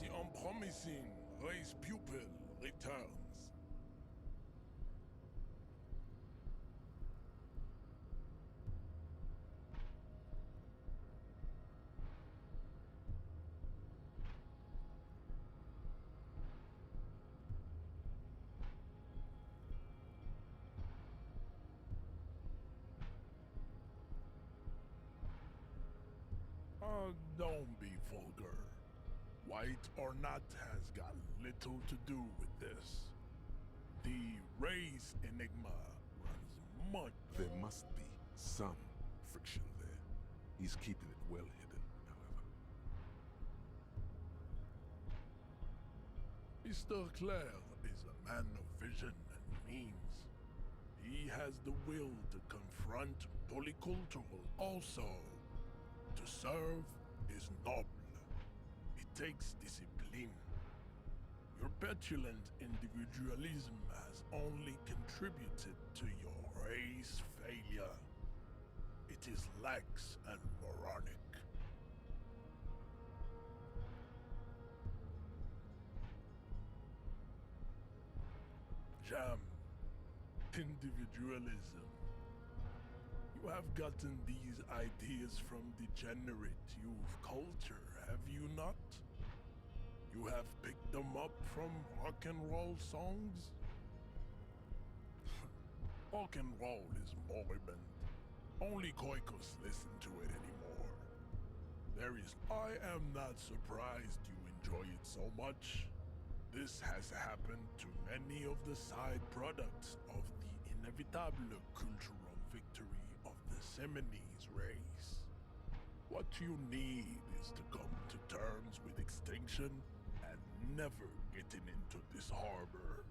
The unpromising race pupil returns. Don't be vulgar. White or not has got little to do with this. The race enigma runs much. There must be some friction there. He's keeping it well hidden, however. Mr. Clare is a man of vision and means. He has the will to confront polycultural. Also, to serve is noble. It takes discipline. Your petulant individualism has only contributed to your race failure. It is lax and moronic. Jam. Individualism. You have gotten these ideas from degenerate youth culture, have you not? You have picked them up from rock and roll songs? Rock and roll is moribund. Only Koikos listen to it anymore. I am not surprised you enjoy it so much. This has happened to many of the side products of the inevitable cultural victory of the Semines race. What you need is to come to terms with extinction and never getting into this harbor.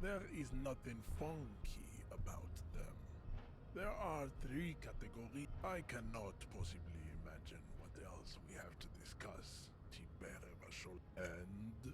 There is nothing funky about them. There are 3 categories. I cannot possibly imagine what else we have to discuss. Tibere Vachol and...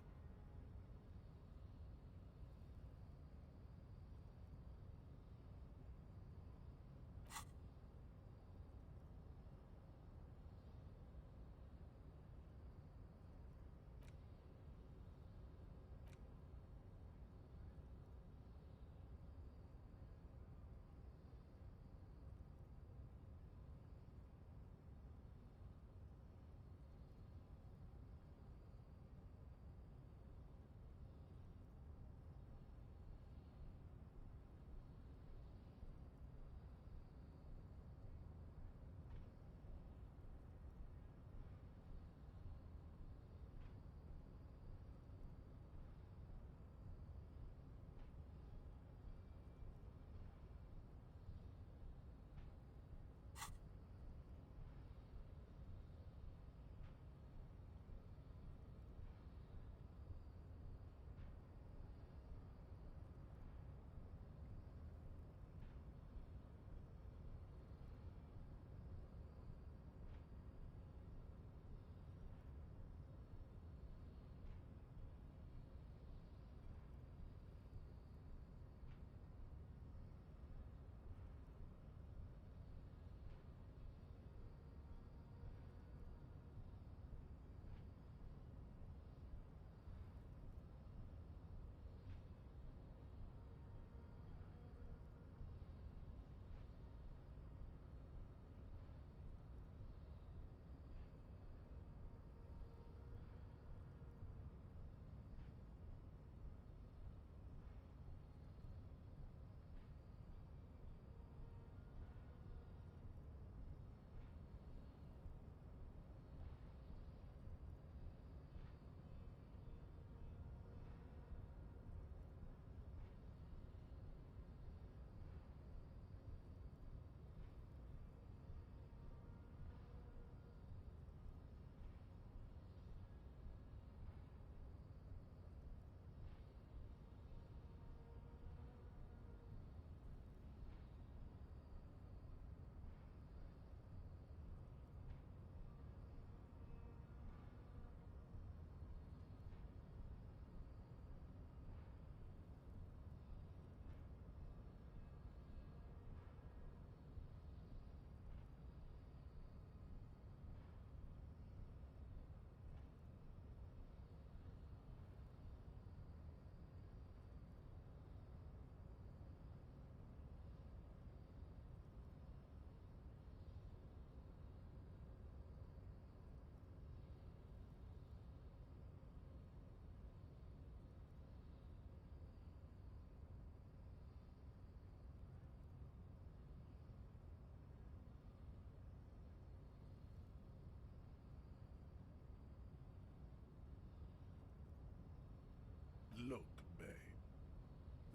Look, Bay.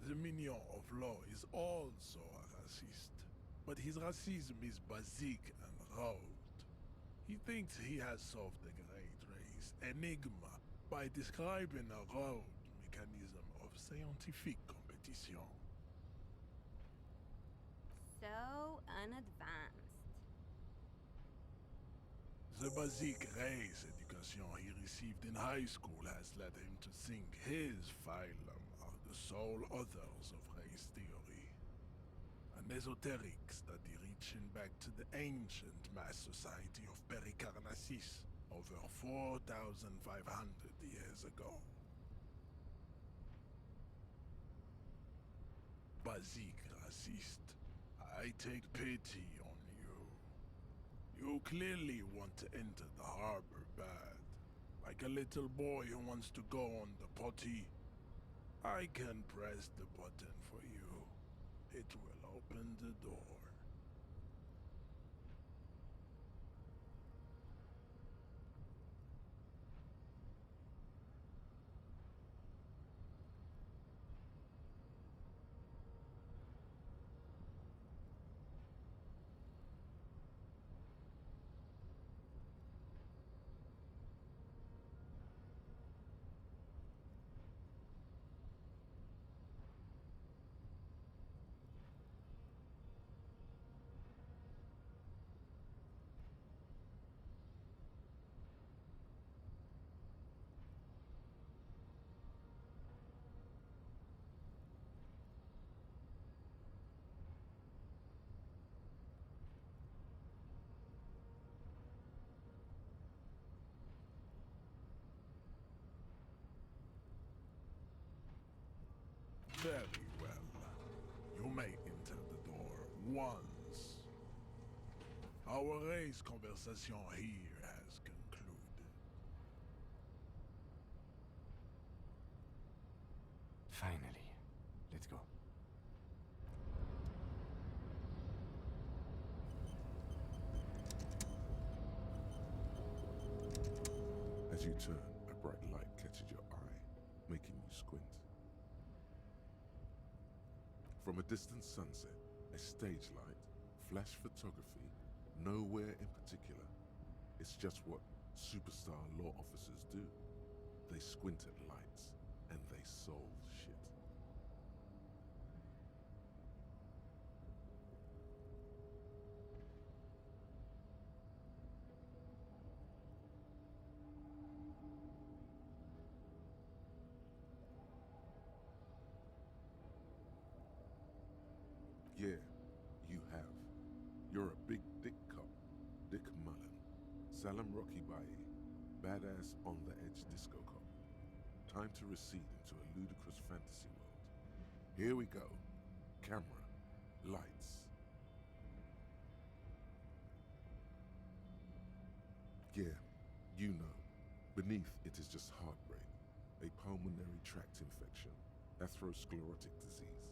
The mignon of law is also a racist. But his racism is basic and rote. He thinks he has solved the great race enigma by describing a road mechanism of scientific competition. So unadvanced. The basic race education he received in high school has led him to think his phylum are the sole authors of race theory. An esoteric study reaching back to the ancient mass society of Pericarnassus over 4,500 years ago. Basic racist, I take pity on you. You clearly want to enter the harbor bad, like a little boy who wants to go on the potty. I can press the button for you. It will open the door. Very well. You may enter the door once. Our race conversation here has concluded. Finally. Let's go. As you turn, a bright light catches your eye, making you squint. From a distant sunset, a stage light, flash photography, nowhere in particular. It's just what superstar law officers do. They squint at lights, and they solve shit. Yeah, you have. You're a big dick cop, Dick Mullen. Salem Rocky Baye, badass on the edge disco cop. Time to recede into a ludicrous fantasy world. Here we go. Camera, lights. Yeah, you know. Beneath it is just heartbreak, a pulmonary tract infection, atherosclerotic disease.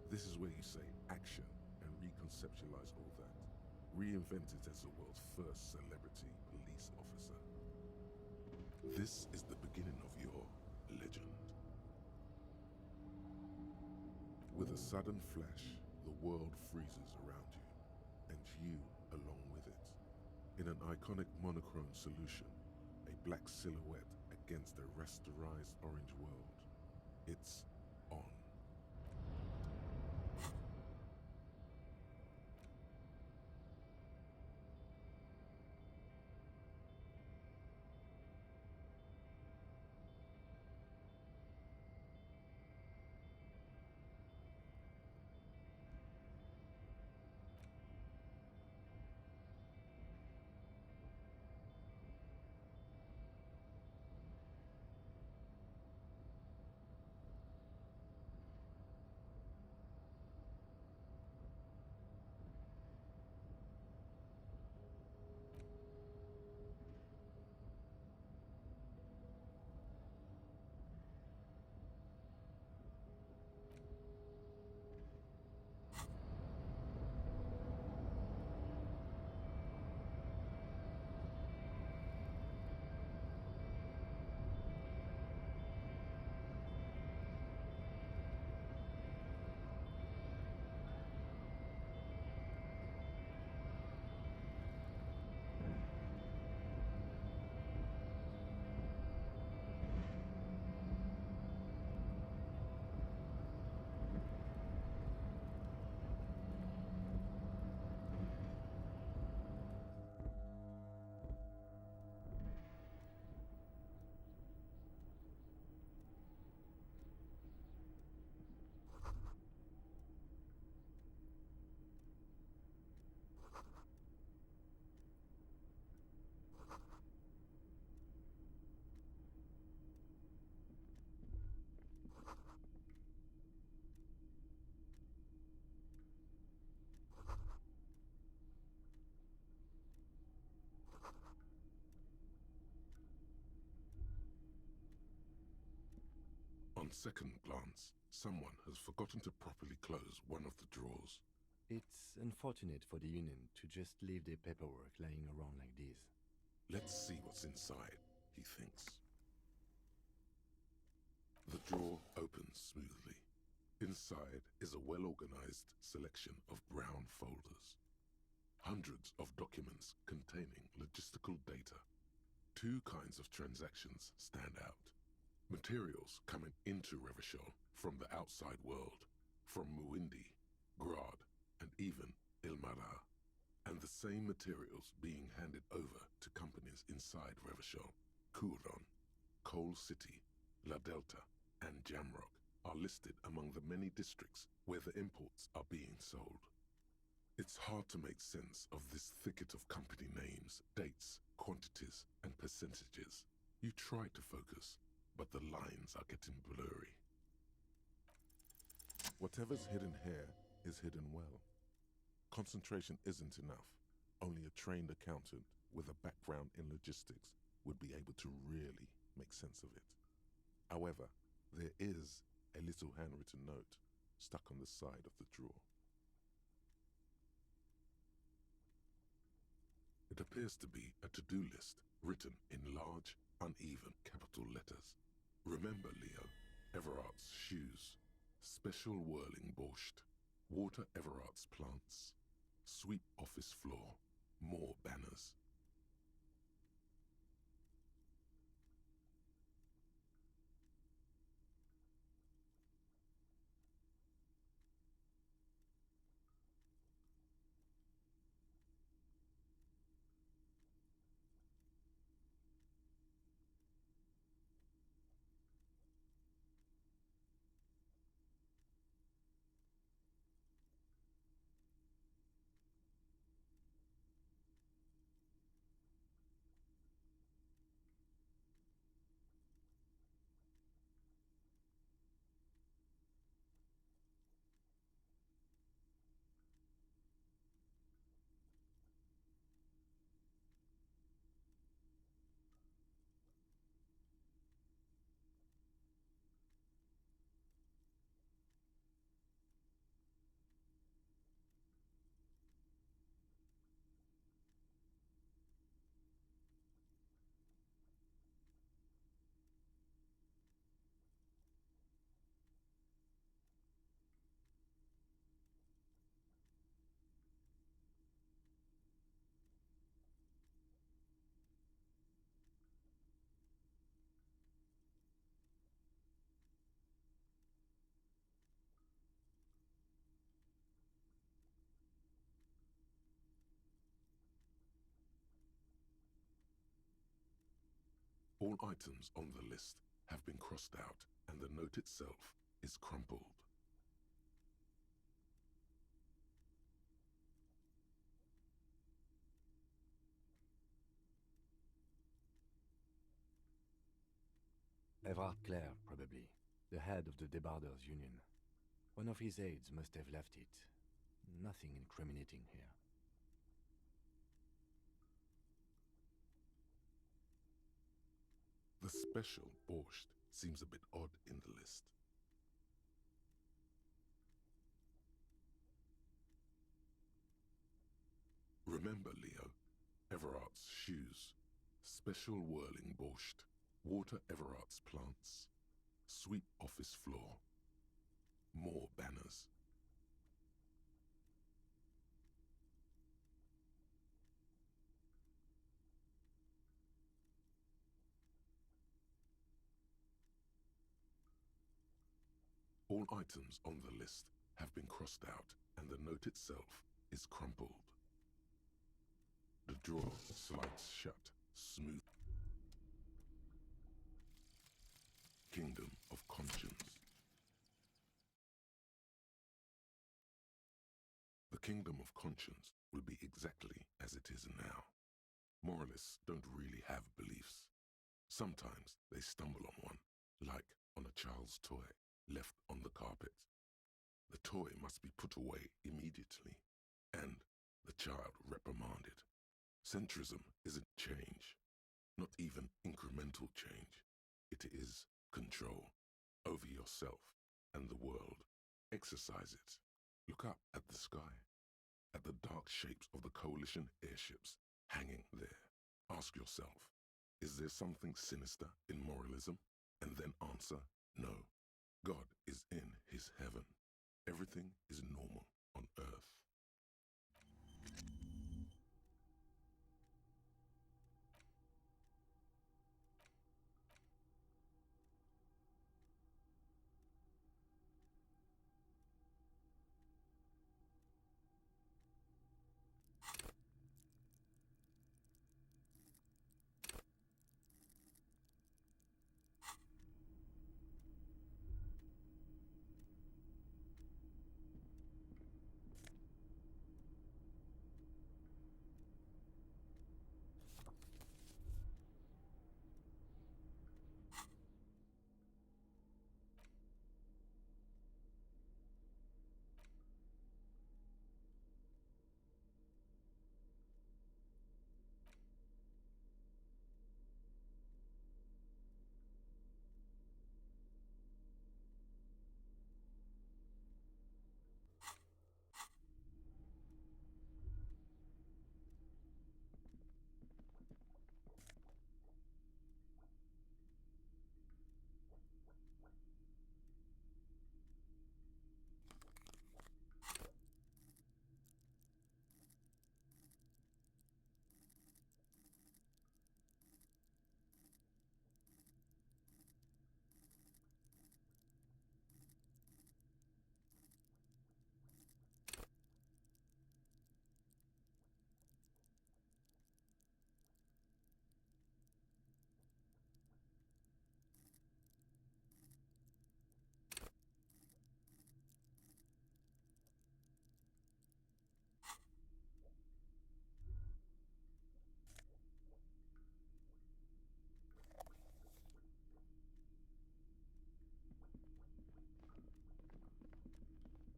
This is where you say action and reconceptualize all that. Reinvent it as the world's first celebrity police officer. This is the beginning of your legend. With a sudden flash, the world freezes around you, and you along with it. In an iconic monochrome solution, a black silhouette against a rasterized orange world. It's on. On second glance, someone has forgotten to properly close one of the drawers. It's unfortunate for the Union to just leave their paperwork lying around like this. Let's see what's inside, he thinks. The drawer opens smoothly. Inside is a well-organized selection of brown folders. Hundreds of documents containing logistical data. Two kinds of transactions stand out. Materials coming into Revachol from the outside world, from Muindi, Grad, and even Ilmara. And the same materials being handed over to companies inside Revachol. Kuron, Coal City, La Delta, and Jamrock are listed among the many districts where the imports are being sold. It's hard to make sense of this thicket of company names, dates, quantities, and percentages. You try to focus, but the lines are getting blurry. Whatever's hidden here is hidden well. Concentration isn't enough. Only a trained accountant with a background in logistics would be able to really make sense of it. However, there is a little handwritten note stuck on the side of the drawer. It appears to be a to-do list written in large, uneven capital letters. Remember, Leo, Everart's shoes, special whirling borscht, water Everart's plants, sweep office floor, more banners. All items on the list have been crossed out, and the note itself is crumpled. Everard Clare, probably. The head of the Debarders Union. One of his aides must have left it. Nothing incriminating here. The special borscht seems a bit odd in the list. Remember, Leo, Everart's shoes, special whirling borscht, water Everart's plants, sweep office floor, more banners. All items on the list have been crossed out, and the note itself is crumpled. The drawer slides shut, smooth. Kingdom of Conscience. The Kingdom of Conscience will be exactly as it is now. Moralists don't really have beliefs. Sometimes they stumble on one, like on a child's toy left on the carpet. The toy must be put away immediately, and the child reprimanded. Centrism isn't change, not even incremental change. It is control. over yourself and the world. Exercise it. Look up at the sky, at the dark shapes of the coalition airships hanging there. Ask yourself, is there something sinister in moralism? And then answer, no. God is in his heaven. Everything is normal on earth.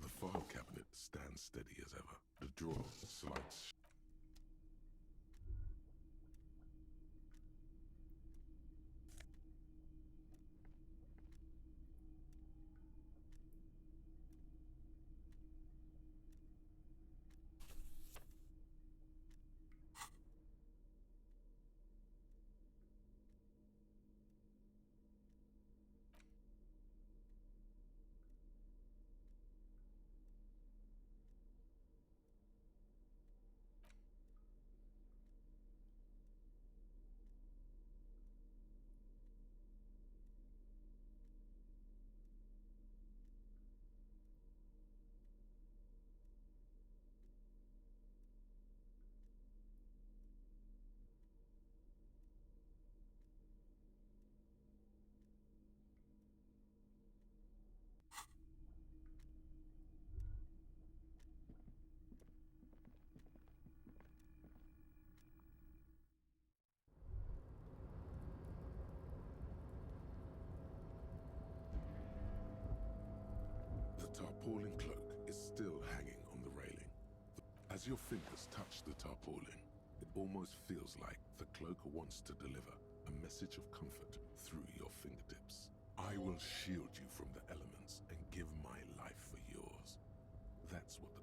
The file cabinet stands steady as ever. The drawer slides. The tarpaulin cloak is still hanging on the railing. As your fingers touch the tarpaulin, it almost feels like the cloak wants to deliver a message of comfort through your fingertips. I will shield you from the elements and give my life for yours. That's what the...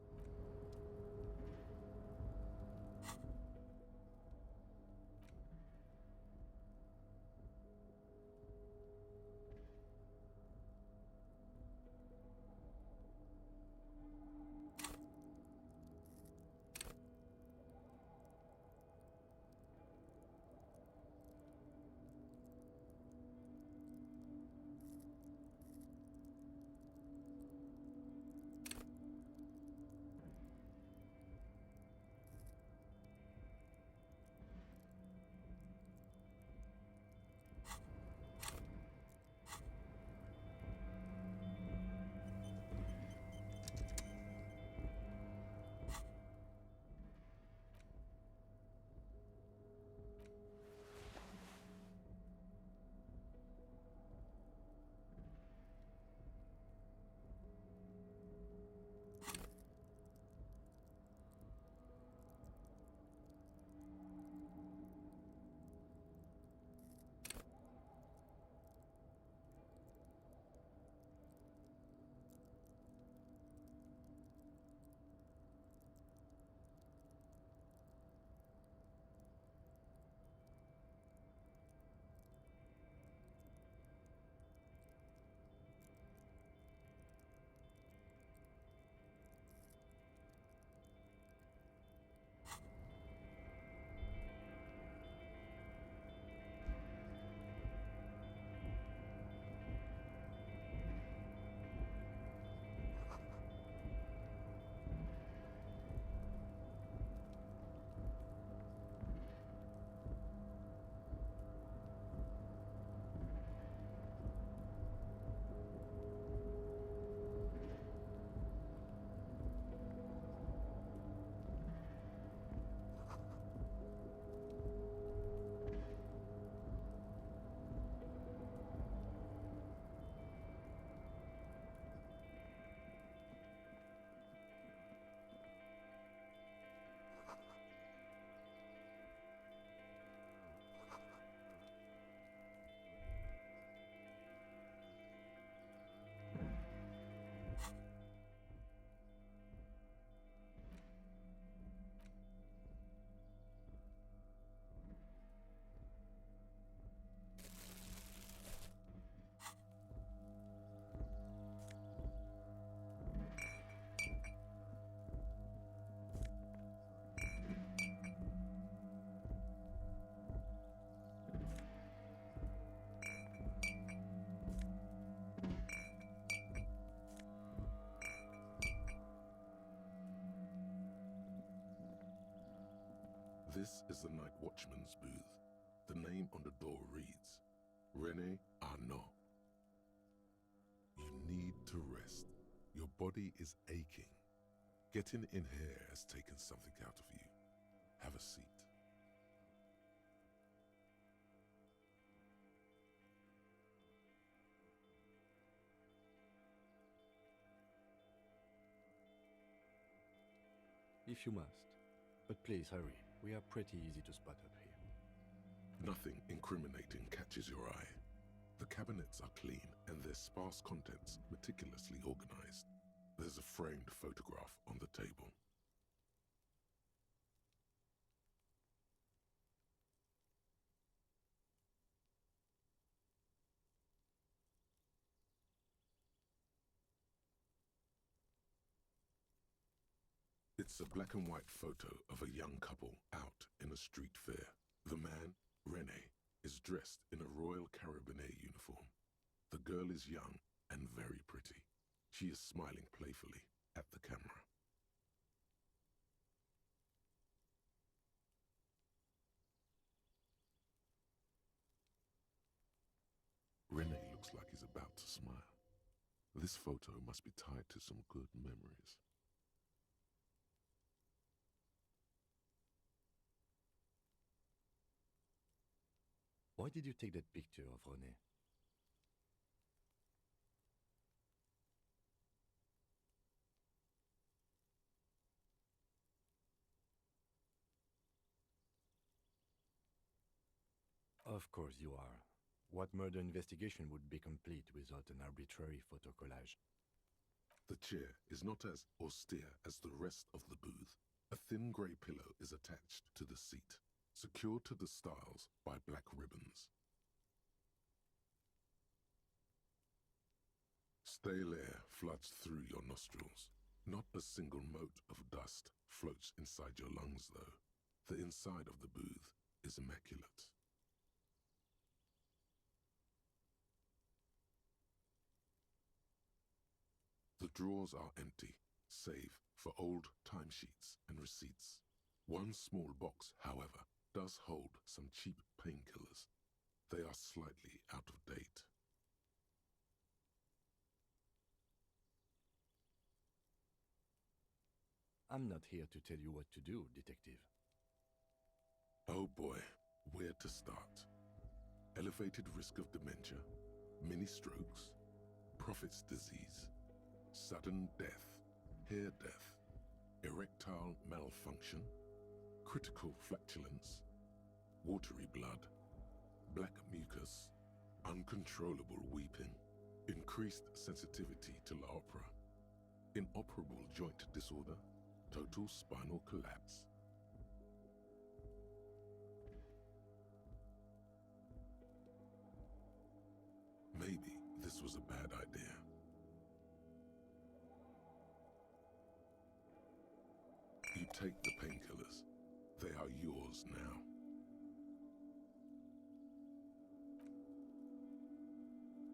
This is the night watchman's booth. The name on the door reads, René Arnaud. You need to rest. Your body is aching. Getting in here has taken something out of you. Have a seat. If you must. But please hurry. We are pretty easy to spot up here. Nothing incriminating catches your eye. The cabinets are clean and their sparse contents meticulously organized. There's a framed photograph on the table. It's a black and white photo of a young couple out in a street fair. The man, René, is dressed in a Royal Carabinier uniform. The girl is young and very pretty. She is smiling playfully at the camera. René looks like he's about to smile. This photo must be tied to some good memories. Why did you take that picture of René? Of course you are. What murder investigation would be complete without an arbitrary photo collage? The chair is not as austere as the rest of the booth. A thin grey pillow is attached to the seat, secured to the stiles by black ribbons. Stale air floods through your nostrils. Not a single mote of dust floats inside your lungs, though. The inside of the booth is immaculate. The drawers are empty, save for old timesheets and receipts. One small box, however, does hold some cheap painkillers. They are slightly out of date. I'm not here to tell you what to do, detective. Oh boy, where to start? Elevated risk of dementia, mini strokes, prophet's disease, sudden death, hair death, erectile malfunction, critical flatulence, watery blood, black mucus, uncontrollable weeping, increased sensitivity to la opera, inoperable joint disorder, total spinal collapse. Maybe this was a bad idea. You take the painkillers. They are yours now.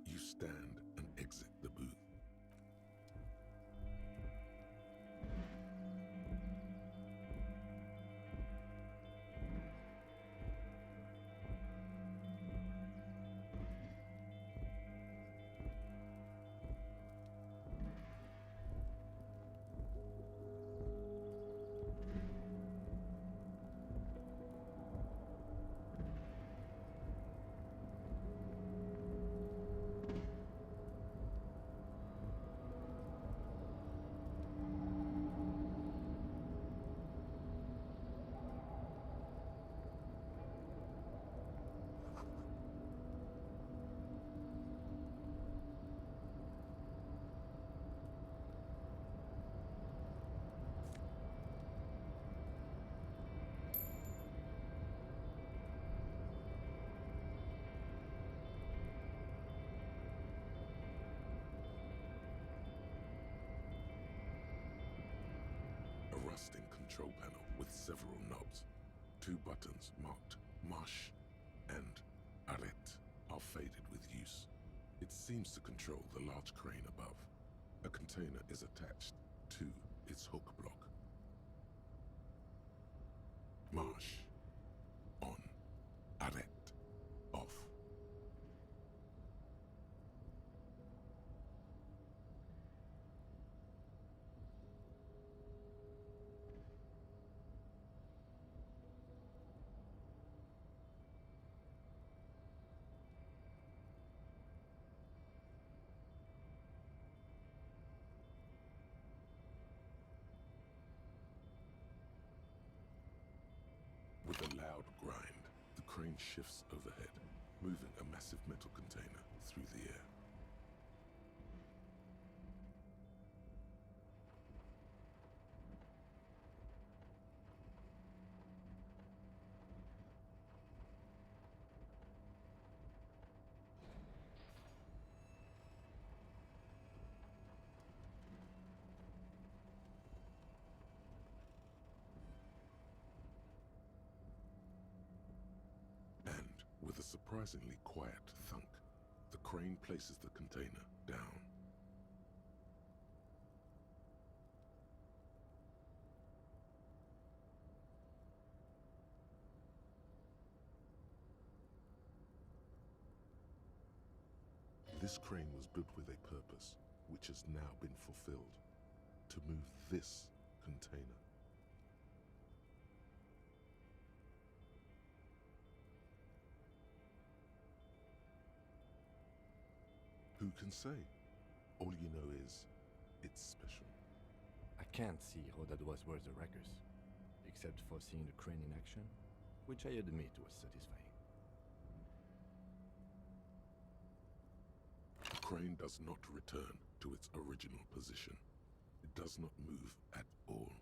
You stand and exit the booth. A rusting control panel with several knobs. 2 buttons marked Marche and Arrête are faded with use. It seems to control the large crane above. A container is attached to its hook block. Marche crane shifts overhead, moving a massive metal container through the air. With a surprisingly quiet thunk, the crane places the container down. This crane was built with a purpose, which has now been fulfilled: to move this container. Who can say? All you know is, it's special. I can't see how that was worth the ruckus, except for seeing the crane in action, which I admit was satisfying. The crane does not return to its original position. It does not move at all.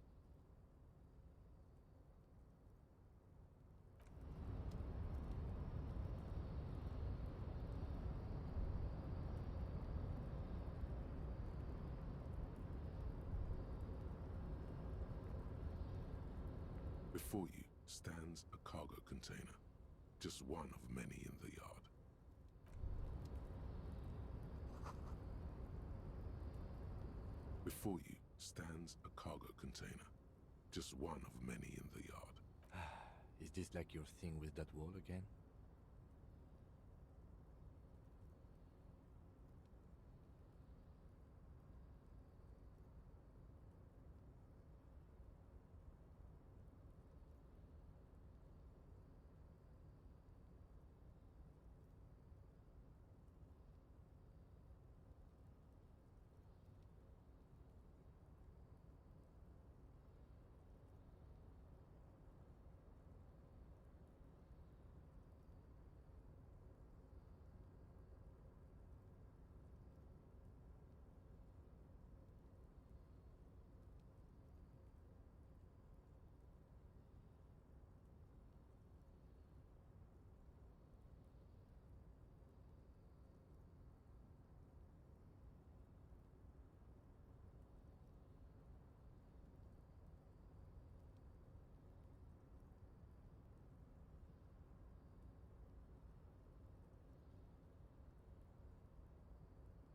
Before you stands a cargo container, just one of many in the yard. Before you stands a cargo container, just one of many in the yard. Is this like your thing with that wall again?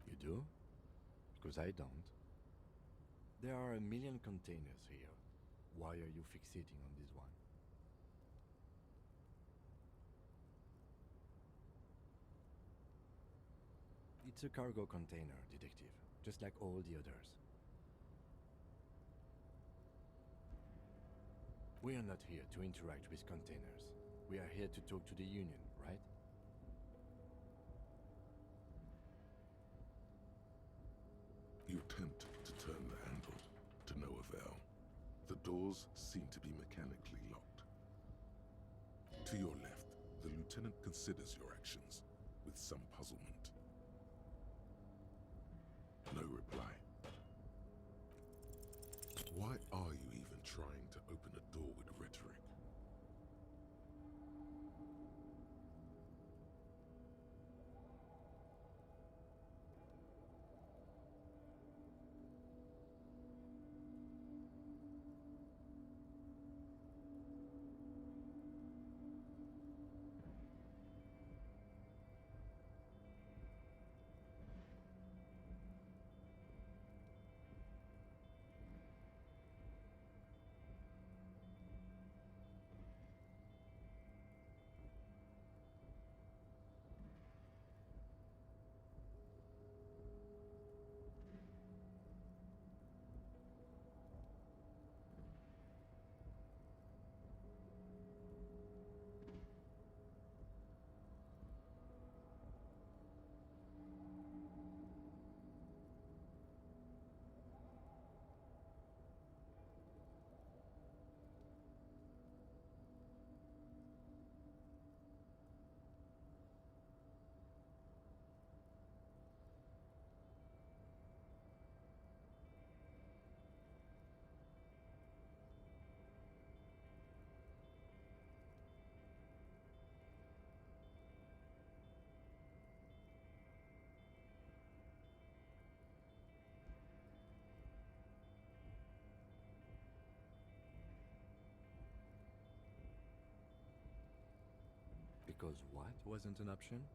You do? Because I don't. There are a million containers here. Why are you fixating on this one? It's a cargo container, detective, just like all the others. We are not here to interact with containers. We are here to talk to the Union, right? You attempt to turn the handle, to no avail. The doors seem to be mechanically locked. To your left, the lieutenant considers your actions with some puzzlement. No reply. Why are you even trying to open a door with rhetoric? Because what wasn't an option?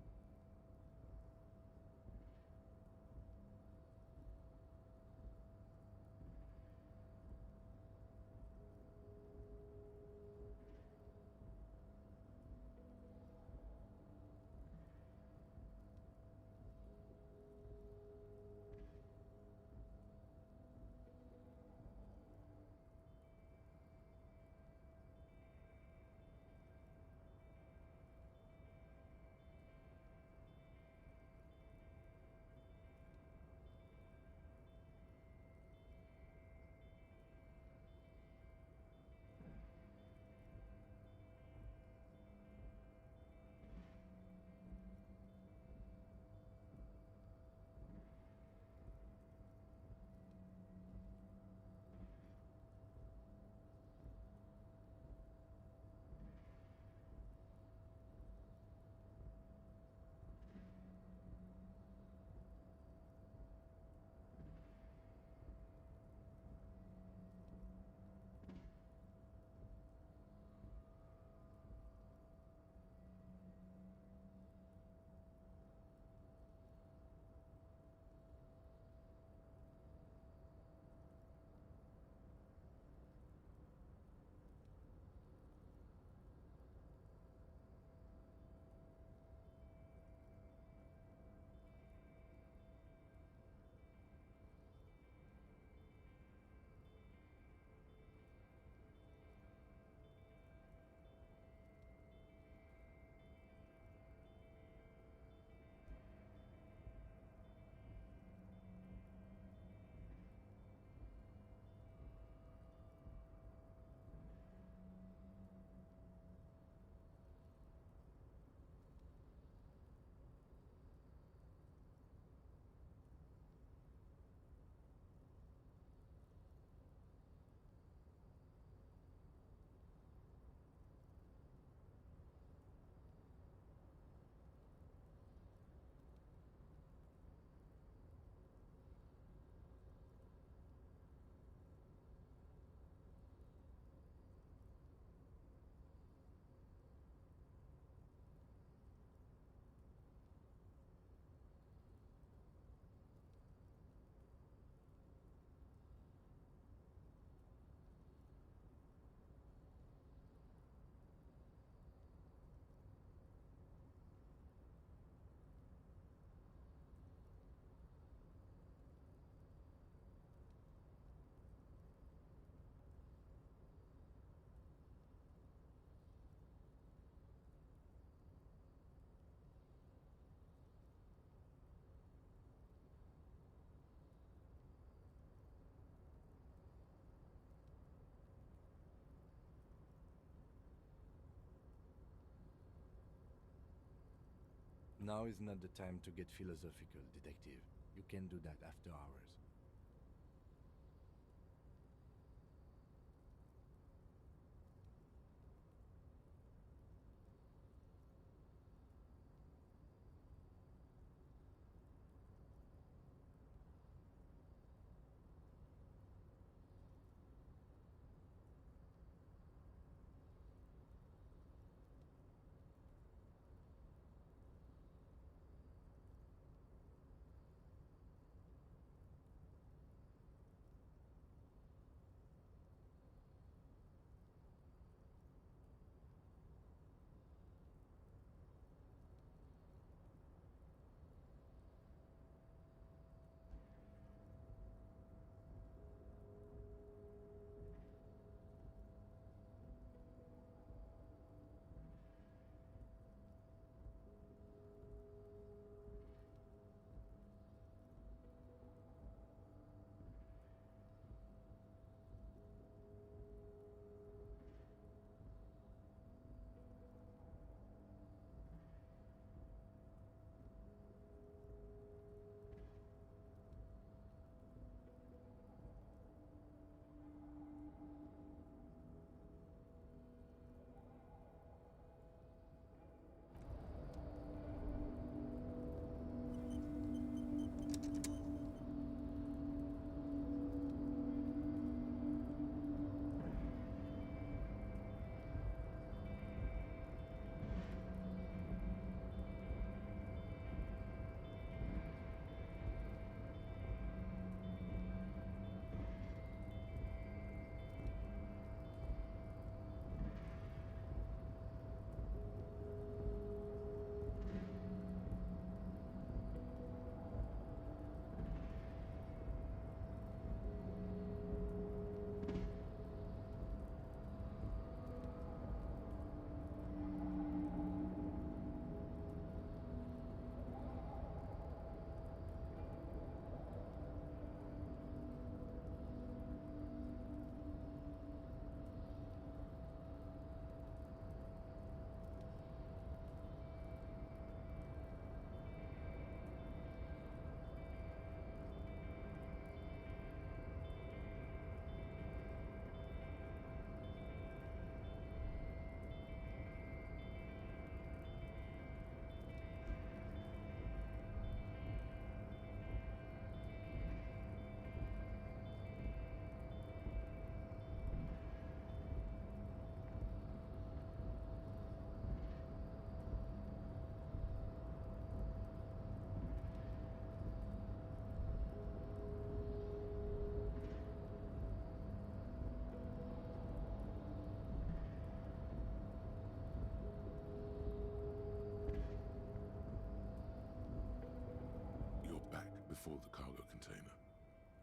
Now is not the time to get philosophical, detective. You can do that after hours.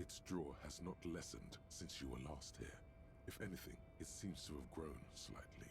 Its draw has not lessened since you were last here. If anything, it seems to have grown slightly.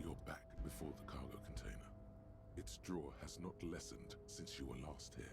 You're back before the cargo container. Its draw has not lessened since you were last here.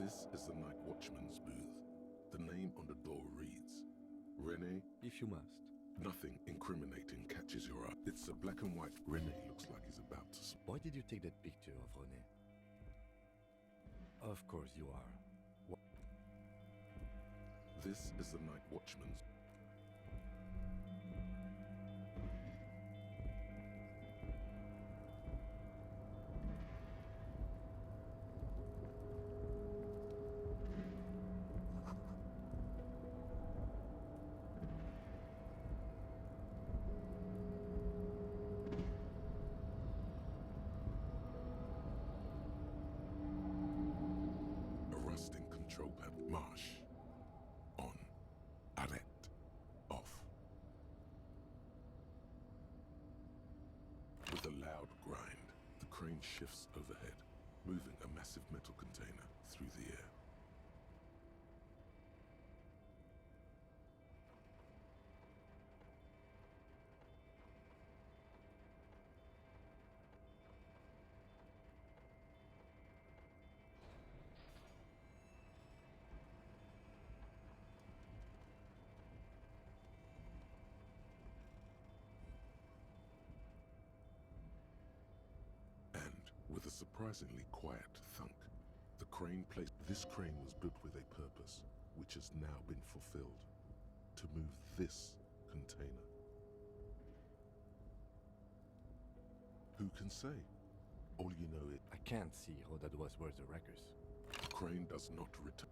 This is the Night Watchman's booth. The name on the door reads, Rene. If you must. Nothing incriminating catches your eye. It's a black and white. Rene looks like he's about to Why did you take that picture of René? Of course you are. This is the Night Watchman's. A rusting control panel. Marsh. On. Arrête. Off. With a loud grind, the crane shifts overhead, moving a massive metal container through the air. surprisingly quiet thunk. The crane placed. This crane was built with a purpose, which has now been fulfilled. To move this container. Who can say? All you know is I can't see how that was worth the wreckers. the crane does not return.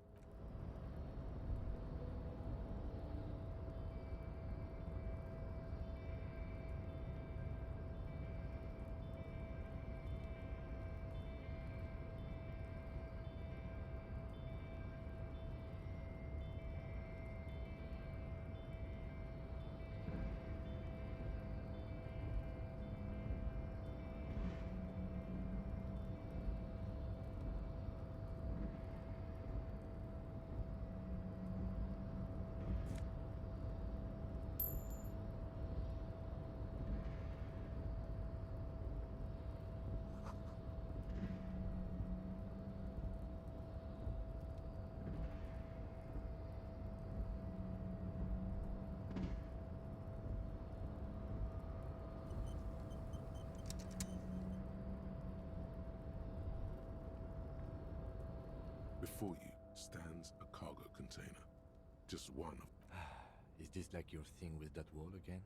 Before you stands a cargo container. Just one of. Is this like your thing with that wall again?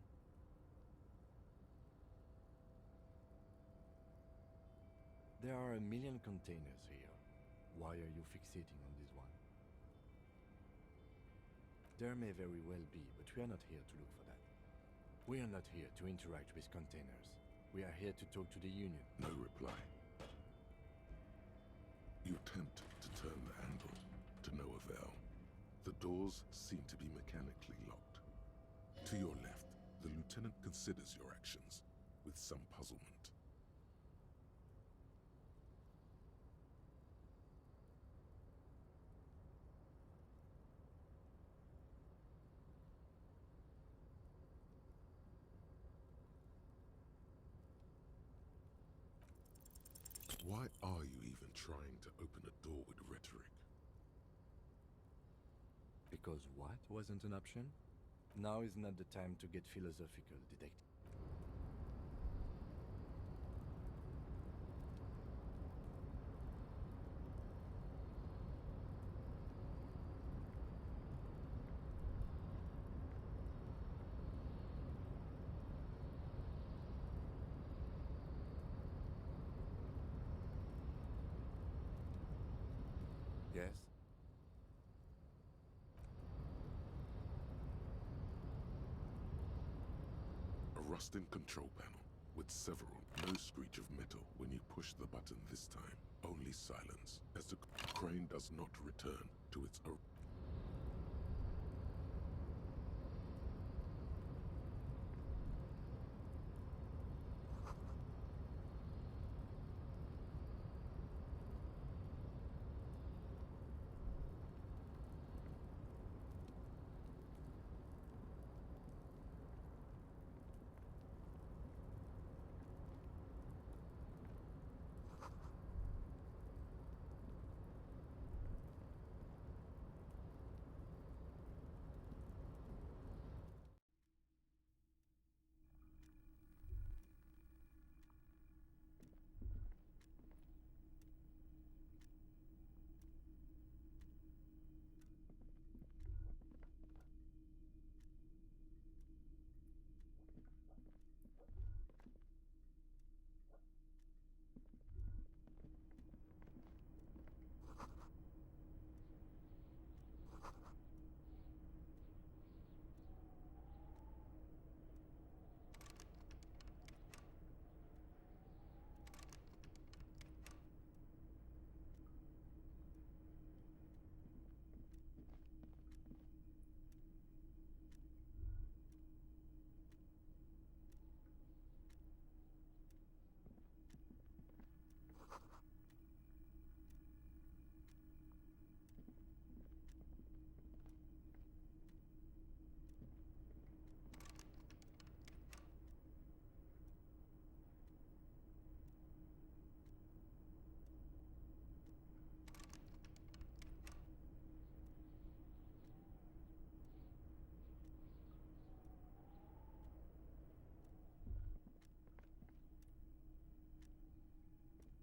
There are a million containers here. Why are you fixating on this one? There may very well be, but we are not here to look for that. We are not here to interact with containers. We are here to talk to the Union. No reply. You attempt to turn the handle, to no avail. The doors seem to be mechanically locked. To your left, the lieutenant considers your actions with some puzzlement. Why are you even trying to open a door with rhetoric? Because what wasn't an option? Now is not the time to get philosophical, detective. Yes? A rusting control panel with several. No screech of metal when you push the button this time. Only silence as the crane does not return to its own.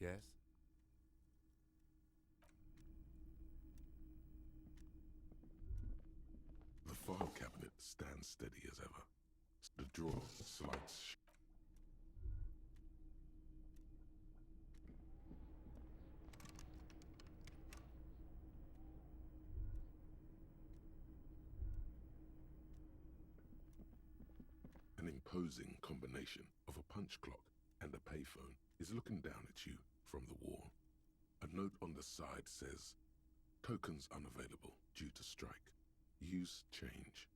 Yes? stands steady as ever. The drawer slides. An imposing combination of a punch clock and a payphone is looking down at you from the wall. A note on the side says, "Tokens unavailable due to strike. Use change."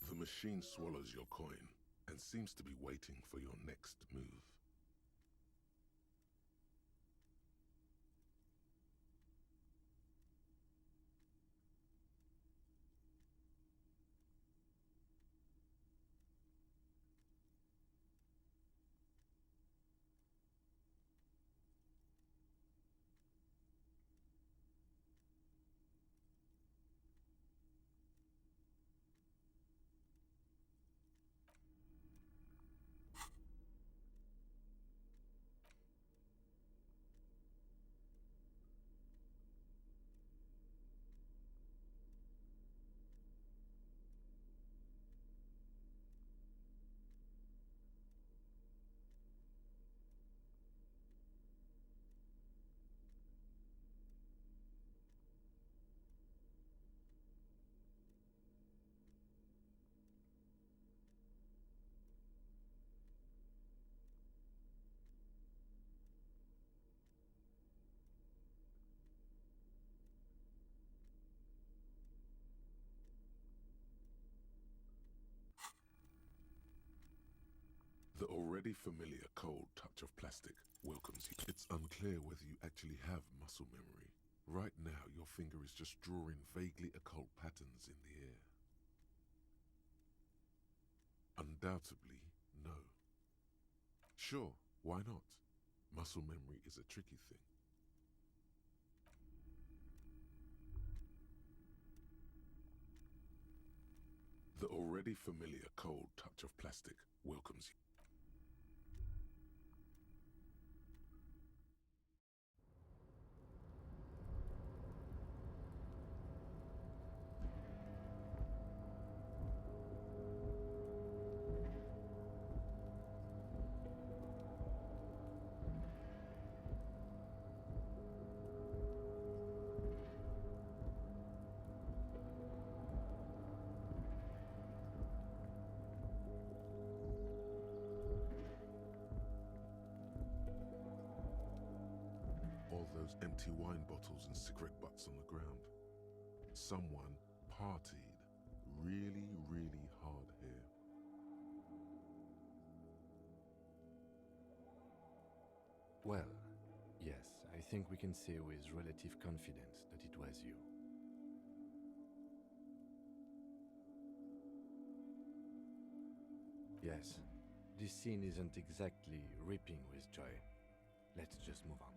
The machine swallows your coin and seems to be waiting for your next move. The already familiar cold touch of plastic welcomes you. It's unclear whether you actually have muscle memory. Right now, your finger is just drawing vaguely occult patterns in the air. Undoubtedly, no. Sure, why not? Muscle memory is a tricky thing. The already familiar cold touch of plastic welcomes you. All those empty wine bottles and cigarette butts on the ground. Someone partied really, really hard here. Well, yes, I think we can say with relative confidence that it was you. Yes, this scene isn't exactly ripping with joy. Let's just move on.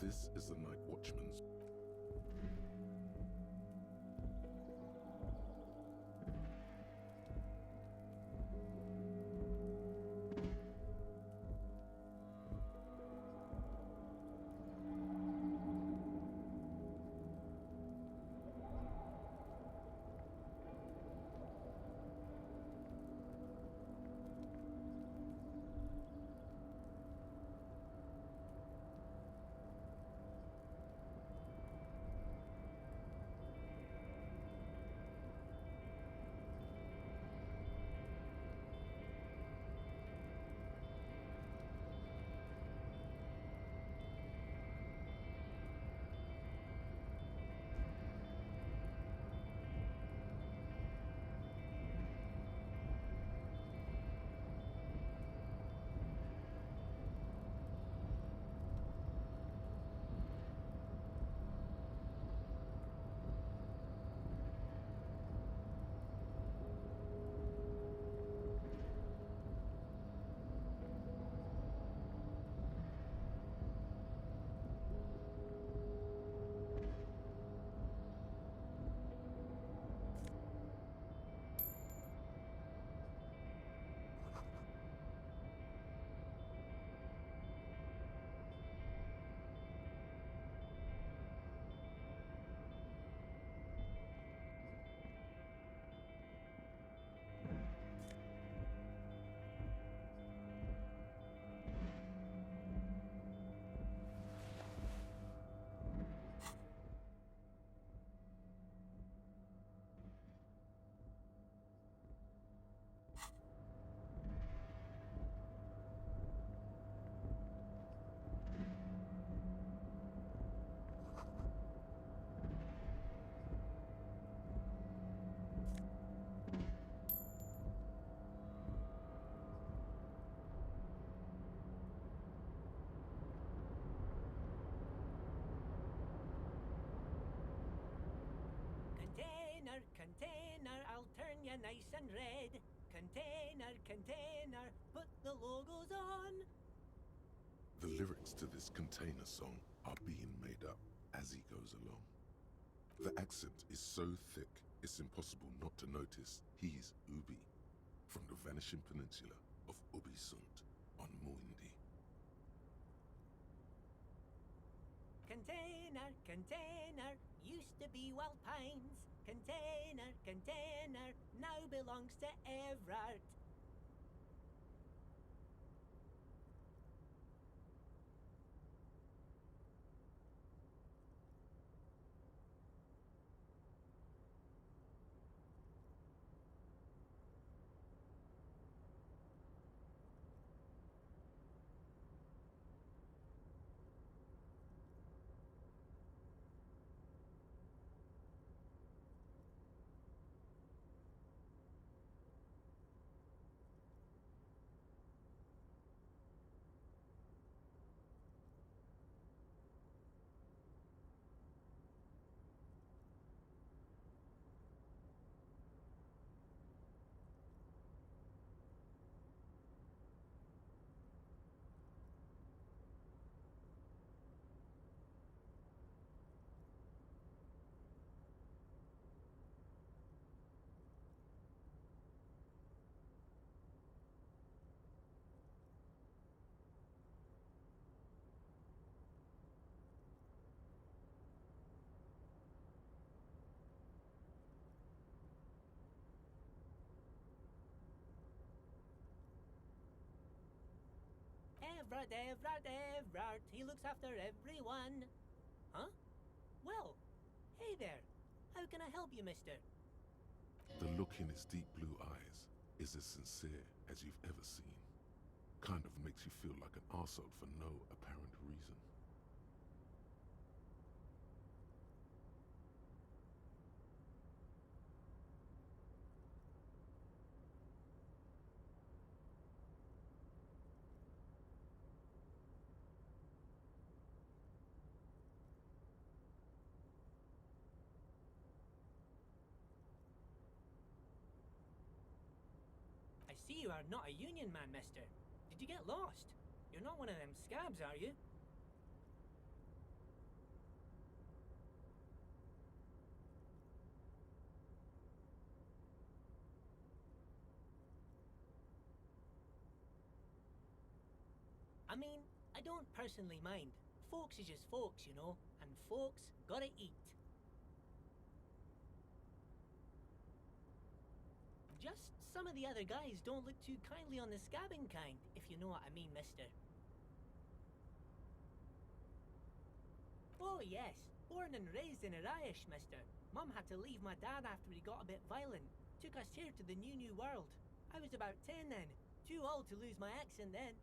This is the night watchman's. container, I'll turn you nice and red. Container, container, put the logos on. The lyrics to this container song are being made up as he goes along. The accent is so thick, it's impossible not to notice he's Ubi, from the vanishing peninsula of Ubisunt on Muindi. Container, container, used to be Wild Pines. Container, container, now belongs to Everard. Everard, Everard, Everard, he looks after everyone. Huh? Well, hey there. How can I help you, mister? The look in his deep blue eyes is as sincere as you've ever seen. Kind of makes you feel like an arsehole for no apparent reason. I see you are not a union man, mister. Did you get lost? You're not one of them scabs, are you? I mean, I don't personally mind. Folks is just folks, you know, and folks gotta eat. Just some of the other guys don't look too kindly on the scabbing kind, if you know what I mean, mister. Oh yes, born and raised in Irish, mister. Mum had to leave my dad after he got a bit violent. Took us here to the new world. I was about 10 then. Too old to lose my accent then.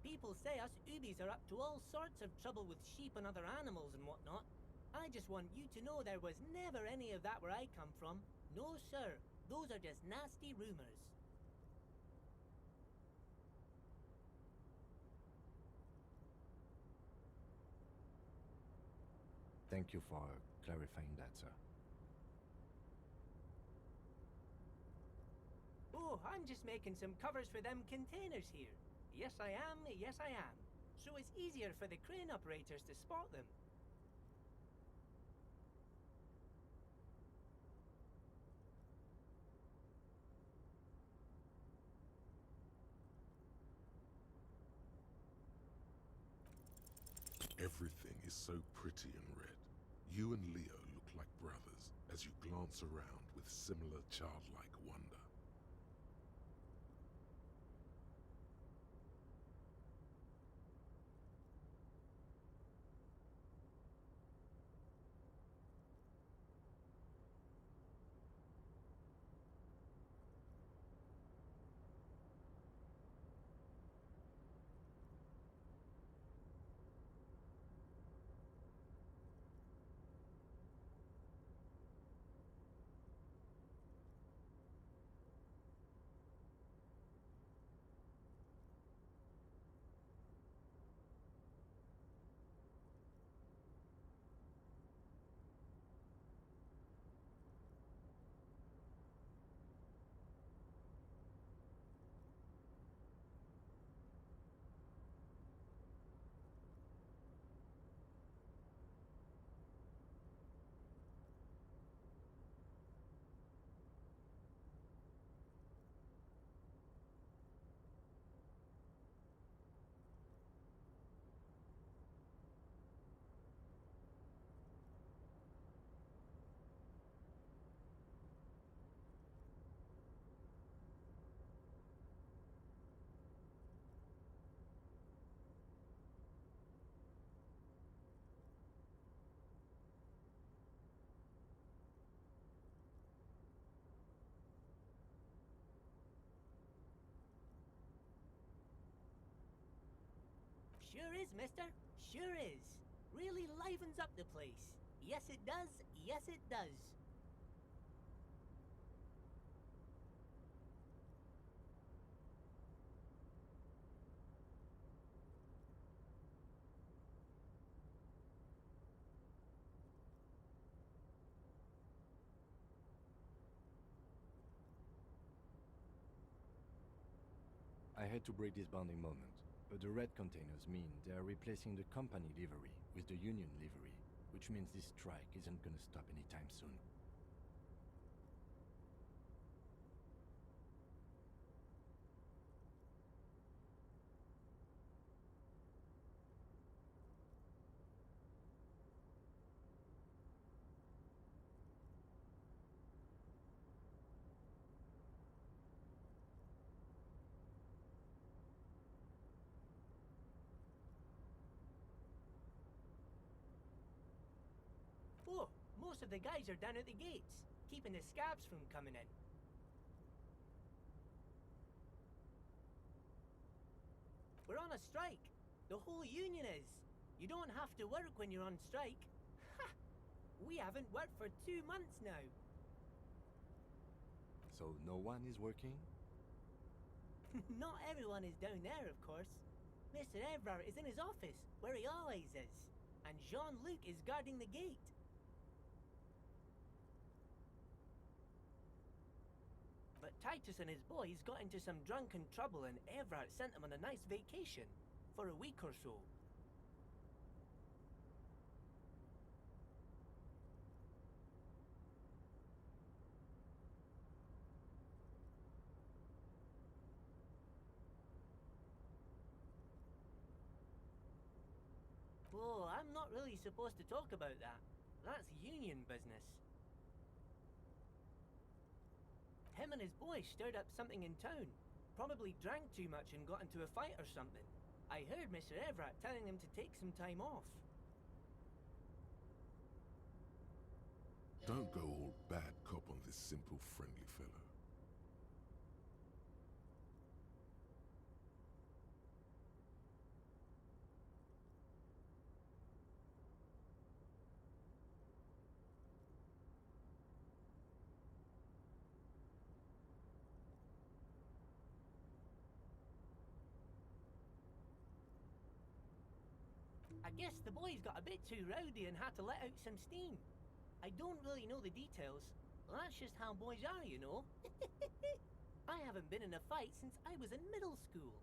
People say us Ubis are up to all sorts of trouble with sheep and other animals and whatnot. I just want you to know there was never any of that where I come from. No, sir. Those are just nasty rumors. Thank you for clarifying that, sir. Oh, I'm just making some covers for them containers here. Yes, I am. Yes, I am. So it's easier for the crane operators to spot them. Everything is so pretty and red. You and Leo look like brothers as you glance around with similar childlike wonder. Sure is, mister. Sure is. Really livens up the place. Yes, it does. Yes, it does. I had to break this bonding moment, but the red containers mean they are replacing the company livery with the union livery, which means this strike isn't gonna stop anytime soon. Oh, most of the guys are down at the gates, keeping the scabs from coming in. We're on a strike. The whole union is. You don't have to work when you're on strike. Ha! We haven't worked for 2 months now. So no one is working? Not everyone is down there, of course. Mr. Evrard is in his office, where he always is. And Jean-Luc is guarding the gate. But Titus and his boys got into some drunken trouble and Evrard sent them on a nice vacation. For a week or so. Oh, I'm not really supposed to talk about that. That's union business. Him and his boy stirred up something in town. Probably drank too much and got into a fight or something. I heard Mr. Evrard telling them to take some time off. Don't go all bad cop on this simple, friendly fellow. I guess the boys got a bit too rowdy and had to let out some steam. I don't really know the details. That's just how boys are, you know. I haven't been in a fight since I was in middle school.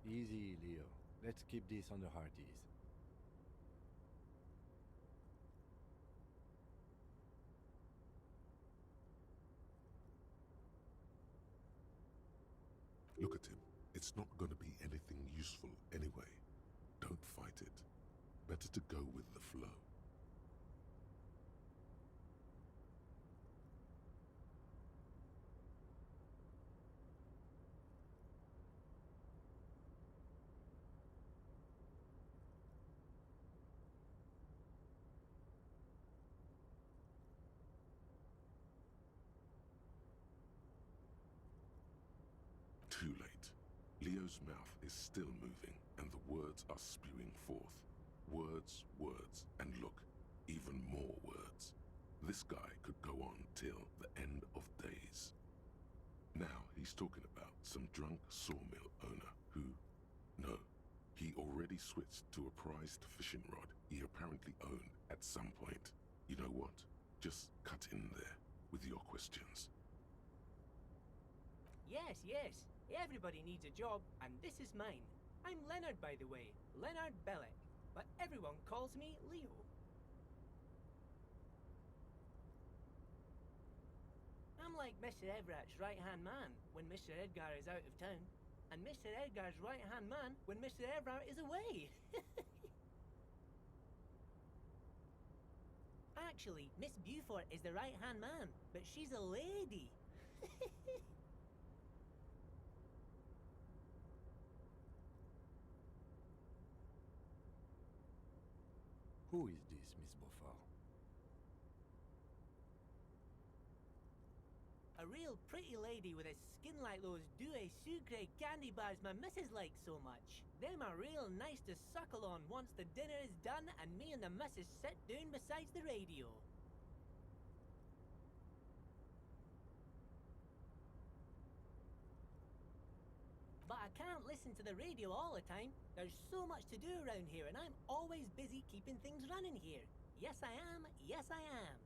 Easy, Leo. Let's keep this on the hearties. Look at him. It's not gonna be anything useful anyway. Don't fight it. Better to go with the flow. Too late. Leo's mouth is still moving, and the words are spewing forth. Words, words, and look, even more words. This guy could go on till the end of days. Now he's talking about some drunk sawmill owner who... No, he already switched to a prized fishing rod he apparently owned at some point. You know what? Just cut in there with your questions. Yes, yes. Everybody needs a job, and this is mine. I'm Leonard, by the way. Leonard Bellick. But everyone calls me Leo. I'm like Mr. Everett's right-hand man when Mr. Edgar is out of town, and Mr. Edgar's right-hand man when Mr. Everett is away. Actually, Miss Beaufort is the right-hand man, but she's a lady. Who is this, Miss Beaufort? A real pretty lady with a skin like those Douai Sucre candy bars my missus likes so much. Them are real nice to suckle on once the dinner is done and me and the missus sit down besides the radio. But I can't listen to the radio all the time. There's so much to do around here and I'm always busy keeping things running here. Yes I am, yes I am.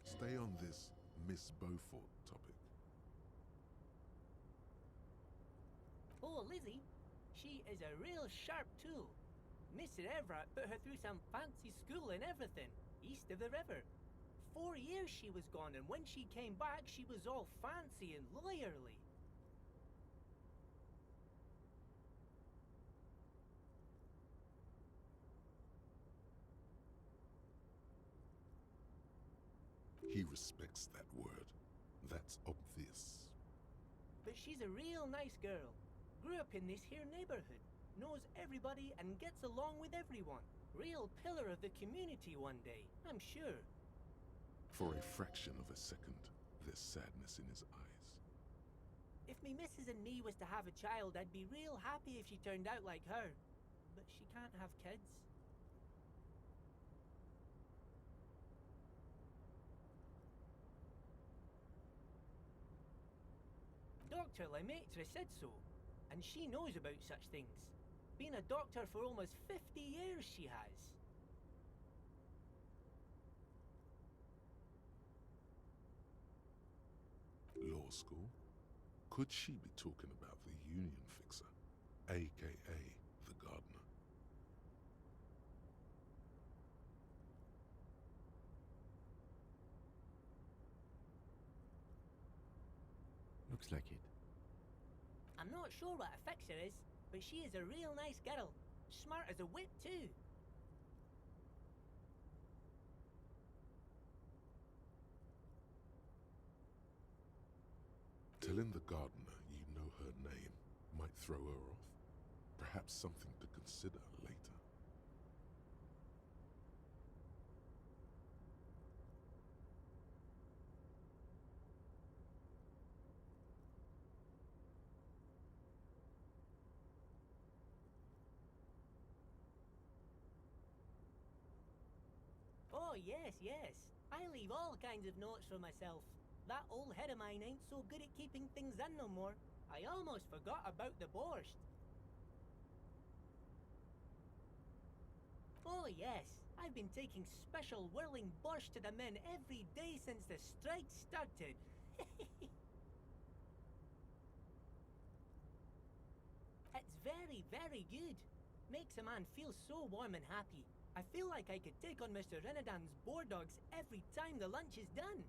Stay on this Miss Beaufort topic. Oh, Lizzie, she is a real sharp tool. Mr. Everett put her through some fancy school and everything, east of the river. 4 years she was gone, and when she came back, she was all fancy and lawyerly. He respects that word. That's obvious. But she's a real nice girl. Grew up in this here neighborhood. Knows everybody and gets along with everyone. Real pillar of the community one day, I'm sure. For a fraction of a second, there's sadness in his eyes. If me missus and me was to have a child, I'd be real happy if she turned out like her. But she can't have kids. Dr. Lemaitre said so, and she knows about such things. Been a doctor for almost 50 years, she has. Law school? Could she be talking about the union fixer, aka the gardener? Looks like it. I'm not sure what a fixer is, but she is a real nice girl. Smart as a whip, too. Telling the gardener you know her name might throw her off. Perhaps something to consider later. Oh, yes, yes. I leave all kinds of notes for myself. That old head of mine ain't so good at keeping things in no more. I almost forgot about the borscht. Oh, yes. I've been taking special whirling borscht to the men every day since the strike started. It's very, very good. Makes a man feel so warm and happy. I feel like I could take on Mr. Renadan's boar dogs every time the lunch is done.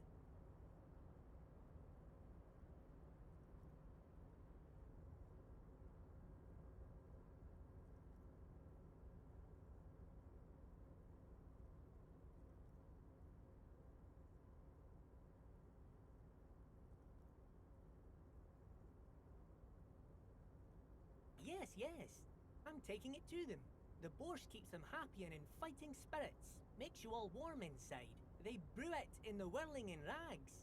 Yes, yes. I'm taking it to them. The borscht keeps them happy and in fighting spirits. Makes you all warm inside. They brew it in the whirling in rags.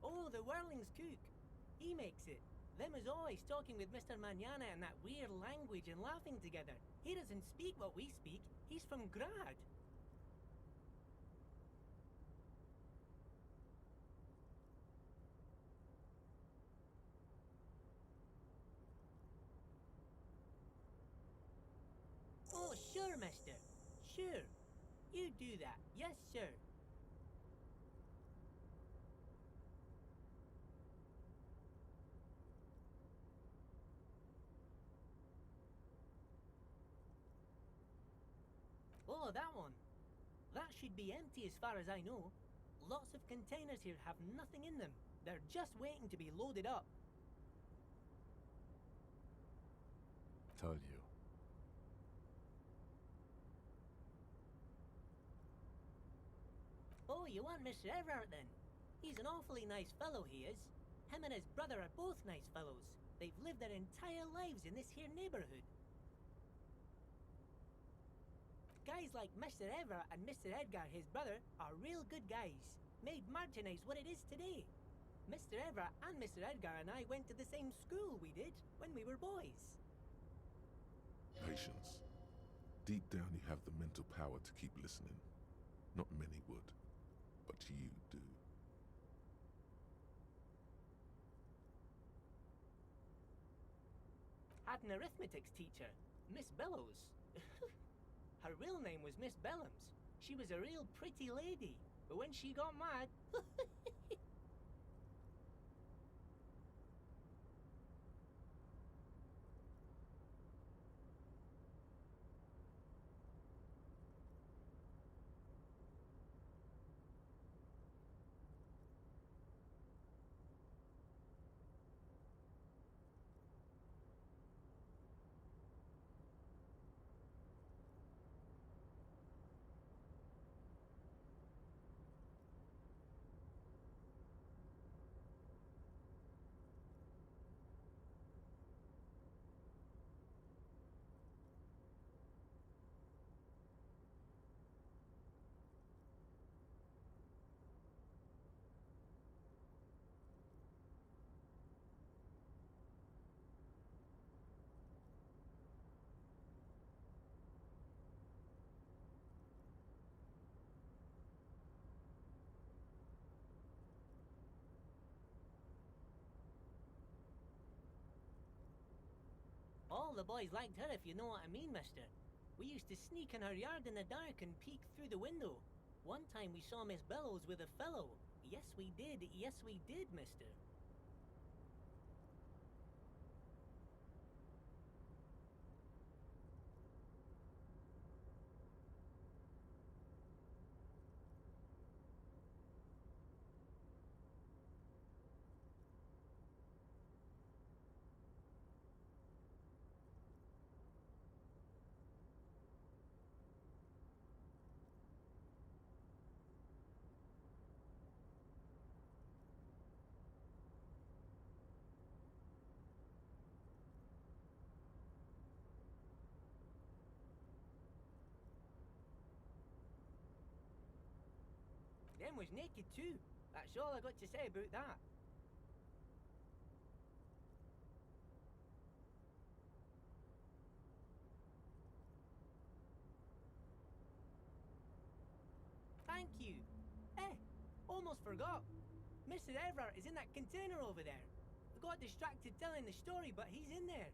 Oh, the whirling's cook. He makes it. Them is always talking with Mr. Manana in that weird language and laughing together. He doesn't speak what we speak. He's from Grad. mister. Sure. You do that. Yes, sir. Oh, that one. That should be empty as far as I know. Lots of containers here have nothing in them. They're just waiting to be loaded up. Told you. Oh, you want Mr. Everard then? He's an awfully nice fellow, he is. Him and his brother are both nice fellows. They've lived their entire lives in this here neighbourhood. Guys like Mr. Everard and Mr. Edgar, his brother, are real good guys. Made Martinez what it is today. Mr. Everard and Mr. Edgar and I went to the same school, we did, when we were boys. Patience. Deep down, you have the mental power to keep listening. Not many would, but you do. Had an arithmetics teacher, Miss Bellows. Her real name was Miss Bellams. She was a real pretty lady, but when she got mad... All the boys liked her, if you know what I mean, mister. We used to sneak in her yard in the dark and peek through the window. One time we saw Miss Bellows with a fellow. Yes, we did, mister. Them was naked too. That's all I got to say about that. Thank you. Almost forgot. Mr. Everard is in that container over there. I got distracted telling the story, but he's in there.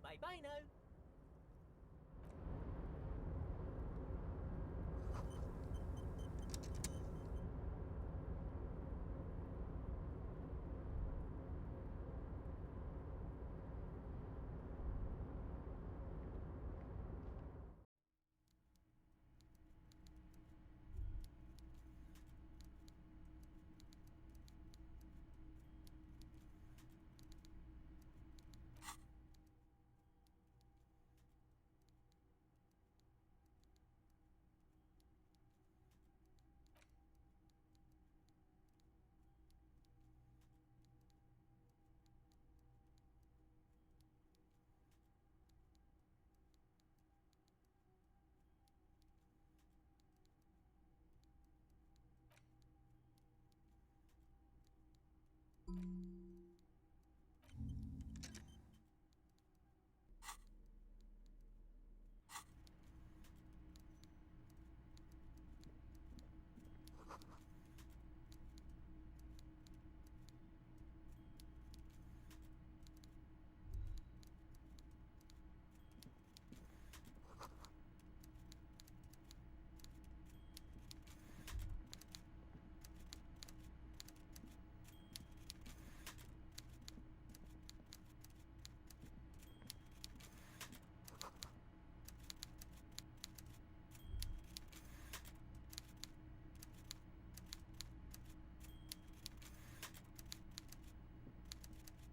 Bye-bye now.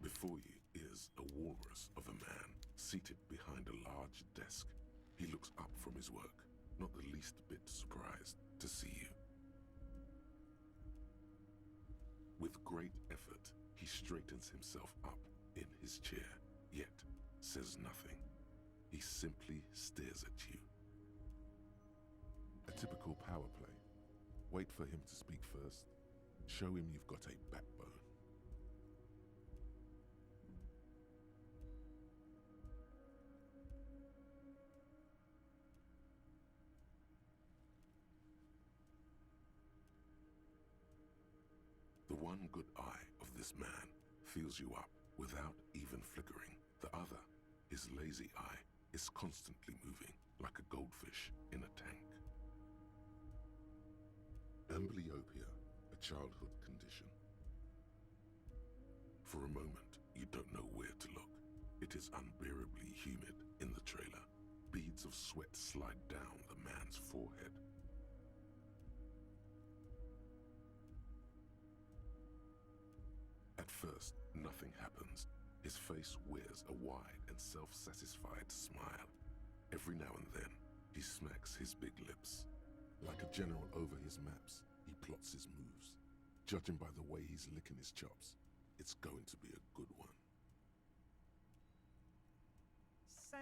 Before you is a walrus of a man seated behind a large desk. He looks up from his work, not the least bit surprised to see you. With great effort, he straightens himself up in his chair, yet says nothing. He simply stares at you. A typical power play. Wait for him to speak first. Show him you've got a backbone. The one good eye of this man fills you up without even flickering. The other, his lazy eye, is constantly moving like a goldfish in a tank. Amblyopia, a childhood condition. For a moment, you don't know where to look. It is unbearably humid in the trailer. Beads of sweat slide down the man's forehead. At first, nothing happens. His face wears a wide and self-satisfied smile. Every now and then, he smacks his big lips. Like a general over his maps, he plots his moves. Judging by the way he's licking his chops, it's going to be a good one. So...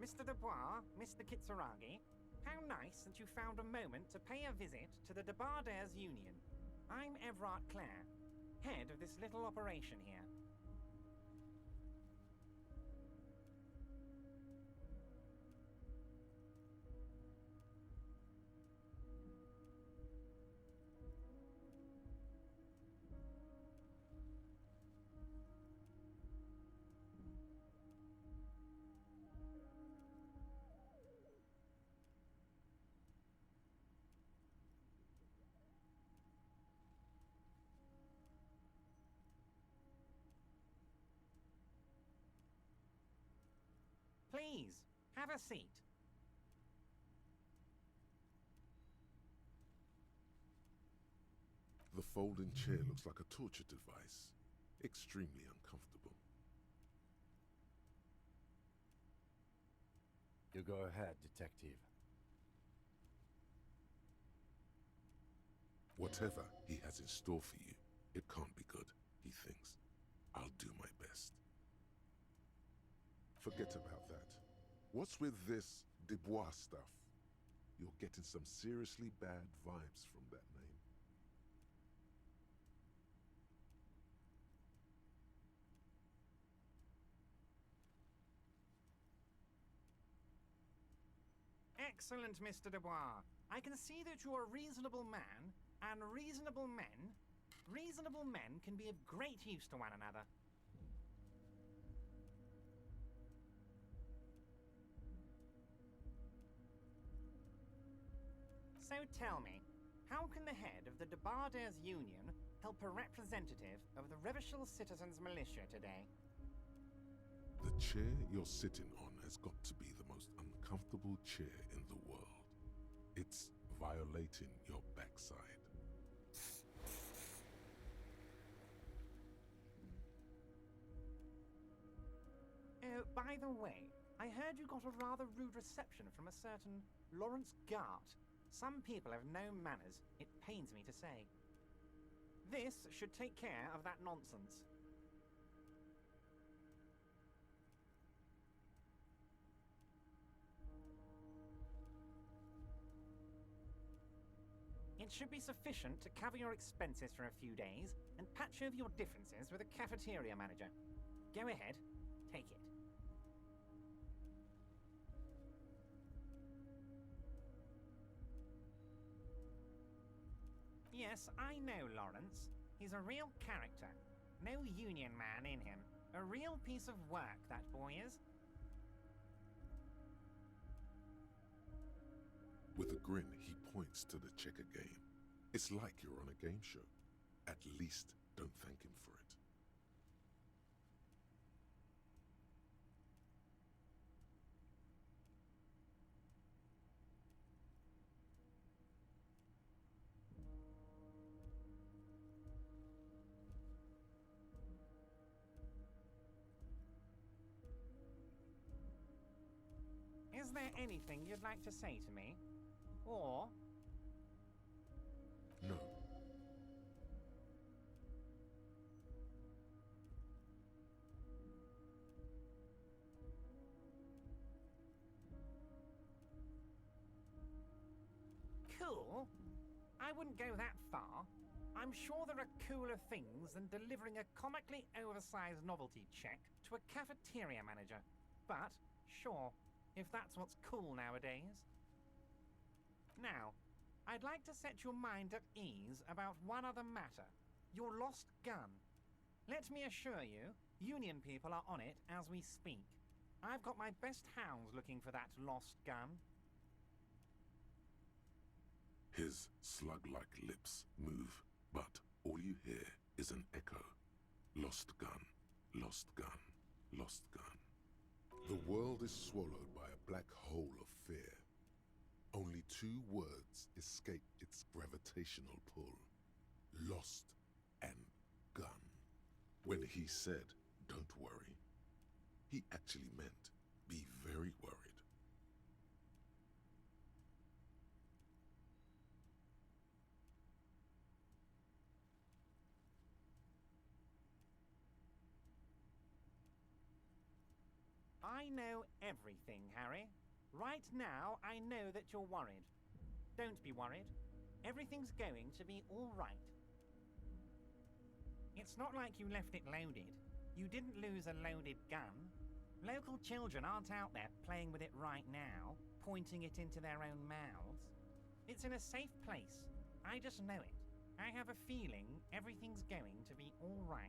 Mr. Dubois, Mr. Kitsuragi, how nice that you found a moment to pay a visit to the Debardairs Union. I'm Everard Clare, head of this little operation here. Please, have a seat. The folding chair looks like a torture device. Extremely uncomfortable. You go ahead, detective. Whatever he has in store for you, it can't be good, he thinks. I'll do my best. Forget about that. What's with this Dubois stuff? You're getting some seriously bad vibes from that name. Excellent, Mr. Dubois. I can see that you're a reasonable man, and reasonable men can be of great use to one another. So tell me, how can the head of the Debardairs Union help a representative of the Revachol Citizens Militia today? The chair you're sitting on has got to be the most uncomfortable chair in the world. It's violating your backside. Oh, by the way, I heard you got a rather rude reception from a certain Lawrence Gart. Some people have no manners, it pains me to say. This should take care of that nonsense. It should be sufficient to cover your expenses for a few days and patch over your differences with a cafeteria manager. Go ahead, take it. Yes, I know Lawrence. He's a real character. No union man in him. A real piece of work, that boy is. With a grin, he points to the checker game. It's like you're on a game show. At least, don't thank him for it. Is there anything you'd like to say to me? Or... No. Cool? I wouldn't go that far. I'm sure there are cooler things than delivering a comically oversized novelty check to a cafeteria manager. But, sure, if that's what's cool nowadays. Now, I'd like to set your mind at ease about one other matter. Your lost gun. Let me assure you, Union people are on it as we speak. I've got my best hounds looking for that lost gun. His slug-like lips move, but all you hear is an echo. Lost gun, lost gun, lost gun. The world is swallowed by a black hole of fear. Only two words escape its gravitational pull. Lost and gun. When he said, "Don't worry," he actually meant, be very worried. I know everything, Harry. Right now, I know that you're worried. Don't be worried. Everything's going to be all right. It's not like you left it loaded. You didn't lose a loaded gun. Local children aren't out there playing with it right now, pointing it into their own mouths. It's in a safe place. I just know it. I have a feeling everything's going to be all right.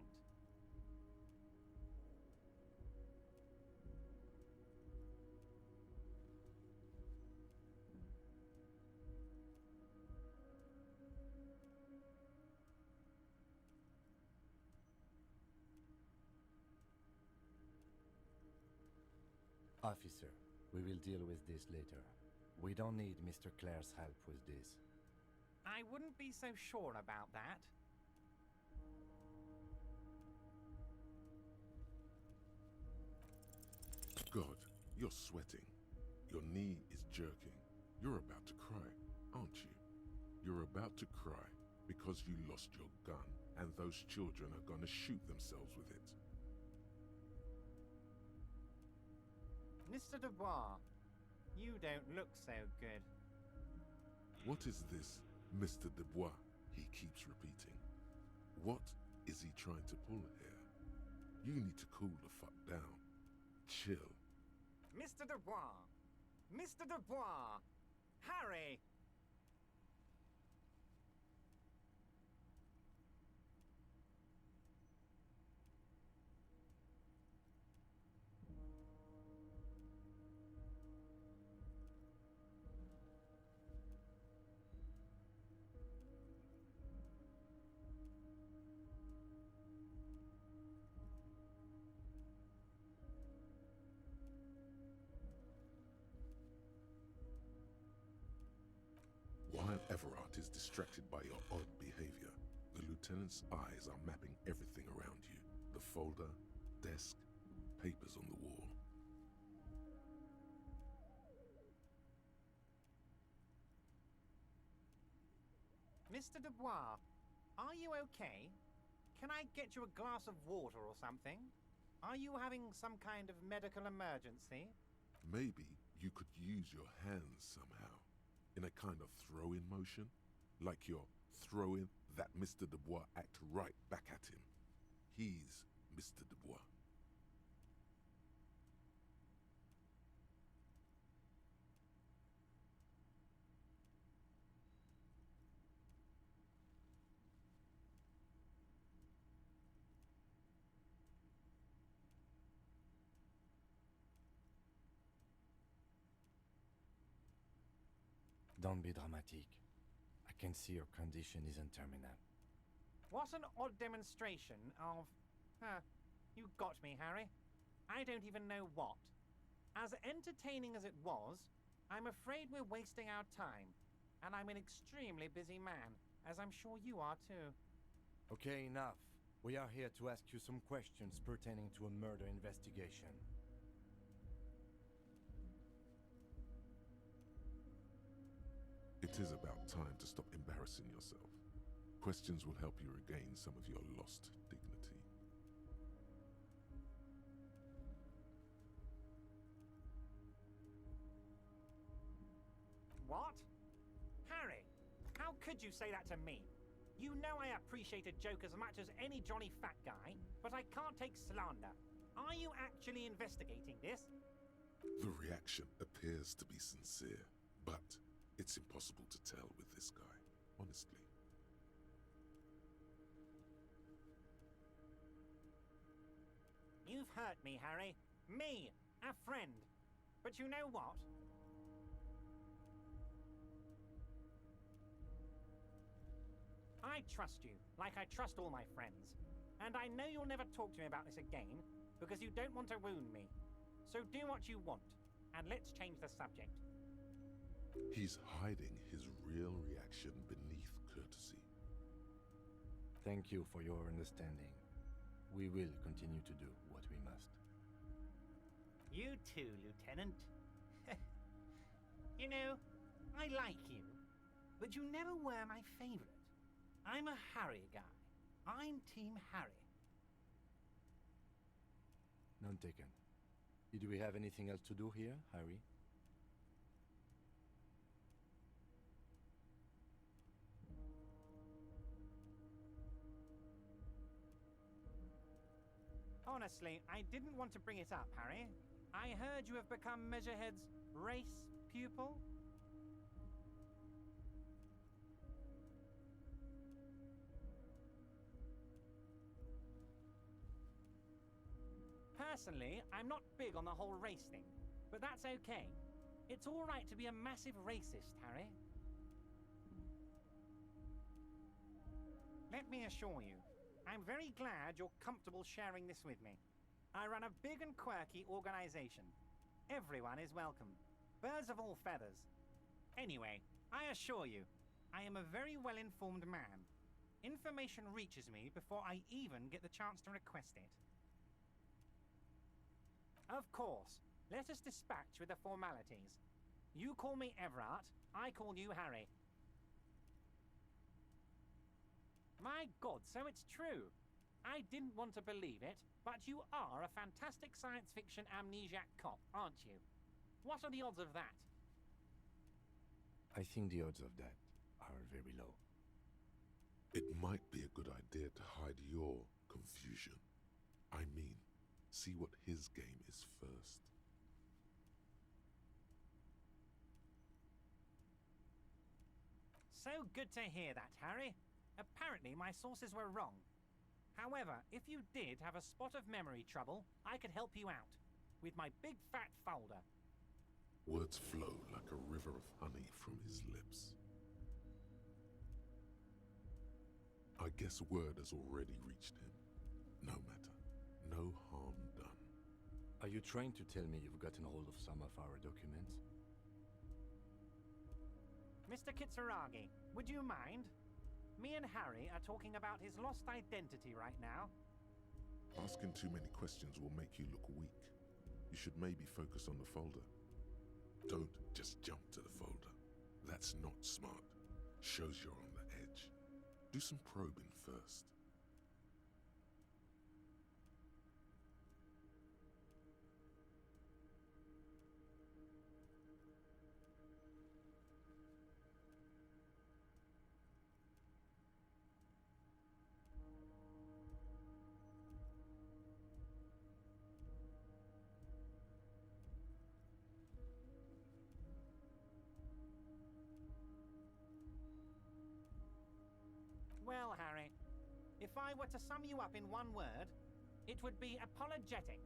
Officer, we will deal with this later. We don't need Mr. Clare's help with this. I wouldn't be so sure about that. God, you're sweating. Your knee is jerking. You're about to cry, aren't you? You're about to cry because you lost your gun and those children are gonna shoot themselves with it. Mr. Dubois, you don't look so good. What is this, Mr. Dubois? He keeps repeating. What is he trying to pull here? You need to cool the fuck down. Chill. Mr. Dubois! Mr. Dubois! Harry! While Everard is distracted by your odd behavior, the lieutenant's eyes are mapping everything around you. The folder, desk, papers on the wall. Mr. Dubois, are you okay? Can I get you a glass of water or something? Are you having some kind of medical emergency? Maybe you could use your hands somehow, in a kind of throw-in motion. Like you're throwing that Mr. Dubois act right back at him. He's Mr. Dubois. Don't be dramatic. I can see your condition isn't terminal. What an odd demonstration of... you got me, Harry. I don't even know what. As entertaining as it was, I'm afraid we're wasting our time. And I'm an extremely busy man, as I'm sure you are too. Okay, enough. We are here to ask you some questions pertaining to a murder investigation. It is about time to stop embarrassing yourself. Questions will help you regain some of your lost dignity. What? Harry, how could you say that to me? You know I appreciate a joke as much as any Johnny Fat guy, but I can't take slander. Are you actually investigating this? The reaction appears to be sincere, but it's impossible to tell with this guy, honestly. You've hurt me, Harry. Me, a friend. But you know what? I trust you, like I trust all my friends. And I know you'll never talk to me about this again, because you don't want to wound me. So do what you want, and let's change the subject. He's hiding his real reaction beneath courtesy. Thank you for your understanding. We will continue to do what we must. You too, Lieutenant. You know, I like you, but you never were my favorite. I'm a Harry guy. I'm Team Harry. None taken. Do we have anything else to do here, Harry? Honestly, I didn't want to bring it up, Harry. I heard you have become Measurehead's race pupil. Personally, I'm not big on the whole race thing, but that's okay. It's all right to be a massive racist, Harry. Let me assure you, I'm very glad you're comfortable sharing this with me. I run a big and quirky organization. Everyone is welcome. Birds of all feathers. Anyway, I assure you, I am a very well-informed man. Information reaches me before I even get the chance to request it. Of course, let us dispatch with the formalities. You call me Everard, I call you Harry. My God, so it's true. I didn't want to believe it, but you are a fantastic science fiction amnesiac cop, aren't you? What are the odds of that? I think the odds of that are very low. It might be a good idea to hide your confusion. I mean, see what his game is first. So good to hear that, Harry. Apparently my sources were wrong. However, if you did have a spot of memory trouble, I could help you out. With my big fat folder. Words flow like a river of honey from his lips. I guess word has already reached him. No matter. No harm done. Are you trying to tell me you've gotten hold of some of our documents? Mr. Kitsuragi, would you mind? Me and Harry are talking about his lost identity right now. Asking too many questions will make you look weak. You should maybe focus on the folder. Don't just jump to the folder. That's not smart. Shows you're on the edge. Do some probing first. If I were to sum you up in one word, it would be apologetic.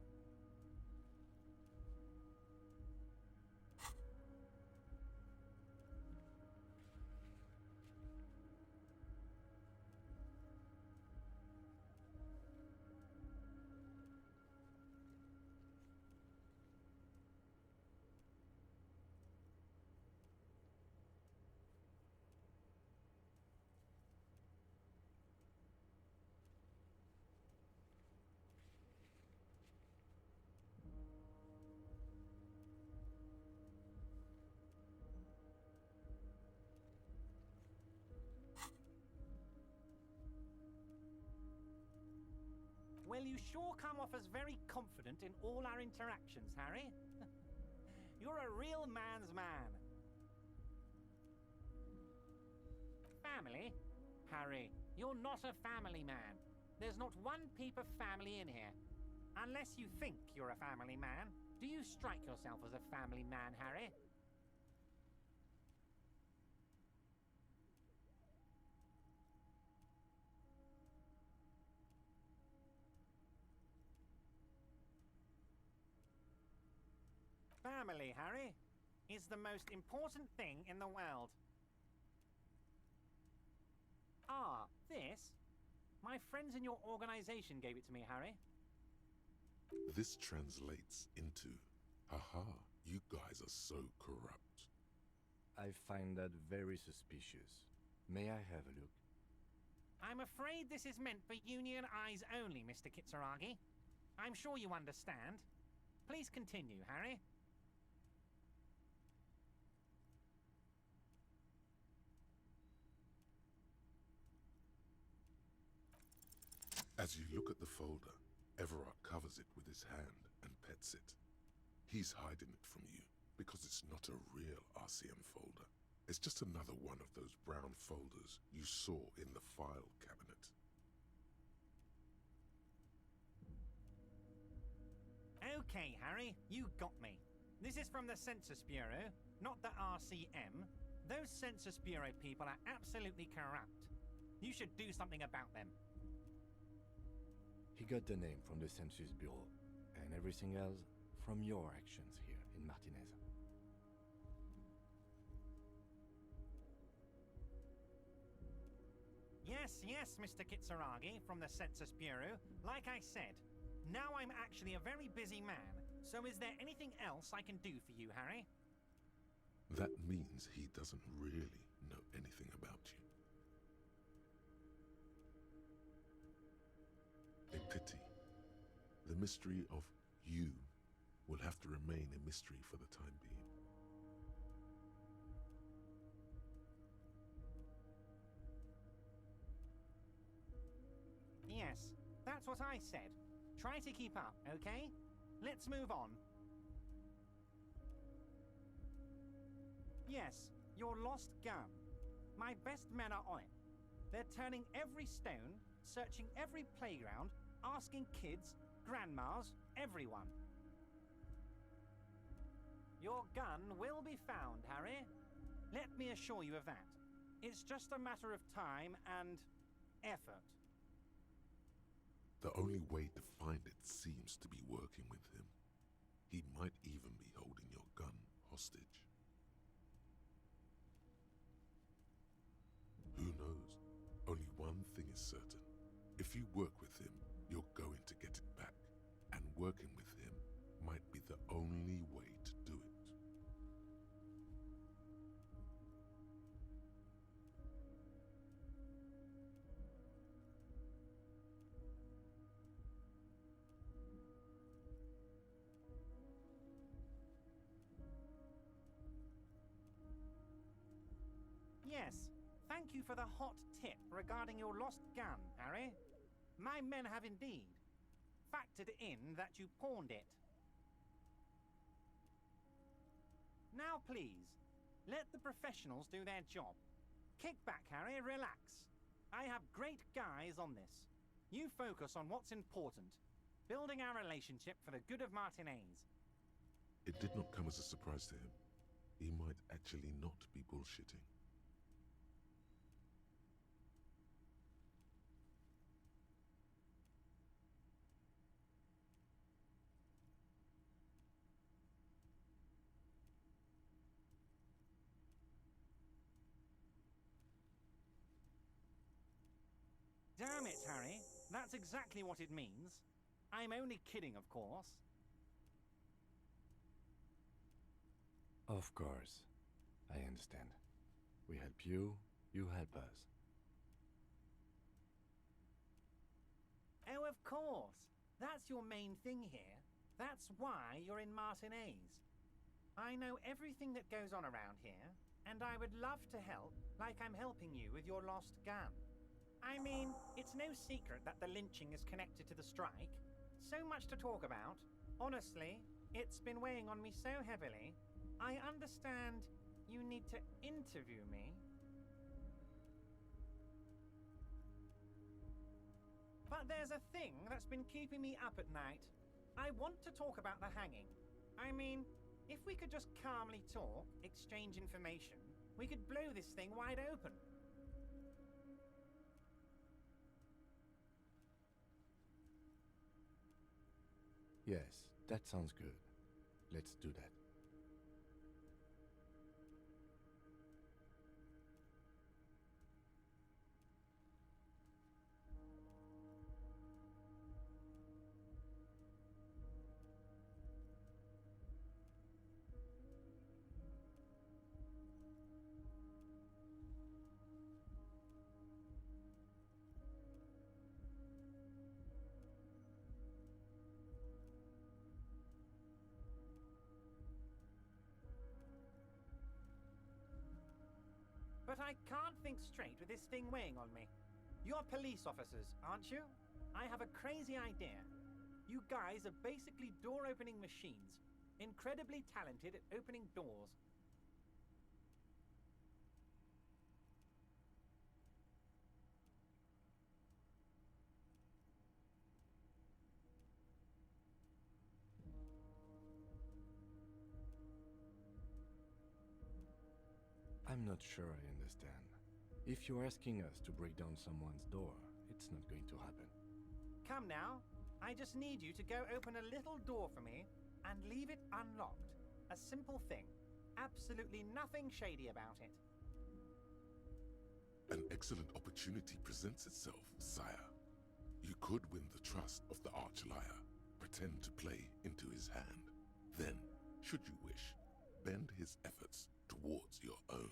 Well, you sure come off as very confident in all our interactions, Harry. You're a real man's man. Family? Harry, you're not a family man. There's not one peep of family in here. Unless you think you're a family man, do you strike yourself as a family man, Harry? Family, Harry, is the most important thing in the world. Ah, this? My friends in your organization gave it to me, Harry. This translates into, haha, you guys are so corrupt. I find that very suspicious. May I have a look? I'm afraid this is meant for Union eyes only, Mr. Kitsuragi. I'm sure you understand. Please continue, Harry. As you look at the folder, Everard covers it with his hand and pets it. He's hiding it from you because it's not a real RCM folder. It's just another one of those brown folders you saw in the file cabinet. Okay, Harry, you got me. This is from the Census Bureau, not the RCM. Those Census Bureau people are absolutely corrupt. You should do something about them. He got the name from the Census Bureau, and everything else from your actions here in Martinez. Yes, Mr. Kitsuragi from the Census Bureau. Like I said, now I'm actually a very busy man, so is there anything else I can do for you, Harry? That means he doesn't really know anything about you. A pity. The mystery of you will have to remain a mystery for the time being. Yes, that's what I said. Try to keep up, okay? Let's move on. Yes, your lost gun. My best men are on it. They're turning every stone, searching every playground, asking kids, grandmas, everyone. Your gun will be found, Harry. Let me assure you of that. It's just a matter of time and effort. The only way to find it seems to be working with him. He might even be holding your gun hostage. Who knows? Only one thing is certain. If you work with him, you're going to get it back. And working with him might be the only way to do it. Yes, thank you for the hot tip regarding your lost gun, Harry. My men have indeed factored in that you pawned it. Now please, let the professionals do their job. Kick back, Harry, relax. I have great guys on this. You focus on what's important, building our relationship for the good of Martinez. It did not come as a surprise to him. He might actually not be bullshitting. Correct, Harry. That's exactly what it means. I'm only kidding, of course. Of course. I understand. We help you, you help us. Oh, of course. That's your main thing here. That's why you're in Martinez. I know everything that goes on around here, and I would love to help, like I'm helping you with your lost gun. I mean, it's no secret that the lynching is connected to the strike. So much to talk about. Honestly, it's been weighing on me so heavily. I understand you need to interview me. But there's a thing that's been keeping me up at night. I want to talk about the hanging. I mean, if we could just calmly talk, exchange information, we could blow this thing wide open. Yes, that sounds good. Let's do that. But I can't think straight with this thing weighing on me. You're police officers, aren't you? I have a crazy idea. You guys are basically door-opening machines, incredibly talented at opening doors. I'm not sure I understand. If you're asking us to break down someone's door, it's not going to happen. Come now. I just need you to go open a little door for me and leave it unlocked. A simple thing. Absolutely nothing shady about it. An excellent opportunity presents itself, sire. You could win the trust of the arch-liar, pretend to play into his hand. Then, should you wish, bend his efforts towards your own.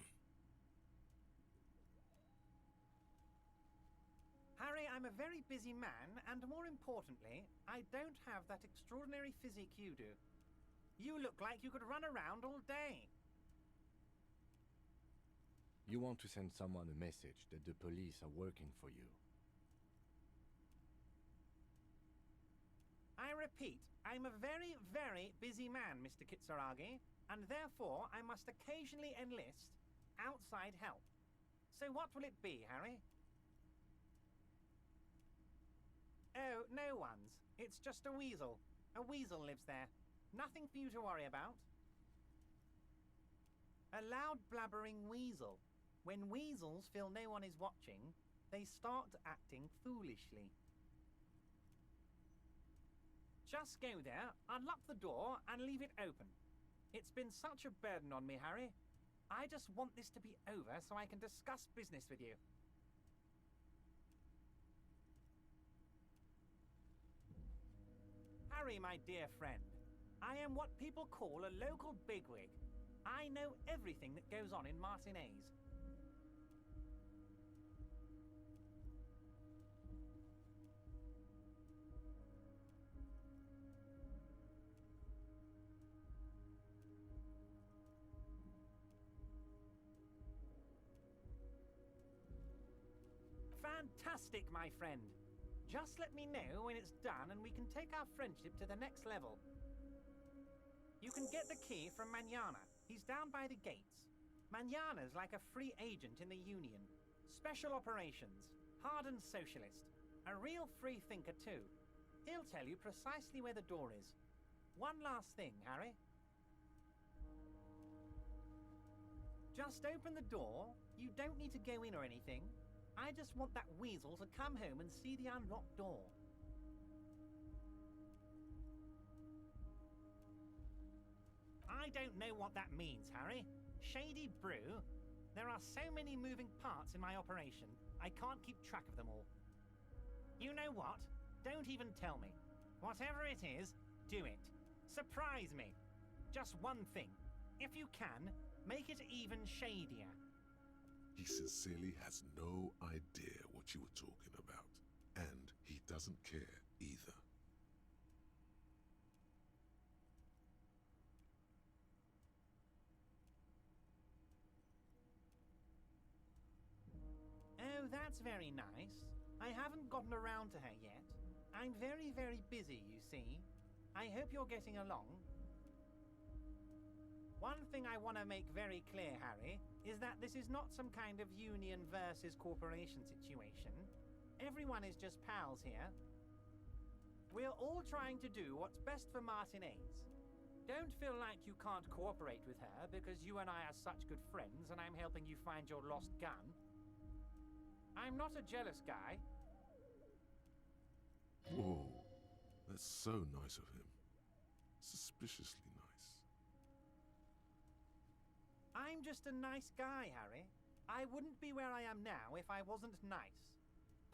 Harry, I'm a very busy man, and more importantly, I don't have that extraordinary physique you do. You look like you could run around all day. You want to send someone a message that the police are working for you. I repeat, I'm a very, very busy man, Mr. Kitsuragi, and therefore I must occasionally enlist outside help. So what will it be, Harry? Oh, no one's. It's just a weasel. A weasel lives there. Nothing for you to worry about. A loud blabbering weasel. When weasels feel no one is watching, they start acting foolishly. Just go there, unlock the door, and leave it open. It's been such a burden on me, Harry. I just want this to be over so I can discuss business with you. Harry, my dear friend, I am what people call a local bigwig. I know everything that goes on in Martinez. Fantastic, my friend. Just let me know when it's done and we can take our friendship to the next level. You can get the key from Manana. He's down by the gates. Manana's like a free agent in the Union. Special operations. Hardened socialist. A real free thinker too. He'll tell you precisely where the door is. One last thing, Harry. Just open the door. You don't need to go in or anything. I just want that weasel to come home and see the unlocked door. I don't know what that means, Harry. Shady brew? There are so many moving parts in my operation, I can't keep track of them all. You know what? Don't even tell me. Whatever it is, do it. Surprise me. Just one thing. If you can, make it even shadier. He sincerely has no idea what you were talking about. And he doesn't care either. Oh, that's very nice. I haven't gotten around to her yet. I'm very, very busy, you see. I hope you're getting along. One thing I want to make very clear, Harry, is that this is not some kind of union versus corporation situation. Everyone is just pals here. We're all trying to do what's best for Martinez. Don't feel like you can't cooperate with her because you and I are such good friends and I'm helping you find your lost gun. I'm not a jealous guy. Whoa, that's so nice of him. Suspiciously nice. I'm just a nice guy, Harry. I wouldn't be where I am now if I wasn't nice.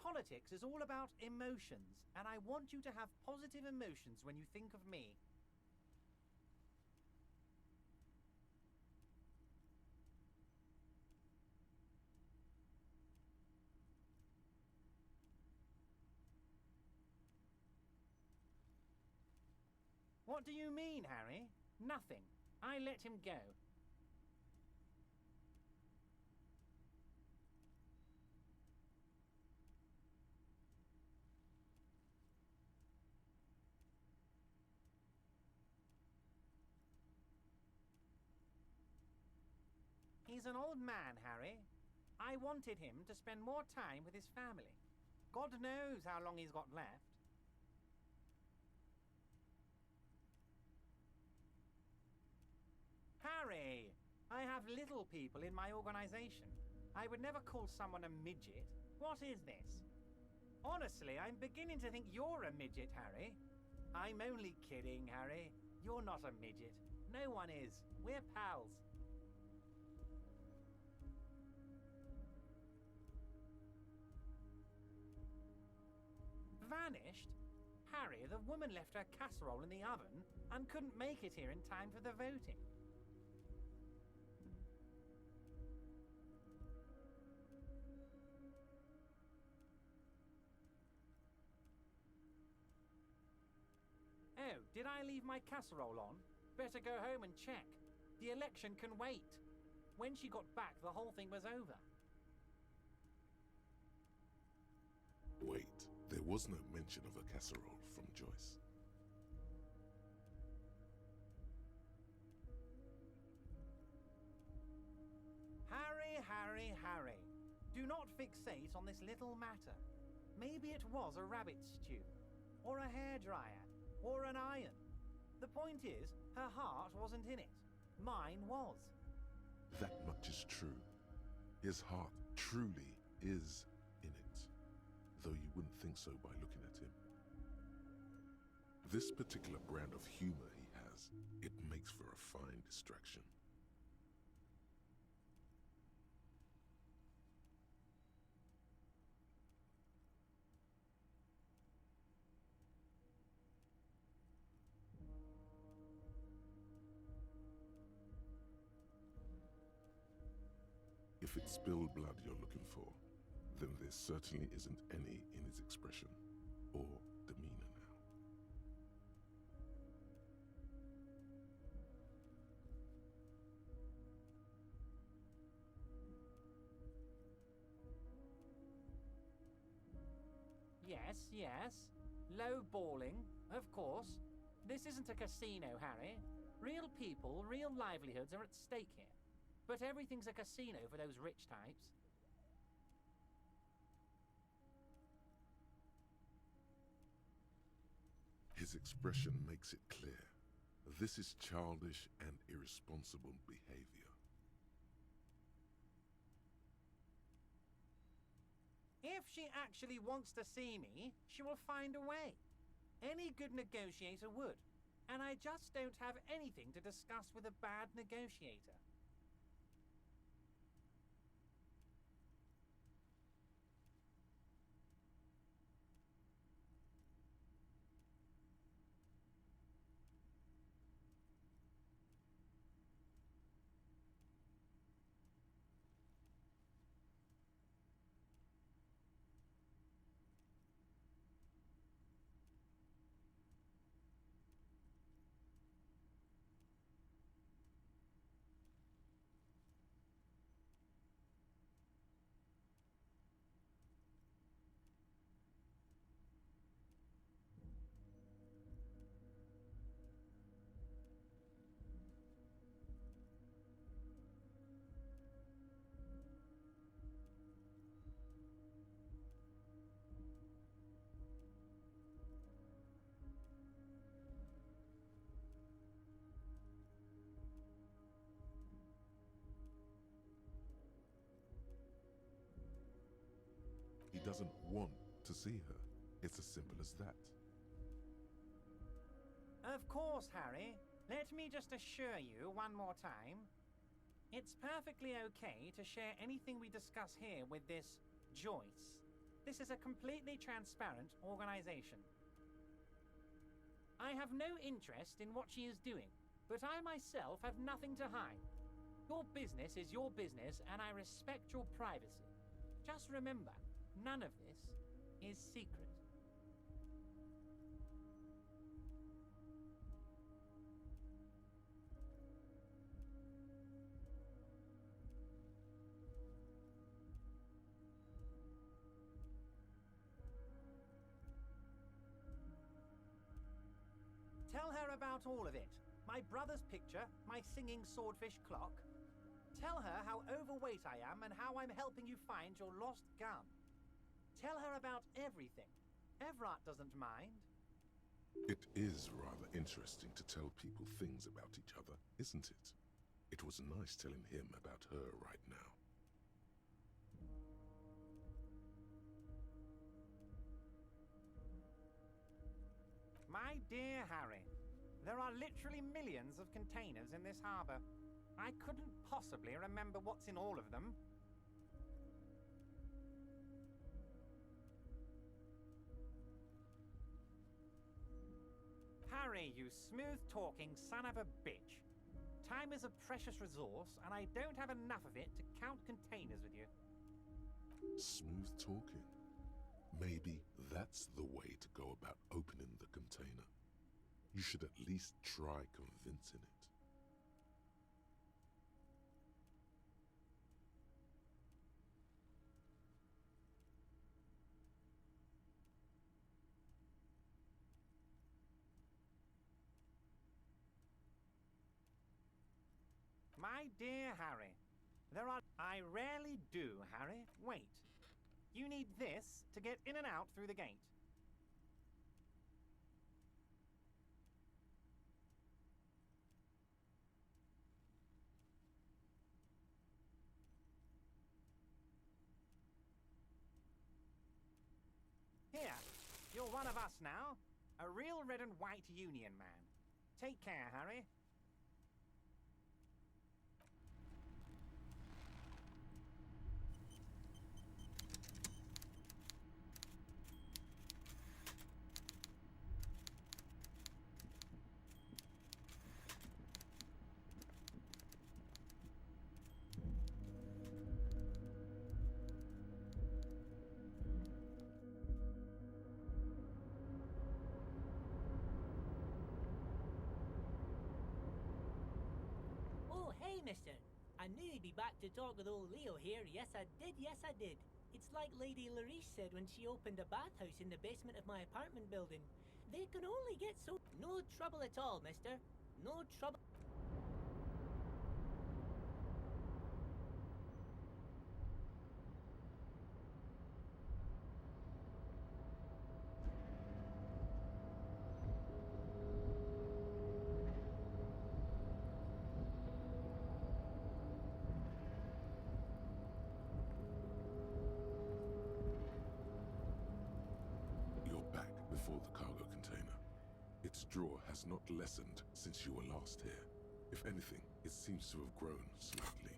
Politics is all about emotions, and I want you to have positive emotions when you think of me. What do you mean, Harry? Nothing. I let him go. He's an old man, Harry. I wanted him to spend more time with his family. God knows how long he's got left. Harry! I have little people in my organization. I would never call someone a midget. What is this? Honestly, I'm beginning to think you're a midget, Harry. I'm only kidding, Harry. You're not a midget. No one is. We're pals. Vanished? Harry, the woman left her casserole in the oven and couldn't make it here in time for the voting. Oh, did I leave my casserole on? Better go home and check. The election can wait. When she got back, the whole thing was over. Wait, there was no mention of a casserole from Joyce. Harry, Harry, Harry. Do not fixate on this little matter. Maybe it was a rabbit stew, or a hairdryer, or an iron. The point is, her heart wasn't in it. Mine was. That much is true. His heart truly is in it, though you wouldn't think so by looking at him. This particular brand of humor he has, it makes for a fine distraction. If it's spilled blood you're looking for, then there certainly isn't any in his expression or demeanor now. Yes, yes. Low balling, of course. This isn't a casino, Harry. Real people, real livelihoods are at stake here. But everything's a casino for those rich types. His expression makes it clear. This is childish and irresponsible behavior. If she actually wants to see me, she will find a way. Any good negotiator would. And I just don't have anything to discuss with a bad negotiator. doesn't want to see her. It's as simple as that. Of course, Harry. Let me just assure you one more time. It's perfectly okay to share anything we discuss here with this Joyce. This is a completely transparent organization. I have no interest in what she is doing, but I myself have nothing to hide. Your business is your business, and I respect your privacy. Just remember, none of this is secret. Tell her about all of it. My brother's picture, my singing swordfish clock. Tell her how overweight I am and how I'm helping you find your lost gun. Tell her about everything. Everett doesn't mind. It is rather interesting to tell people things about each other, isn't it? It was nice telling him about her right now. My dear Harry, there are literally millions of containers in this harbor. I couldn't possibly remember what's in all of them. Harry, you smooth-talking son of a bitch. Time is a precious resource, and I don't have enough of it to count containers with you. Smooth talking. Maybe that's the way to go about opening the container. You should at least try convincing it. My dear Harry, I rarely do, Harry. Wait. You need this to get in and out through the gate. Here, you're one of us now. A real red and white Union man. Take care, Harry. Oh, hey, mister. I knew you'd be back to talk with old Leo here. Yes, I did. Yes, I did. It's like Lady Larice said when she opened a bathhouse in the basement of my apartment building. They can only get so... No trouble at all, mister. No trouble. You're back before the cargo container. Its drawer has not lessened since you were last here. If anything, it seems to have grown slightly.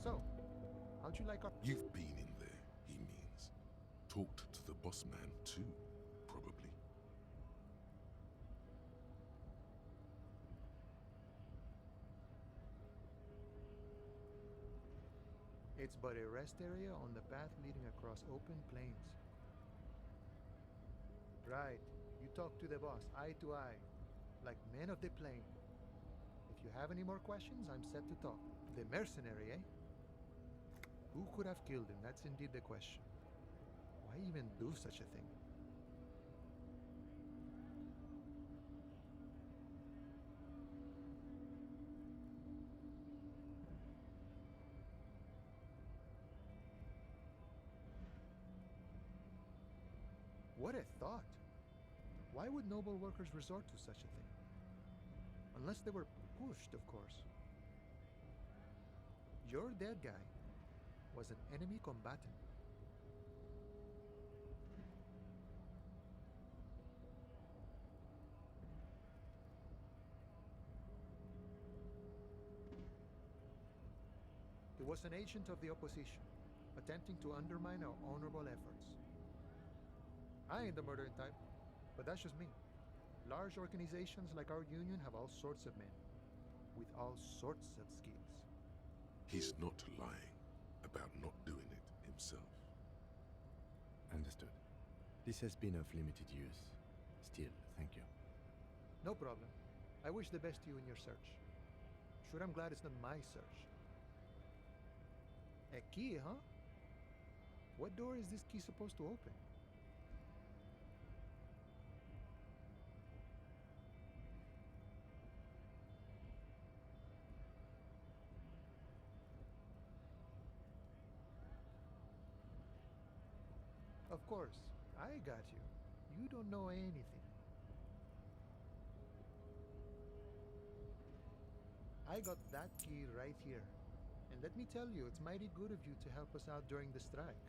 So, how'd you like our... You've been in there, he means. Talk to the boss man too, probably. It's but a rest area on the path leading across open plains. Right. You talk to the boss, eye to eye, like men of the plain. If you have any more questions, I'm set to talk. The mercenary, eh? Who could have killed him? That's indeed the question. Why even do such a thing? What a thought! Why would noble workers resort to such a thing? Unless they were pushed, of course. Your dead guy was an enemy combatant. He was an agent of the opposition, attempting to undermine our honorable efforts. I ain't the murdering type, but that's just me. Large organizations like our union have all sorts of men, with all sorts of skills. He's not lying about not doing it himself. Understood. This has been of limited use. Still, thank you. No problem. I wish the best to you in your search. Sure, I'm glad it's not my search. A key, huh? What door is this key supposed to open? Of course, I got you. You don't know anything. I got that key right here. And let me tell you, it's mighty good of you to help us out during the strike.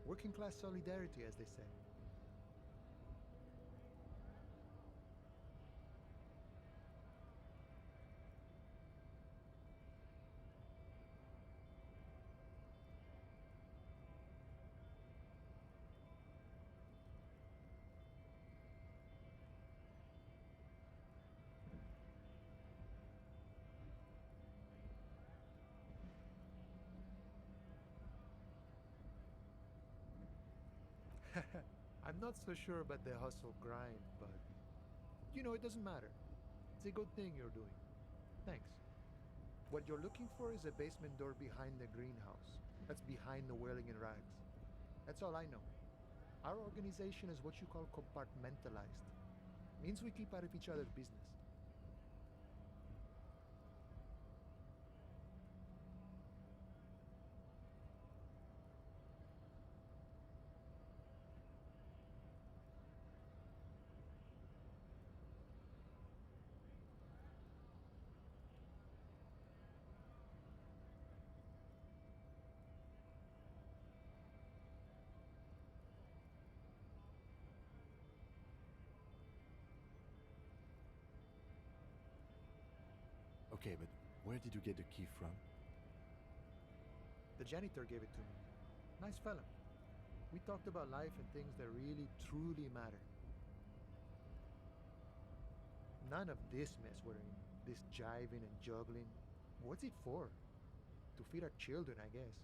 Working class solidarity, as they say. I'm not so sure about the hustle grind, but it doesn't matter. It's a good thing you're doing. Thanks. What you're looking for is a basement door behind the greenhouse. That's behind the whirling in rags. That's all I know. Our organization is what you call compartmentalized. Means we keep out of each other's business. Okay, but where did you get the key from? The janitor gave it to me. Nice fella. We talked about life and things that really, truly matter. None of this mess we're in. This jiving and juggling. What's it for? To feed our children, I guess.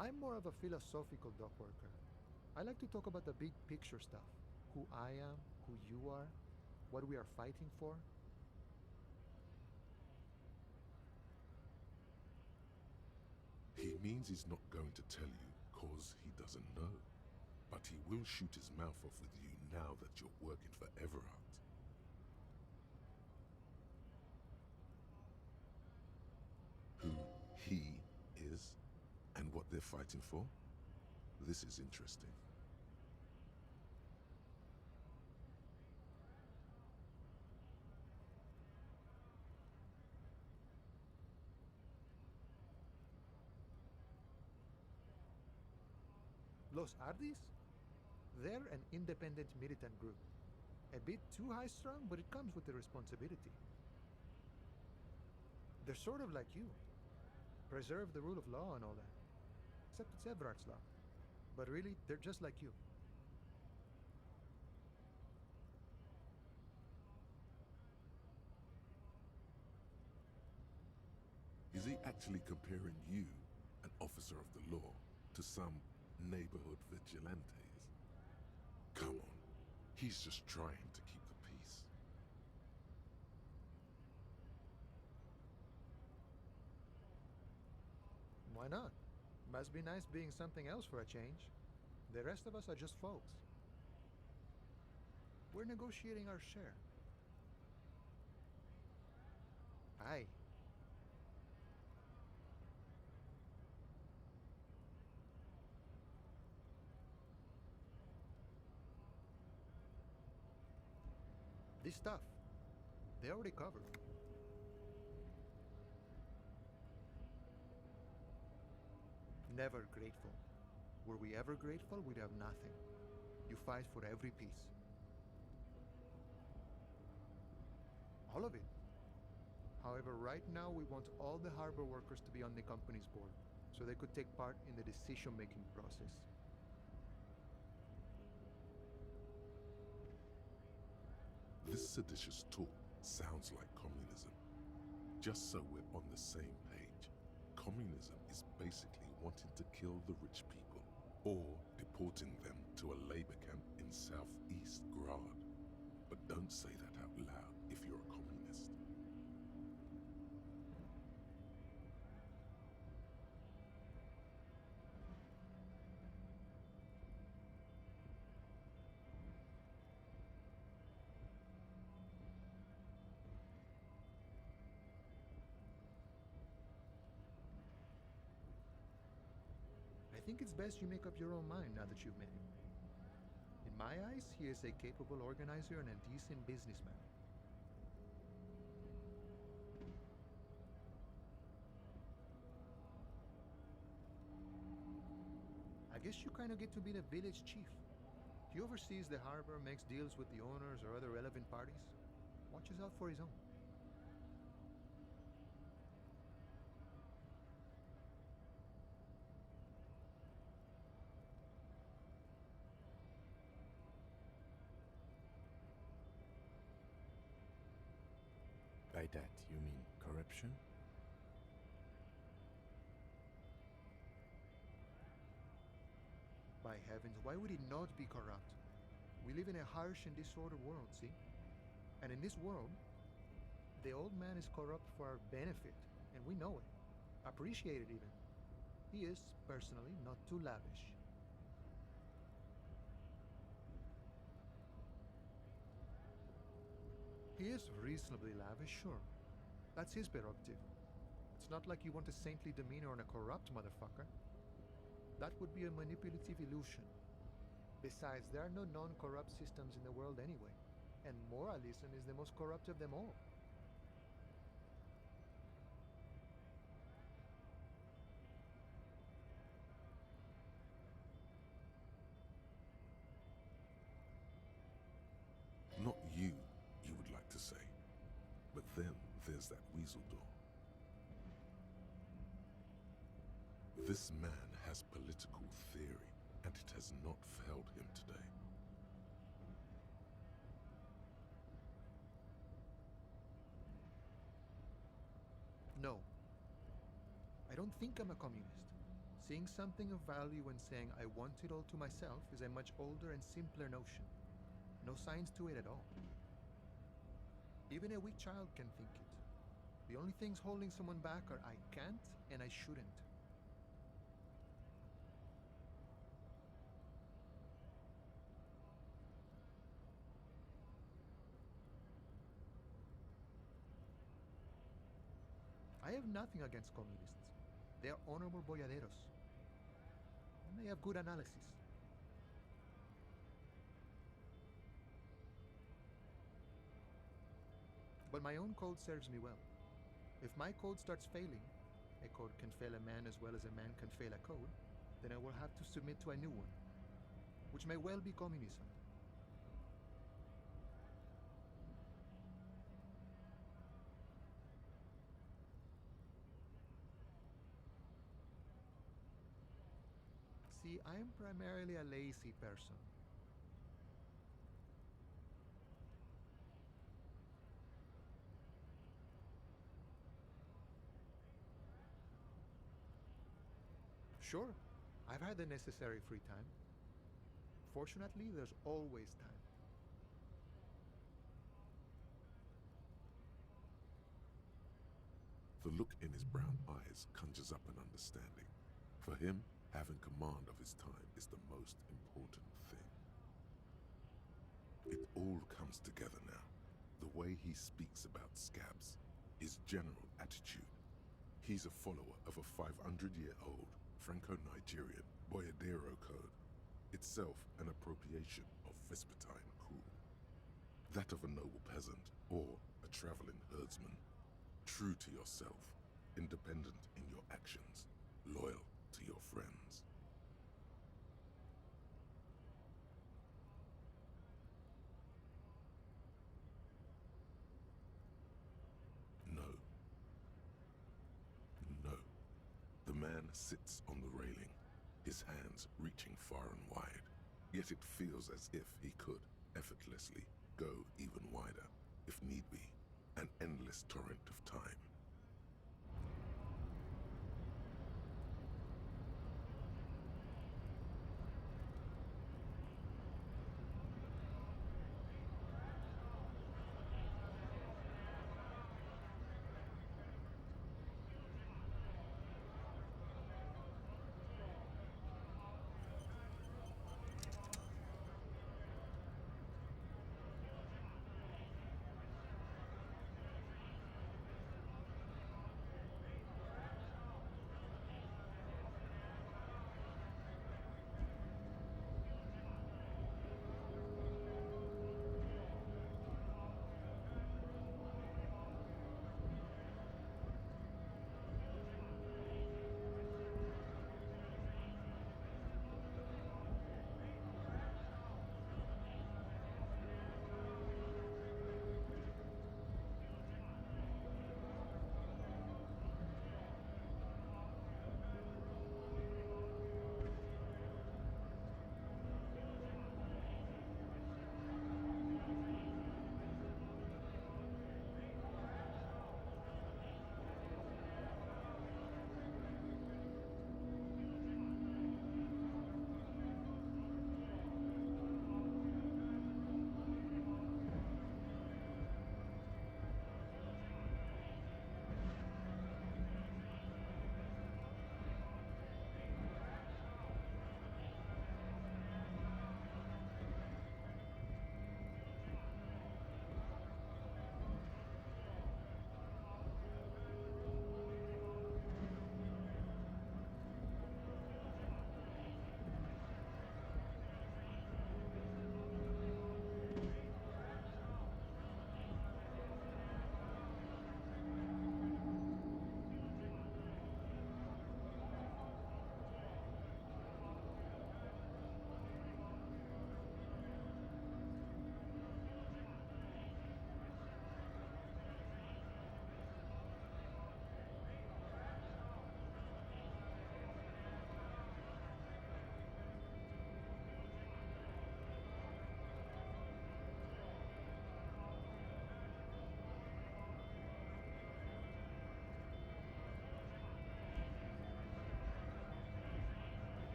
I'm more of a philosophical dock worker. I like to talk about the big picture stuff. Who I am, who you are, what we are fighting for. He means he's not going to tell you cause he doesn't know. But he will shoot his mouth off with you now that you're working for Everard. Who he is and what they're fighting for? This is interesting. Los Ardis? They're an independent militant group. A bit too high-strung, but it comes with the responsibility. They're sort of like you. Preserve the rule of law and all that. Except it's Everard's law. But really, they're just like you. Is he actually comparing you, an officer of the law, to some neighborhood vigilantes? Come on, he's just trying to keep the peace. Why not? Must be nice being something else for a change. The rest of us are just folks. We're negotiating our share. Aye. This stuff, they already covered. Never grateful. Were we ever grateful, we'd have nothing. You fight for every piece. All of it. However, right now we want all the harbor workers to be on the company's board, so they could take part in the decision-making process. This seditious talk sounds like communism. Just so we're on the same page, communism is basically wanting to kill the rich people, or deporting them to a labor camp in Southeast Grad. But don't say that out loud if you're a communist. I think it's best you make up your own mind now that you've met him. In my eyes, he is a capable organizer and a decent businessman. I guess you kind of get to be the village chief. He oversees the harbor, makes deals with the owners or other relevant parties, watches out for his own. By that, you mean corruption? By heavens, why would he not be corrupt? We live in a harsh and disordered world, see? And in this world, the old man is corrupt for our benefit, and we know it. Appreciate it even. He is, personally, not too lavish. He is reasonably lavish, sure. That's his prerogative. It's not like you want a saintly demeanor on a corrupt motherfucker. That would be a manipulative illusion. Besides, there are no non-corrupt systems in the world anyway, and moralism is the most corrupt of them all. Not you, you would like to say. But then there's that weasel door. This man has political theory, and it has not failed him today. No. I don't think I'm a communist. Seeing something of value and saying I want it all to myself is a much older and simpler notion. No science to it at all. Even a weak child can think it. The only things holding someone back are I can't and I shouldn't. I have nothing against communists. They are honorable boyaderos. And they have good analysis. But my own code serves me well. If my code starts failing, a code can fail a man as well as a man can fail a code, then I will have to submit to a new one, which may well be communism. see, I am primarily a lazy person. Sure, I've had the necessary free time. Fortunately, there's always time. The look in his brown eyes conjures up an understanding. For him, having command of his time is the most important thing. It all comes together now. The way he speaks about scabs, his general attitude. He's a follower of a 500-year-old Franco-Nigerian Boyadero code, itself an appropriation of Vespertine cool. That of a noble peasant or a traveling herdsman. True to yourself, independent in your actions, loyal to your friends. No. No. The man sits on the railing, his hands reaching far and wide. Yet it feels as if he could, effortlessly, go even wider, if need be, an endless torrent of time.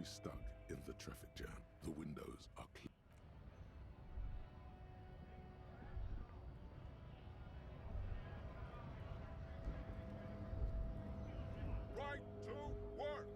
very stuck in the traffic jam. The windows are clear. Right to work!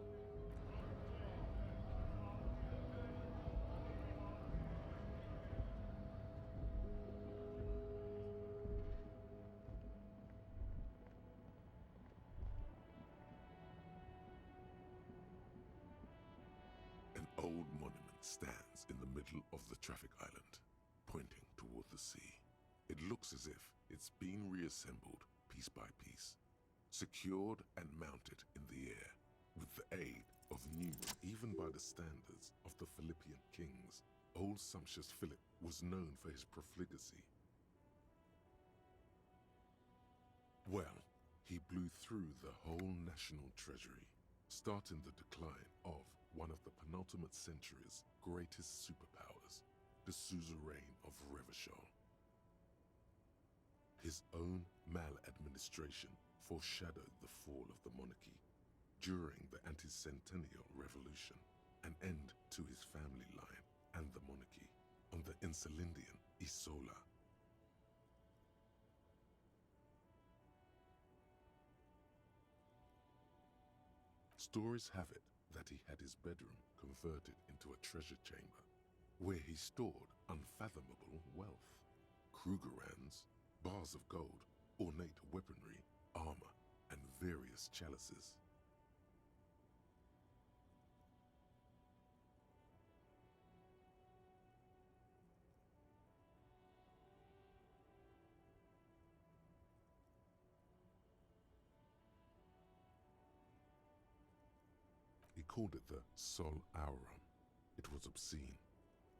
An old monument stands in the middle of the traffic island, pointing toward the sea. It looks as if it's been reassembled piece by piece, secured and mounted in the air, with the aid of numerous, even by the standards of the Philippian kings. Old sumptuous Philip was known for his profligacy. Well, he blew through the whole national treasury, starting the decline of one of the penultimate century's greatest superpowers, the suzerain of Revachol. His own maladministration foreshadowed the fall of the monarchy during the anti-centennial revolution, an end to his family line and the monarchy on the Insulindian Isola. Stories have it that he had his bedroom converted into a treasure chamber, where he stored unfathomable wealth. Krugerrands, bars of gold, ornate weaponry, armor, and various chalices. He called it the Sol Aurum. It was obscene.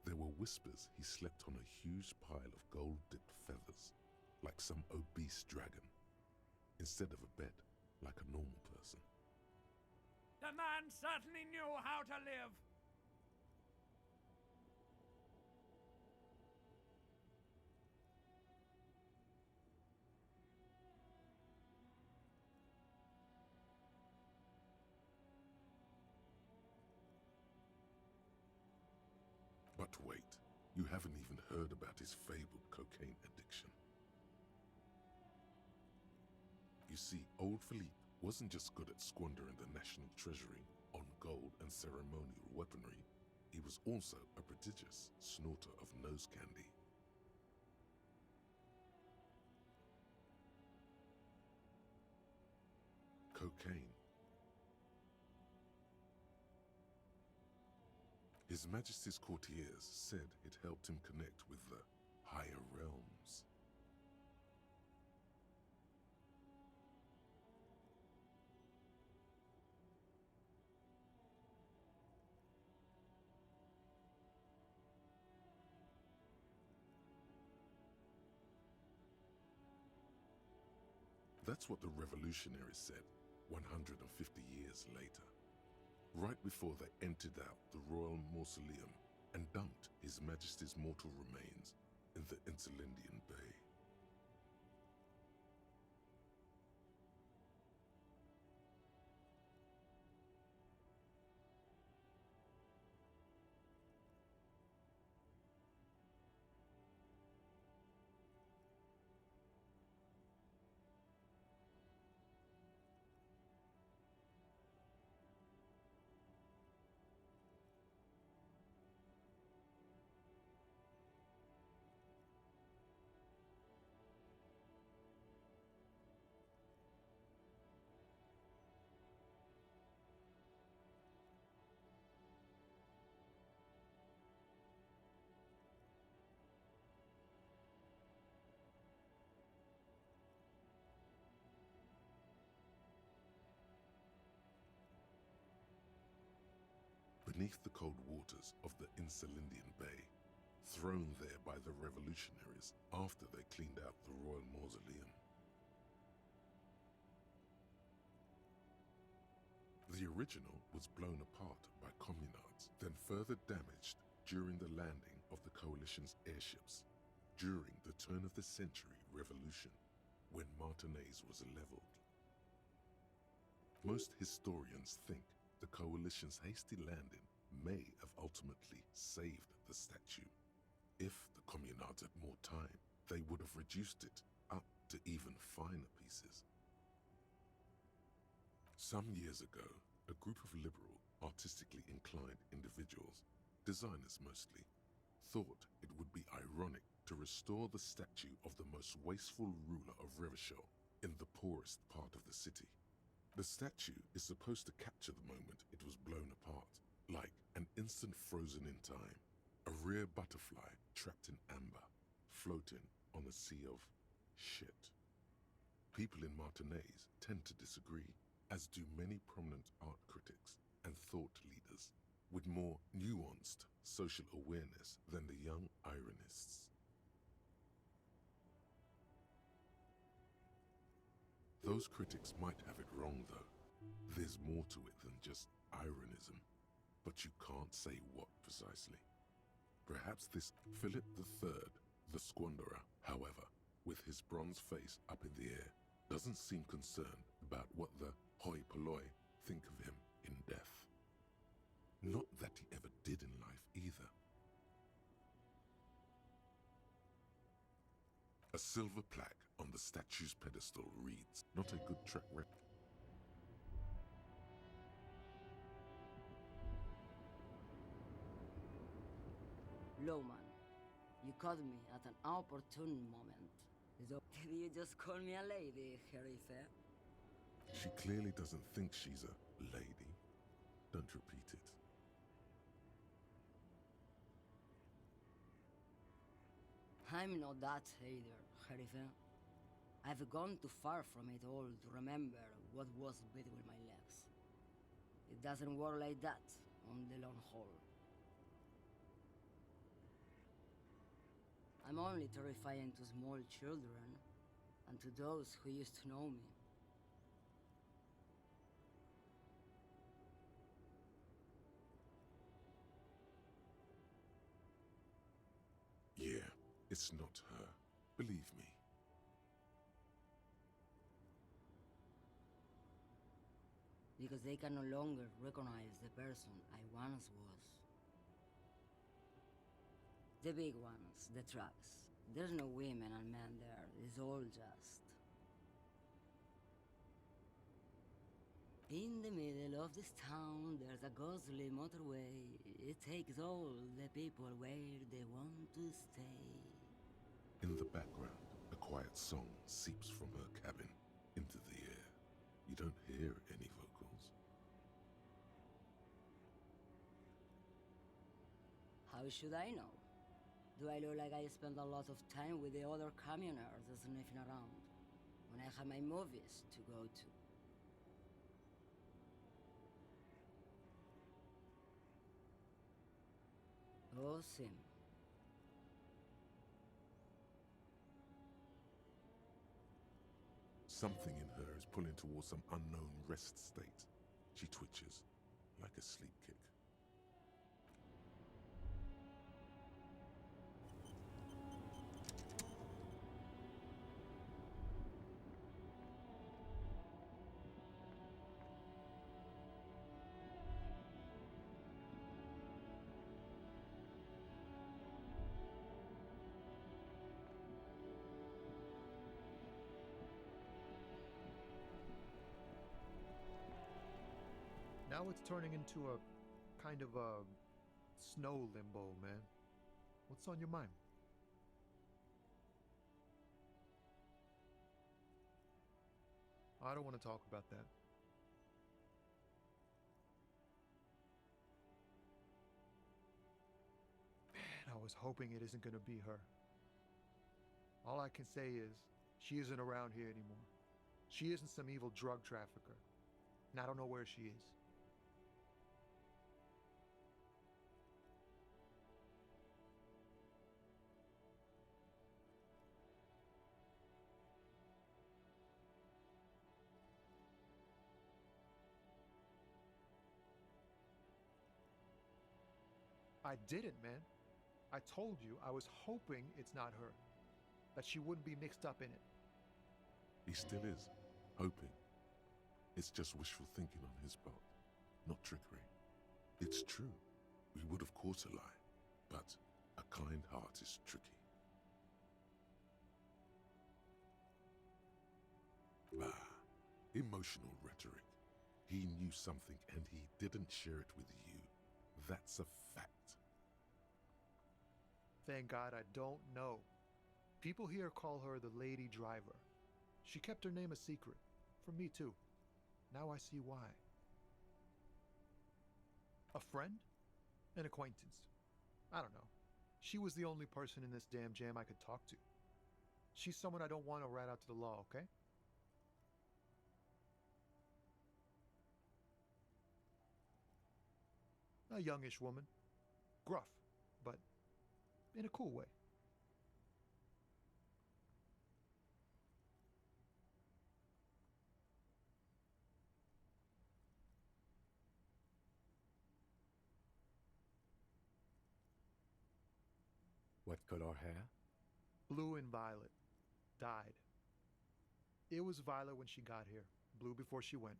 There were whispers he slept on a huge pile of gold-dipped feathers, like some obese dragon, instead of a bed, like a normal person. The man certainly knew how to live. But wait, you haven't even heard about his fabled cocaine addiction. You see, old Philippe wasn't just good at squandering the national treasury on gold and ceremonial weaponry, he was also a prodigious snorter of nose candy. Cocaine. His Majesty's courtiers said it helped him connect with the higher realms. That's what the revolutionaries said 150 years later, right before they emptied out the royal mausoleum and dumped His Majesty's mortal remains in the Insulindian Bay. Beneath the cold waters of the Insulindian Bay, thrown there by the revolutionaries after they cleaned out the royal mausoleum. The original was blown apart by communards, then further damaged during the landing of the coalition's airships during the turn of the century revolution, when Martinez was leveled. Most historians think the coalition's hasty landing may have ultimately saved the statue. If the communards had more time, they would have reduced it up to even finer pieces. Some years ago, a group of liberal, artistically inclined individuals, designers mostly, thought it would be ironic to restore the statue of the most wasteful ruler of Revachol in the poorest part of the city. The statue is supposed to capture the moment it was blown apart, like an instant frozen in time, a rare butterfly trapped in amber, floating on a sea of shit. People in Martinaise tend to disagree, as do many prominent art critics and thought leaders with more nuanced social awareness than the young ironists. Those critics might have it wrong, though. There's more to it than just ironism, but you can't say what precisely. Perhaps this Philip III, the Squanderer, however, with his bronze face up in the air, doesn't seem concerned about what the hoi polloi think of him in death. Not that he ever did in life either. A silver plaque on the statue's pedestal reads, "Not a good track record." Lowman, you caught me at an opportune moment. Did you just call me a lady, Herife? She clearly doesn't think she's a lady. Don't repeat it. I'm not that either, Herife. I've gone too far from it all to remember what was between my legs. It doesn't work like that on the long haul. I'm only terrifying to small children and to those who used to know me. Yeah, it's not her. Believe me. Because they can no longer recognize the person I once was. The big ones, the trucks. There's no women and men there, it's all just... In the middle of this town, there's a ghostly motorway. It takes all the people where they want to stay. In the background, a quiet song seeps from her cabin into the air. You don't hear any vocals. How should I know? Do I look like I spend a lot of time with the other communers sniffing around when I have my movies to go to? Oh, Sim. Something in her is pulling towards some unknown rest state. She twitches, like a sleep kick. Now it's turning into a kind of a snow limbo, man. What's on your mind? I don't want to talk about that. Man, I was hoping it isn't gonna be her. All I can say is, she isn't around here anymore. She isn't some evil drug trafficker. And I don't know where she is. I didn't, man. I told you I was hoping it's not her. That she wouldn't be mixed up in it. He still is, hoping. It's just wishful thinking on his part, not trickery. It's true. We would have caught a lie, but a kind heart is tricky. Ah, emotional rhetoric. He knew something and he didn't share it with you. That's a fact. Thank God I don't know. People here call her the Lady Driver. She kept her name a secret. From me, too. Now I see why. A friend? An acquaintance. I don't know. She was the only person in this damn jam I could talk to. She's someone I don't want to rat out to the law, okay? A youngish woman. Gruff, but in a cool way. What color hair? Blue and violet. Dyed. It was violet when she got here. Blue before she went.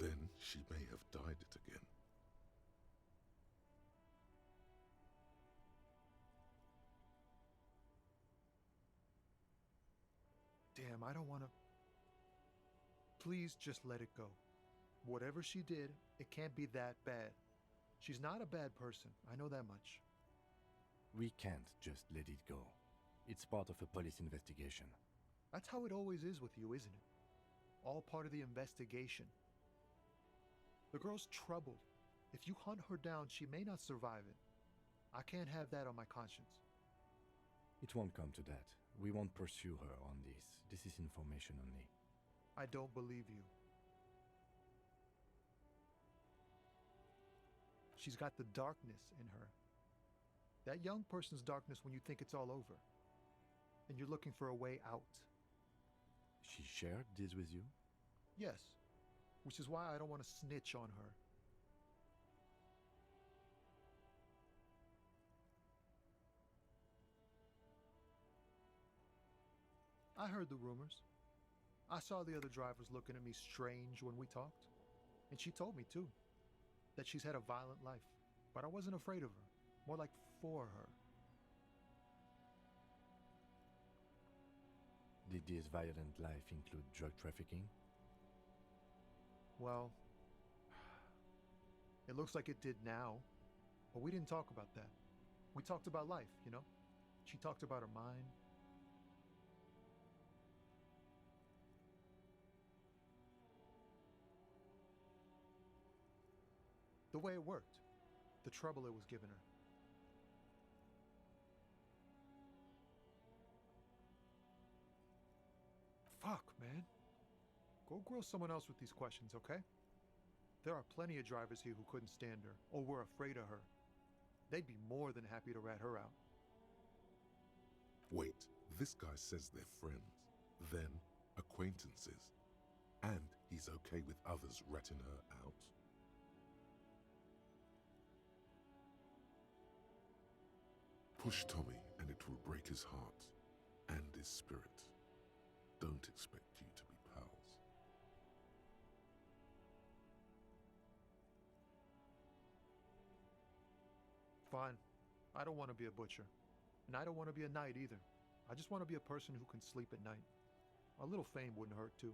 Then she may have dyed it again. Damn, I don't want to... Please just let it go. Whatever she did, it can't be that bad. She's not a bad person, I know that much. We can't just let it go. It's part of a police investigation. That's how it always is with you, isn't it? All part of the investigation. The girl's troubled. If you hunt her down, she may not survive it. I can't have that on my conscience. It won't come to that. We won't pursue her on this. This is information only. I don't believe you. She's got the darkness in her. That young person's darkness when you think it's all over. And you're looking for a way out. She shared this with you? Yes. Which is why I don't want to snitch on her. I heard the rumors. I saw the other drivers looking at me strange when we talked. And she told me, too, that she's had a violent life. But I wasn't afraid of her. More like for her. Did this violent life include drug trafficking? Well, it looks like it did now. But we didn't talk about that. We talked about life, you know? She talked about her mind. The way it worked. The trouble it was giving her. Fuck, man. Go grill someone else with these questions, okay? There are plenty of drivers here who couldn't stand her, or were afraid of her. They'd be more than happy to rat her out. Wait, this guy says they're friends, then acquaintances, and he's okay with others ratting her out? Push Tommy and it will break his heart and his spirit. Don't expect you to be pals. Fine. I don't want to be a butcher. And I don't want to be a knight either. I just want to be a person who can sleep at night. A little fame wouldn't hurt too.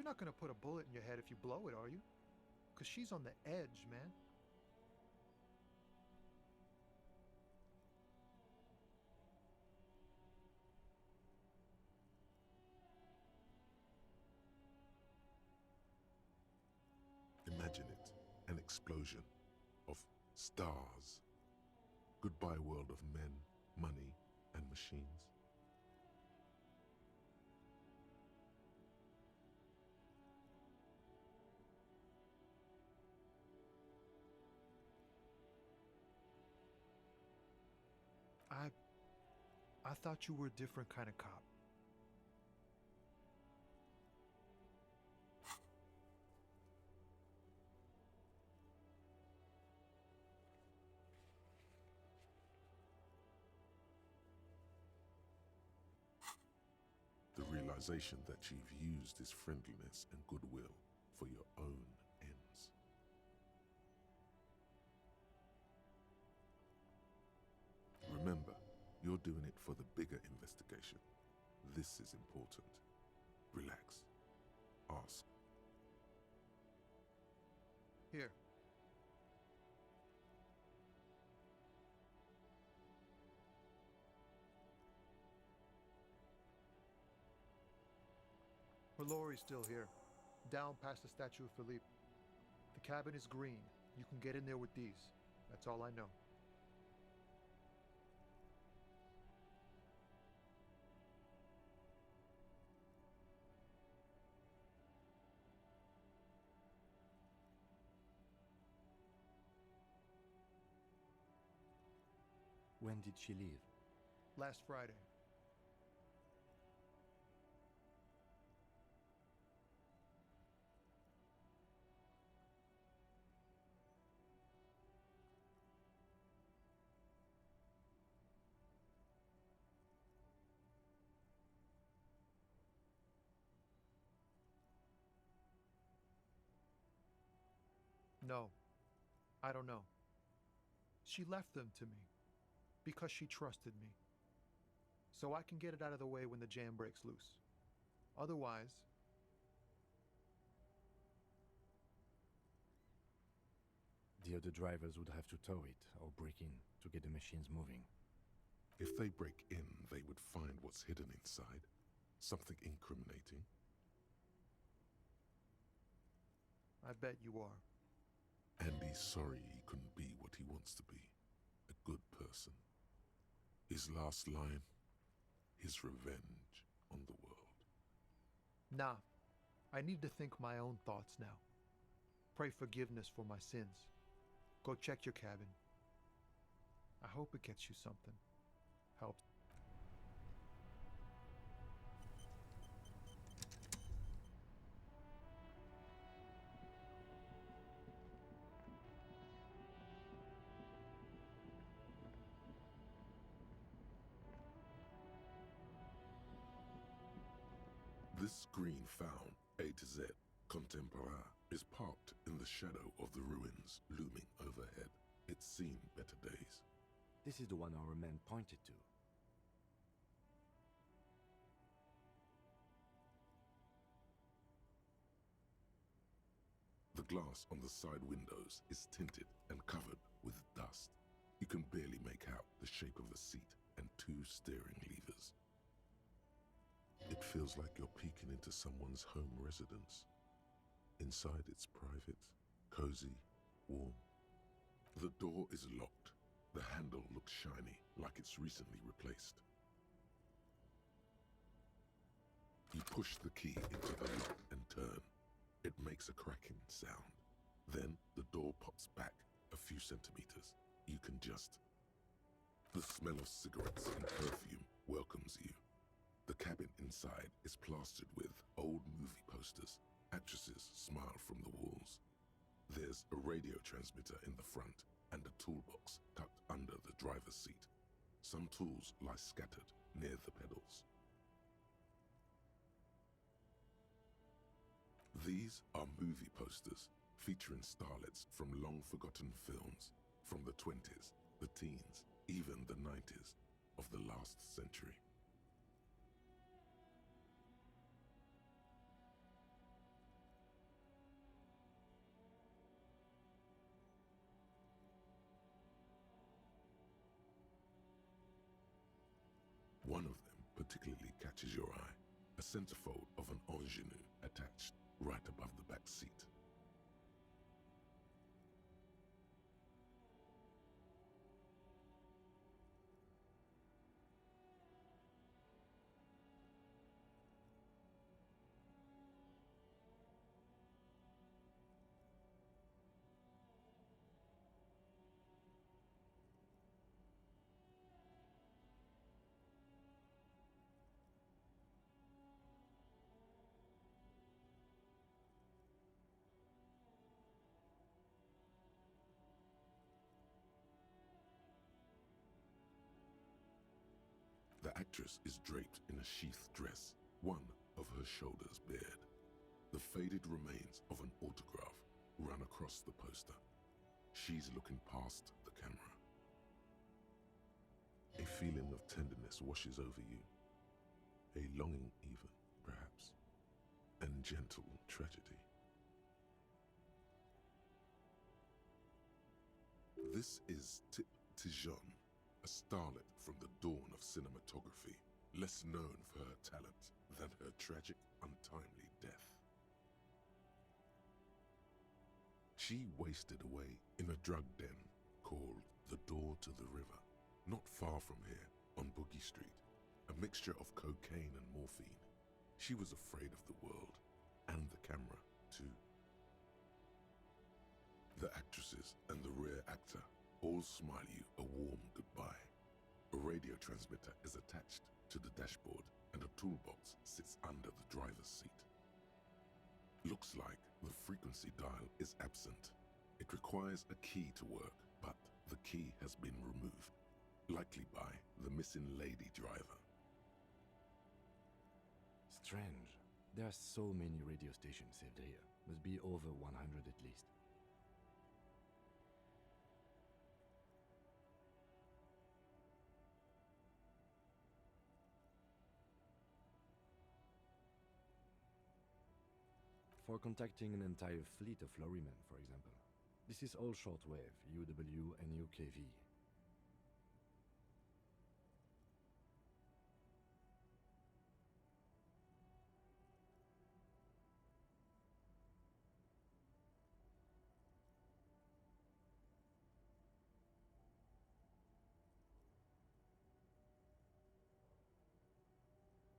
not gonna put a bullet in your head if you blow it, are you? Because she's on the edge, man. Imagine it, an explosion of stars. Goodbye world of men, money, and machines. I thought you were a different kind of cop. The realization that you've used his friendliness and goodwill for your own ends. Remember, you're doing it for the bigger investigation. This is important. Relax. Ask. Here. Mallory's still here, down past the statue of Philippe. The cabin is green. You can get in there with these. That's all I know. When did she leave? Last Friday. No, I don't know. She left them to me because she trusted me. So I can get it out of the way when the jam breaks loose. Otherwise, The other drivers would have to tow it or break in to get the machines moving. If they break in, they would find what's hidden inside. Something incriminating. I bet you are. And he's sorry he couldn't be what he wants to be. A good person. His last line, his revenge on the world. Nah, I need to think my own thoughts now. Pray forgiveness for my sins. Go check your cabin. I hope it gets you something. Helps. This green found, A to Z, contemporain, is parked in the shadow of the ruins looming overhead. It's seen better days. This is the one our man pointed to. The glass on the side windows is tinted and covered with dust. You can barely make out the shape of the seat and two steering levers. It feels like you're peeking into someone's home residence. Inside it's private, cozy, warm. The door is locked. The handle looks shiny, like it's recently replaced. You push the key into the lock and turn. It makes a cracking sound. Then the door pops back a few centimeters. You can just... The smell of cigarettes and perfume welcomes you. The cabin inside is plastered with old movie posters. Actresses smile from the walls. There's a radio transmitter in the front and a toolbox tucked under the driver's seat. Some tools lie scattered near the pedals. These are movie posters featuring starlets from long-forgotten films from the 20s, the teens, even the 90s of the last century. catches your eye. A centerfold of an ingenue attached right above the back seat. The actress is draped in a sheathed dress, one of her shoulders bared. The faded remains of an autograph run across the poster. She's looking past the camera. A feeling of tenderness washes over you. A longing even, perhaps, and gentle tragedy. This is Tip Tijon, a starlet from the dawn of cinematography, less known for her talent than her tragic, untimely death. She wasted away in a drug den called the Door to the River, not far from here on Boogie Street, a mixture of cocaine and morphine. She was afraid of the world and the camera, too. The actresses and the rear actor all smile you a warm goodbye. A radio transmitter is attached to the dashboard and a toolbox sits under the driver's seat. Looks like the frequency dial is absent. It requires a key to work, but the key has been removed, likely by the missing lady driver. Strange. There are so many radio stations saved here. Must be over 100 at least. For contacting an entire fleet of lorrymen, for example. This is all shortwave, UW and UKV.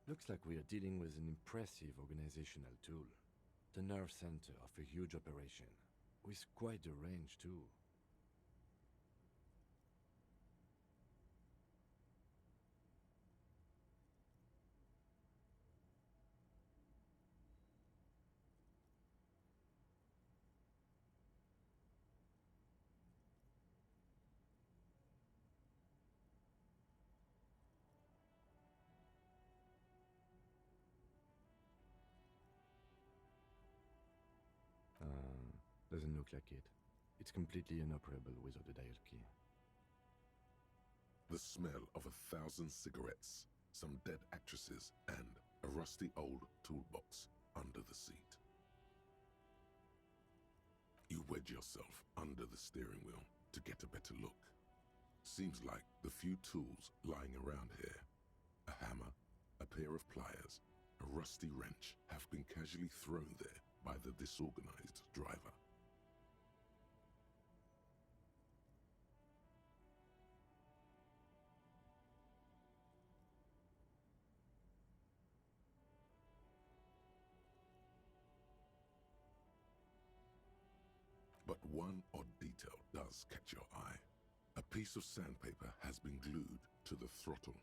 Looks like we are dealing with an impressive organizational tool. The nerve center of a huge operation, with quite a range too. Doesn't look like it. It's completely inoperable without a dial key. The smell of 1,000 cigarettes, some dead actresses, and a rusty old toolbox under the seat. You wedge yourself under the steering wheel to get a better look. Seems like the few tools lying around here, a hammer, a pair of pliers, a rusty wrench, have been casually thrown there by the disorganized driver. But one odd detail does catch your eye. A piece of sandpaper has been glued to the throttle.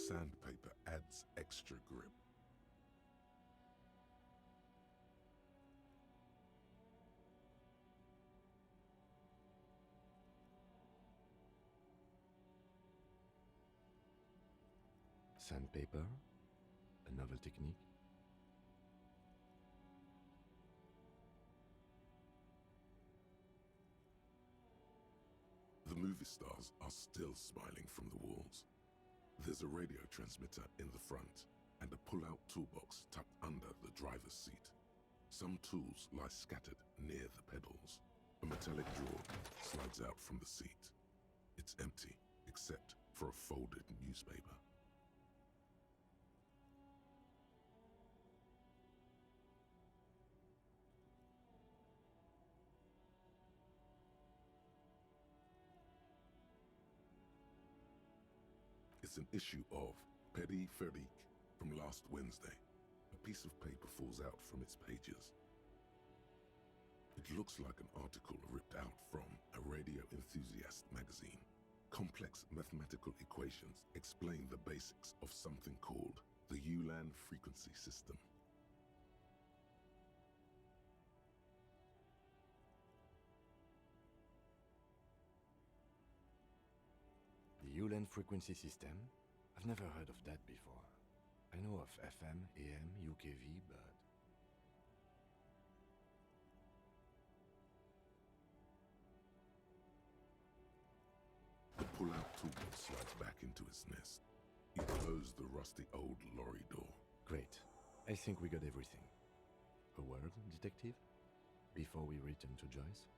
Sandpaper adds extra grip. Sandpaper? A novel technique? The movie stars are still smiling from the walls. There's a radio transmitter in the front and a pull-out toolbox tucked under the driver's seat. Some tools lie scattered near the pedals. A metallic drawer slides out from the seat. It's empty, except for a folded newspaper. It's an issue of Périphérique from last Wednesday. A piece of paper falls out from its pages. It looks like an article ripped out from a radio enthusiast magazine. Complex mathematical equations explain the basics of something called the Ulan frequency system. The Ulan frequency system? I've never heard of that before. I know of FM, AM, UKV, but... The pull-out toolbox slides back into its nest. You close the rusty old lorry door. Great. I think we got everything. A word, detective? Before we return to Joyce?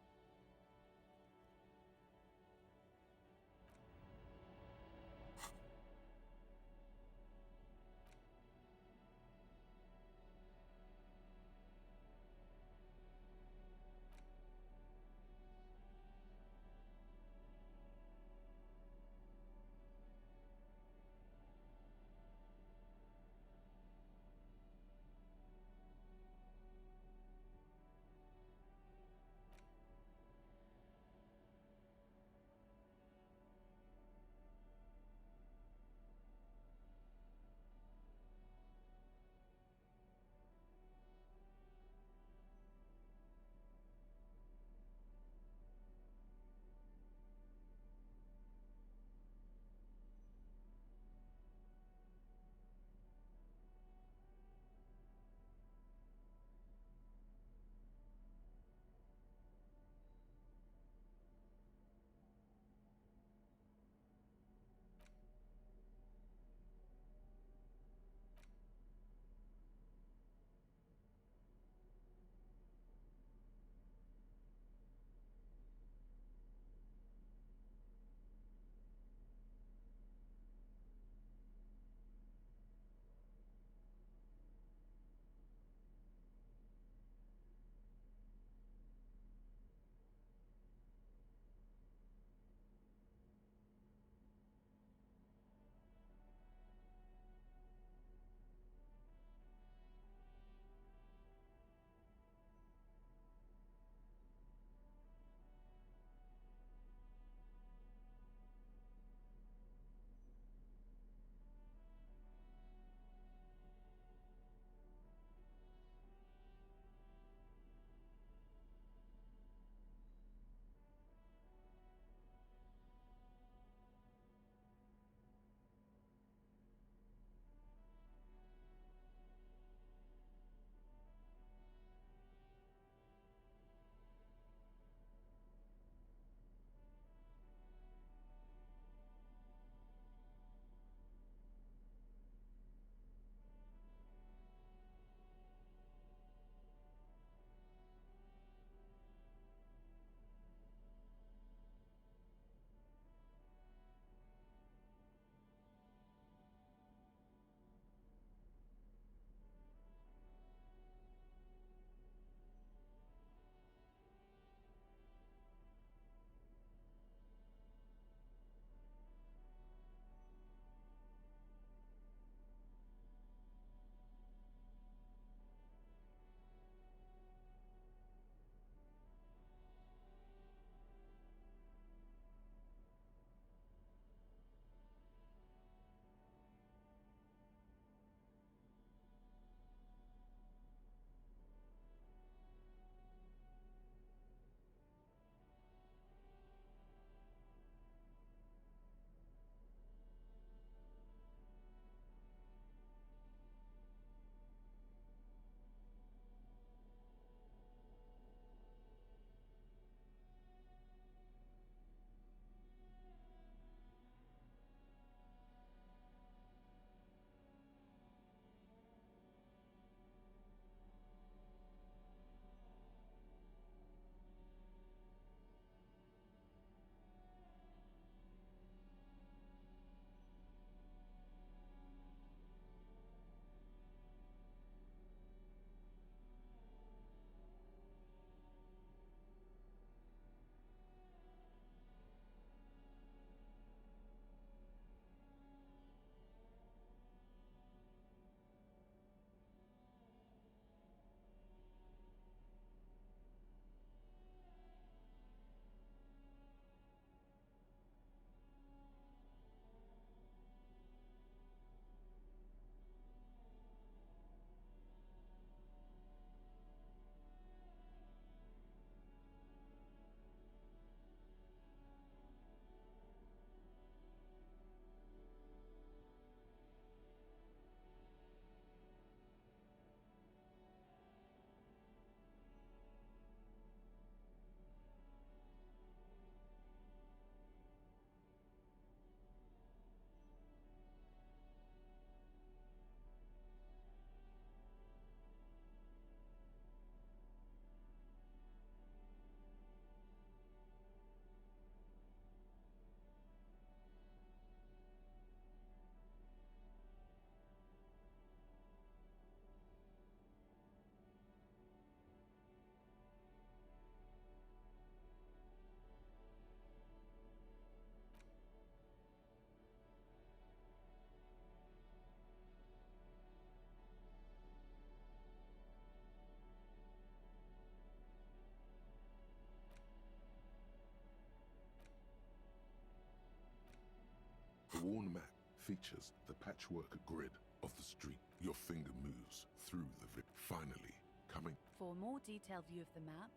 worn map features the patchwork grid of the street. Your finger moves through the finally coming. For a more detailed view of the map,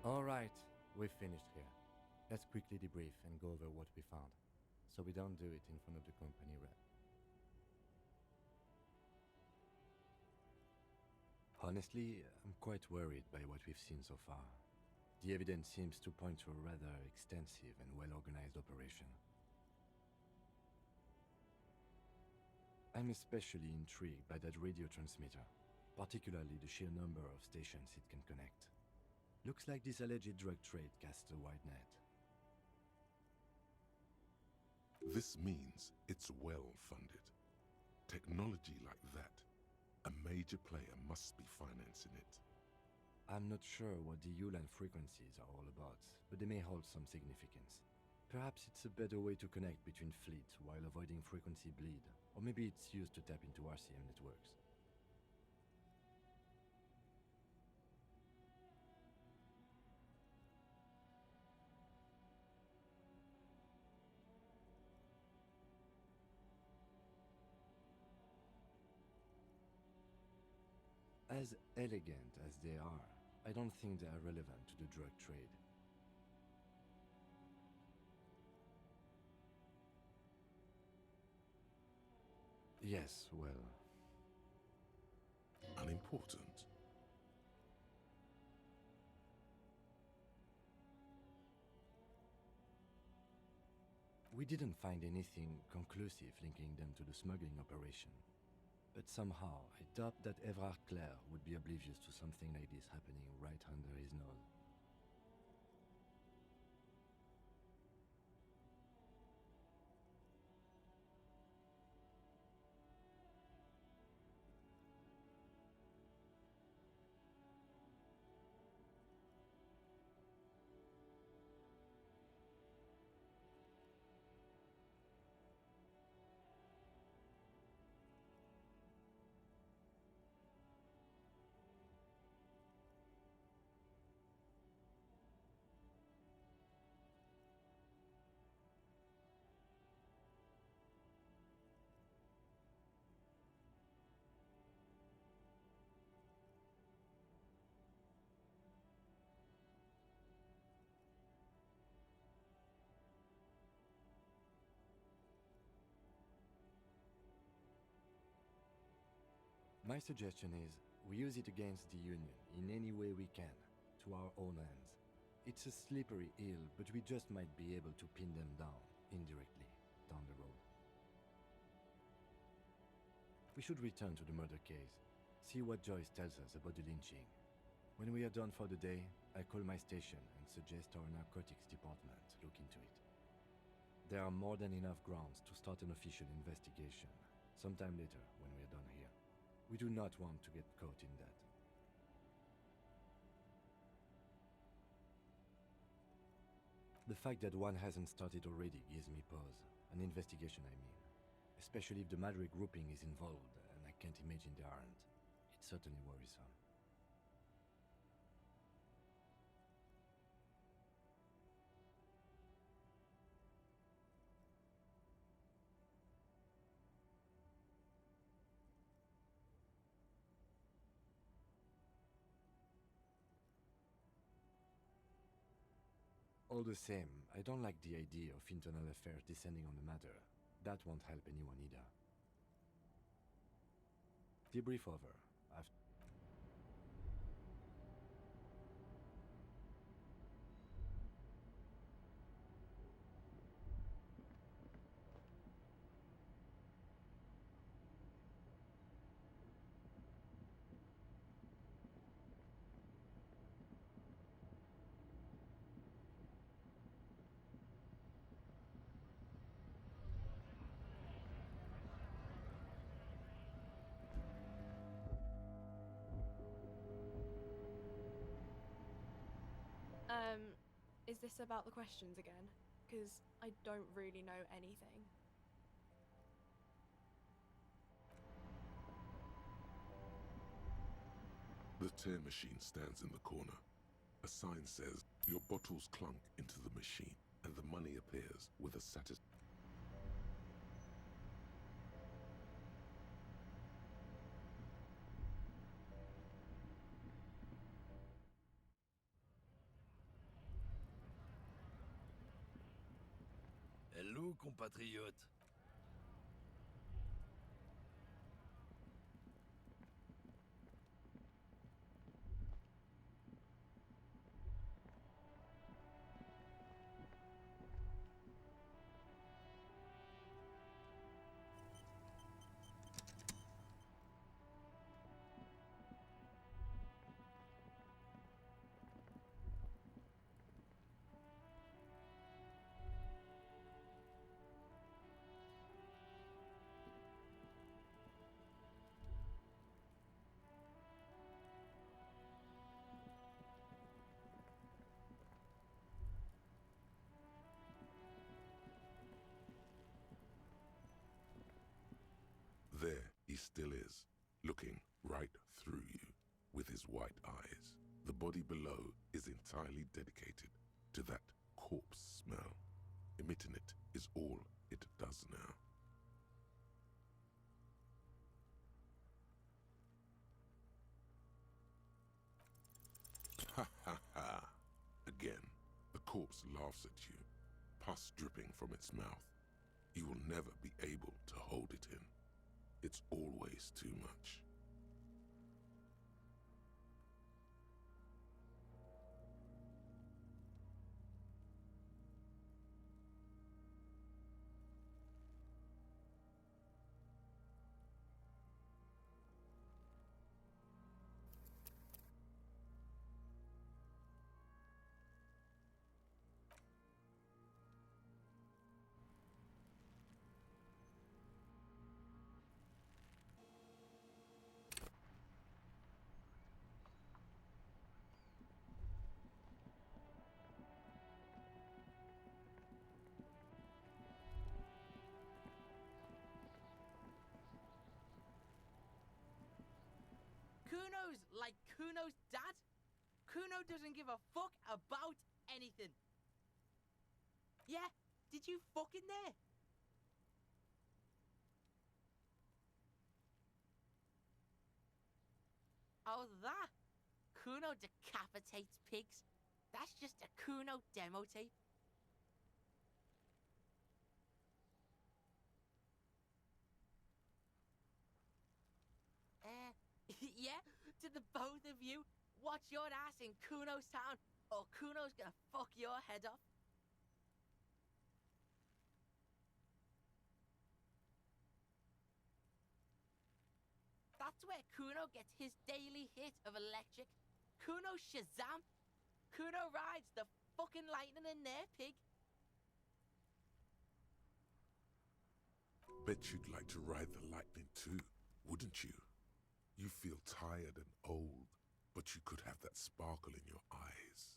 Alright, we've finished here. Let's quickly debrief and go over what we found, so we don't do it in front of the company rep. Honestly, I'm quite worried by what we've seen so far. The evidence seems to point to a rather extensive and well-organized operation. I'm especially intrigued by that radio transmitter, particularly the sheer number of stations it can connect. Looks like this alleged drug trade casts a wide net. This means it's well funded. Technology like that, a major player must be financing it. I'm not sure what the ULAN frequencies are all about, but they may hold some significance. Perhaps it's a better way to connect between fleets while avoiding frequency bleed, or maybe it's used to tap into RCM networks. As elegant as they are, I don't think they are relevant to the drug trade. Yes, well... Unimportant. We didn't find anything conclusive linking them to the smuggling operation. But somehow, I doubt that Evrard Claire would be oblivious to something like this happening right under his nose. My suggestion is we use it against the Union in any way we can, to our own ends. It's a slippery hill, but we just might be able to pin them down, indirectly, down the road. We should return to the murder case, see what Joyce tells us about the lynching. When we are done for the day, I call my station and suggest our narcotics department look into it. There are more than enough grounds to start an official investigation, sometime later when we are done here. We do not want to get caught in that. The fact that one hasn't started already gives me pause. An investigation, I mean. Especially if the Madrid grouping is involved, and I can't imagine they aren't. It's certainly worrisome. All the same, I don't like the idea of internal affairs descending on the matter. That won't help anyone either. Debrief over. Is this about the questions again? Because I don't really know anything. The tear machine stands in the corner. A sign says, your bottles clunk into the machine, and the money appears with a Hello, compatriote. There he still is, looking right through you with his white eyes. The body below is entirely dedicated to that corpse smell. Emitting it is all it does now. Ha ha ha! Again, the corpse laughs at you, pus dripping from its mouth. You will never be able to hold it in. It's always too much. Kuno's like Kuno's dad? Kuno doesn't give a fuck about anything. Yeah, did you fucking there? Oh, that? Kuno decapitates pigs. That's just a Kuno demo tape. to the both of you. Watch your ass in Kuno's town, or Kuno's gonna fuck your head off. That's where Kuno gets his daily hit of electric. Kuno Shazam. Kuno rides the fucking lightning in there, pig. Bet you'd like to ride the lightning too, wouldn't you? You feel tired and old, but you could have that sparkle in your eyes.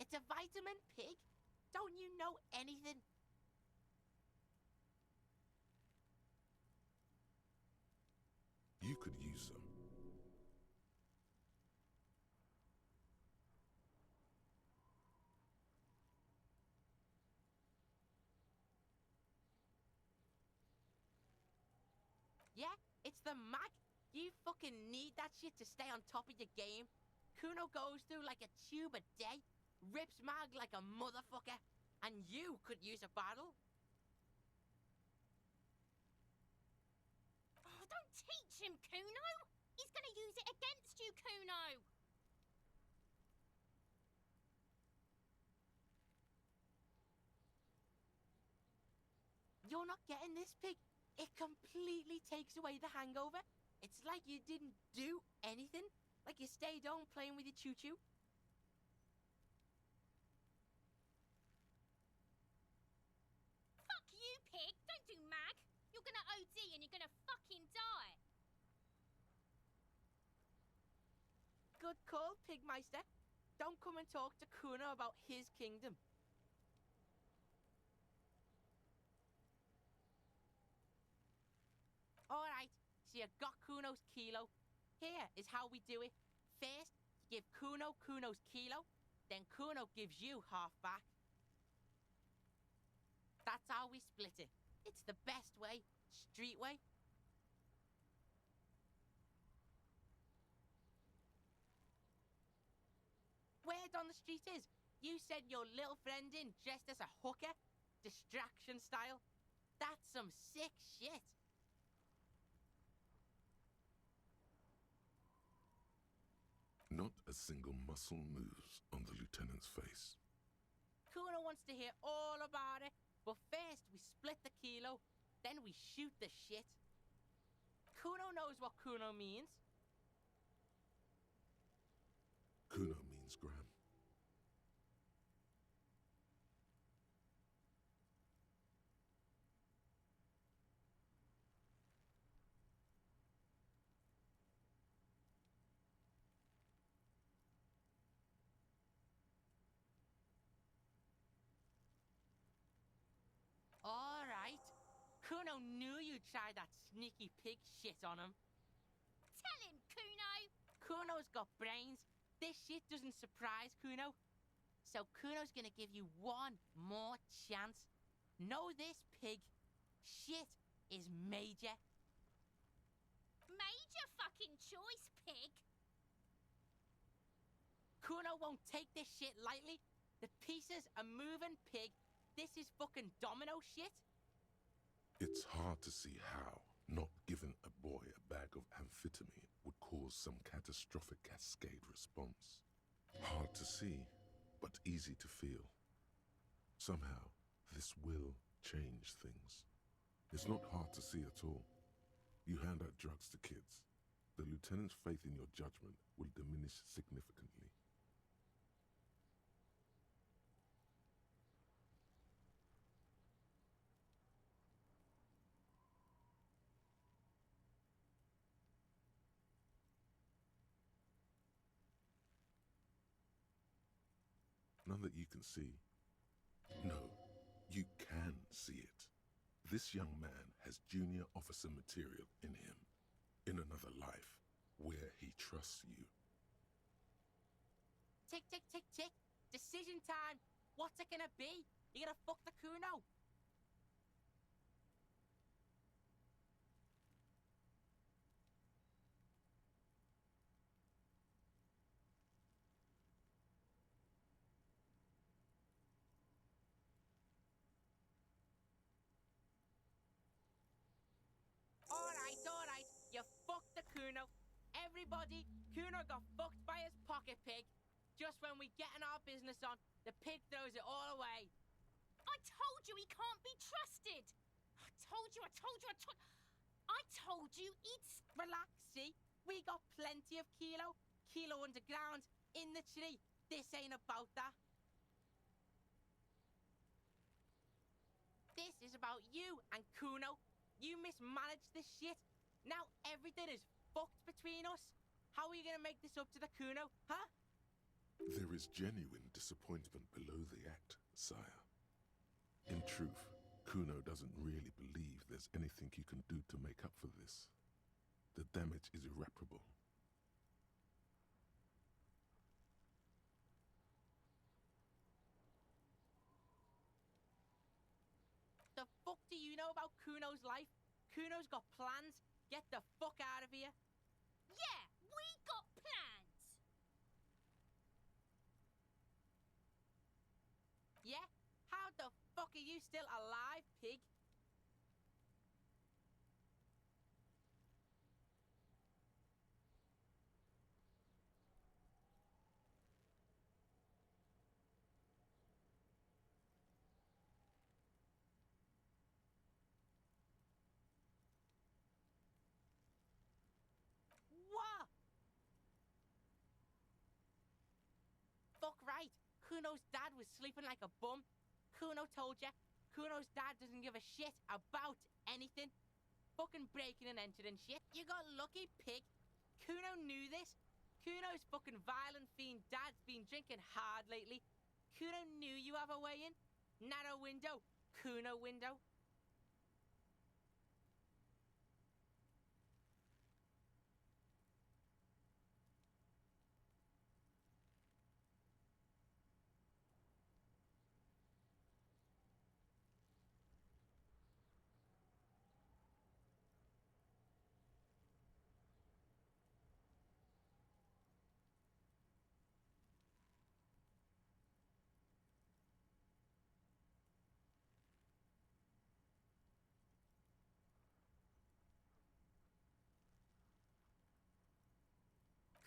It's a vitamin, pig. Don't you know anything? You could use some. Yeah, it's the mag. You fucking need that shit to stay on top of your game. Kuno goes through like a tube a day, rips mag like a motherfucker, and you could use a bottle. Oh, don't teach him, Kuno! He's gonna use it against you, Kuno! You're not getting this, pig. It completely takes away the hangover. It's like you didn't do anything. Like you stayed home playing with your choo-choo. Fuck you, pig! Don't do mag! You're gonna OD and you're gonna fucking die! Good call, Pigmeister. Don't come and talk to Kuno about his kingdom. Alright, so you got Kuno's kilo. Here is how we do it. First, you give Kuno Kuno's kilo, then Kuno gives you half back. That's how we split it. It's the best way, street way. Word on the street is, you sent your little friend in dressed as a hooker, distraction style. That's some sick shit. Not a single muscle moves on the lieutenant's face. Kuno wants to hear all about it, but first we split the kilo, then we shoot the shit. Kuno knows what Kuno means. Kuno means gram. Alright. Kuno knew you'd try that sneaky pig shit on him. Tell him, Kuno! Kuno's got brains. This shit doesn't surprise Kuno. So Kuno's gonna give you one more chance. Know this, pig. Shit is major. your fucking choice, pig. Kuno won't take this shit lightly. The pieces are moving, pig. This is fucking domino shit. It's hard to see how not giving a boy a bag of amphetamine would cause some catastrophic cascade response. Hard to see, but easy to feel. Somehow, this will change things. It's not hard to see at all. You hand out drugs to kids. The lieutenant's faith in your judgment will diminish significantly. None that you can see. No, you can see it. This young man has junior officer material in him. In another life, where he trusts you. Tick, tick, tick, tick. Decision time. What's it gonna be? You gonna fuck the Kuno? Alright. You fucked the Kuno. Everybody, Kuno got fucked by his pocket pig. Just when we getting our business on, the pig throws it all away. I told you he can't be trusted. I told you. I told you he'd... Relax, see? We got plenty of Kilo. Kilo underground, in the tree. This ain't about that. This is about you and Kuno. You mismanaged this shit. Now everything is fucked between us. How are you gonna make this up to the Kuno, huh? There is genuine disappointment below the act, sire. In truth, Kuno doesn't really believe there's anything you can do to make up for this. The damage is irreparable. The fuck do you know about Kuno's life? Kuno's got plans. Get the fuck out of here. Yeah, we got plans. Yeah? How the fuck are you still alive, pig? What? Fuck right. Kuno's dad was sleeping like a bum. Kuno told ya. Kuno's dad doesn't give a shit about anything. Fucking breaking and entering shit. You got lucky, pig. Kuno knew this. Kuno's fucking violent fiend dad's been drinking hard lately. Kuno knew you have a way in. Narrow window. Kuno window.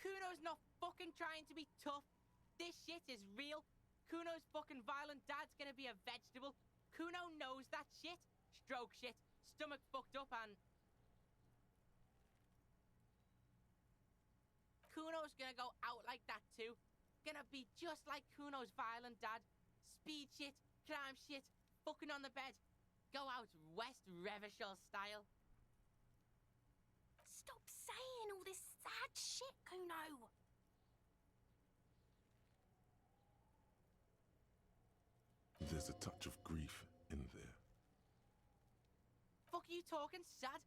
Kuno's not fucking trying to be tough. This shit is real. Kuno's fucking violent dad's gonna be a vegetable. Kuno knows that shit. Stroke shit. Stomach fucked up and... Kuno's gonna go out like that too. Gonna be just like Kuno's violent dad. Speed shit, crime shit, fucking on the bed. Go out West Revachol style. Stop saying all this sad shit, Kuno. There's a touch of grief in there. Fuck you talking sad?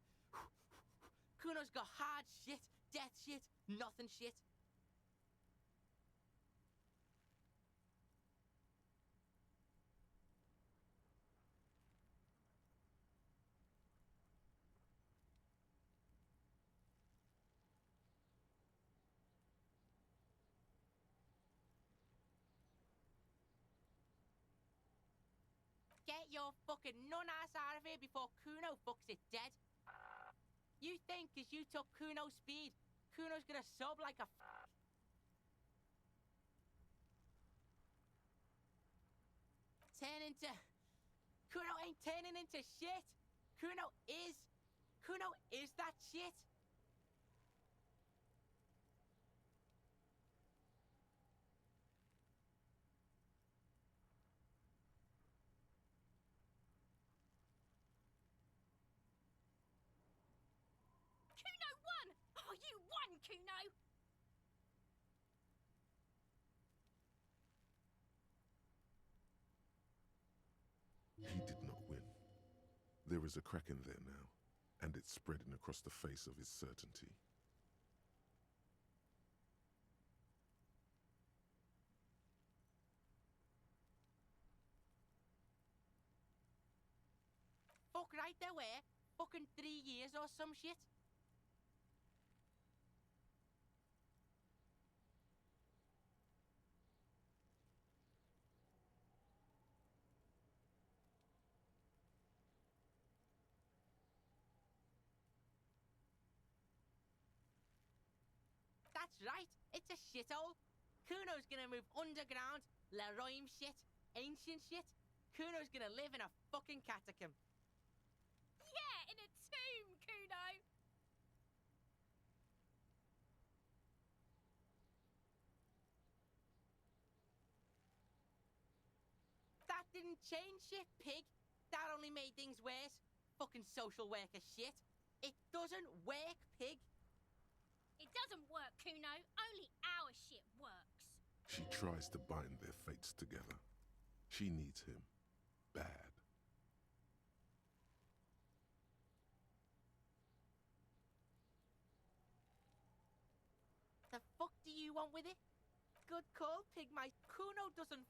Kuno's got hard shit, death shit, nothing shit. your fucking nun-ass out of here before Kuno fucks it dead. You think 'cause you took Kuno's speed, Kuno's gonna sub like a turn into... Kuno ain't turning into shit. Kuno is that shit. Kuno won! Oh, you won, Kuno! He did not win. There is a crack in there now, and it's spreading across the face of his certainty. Fuck right there were. Fucking 3 years or some shit. That's right, it's a shithole. Kuno's gonna move underground, Leroy shit, ancient shit. Kuno's gonna live in a fucking catacomb. Yeah, in a tomb, Kuno! That didn't change shit, pig. That only made things worse. Fucking social worker shit. It doesn't work, pig. It doesn't work, Kuno. Only our shit works. She tries to bind their fates together. She needs him. Bad. The fuck do you want with it? Good call, pig. My Kuno doesn't...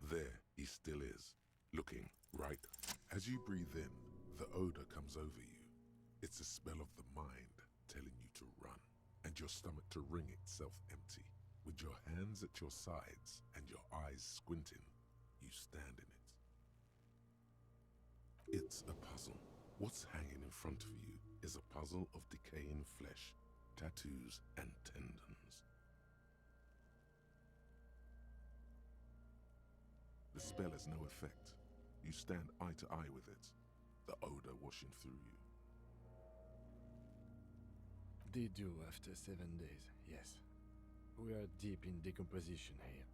There he still is, looking right. As you breathe in, the odor comes over you. It's a spell of the mind telling you to run, and your stomach to wring itself empty. With your hands at your sides and your eyes squinting, you stand in it. It's a puzzle. What's hanging in front of you is a puzzle of decaying flesh, tattoos, and tendons. The spell has no effect. You stand eye to eye with it, the odor washing through you. They do after 7 days, yes. We are deep in decomposition here.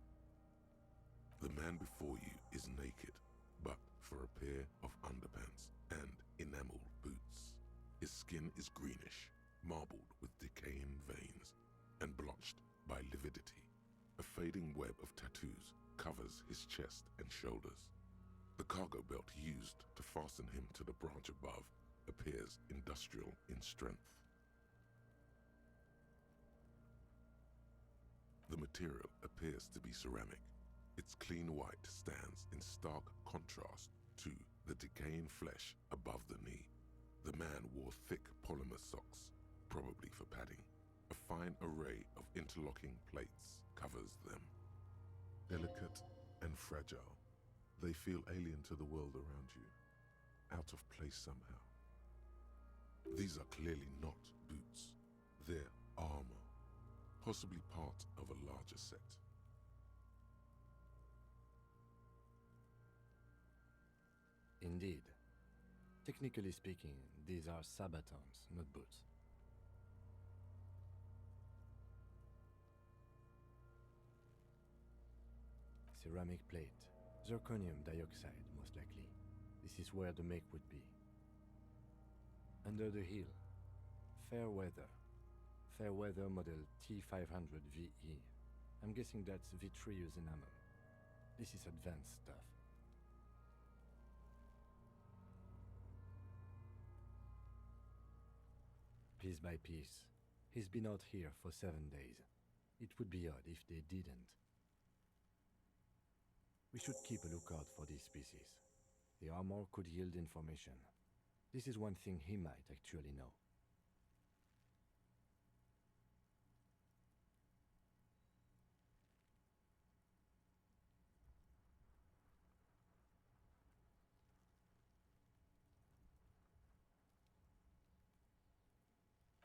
The man before you is naked, but for a pair of underpants and enameled boots. His skin is greenish, marbled with decaying veins, and blotched by lividity. A fading web of tattoos covers his chest and shoulders. The cargo belt used to fasten him to the branch above appears industrial in strength. The material appears to be ceramic. Its clean white stands in stark contrast to the decaying flesh above the knee. The man wore thick polymer socks, probably for padding. A fine array of interlocking plates covers them. Delicate and fragile, they feel alien to the world around you, out of place somehow. These are clearly not boots. They're armor, possibly part of a larger set. Indeed. Technically speaking, these are sabatons, not boots. Ceramic plate. Zirconium dioxide, most likely. This is where the make would be. Under the heel. Fair weather. Fair weather model T500 VE. I'm guessing that's vitreous enamel. This is advanced stuff. Piece by piece. He's been out here for 7 days. It would be odd if they didn't. We should keep a lookout for these species. The armor could yield information. This is one thing he might actually know.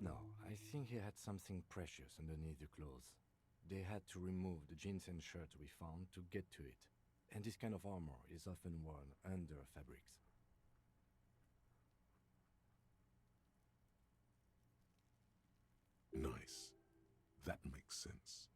No, I think he had something precious underneath the clothes. They had to remove the jeans and shirt we found to get to it. And this kind of armor is often worn under fabrics. Nice. That makes sense.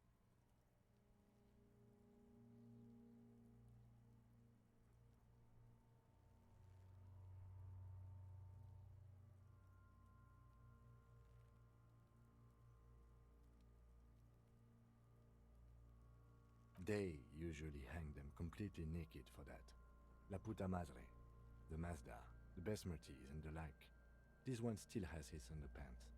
They usually hang them completely naked for that. La puta madre, the Mazda, the besmirties and the like. This one still has his underpants.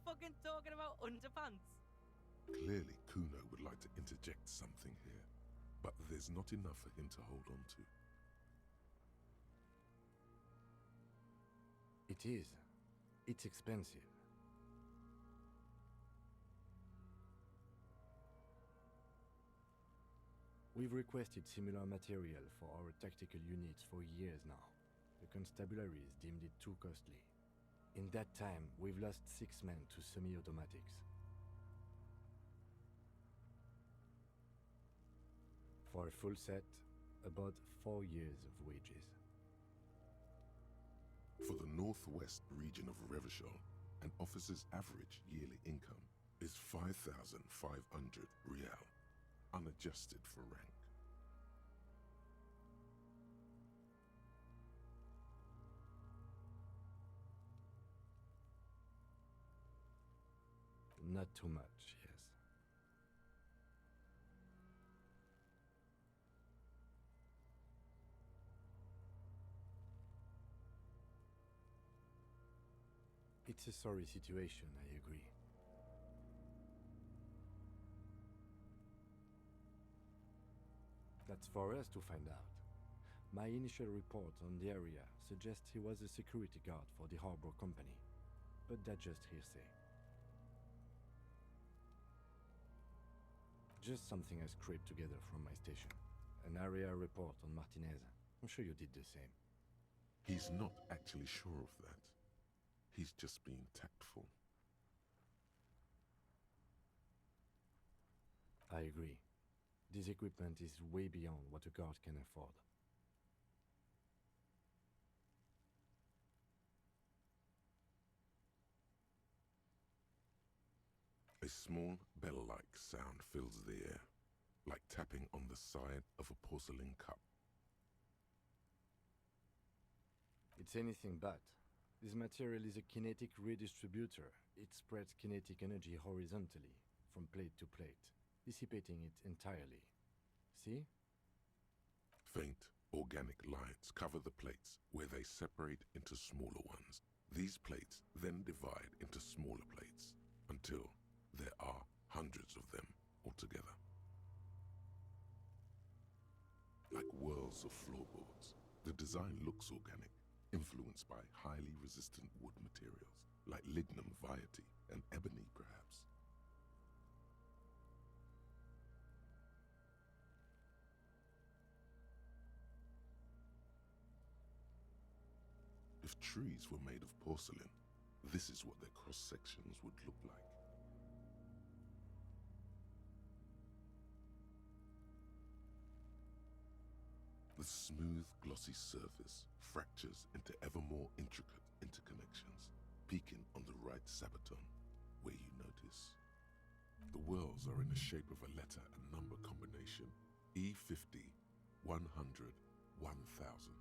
Fucking talking about underpants. Clearly, Kuno would like to interject something here, but there's not enough for him to hold on to. It is. It's expensive. We've requested similar material for our tactical units for years now. The constabularies deemed it too costly. In that time, we've lost 6 men to semi-automatics. For a full set, about 4 years of wages. For the northwest region of Revachol, an officer's average yearly income is 5,500 real, unadjusted for rank. Not too much, yes. It's a sorry situation, I agree. That's for us to find out. My initial report on the area suggests he was a security guard for the harbor company, but that's just hearsay. Just something I scraped together from my station. An area report on Martinez. I'm sure you did the same. He's not actually sure of that. He's just being tactful. I agree. This equipment is way beyond what a guard can afford. A small bell-like sound fills the air, like tapping on the side of a porcelain cup. It's anything but. This material is a kinetic redistributor. It spreads kinetic energy horizontally, from plate to plate, dissipating it entirely. See? Faint, organic lines cover the plates where they separate into smaller ones. These plates then divide into smaller plates until there are hundreds of them altogether. Like whirls of floorboards, the design looks organic, influenced by highly resistant wood materials, like lignum vitae and ebony perhaps. If trees were made of porcelain, this is what their cross-sections would look like. The smooth, glossy surface fractures into ever more intricate interconnections, peaking on the right sabaton, where you notice. The whirls are in the shape of a letter and number combination, E50, 100, 1000.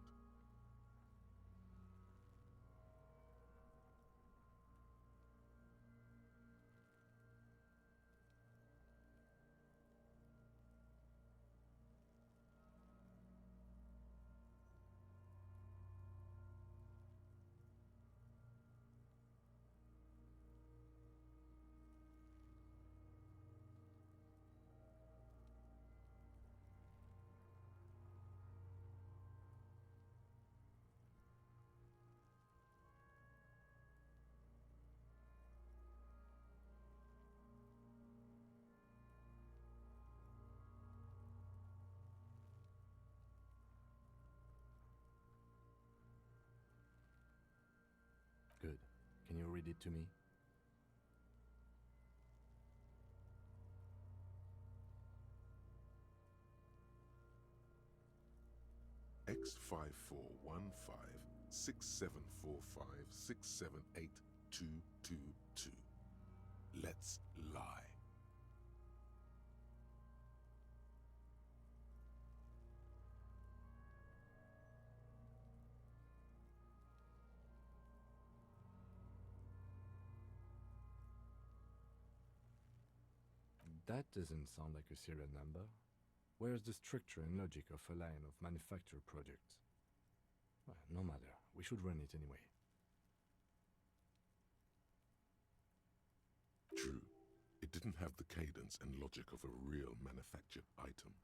read it to me? X54156745678222. Let's lie. That doesn't sound like a serial number. Where's the structure and logic of a line of manufactured products? Well, no matter. We should run it anyway. True, it didn't have the cadence and logic of a real manufactured item.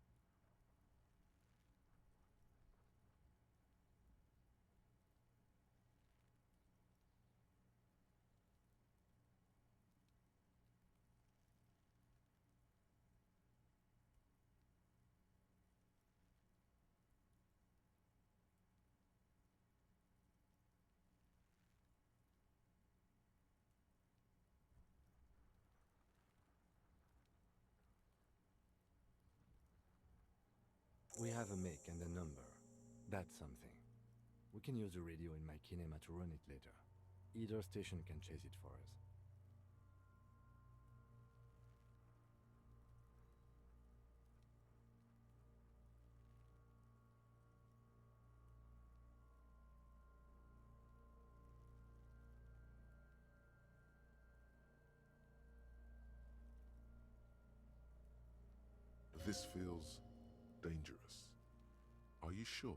We have a make and a number. That's something. We can use the radio in my kinema to run it later. Either station can chase it for us. This feels dangerous. Are you sure?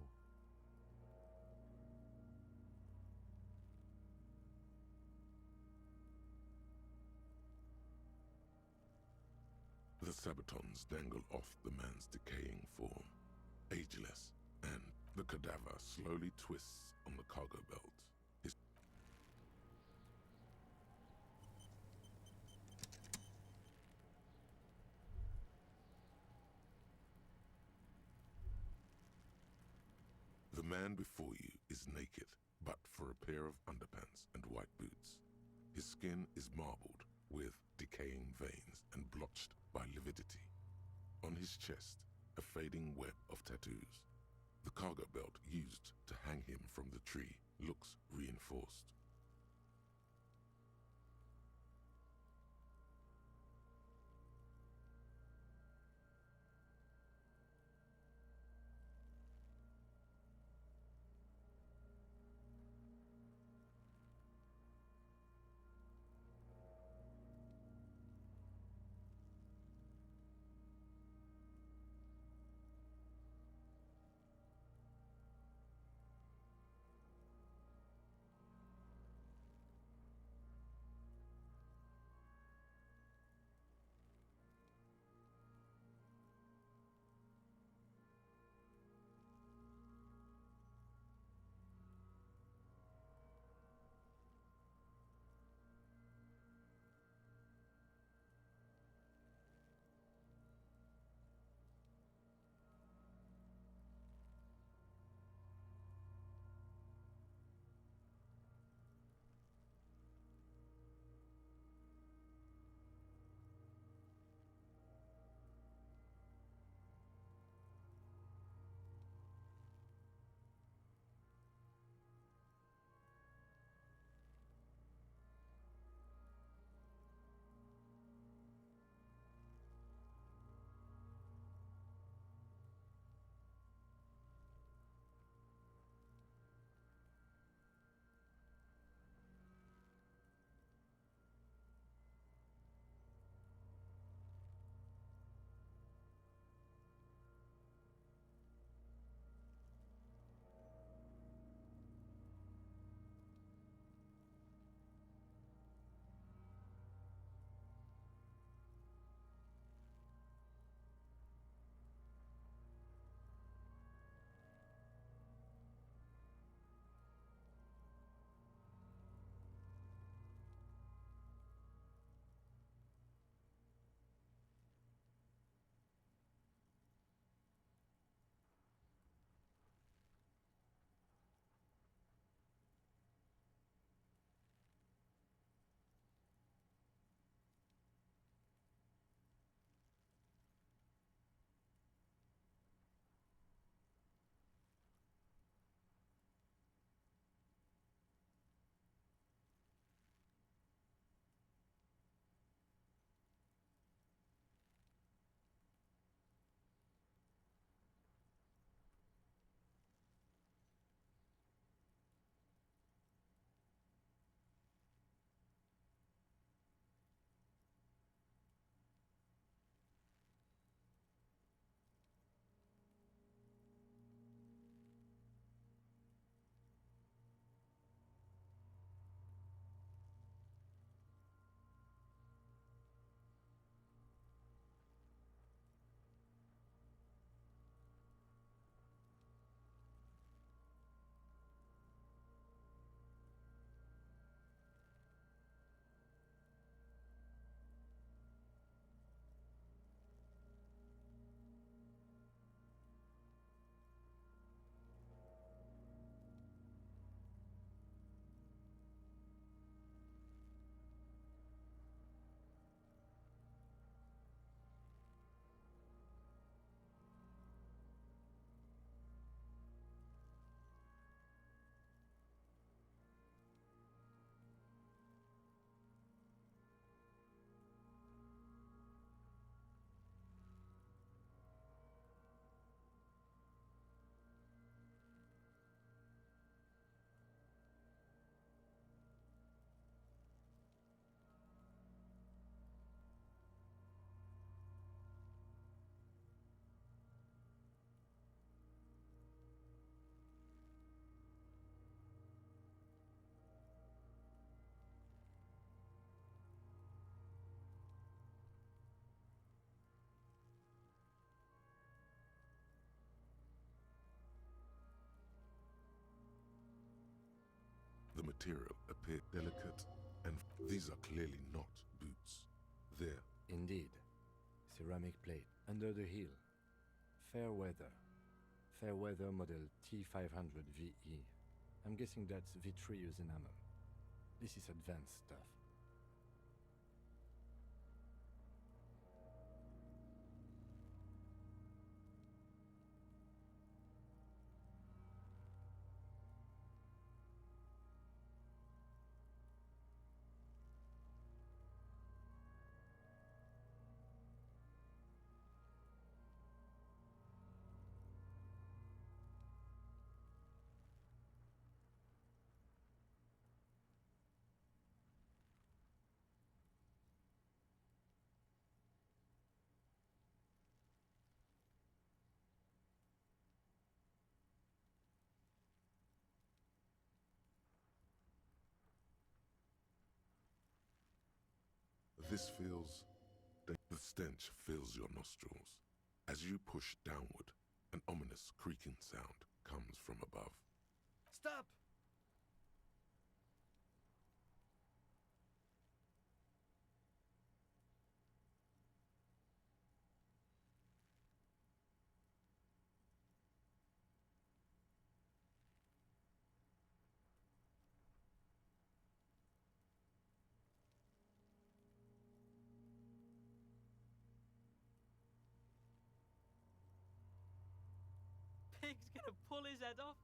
The Sabatons dangle off the man's decaying form, ageless, and the cadaver slowly twists on the cargo belt. The man before you is naked, but for a pair of underpants and white boots. His skin is marbled with decaying veins and blotched by lividity. On his chest, a fading web of tattoos. The cargo belt used to hang him from the tree looks reinforced. material appear delicate, and these are clearly not boots. They're Indeed. Ceramic plate under the heel. Fair weather. Fair weather model T500 VE. I'm guessing that's vitreous enamel. This is advanced stuff. This feels... The stench fills your nostrils. As you push downward, an ominous creaking sound comes from above. Stop! Pig's gonna pull his head off.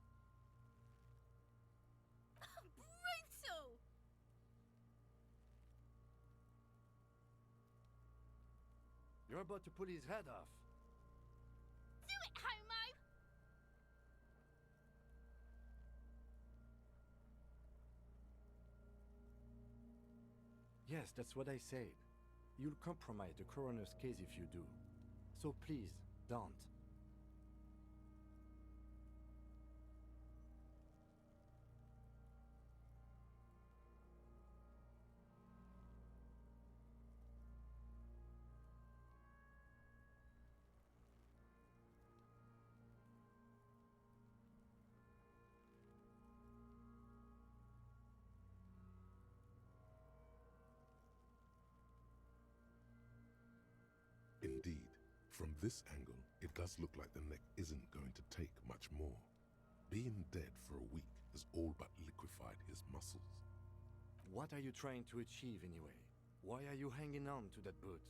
Brutal! You're about to pull his head off. Do it, homo! Yes, that's what I said. You'll compromise the coroner's case if you do. So please, don't. Indeed, from this angle, it does look like the neck isn't going to take much more. Being dead for a week has all but liquefied his muscles. What are you trying to achieve anyway? Why are you hanging on to that boot?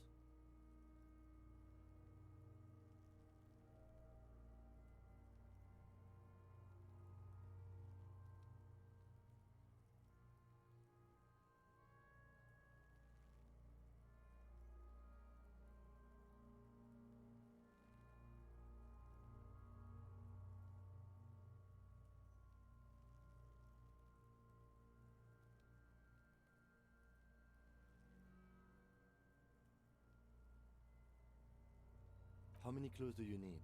How many clues do you need?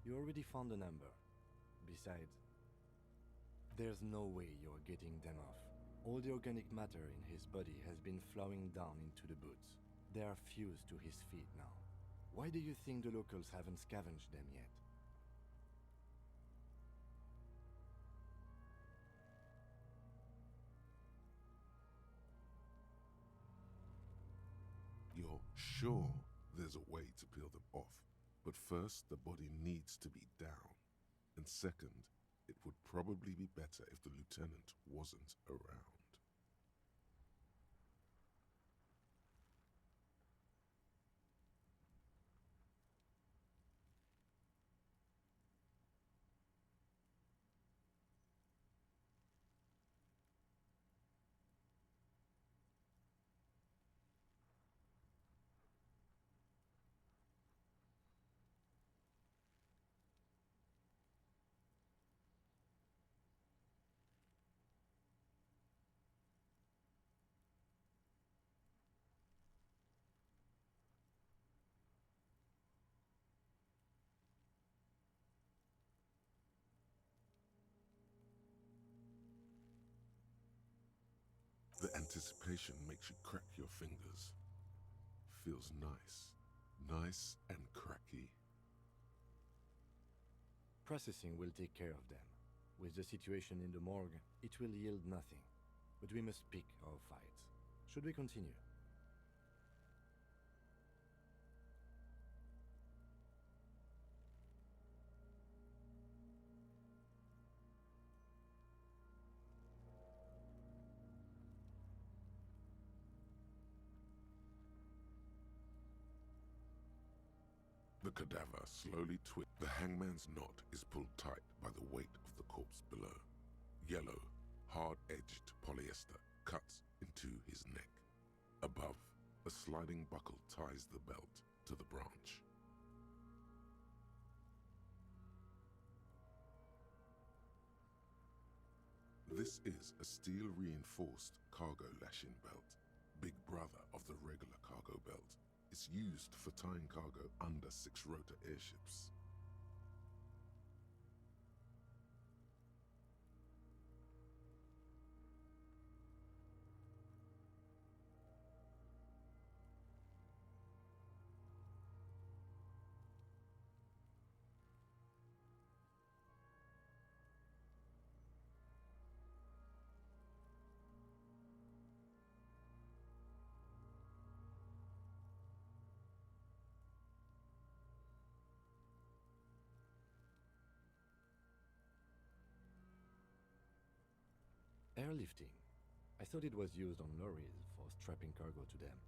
You already found a number. Besides, there's no way you're getting them off. All the organic matter in his body has been flowing down into the boots. They are fused to his feet now. Why do you think the locals haven't scavenged them yet? You're sure there's a way to peel them off, but first the body needs to be down. And second, it would probably be better if the lieutenant wasn't around. The anticipation makes you crack your fingers. Feels nice. Nice and cracky. Processing will take care of them. With the situation in the morgue, it will yield nothing. but we must pick our fights. Should we continue? The cadaver slowly twists. The hangman's knot is pulled tight by the weight of the corpse below. Yellow, hard-edged polyester cuts into his neck. Above, a sliding buckle ties the belt to the branch. This is a steel-reinforced cargo lashing belt, big brother of the regular cargo belt. It's used for tying cargo under six-rotor airships. Airlifting. I thought it was used on lorries for strapping cargo to them.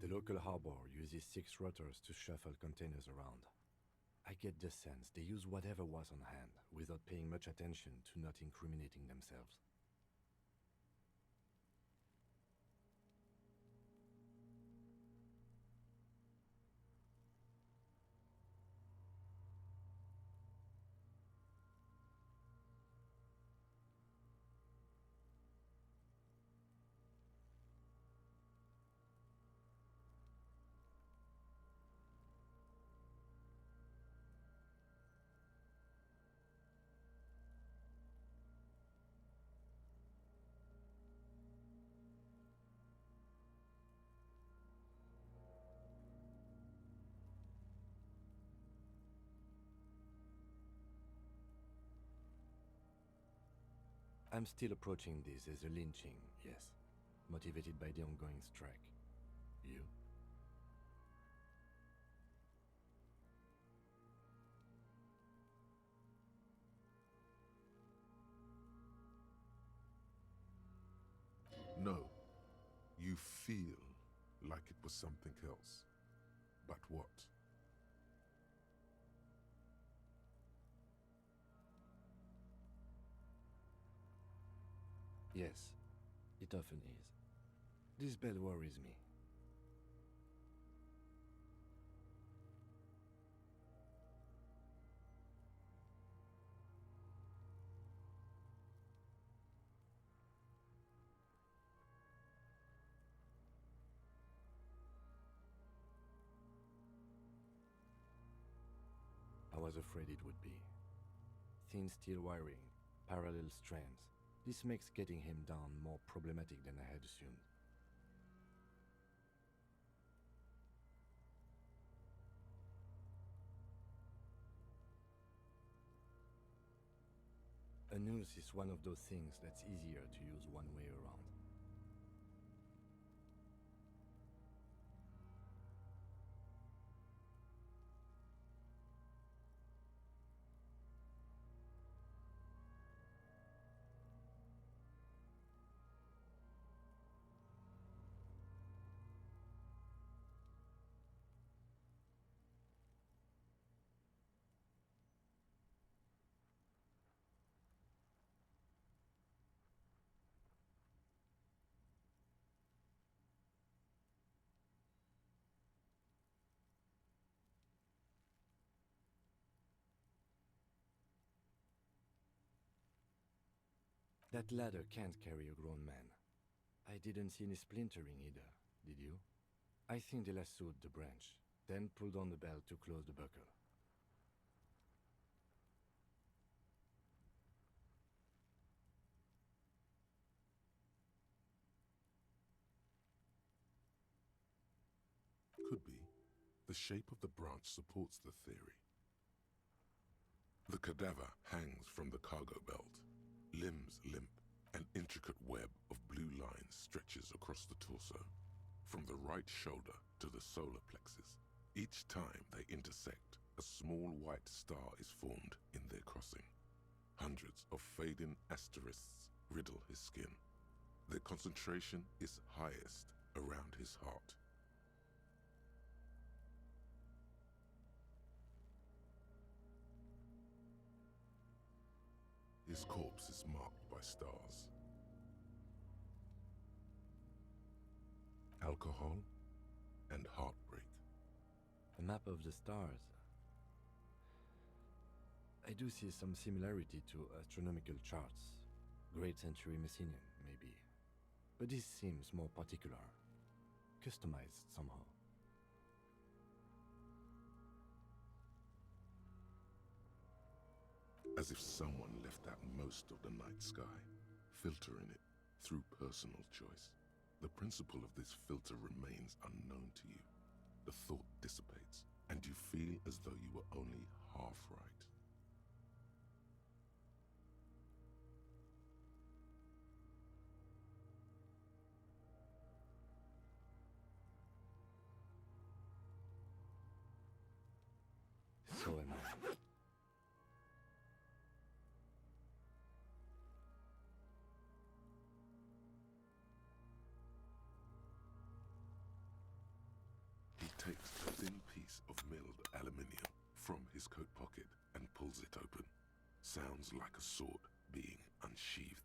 The local harbor uses 6 rotors to shuffle containers around. I get the sense they use whatever was on hand, without paying much attention to not incriminating themselves. I'm still approaching this as a lynching, yes, motivated by the ongoing strike. You? No, you feel like it was something else. But what? Yes, it often is. This bell worries me. I was afraid it would be. Thin steel wiring, parallel strands. This makes getting him down more problematic than I had assumed. A noose is one of those things that's easier to use one way around. That ladder can't carry a grown man. I didn't see any splintering either, did you? I think they lassoed the branch, then pulled on the belt to close the buckle. Could be. The shape of the branch supports the theory. The cadaver hangs from the cargo belt. Limbs limp. An intricate web of blue lines stretches across the torso, from the right shoulder to the solar plexus. Each time they intersect, a small white star is formed in their crossing. Hundreds of fading asterisks riddle his skin. Their concentration is highest around his heart. His corpse is marked by stars. Alcohol and heartbreak. A map of the stars. I do see some similarity to astronomical charts. Great century Messinian, maybe. But this seems more particular. Customized somehow. As if someone left out most of the night sky, filtering it through personal choice. The principle of this filter remains unknown to you. The thought dissipates, and you feel as though you were only half right. So am I. He takes a thin piece of milled aluminium from his coat pocket and pulls it open. Sounds like a sword being unsheathed.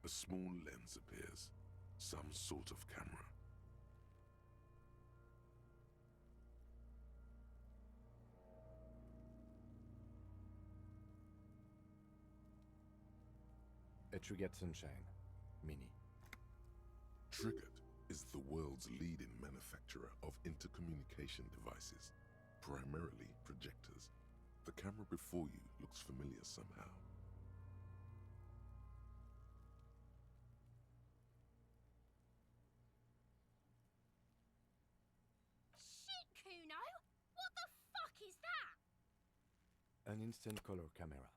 A small lens appears, some sort of camera. A Trigger Sunshine. Mini. Triggered is the world's leading manufacturer of intercommunication devices, primarily projectors. The camera before you looks familiar somehow. Shit, Kuno! What the fuck is that? An instant color camera.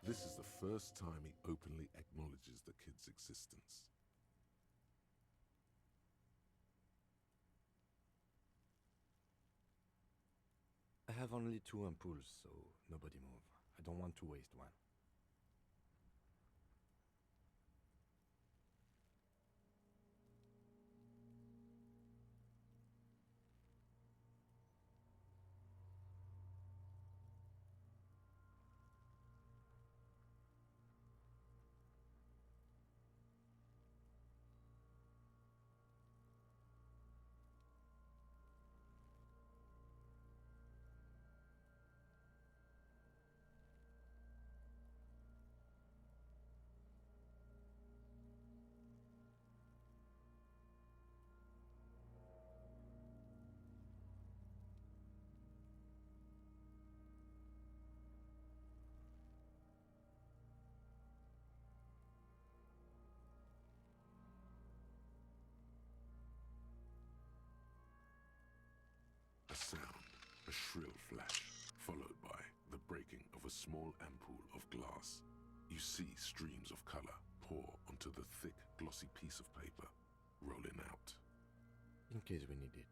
This is the first time he openly acknowledges the kid's existence. I have only 2 ampoules, so nobody move. I don't want to waste one. A sound, a shrill flash, followed by the breaking of a small ampoule of glass. You see streams of color pour onto the thick, glossy piece of paper, rolling out. In case we need it.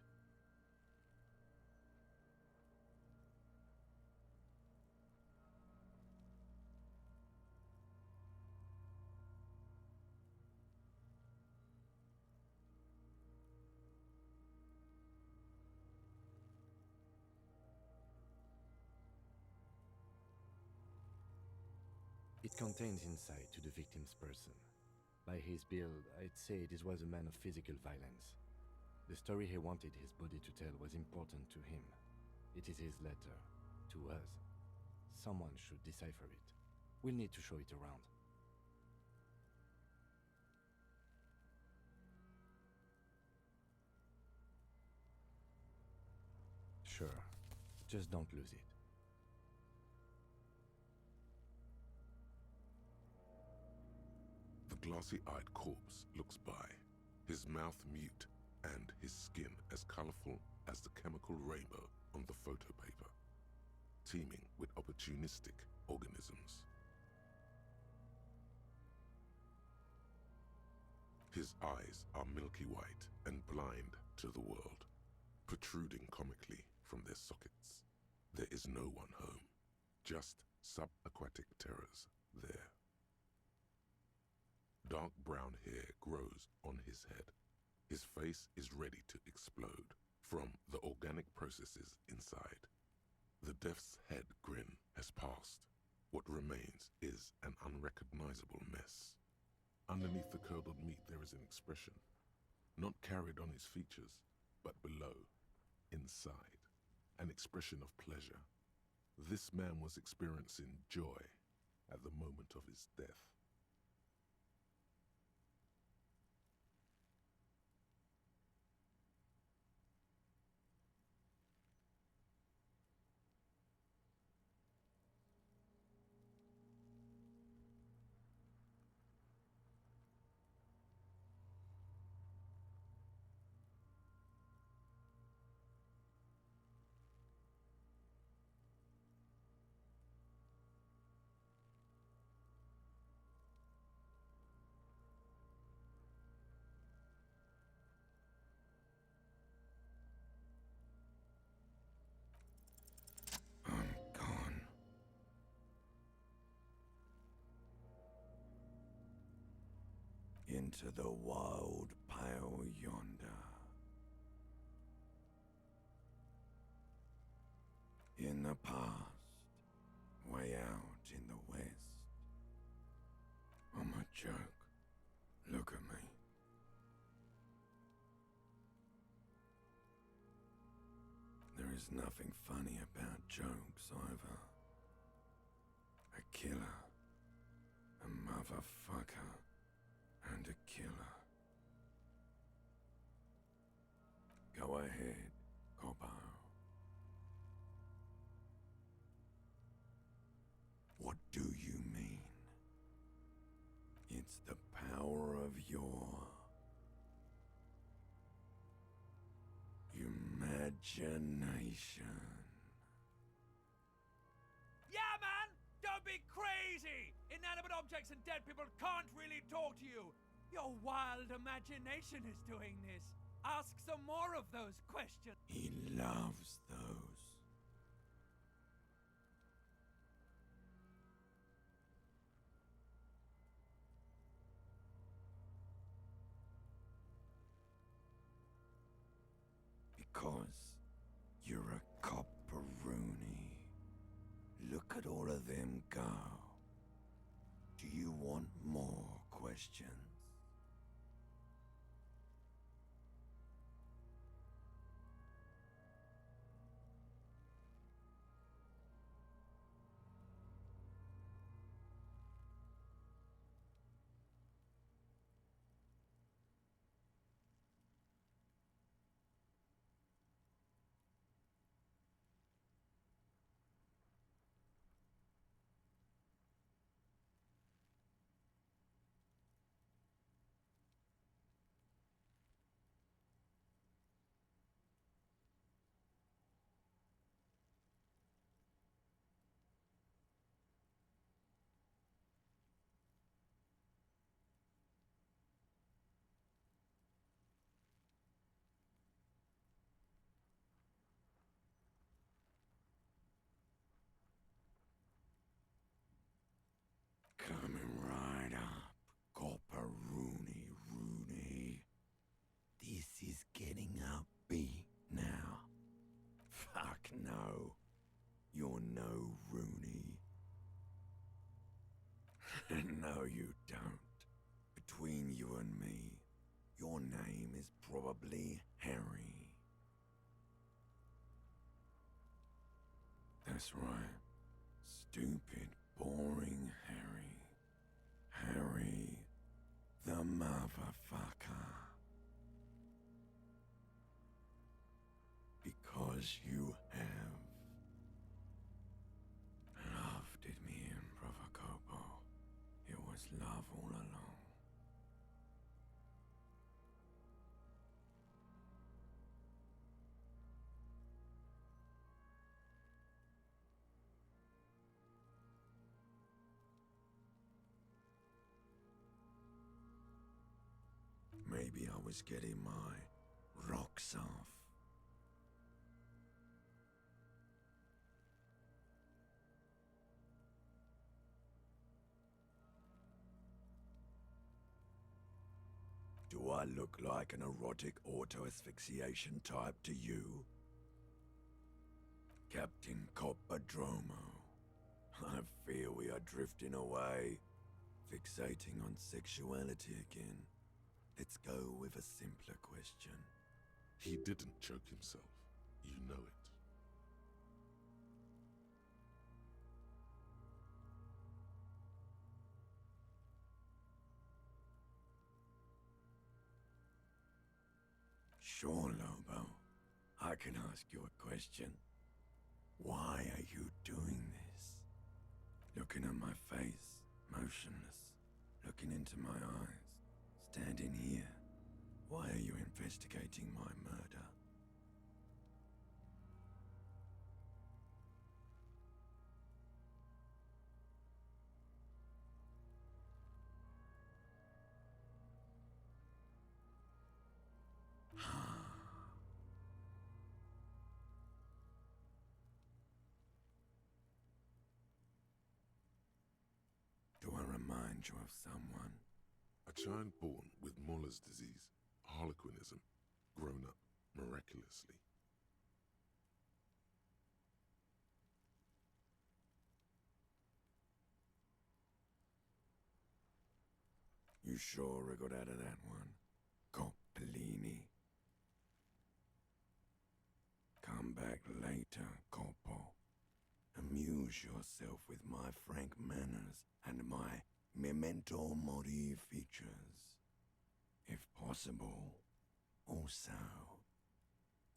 It contains insight to the victim's person. By his build, I'd say this was a man of physical violence. The story he wanted his body to tell was important to him. It is his letter, to us. Someone should decipher it. We'll need to show it around. Sure, just don't lose it. The glassy-eyed corpse looks by, his mouth mute and his skin as colorful as the chemical rainbow on the photo paper, teeming with opportunistic organisms. His eyes are milky white and blind to the world, protruding comically from their sockets. There is no one home, just subaquatic terrors there. Dark brown hair grows on his head. His face is ready to explode from the organic processes inside. The death's head grin has passed. What remains is an unrecognizable mess. Underneath the curdled meat there is an expression, not carried on his features, but below, inside, an expression of pleasure. This man was experiencing joy at the moment of his death. Into the wild pale yonder. In the past, way out in the west. I'm a joke. Look at me. There is nothing funny about jokes either. A killer, a motherfucker, and a killer. Go ahead, Cobbo. What do you mean? It's the power of your imagination. Yeah, man! Don't be crazy! Inanimate objects and dead people can't really talk to you! Your wild imagination is doing this. Ask some more of those questions. He loves those. Because you're a copperoonie. Look at all of them go. Do you want more questions? Coming right up, Copperoonie Rooney. This is getting upbeat now. Fuck no. You're no Rooney. No, you don't. Between you and me, your name is probably Harry. That's right. Stupid, boring Harry. Harry, the motherfucker. Because you have loved it, me and Brother Copo. It was love all along. Maybe I was getting my rocks off. Do I look like an erotic auto-asphyxiation type to you? Captain Coppadromo, I fear we are drifting away, fixating on sexuality again. Let's go with a simpler question. He didn't choke himself. You know it. Sure, Lobo. I can ask you a question. Why are you doing this? Looking at my face, motionless, looking into my eyes, standing here. Why are you investigating my murder? Do I remind you of someone? A child born with Muller's disease, harlequinism, grown up miraculously. You sure wriggled out of that one, Coppellini. Come back later, Coppo. Amuse yourself with my frank manners and my memento mori features. If possible, also,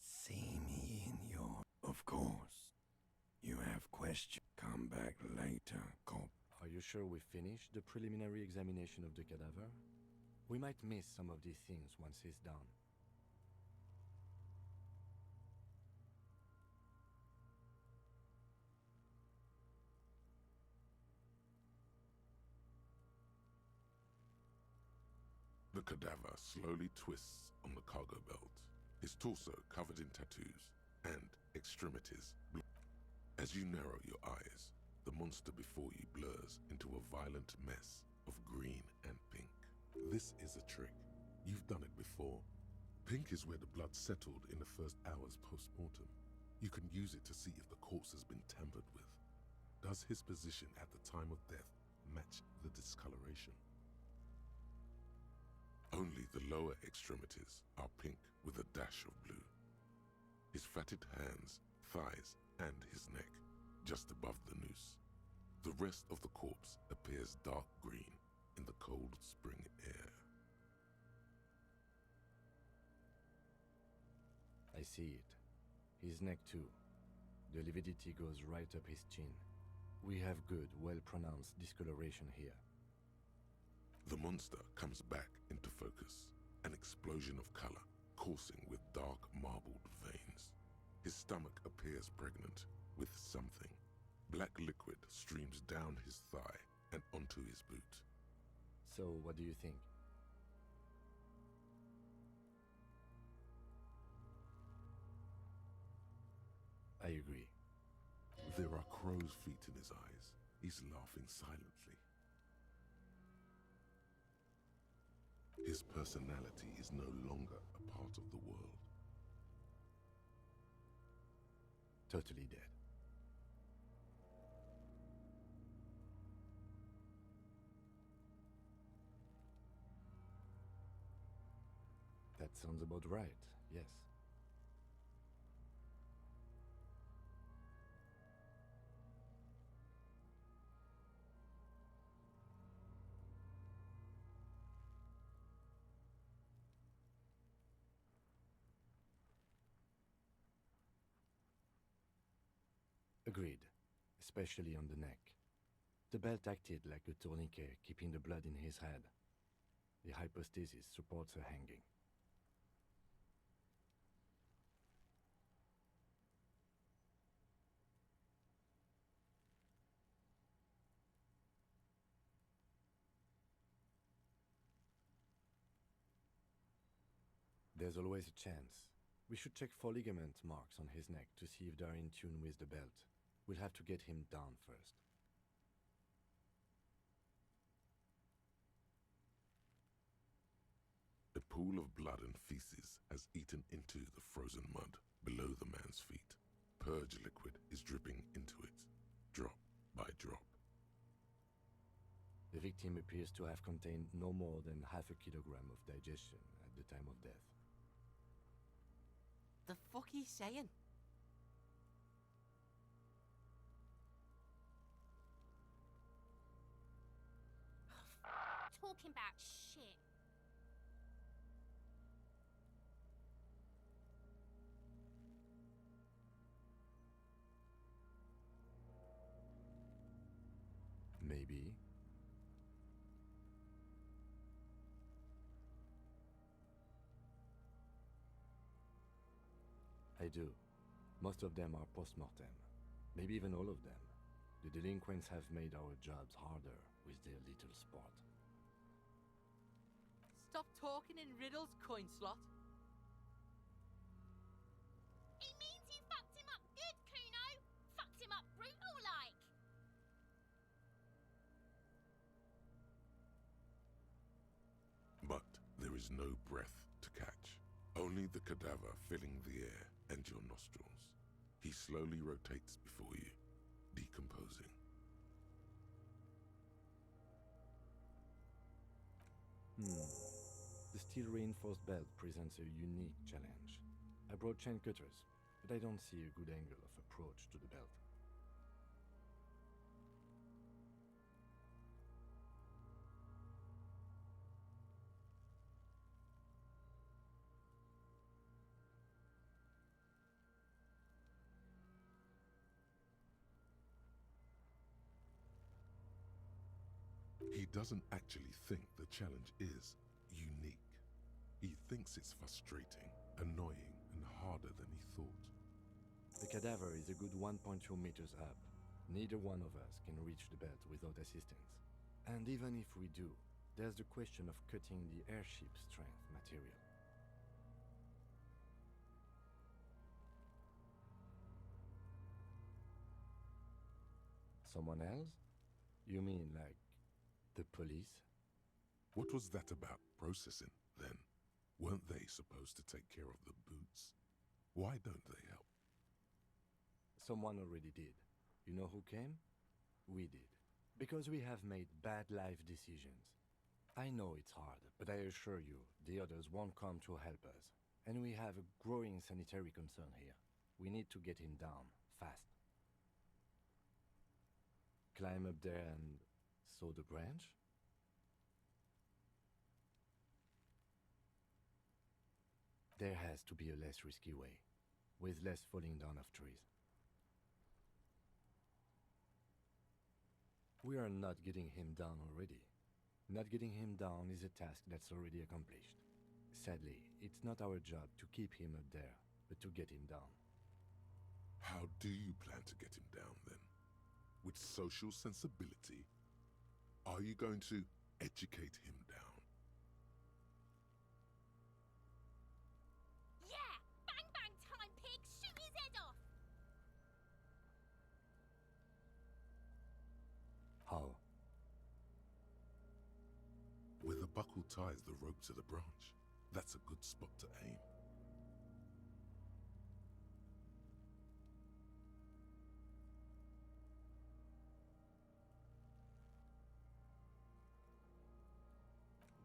see me in your... Of course, you have questions. Come back later, Cop. Are you sure we finished the preliminary examination of the cadaver? We might miss some of these things once he's done. The cadaver slowly twists on the cargo belt, his torso covered in tattoos, and extremities blue. As you narrow your eyes, the monster before you blurs into a violent mess of green and pink. This is a trick. You've done it before. Pink is where the blood settled in the first hours post-mortem. You can use it to see if the corpse has been tampered with. Does his position at the time of death match the discoloration? Only the lower extremities are pink with a dash of blue. His fatted hands, thighs, and his neck, just above the noose. The rest of the corpse appears dark green in the cold spring air. I see it. His neck too. The lividity goes right up his chin. We have good, well-pronounced discoloration here. The monster comes back into focus, an explosion of color coursing with dark marbled veins. His stomach appears pregnant with something. Black liquid streams down his thigh and onto his boot. So, what do you think? I agree. There are crow's feet in his eyes. He's laughing silently. His personality is no longer a part of the world. Totally dead. sounds about right, yes. Agreed, especially on the neck. The belt acted like a tourniquet, keeping the blood in his head. The hypostasis supports her hanging. There's always a chance. We should check for ligament marks on his neck to see if they're in tune with the belt. We'll have to get him down first. A pool of blood and feces has eaten into the frozen mud below the man's feet. Purge liquid is dripping into it, drop by drop. The victim appears to have contained no more than half a kilogram of digestion at the time of death. The fuck he's saying? Talking about shit. Maybe. I do. Most of them are post-mortem. Maybe even all of them. The delinquents have made our jobs harder with their little sport. Stop talking in riddles, coin slot. He means you fucked him up good, Kuno. Fucked him up brutal like. But there is no breath to catch. Only the cadaver filling the air and your nostrils. He slowly rotates before you, decomposing. The steel-reinforced belt presents a unique challenge. I brought chain cutters, but I don't see a good angle of approach to the belt. He doesn't actually think the challenge is unique. He thinks it's frustrating, annoying, and harder than he thought. The cadaver is a good 1.2 meters up. Neither one of us can reach the belt without assistance. And even if we do, there's the question of cutting the airship strength material. Someone else? You mean like the police? What was that about processing, then? Weren't they supposed to take care of the boots? Why don't they help? Someone already did. You know who came? We did. Because we have made bad life decisions. I know it's hard, but I assure you, the others won't come to help us. And we have a growing sanitary concern here. We need to get him down, fast. Climb up there and saw the branch? There has to be a less risky way, with less falling down of trees. We are not getting him down already. Not getting him down is a task that's already accomplished. Sadly, it's not our job to keep him up there, but to get him down. How do you plan to get him down, then? With social sensibility? Are you going to educate him down? Yeah! Bang bang time, pig! Shoot his head off! How? Where the buckle ties the rope to the branch. That's a good spot to aim.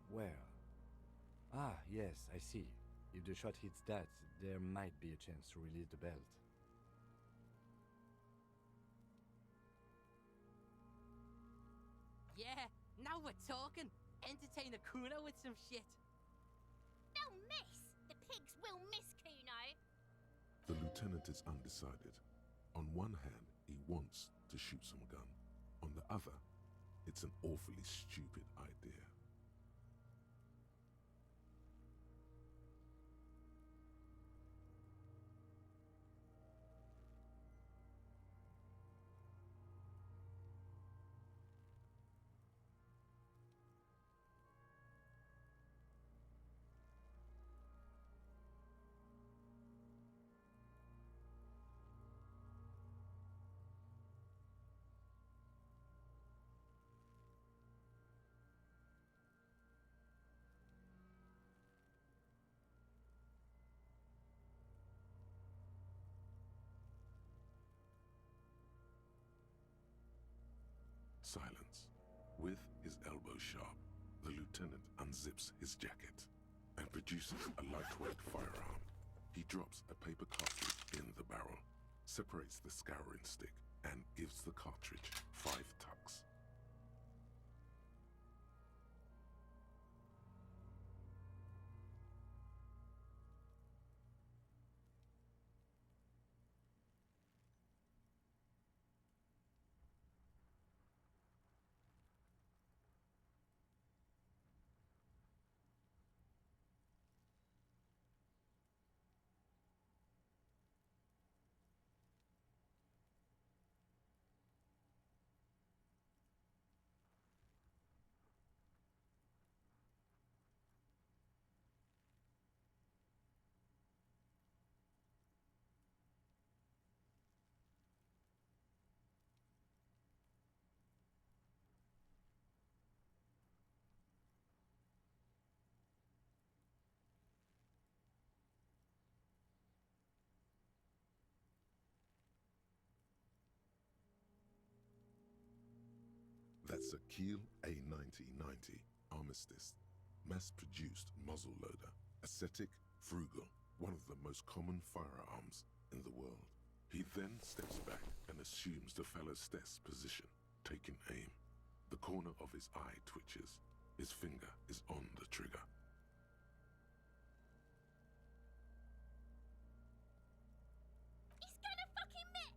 Where? Ah, yes, I see. If the shot hits that, there might be a chance to release the belt. Yeah, now we're talking. Entertain a Kuno with some shit. They'll miss! The pigs will miss Kuno! The lieutenant is undecided. On one hand, he wants to shoot some gun. On the other, it's an awfully stupid idea. Silence. With his elbow sharp, the lieutenant unzips his jacket and produces a lightweight firearm. He drops a paper cartridge in the barrel, separates the scouring stick, and gives the cartridge 5 tucks. That's a Kiel A9090 Armistice, mass-produced muzzleloader, ascetic, frugal, one of the most common firearms in the world. He then steps back and assumes the fellow's desk position, taking aim. The corner of his eye twitches. His finger is on the trigger. He's gonna fucking miss!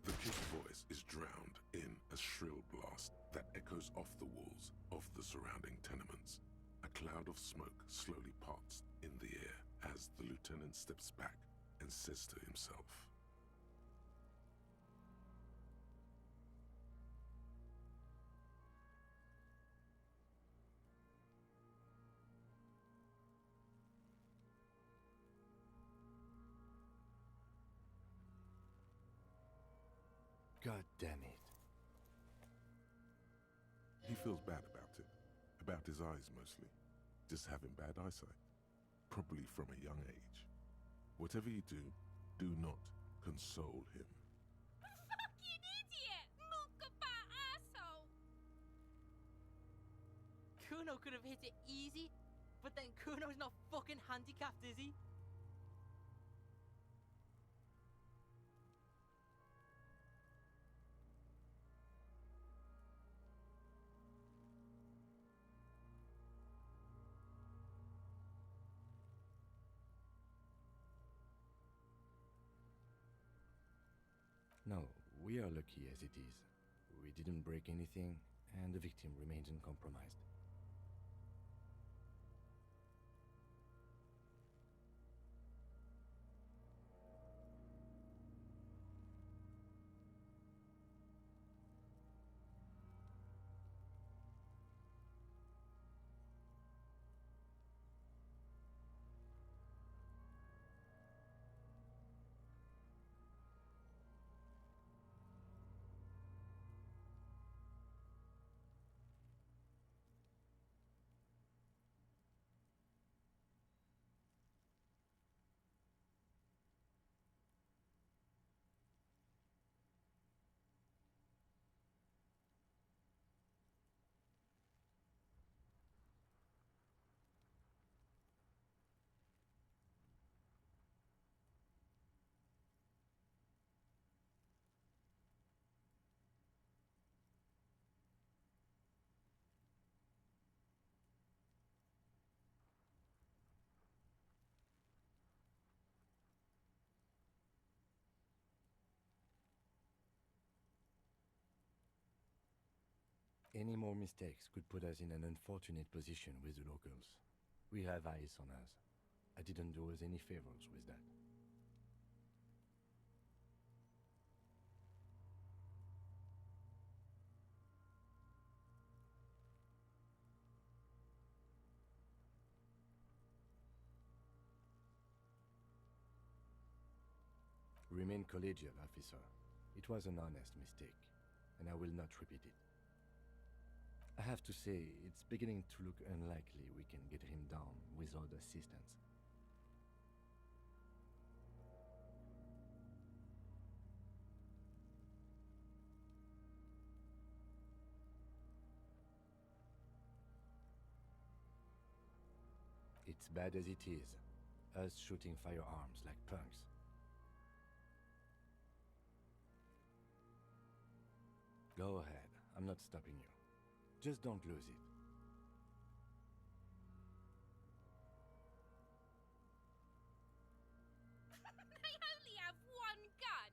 The kid's voice is drowned in a shrill blast that echoes off the walls of the surrounding tenements. A cloud of smoke slowly parts in the air as the lieutenant steps back and says to himself, God damn it. He feels bad about it. About his eyes mostly. Just having bad eyesight. Probably from a young age. Whatever you do not console him. Fucking idiot! Mookaba asshole! Kuno could have hit it easy, but then Kuno's not fucking handicapped, is he? No, we are lucky as it is. We didn't break anything, and the victim remains uncompromised. Any more mistakes could put us in an unfortunate position with the locals. We have eyes on us. I didn't do us any favors with that. Remain collegial, officer. It was an honest mistake, and I will not repeat it. I have to say, it's beginning to look unlikely we can get him down without assistance. It's bad as it is, us shooting firearms like punks. Go ahead, I'm not stopping you. Just don't lose it. They only have one gun!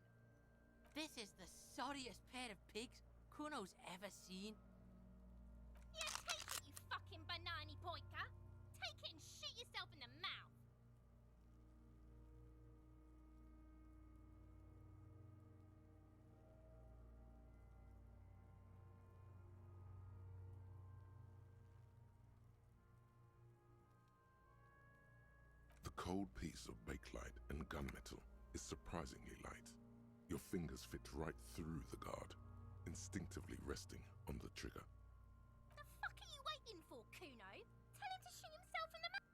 This is the sorriest pair of pigs Kuno's ever seen. Yeah, take it, you fucking banana poika! Take it and shoot yourself in the mouth! The cold piece of bakelite and gunmetal is surprisingly light. Your fingers fit right through the guard, instinctively resting on the trigger. The fuck are you waiting for, Kuno? Tell him to shoot himself in the mouth!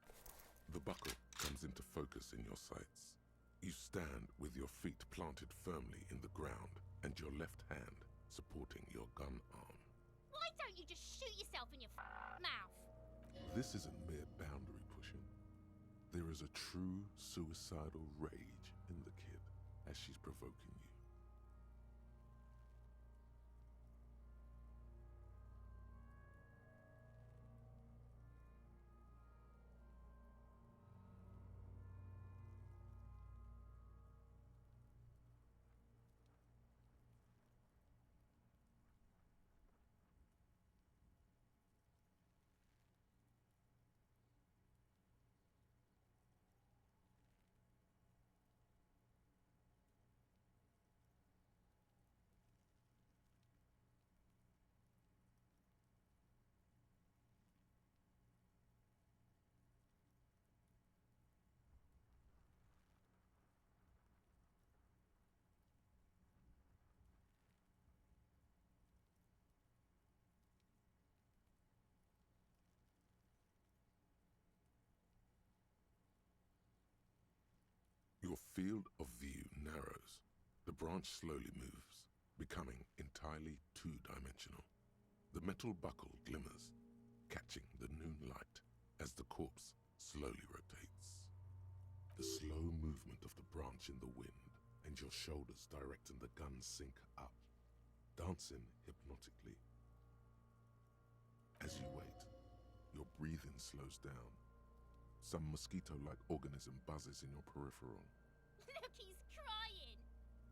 The buckle comes into focus in your sights. You stand with your feet planted firmly in the ground and your left hand supporting your gun arm. Why don't you just shoot yourself in your mouth? This isn't mere boundary pushing. There is a true suicidal rage in the kid as she's provoking you. Your field of view narrows. The branch slowly moves, becoming entirely two-dimensional. The metal buckle glimmers, catching the noon light as the corpse slowly rotates. The slow movement of the branch in the wind and your shoulders directing the gun sink up, dancing hypnotically. As you wait, your breathing slows down. Some mosquito-like organism buzzes in your peripheral. Look, he's crying!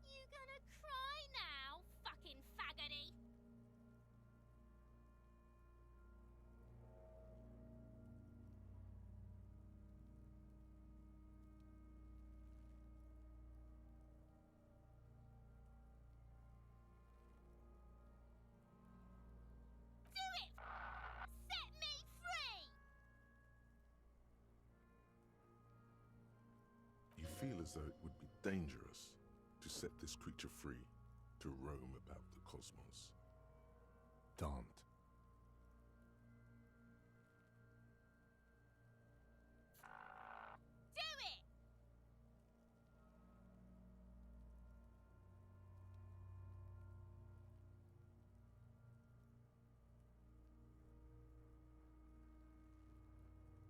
You gonna cry now, fucking faggoty? Do it! Set me free! You feel as though it would be dangerous to set this creature free to roam about the cosmos. Don't. Do it!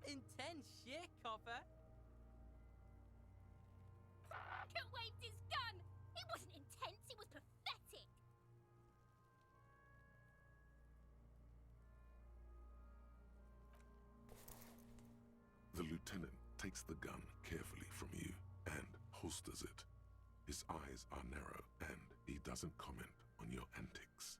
Intense shit, copper. Fucker waved his gun! It wasn't intense, it was pathetic! The lieutenant takes the gun carefully from you and holsters it. His eyes are narrow and he doesn't comment on your antics.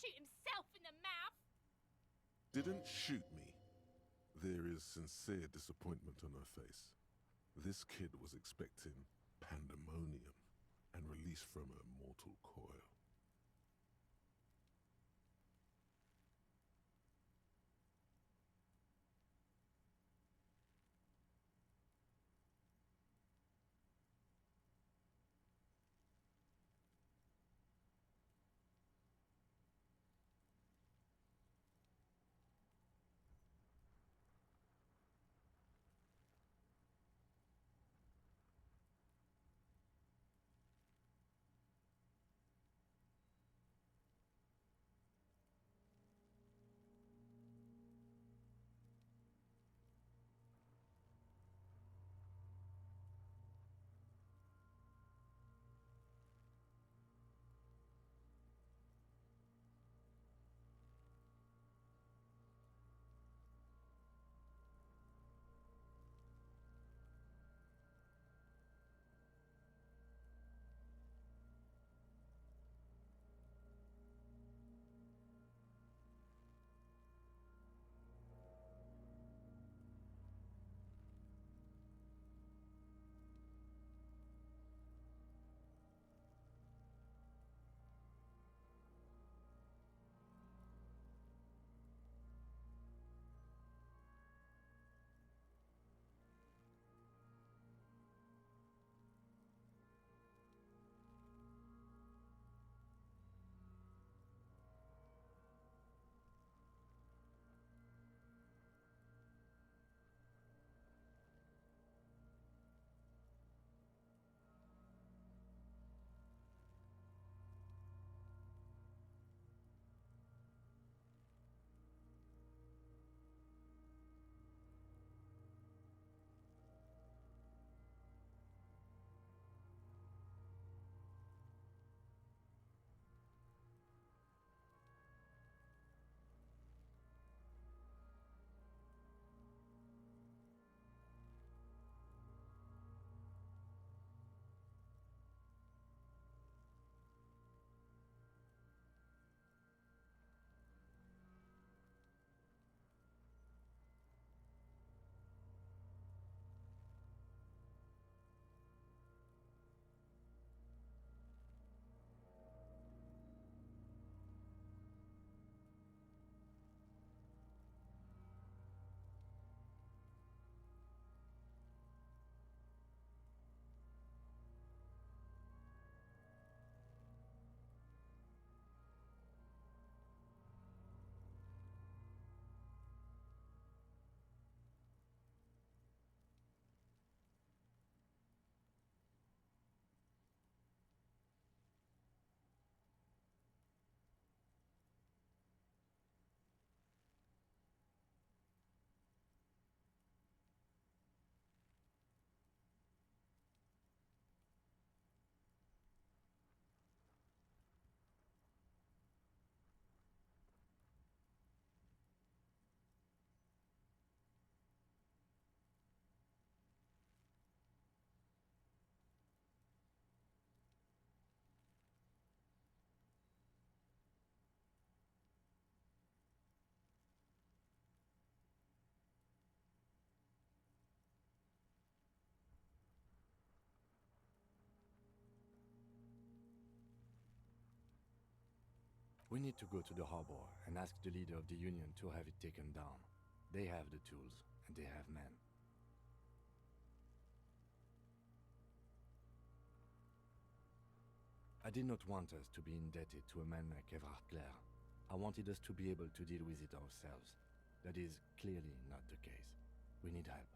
shoot himself in the mouth. Didn't shoot me. There is sincere disappointment on her face. This kid was expecting pandemonium and release from her mortal coil. We need to go to the harbor and ask the leader of the Union to have it taken down. They have the tools, and they have men. I did not want us to be indebted to a man like Everard Clare. I wanted us to be able to deal with it ourselves. That is clearly not the case. We need help.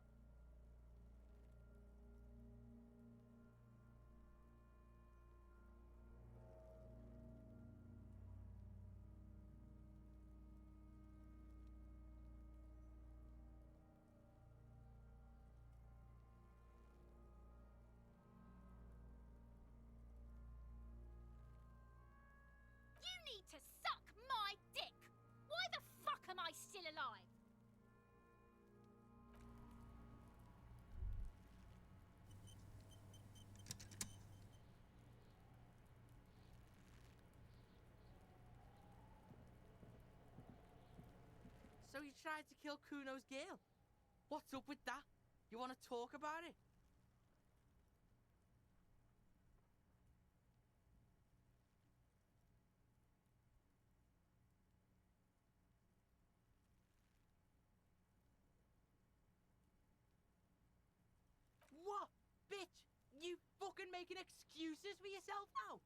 You need to suck my dick! Why the fuck am I still alive? So you tried to kill Kuno's girl? What's up with that? You want to talk about it? What? Bitch! You fucking making excuses for yourself now?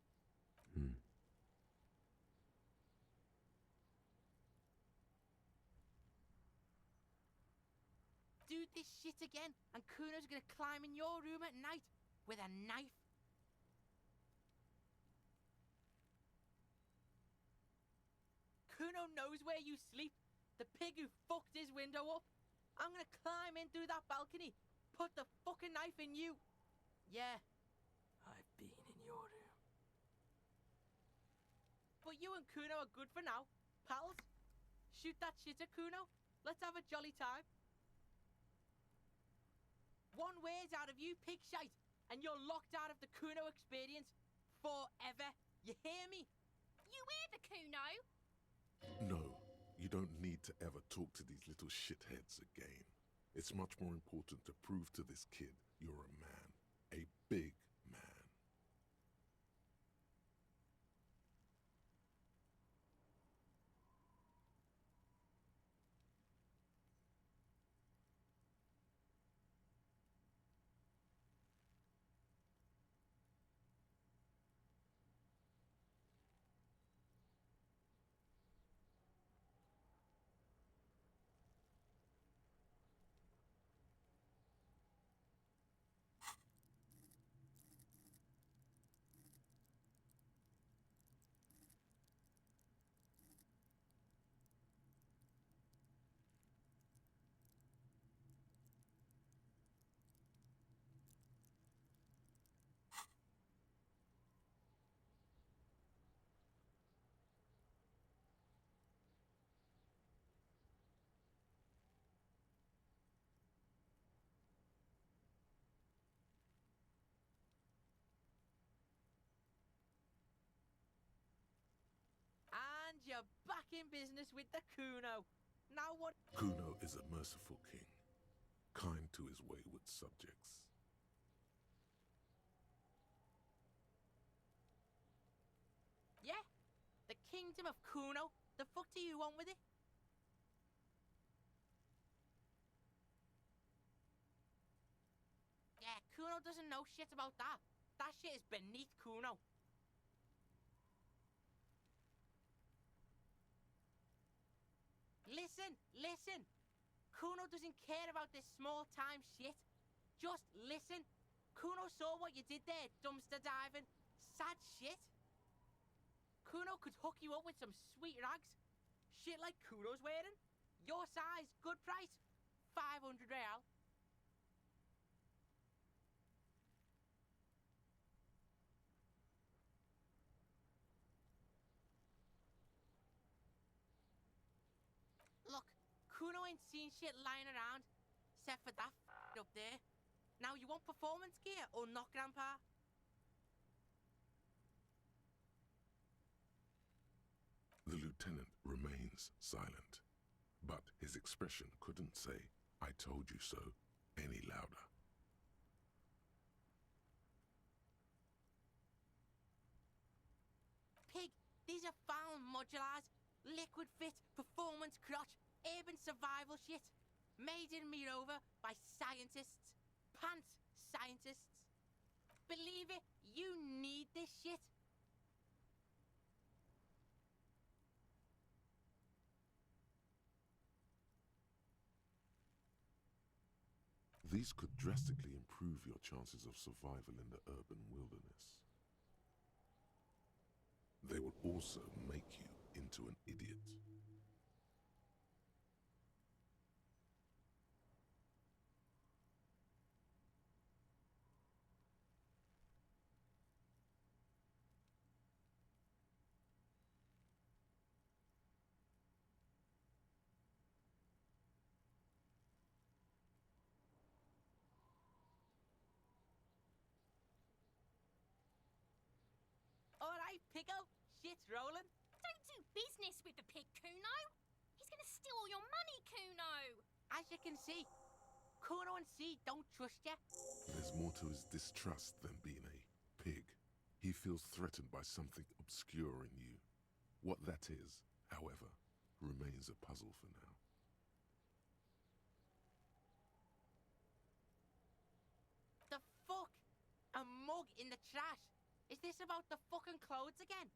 Do this shit again, and Kuno's gonna climb in your room at night with a knife. Kuno knows where you sleep. The pig who fucked his window up. I'm gonna climb in through that balcony, put the fucking knife in you. Yeah. I've been in your room. But you and Kuno are good for now. Pals, shoot that shit at Kuno. Let's have a jolly time. One word out of you, pig shite, and you're locked out of the Kuno experience forever. You hear me? You hear the Kuno? No, you don't need to ever talk to these little shitheads again. It's much more important to prove to this kid you're a man. A big man. And you're back in business with the Kuno. Now what? Kuno is a merciful king, kind to his wayward subjects. Yeah? The kingdom of Kuno? The fuck do you want with it? Yeah, Kuno doesn't know shit about that. That shit is beneath Kuno. Listen! Kuno doesn't care about this small-time shit. Just listen. Kuno saw what you did there, dumpster diving. Sad shit. Kuno could hook you up with some sweet rags. Shit like Kuno's wearing. Your size, good price. 500 real. Look, Kuno ain't seen shit lying around, except for that up there. Now, you want performance gear or not, Grandpa? The lieutenant remains silent, but his expression couldn't say, "I told you so," any louder. Pig, these are found modulars, liquid fit, performance crotch, urban survival shit. Made in Mirova by scientists. Pants scientists. Believe it, you need this shit. These could drastically improve your chances of survival in the urban wilderness. They will also make you into an idiot. Alright, Pico, shit's rolling. Don't do business with the pig, Kuno. He's gonna steal all your money, Kuno! As you can see, Kuno and C don't trust you. There's more to his distrust than being a pig. He feels threatened by something obscure in you. What that is, however, remains a puzzle for now. The fuck? A mug in the trash? Is this about the fucking clothes again?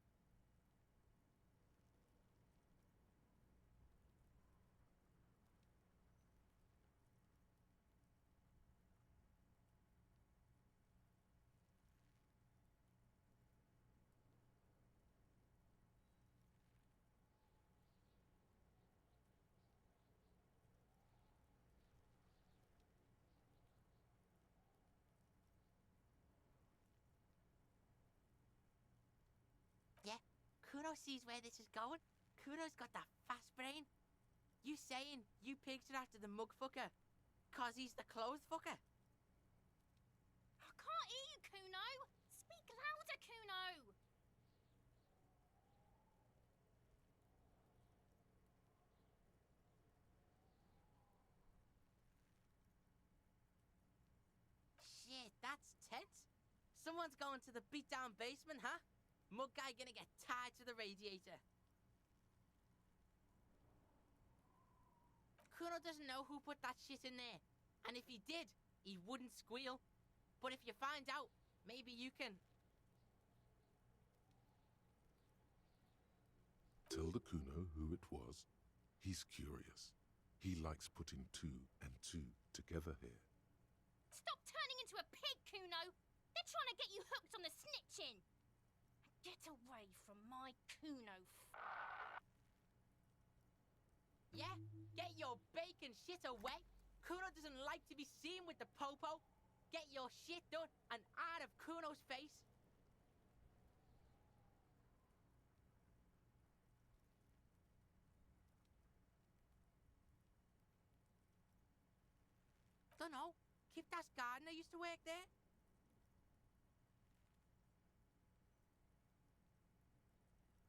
Yeah, Kuno sees where this is going. Kuno's got that fast brain. You saying you pigs are after the mug fucker? Cause he's the clothes fucker? I can't hear you, Kuno! Speak louder, Kuno! Shit, that's tense. Someone's going to the beat-down basement, huh? Mug guy gonna get tied to the radiator. Kuno doesn't know who put that shit in there. And if he did, he wouldn't squeal. But if you find out, maybe you can... Tell the Kuno who it was. He's curious. He likes putting two and two together here. Stop turning into a pig, Kuno! They're trying to get you hooked on the snitching! Get away from my Kuno. Yeah? Get your bacon shit away. Kuno doesn't like to be seen with the popo. Get your shit done and out of Kuno's face. Dunno. Kiptas gardener used to work there.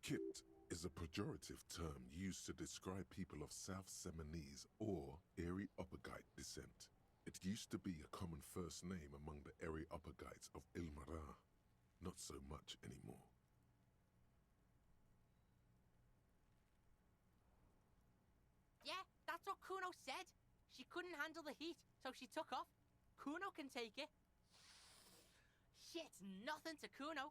Kipt is a pejorative term used to describe people of South Seminese or Areopagite descent. It used to be a common first name among the Areopagites of Ilmara. Not so much anymore. Yeah, that's what Kuno said. She couldn't handle the heat, so she took off. Kuno can take it. Shit's nothing to Kuno.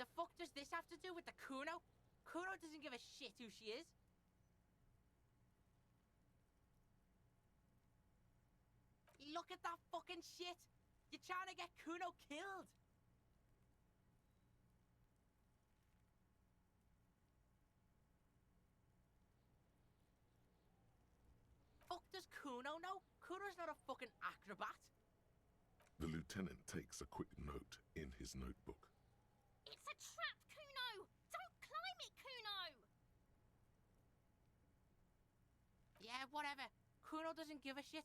The fuck does this have to do with the Kuno? Kuno doesn't give a shit who she is. Look at that fucking shit! You're trying to get Kuno killed! Fuck does Kuno know? Kuno's not a fucking acrobat. The lieutenant takes a quick note in his notebook. It's a trap, Kuno! Don't climb it, Kuno! Yeah, whatever. Kuno doesn't give a shit.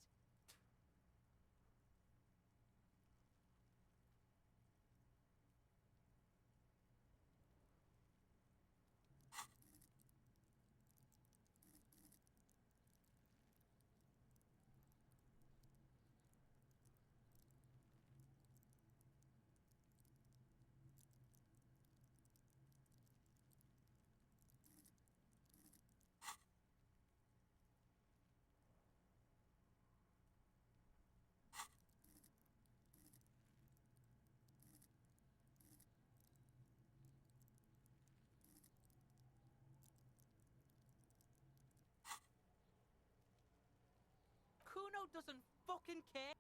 Kuno doesn't fucking care.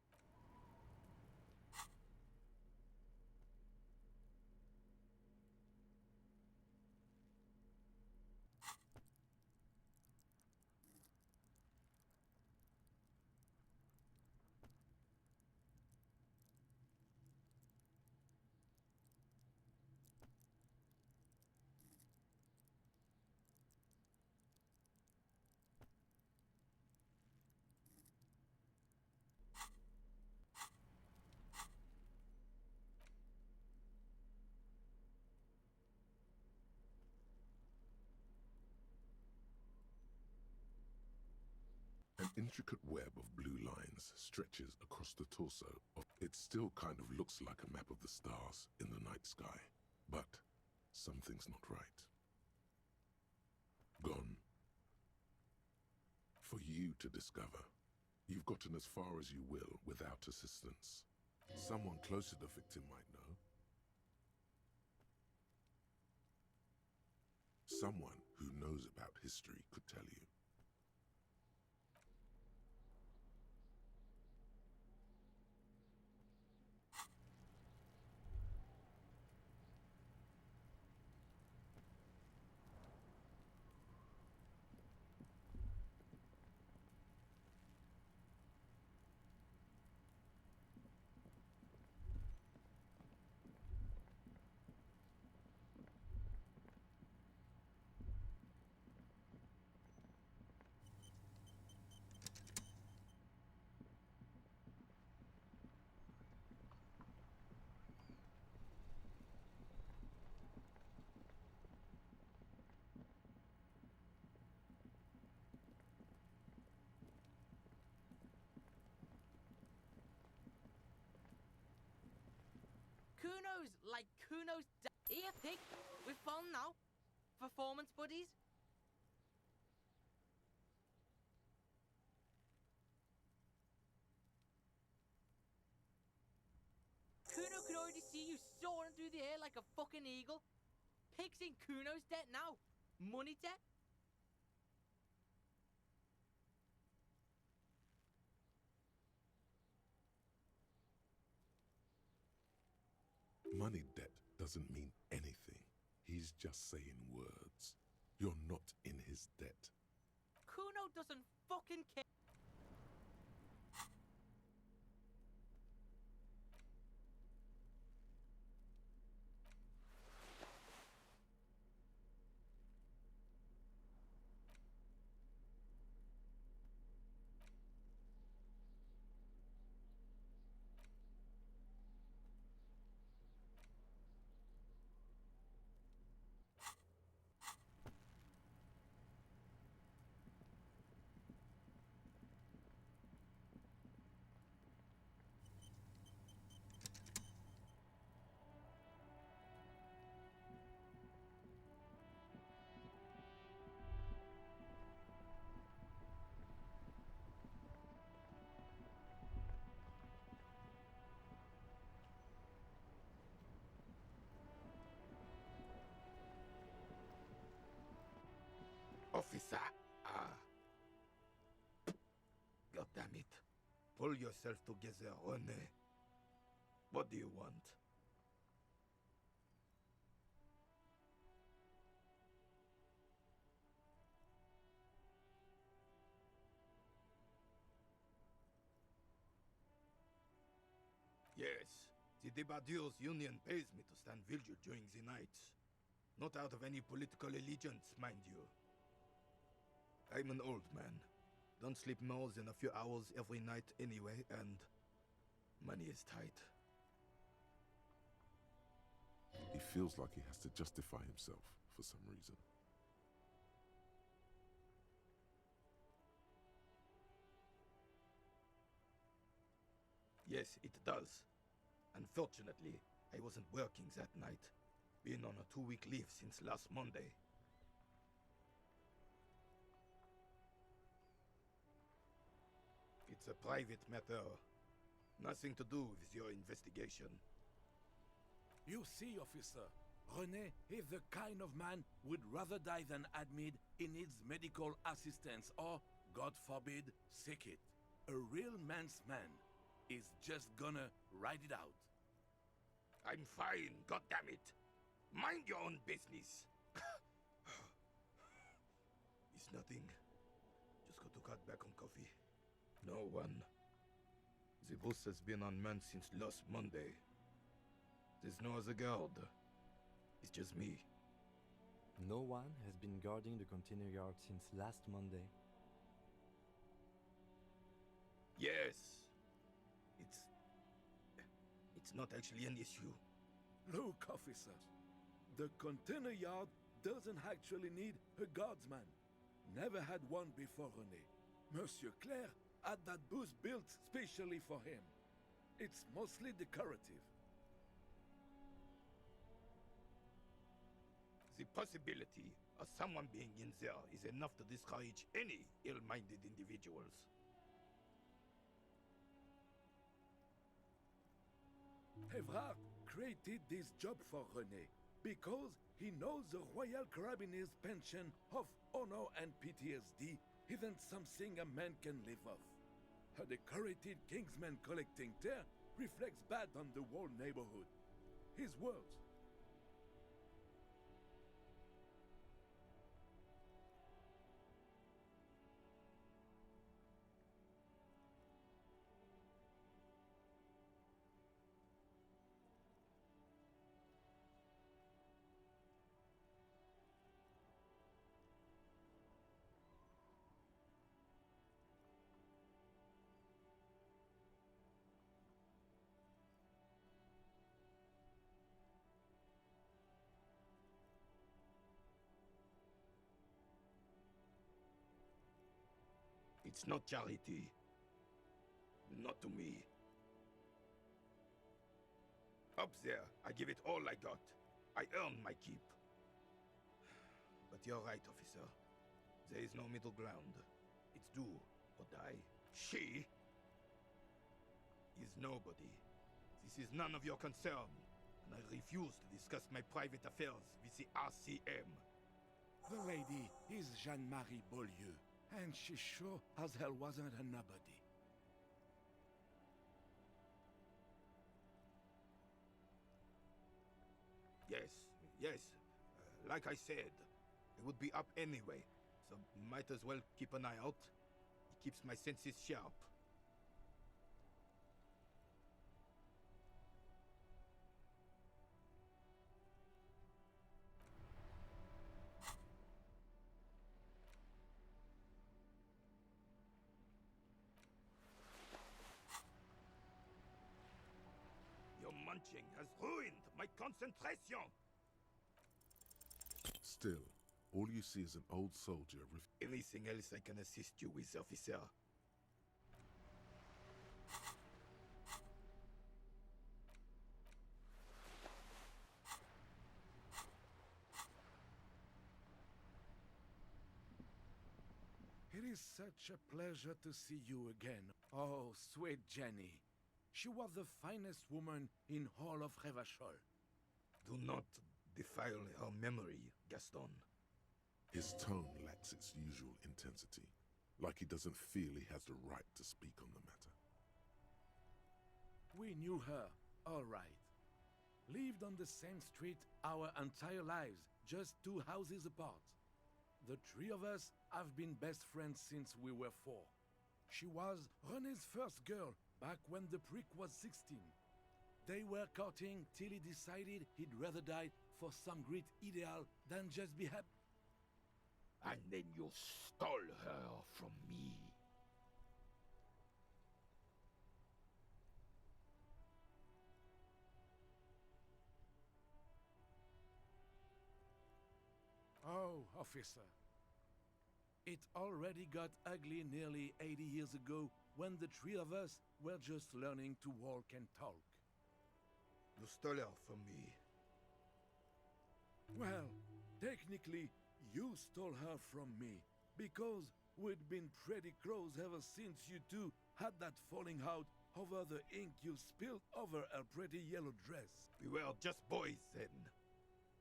intricate web of blue lines stretches across the torso. It still kind of looks like a map of the stars in the night sky, but something's not right. Gone. For you to discover. You've gotten as far as you will without assistance. Someone close to the victim might know. Someone who knows about history could tell you. Kuno's like Kuno's Here, pig. We've fallen now. Performance buddies. Kuno could already see you soaring through the air like a fucking eagle. Pig's in Kuno's debt now. Money debt. Money debt doesn't mean anything. He's just saying words. You're not in his debt. Kuno doesn't fucking care. Officer! God damn it. Pull yourself together, René. What do you want? Yes, the Debardeurs Union pays me to stand vigil during the night. Not out of any political allegiance, mind you. I'm an old man. Don't sleep more than a few hours every night anyway, and money is tight. He feels like he has to justify himself for some reason. Yes, it does. Unfortunately, I wasn't working that night. Been on a 2-week leave since last Monday. It's a private matter. Nothing to do with your investigation. You see, officer, René is the kind of man would rather die than admit he needs medical assistance or, God forbid, sick it. A real man's man is just gonna ride it out. I'm fine, goddammit. Mind your own business. It's nothing. Just got to cut back on coffee. No one. The bus has been unmanned since last Monday. There's no other guard. It's just me. No one has been guarding the container yard since last Monday. Yes. It's not actually an issue. Look, officer, the container yard doesn't actually need a guardsman. Never had one before, René. Monsieur Claire had that booth built specially for him. It's mostly decorative. The possibility of someone being in there is enough to discourage any ill-minded individuals. Evrard created this job for René because he knows the Royal Carabinier's pension of honor and PTSD isn't something a man can live off. A decorated Kingsman collecting tear reflects bad on the whole neighborhood. His words. It's not charity. Not to me. Up there, I give it all I got. I earned my keep. But you're right, officer. There is no middle ground. It's do or die. She is nobody. This is none of your concern, and I refuse to discuss my private affairs with the RCM. The lady is Jeanne-Marie Beaulieu, and she sure as hell wasn't a nobody. Yes. Like I said, it would be up anyway, so might as well keep an eye out. It keeps my senses sharp. Your munching has ruined my concentration! Still, all you see is an old soldier. Anything else I can assist you with, officer? It is such a pleasure to see you again. Oh, sweet Jenny. She was the finest woman in all of Revachol. Do not defile her memory, Gaston. His tone lacks its usual intensity, like he doesn't feel he has the right to speak on the matter. We knew her, all right. Lived on the same street our entire lives, just 2 houses apart. The 3 of us have been best friends since we were 4. She was René's first girl, back when the prick was 16. They were courting till he decided he'd rather die for some great ideal than just be happy. And then you stole her from me. Oh, officer. It already got ugly nearly 80 years ago when the 3 of us were just learning to walk and talk. You stole her from me. Well, technically, you stole her from me, because we'd been pretty close ever since you two had that falling out over the ink you spilled over her pretty yellow dress. We were just boys then.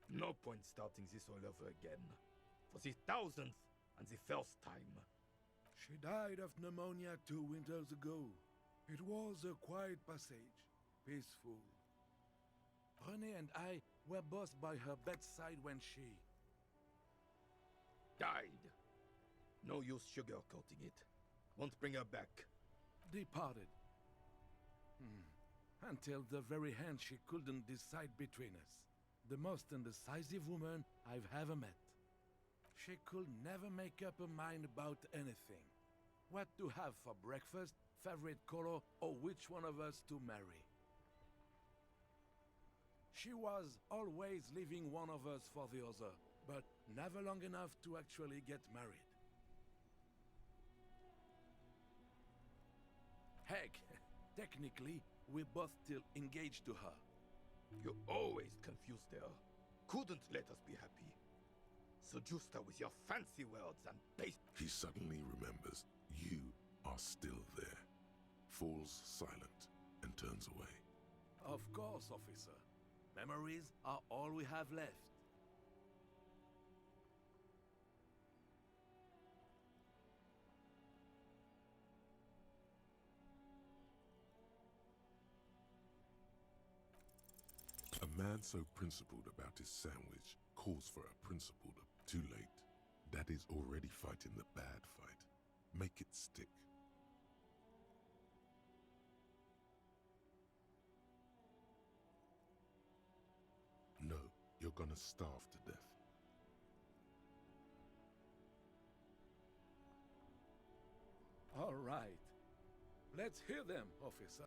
No point starting this all over again. For the 1000th and the first time. She died of pneumonia 2 winters ago. It was a quiet passage, peaceful. René and I were both by her bedside when she... died. No use sugarcoating it. Won't bring her back. Departed. Until the very hand she couldn't decide between us. The most indecisive woman I've ever met. She could never make up her mind about anything. What to have for breakfast, favorite color, or which one of us to marry. She was always leaving one of us for the other, but never long enough to actually get married. Heck, technically, we're both still engaged to her. You always confuse there. Couldn't let us be happy. So Justa with your fancy words and base. He suddenly remembers you are still there, falls silent, and turns away. Of course, officer. Memories are all we have left. A man so principled about his sandwich calls for a principled. Too late. Daddy's already fighting the bad fight. Make it stick. No, you're gonna starve to death. All right. Let's hear them, officer.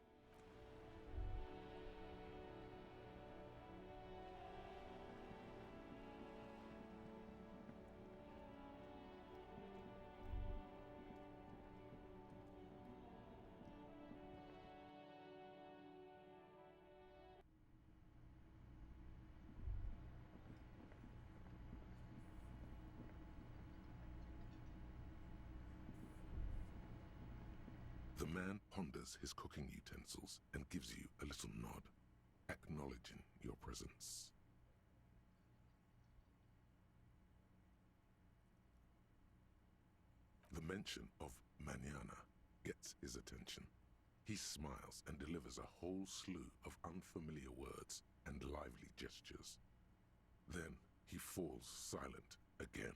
The man ponders his cooking utensils and gives you a little nod, acknowledging your presence. The mention of mañana gets his attention. He smiles and delivers a whole slew of unfamiliar words and lively gestures. Then he falls silent again.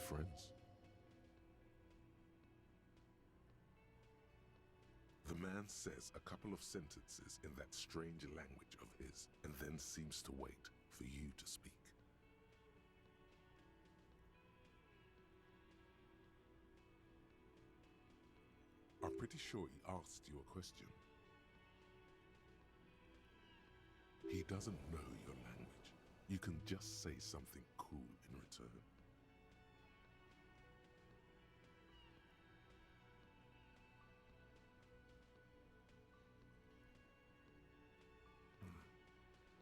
friends? The man says a couple of sentences in that strange language of his and then seems to wait for you to speak. I'm pretty sure he asked you a question. He doesn't know your language. You can just say something cool in return.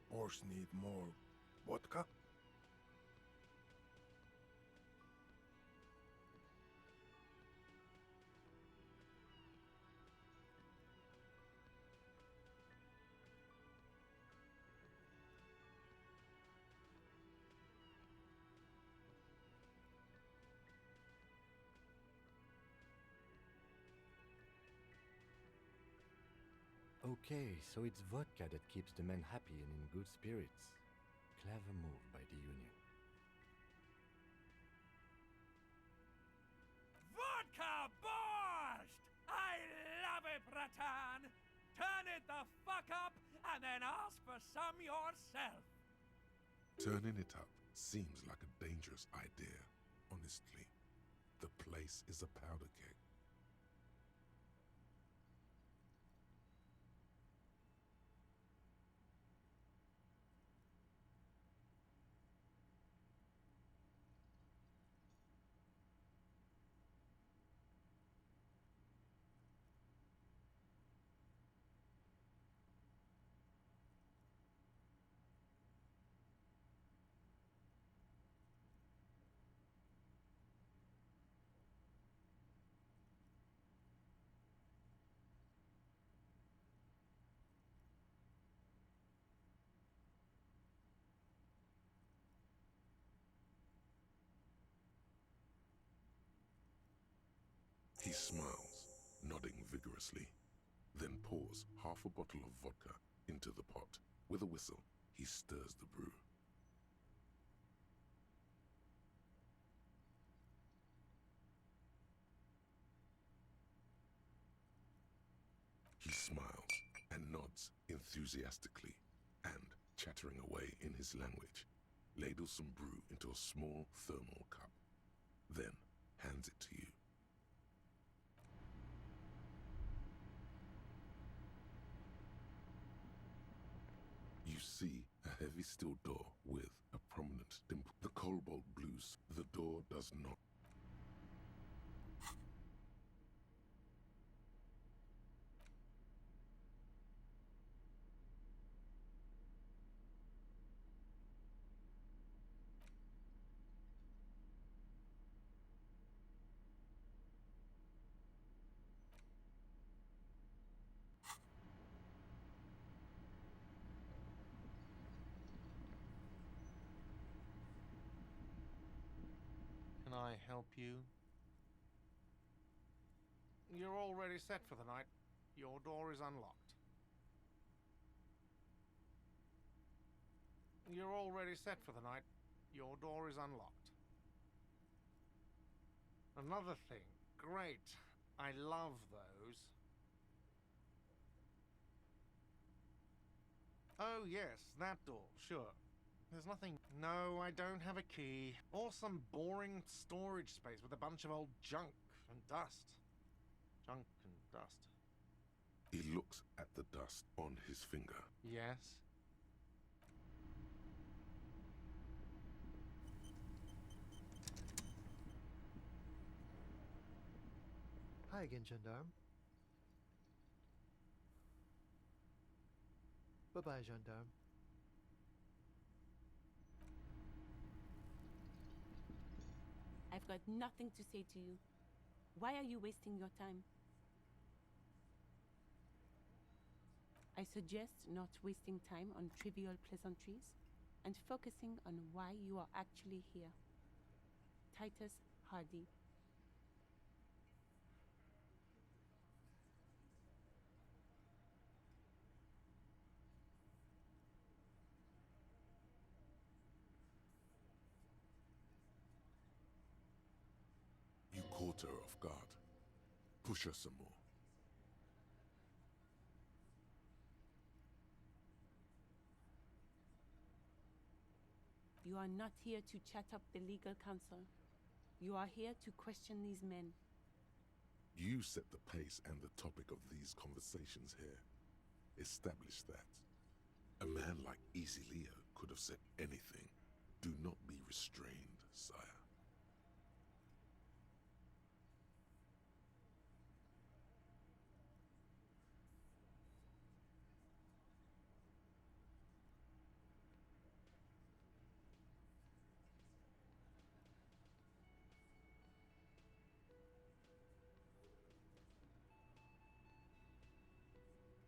Horse need more vodka? Okay, so it's vodka that keeps the men happy and in good spirits. Clever move by the Union. Vodka borscht! I love it, Bratan! Turn it the fuck up and then ask for some yourself! Turning it up seems like a dangerous idea, honestly. The place is a powder keg. He smiles, nodding vigorously, then pours half a bottle of vodka into the pot. With a whistle, he stirs the brew. He smiles and nods enthusiastically, and, chattering away in his language, ladles some brew into a small thermal cup, then hands it to you. You see a heavy steel door with a prominent dimple. The cobalt blues. The door does not. Can I help you? You're already set for the night. Your door is unlocked. You're already set for the night. Your door is unlocked. Another thing. Great. I love those. Oh, yes, that door, sure. There's nothing. No, I don't have a key. Or some boring storage space with a bunch of old junk and dust. Junk and dust. He looks at the dust on his finger. Yes? Hi again, gendarme. Bye-bye, gendarme. I've got nothing to say to you. Why are you wasting your time? I suggest not wasting time on trivial pleasantries and focusing on why you are actually here. Titus Hardy. caught her off guard. Push her some more. You are not here to chat up the legal counsel. You are here to question these men. You set the pace and the topic of these conversations here. Establish that. A man like Easy Leo could have said anything. Do not be restrained, sire.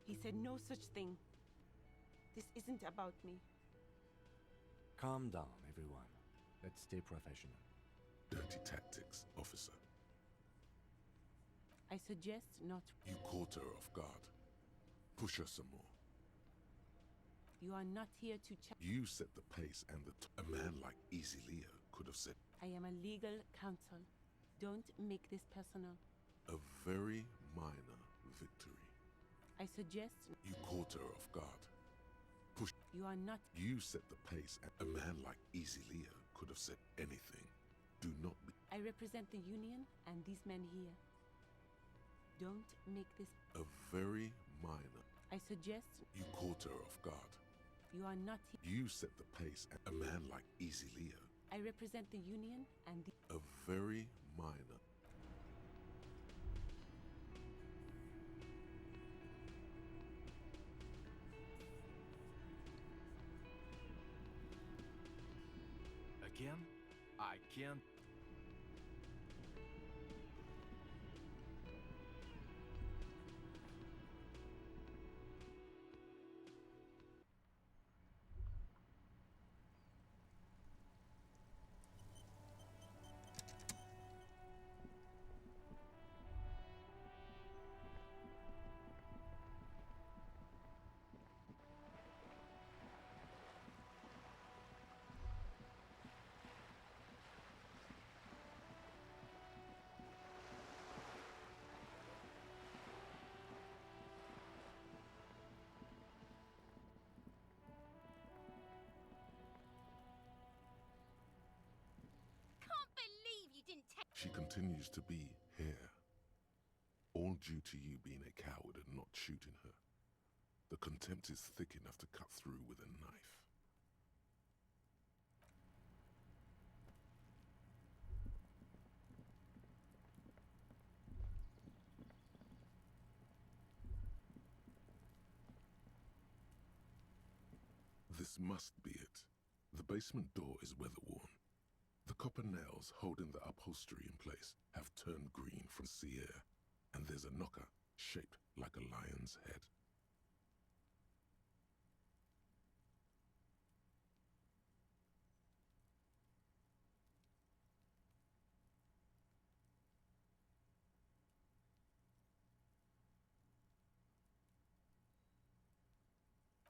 He said no such thing. This isn't about me. Calm down, everyone. Let's stay professional. Dirty tactics, officer. I suggest not. You caught her off guard. Push her some more. You are not here to chat. You set the pace and a man like Easy Leo could have said. I am a legal counsel. Don't make this personal. A very minor victory. I suggest. You caught her off guard. Push. You are not. You set the pace and a man like Easy Leo could have said anything. Do not be. I represent the Union and these men here. Don't make this. A very minor. I suggest. You caught her off guard. You are not here. You set the pace and a man like Easy Leo. I represent the Union and the. A very minor. Again? I can't. She continues to be here. All due to you being a coward and not shooting her. The contempt is thick enough to cut through with a knife. This must be it. The basement door is weather-worn. The copper nails holding the upholstery in place have turned green from sea air, and there's a knocker shaped like a lion's head.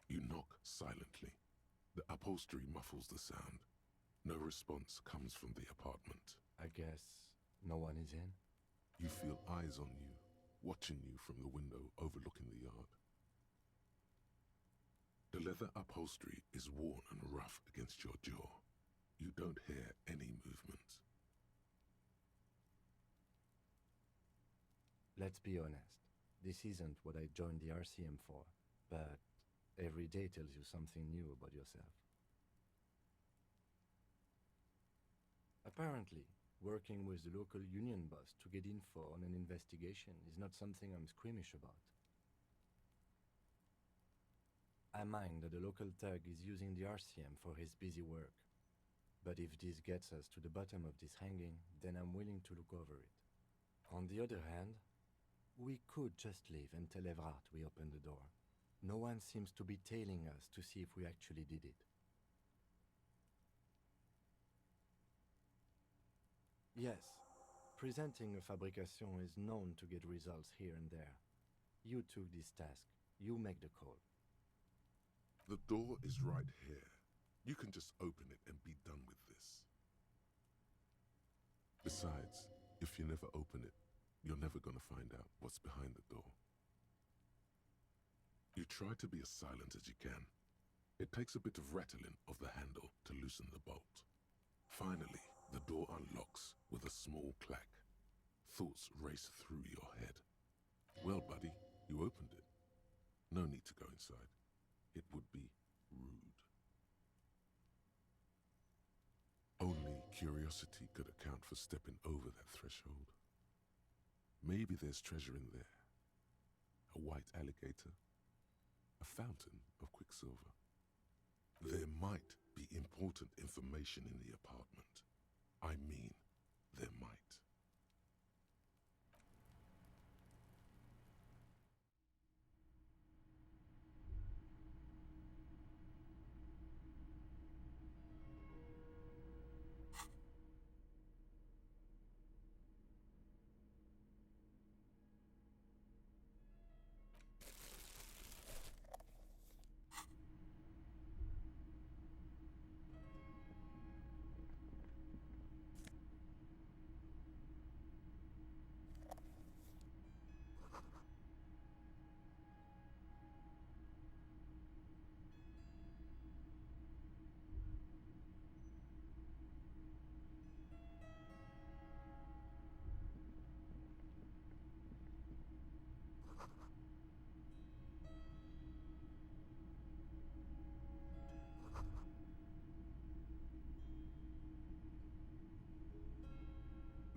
You knock silently. The upholstery muffles the sound. No response comes from the apartment. I guess no one is in? You feel eyes on you, watching you from the window overlooking the yard. The leather upholstery is worn and rough against your jaw. You don't hear any movement. Let's be honest. This isn't what I joined the RCM for, but every day tells you something new about yourself. Apparently, working with the local union boss to get info on an investigation is not something I'm squeamish about. I mind that the local thug is using the RCM for his busy work. But if this gets us to the bottom of this hanging, then I'm willing to look over it. On the other hand, we could just leave and tell Evrart we opened the door. No one seems to be tailing us to see if we actually did it. Yes, presenting a fabrication is known to get results here and there. You took this task. You make the call. The door is right here. You can just open it and be done with this. Besides, if you're you never open it, you're never gonna find out what's behind the door. You try to be as silent as you can. It takes a bit of rattling of the handle to loosen the bolt. Finally, the door unlocks with a small clack. Thoughts race through your head. Well, buddy, you opened it. No need to go inside. It would be rude. Only curiosity could account for stepping over that threshold. Maybe there's treasure in there. A white alligator. A fountain of quicksilver. There might be important information in the apartment. I mean, there might.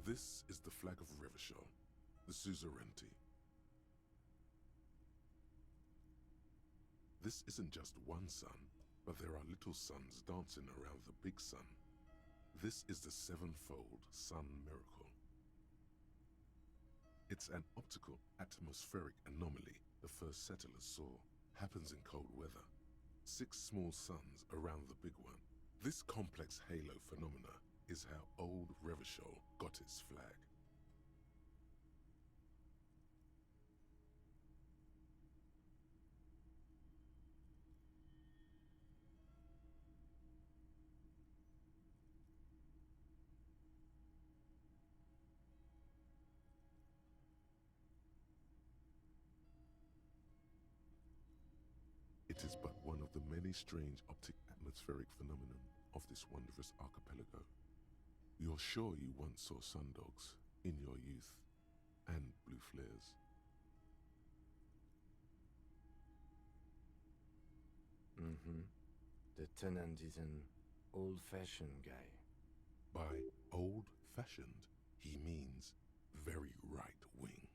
This is the flag of Revachol, the suzerainty. This isn't just one sun, but there are little suns dancing around the big sun. This is the sevenfold sun miracle. It's an optical atmospheric anomaly the first settlers saw. Happens in cold weather. 6 small suns around the big one. This complex halo phenomena is how old Revachol got its flag. It is but one of the many strange optic atmospheric phenomena of this wondrous archipelago. You're sure you once saw sundogs in your youth, and blue flares. The tenant is an old-fashioned guy. By old-fashioned, he means very right-wing.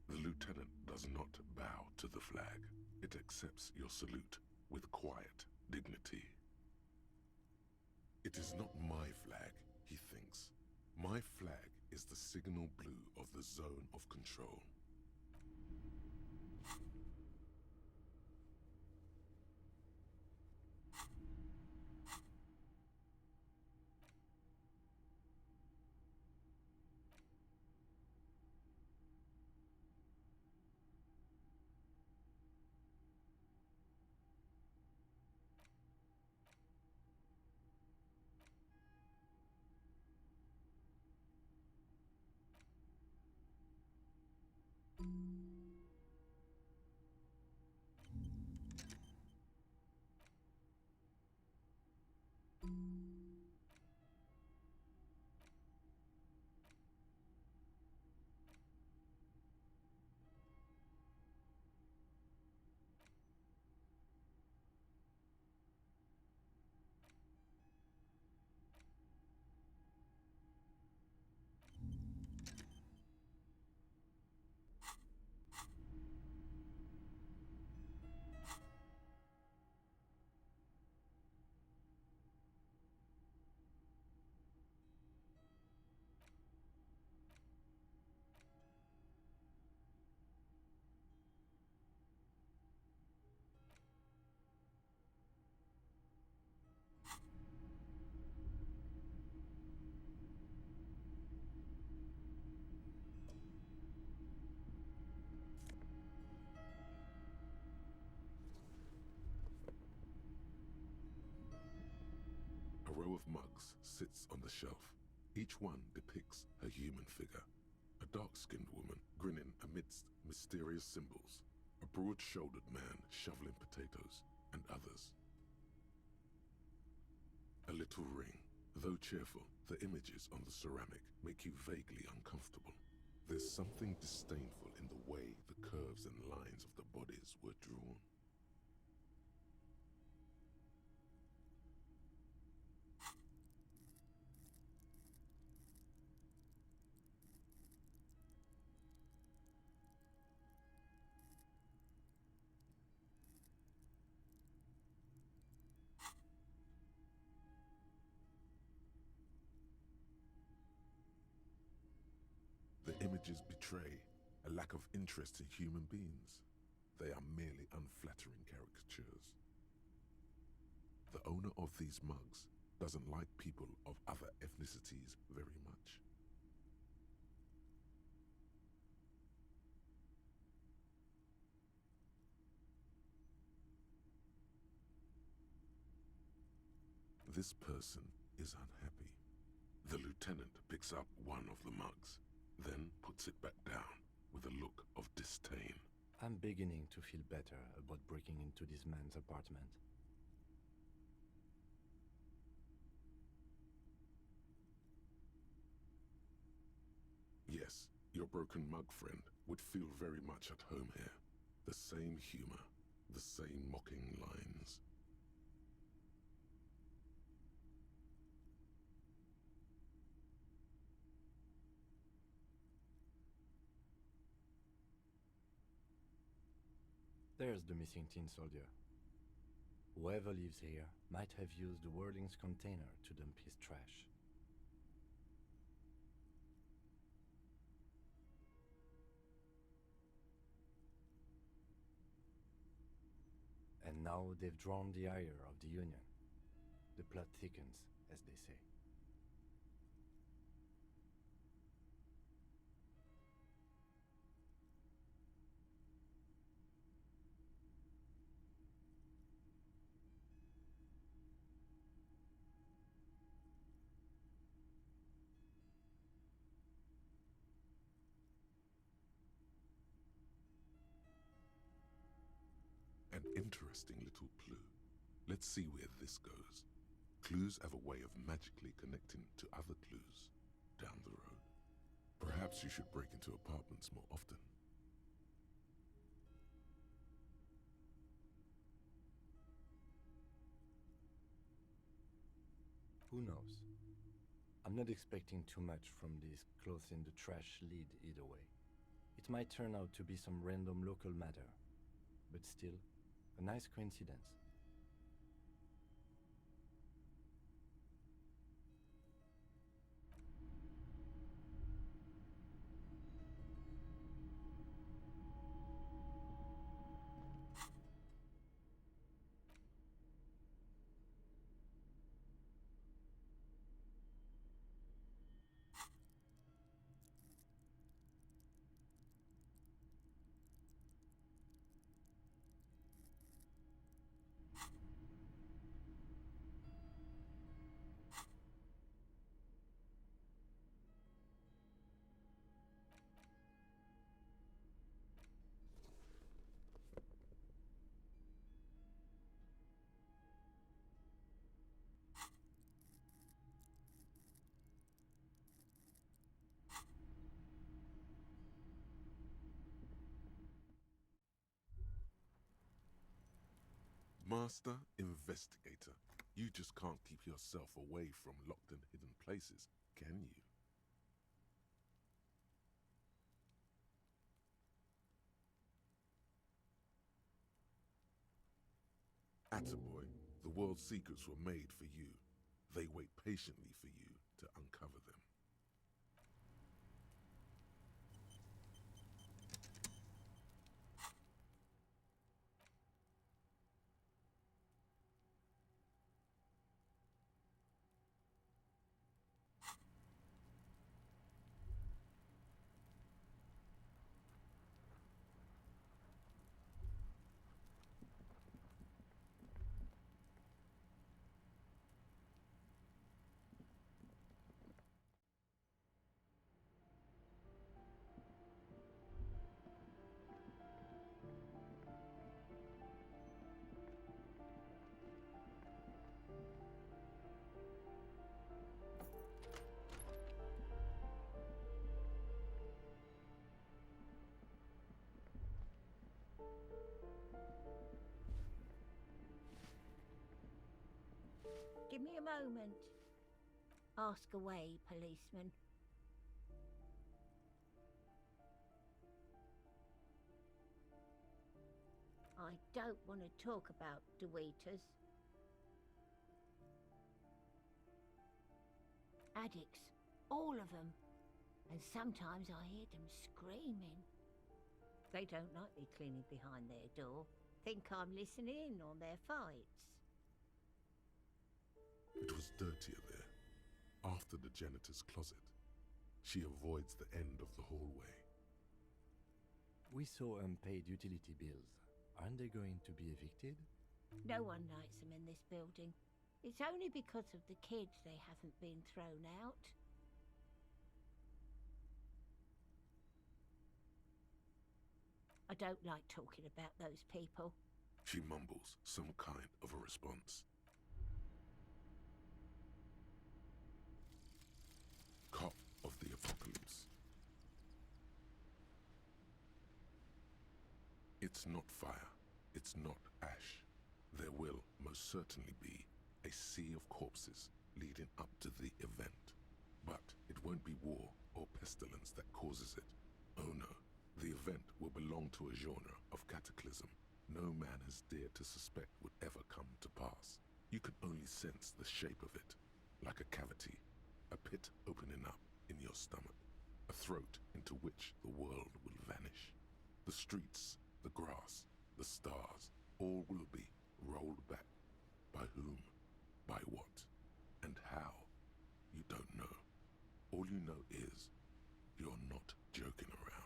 The lieutenant does not bow to the flag. It accepts your salute with quiet dignity. It is not my flag, he thinks. My flag is the signal blue of the zone of control. row of mugs sits on the shelf. Each one depicts a human figure. A dark-skinned woman grinning amidst mysterious symbols. A broad-shouldered man shoveling potatoes, and others. A little ring. Though cheerful, the images on the ceramic make you vaguely uncomfortable. There's something disdainful in the way the curves and lines of the bodies were drawn. The images betray a lack of interest in human beings. They are merely unflattering caricatures. The owner of these mugs doesn't like people of other ethnicities very much. This person is unhappy. The lieutenant picks up one of the mugs, then puts it back down with a look of disdain. I'm beginning to feel better about breaking into this man's apartment. Yes, your broken mug friend would feel very much at home here. The same humor, the same mocking lines. There's the missing tin soldier. Whoever lives here might have used the Whirling's container to dump his trash. And now they've drawn the ire of the Union. The plot thickens, as they say. An interesting little clue. Let's see where this goes. Clues have a way of magically connecting to other clues down the road. Perhaps you should break into apartments more often. Who knows? I'm not expecting too much from this clothes in the trash lead either way. It might turn out to be some random local matter, but still, a nice coincidence. Master Investigator, you just can't keep yourself away from locked and hidden places, can you? Attaboy, the world's secrets were made for you. They wait patiently for you to uncover them. Give me a moment. Ask away, policeman. I don't want to talk about Deweeters. Addicts, all of them. And sometimes I hear them screaming. They don't like me cleaning behind their door. Think I'm listening in on their fights. It was dirtier there, after the janitor's closet. She avoids the end of the hallway. We saw unpaid utility bills. Aren't they going to be evicted? No one likes them in this building. It's only because of the kids they haven't been thrown out. I don't like talking about those people. She mumbles some kind of a response. Cop of the apocalypse. It's not fire. It's not ash. There will most certainly be a sea of corpses leading up to the event. But it won't be war or pestilence that causes it. Oh no. The event will belong to a genre of cataclysm no man has dared to suspect would ever come to pass. You can only sense the shape of it, like a cavity, a pit opening up in your stomach, a throat into which the world will vanish. The streets, the grass, the stars, all will be rolled back. By whom, by what, and how, you don't know. All you know is, you're not joking around.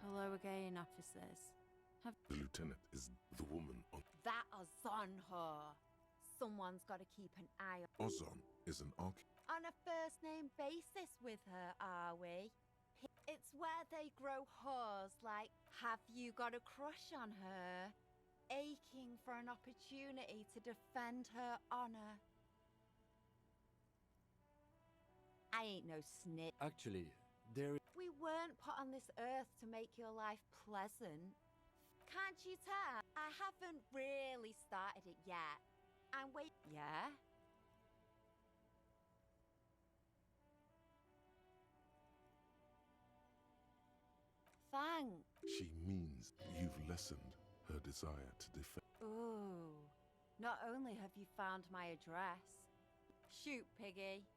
Hello again, officers. The lieutenant is the woman on... That is on her. Someone's got to keep an eye on... Ozon is an On a first-name basis with her, are we? It's where they grow whores like, have you got a crush on her? Aching for an opportunity to defend her honor. I ain't no snitch. Actually, there... We weren't put on this earth to make your life pleasant. Can't you tell? I haven't really started it yet. I'm wait. Yeah? Thanks. She means you've lessened her desire to defend. Ooh. Not only have you found my address. Shoot, piggy.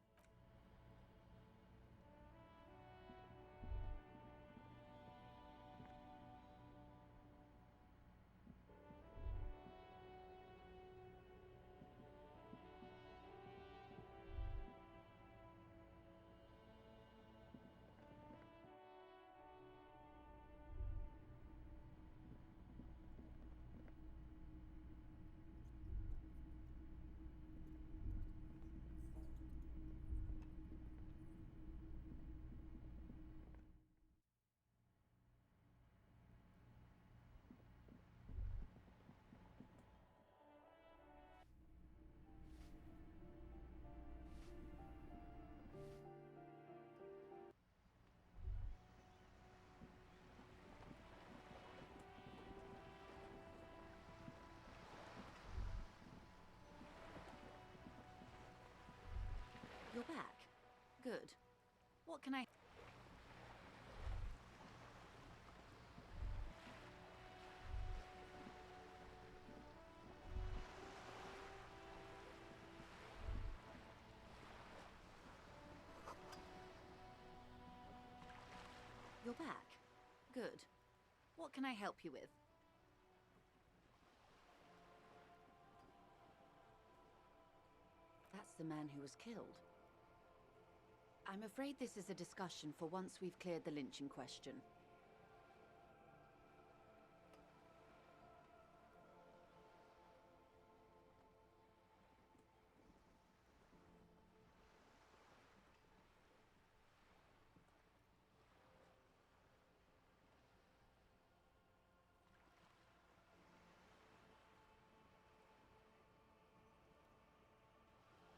You're back. Good. What can I... You're back. Good. What can I help you with? That's the man who was killed. I'm afraid this is a discussion for once we've cleared the lynching question.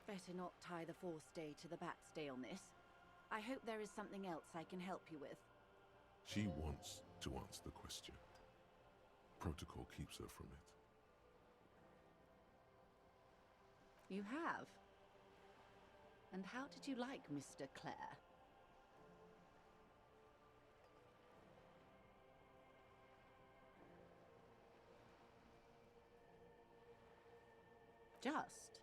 Better not tie the fourth day to the bat's day on this. I hope there is something else I can help you with. She wants to answer the question. Protocol keeps her from it. You have? And how did you like Mr. Clare? Just?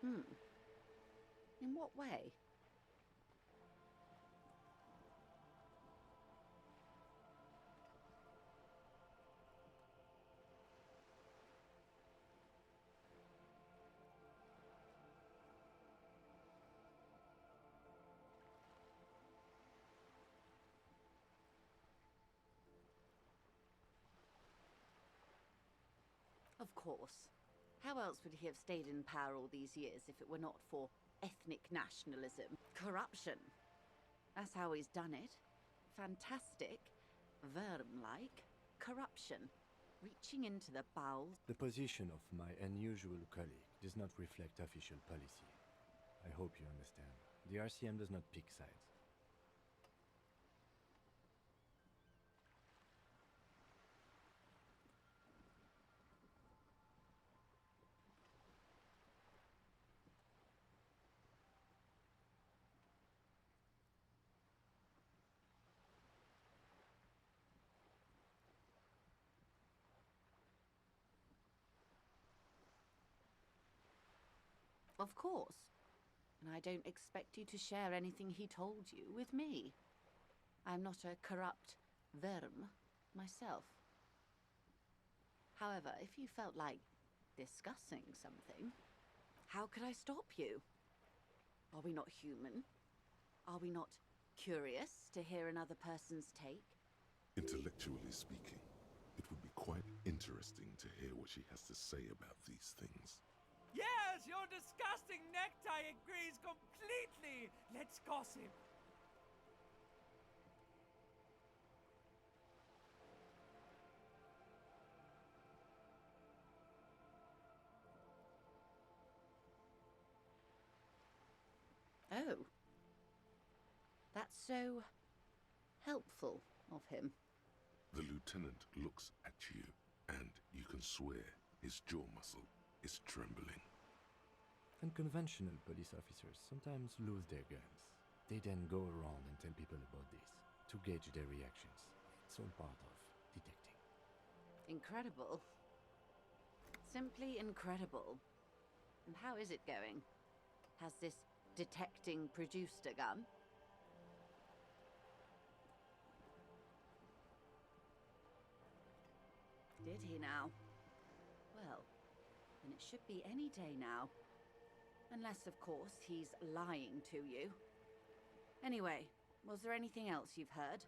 In what way? Of course. How else would he have stayed in power all these years if it were not for ethnic nationalism? Corruption. That's how he's done it. Fantastic, Worm-like corruption. Reaching into the bowels. The position of my unusual colleague does not reflect official policy. I hope you understand. The RCM does not pick sides. Of course. And I don't expect you to share anything he told you with me. I'm not a corrupt Worm myself. However, if you felt like discussing something, how could I stop you? Are we not human? Are we not curious to hear another person's take? Intellectually speaking, it would be quite interesting to hear what she has to say about these things. Yes, your disgusting necktie agrees completely. Let's gossip. Oh. That's so helpful of him. The lieutenant looks at you, and you can swear his jaw muscle is trembling. Unconventional police officers sometimes lose their guns. They then go around and tell people about this, to gauge their reactions. It's all part of detecting. Incredible. Simply incredible. And how is it going? Has this detecting produced a gun? Did he now? Well, then it should be any day now. Unless, of course, he's lying to you. Anyway, was there anything else you've heard?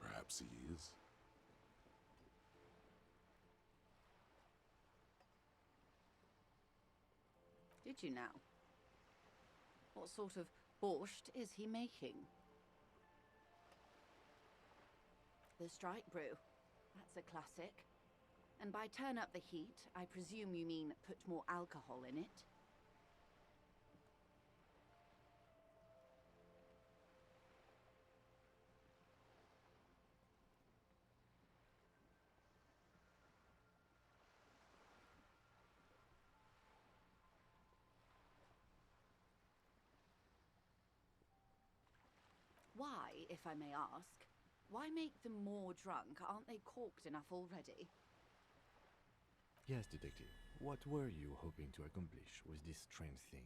Perhaps he is. Did you now? What sort of borscht is he making? The strike brew. That's a classic. And by turn up the heat, I presume you mean put more alcohol in it? Why if I may ask, why make them more drunk? Aren't they corked enough already? Yes, Detective. What were you hoping to accomplish with this strange thing?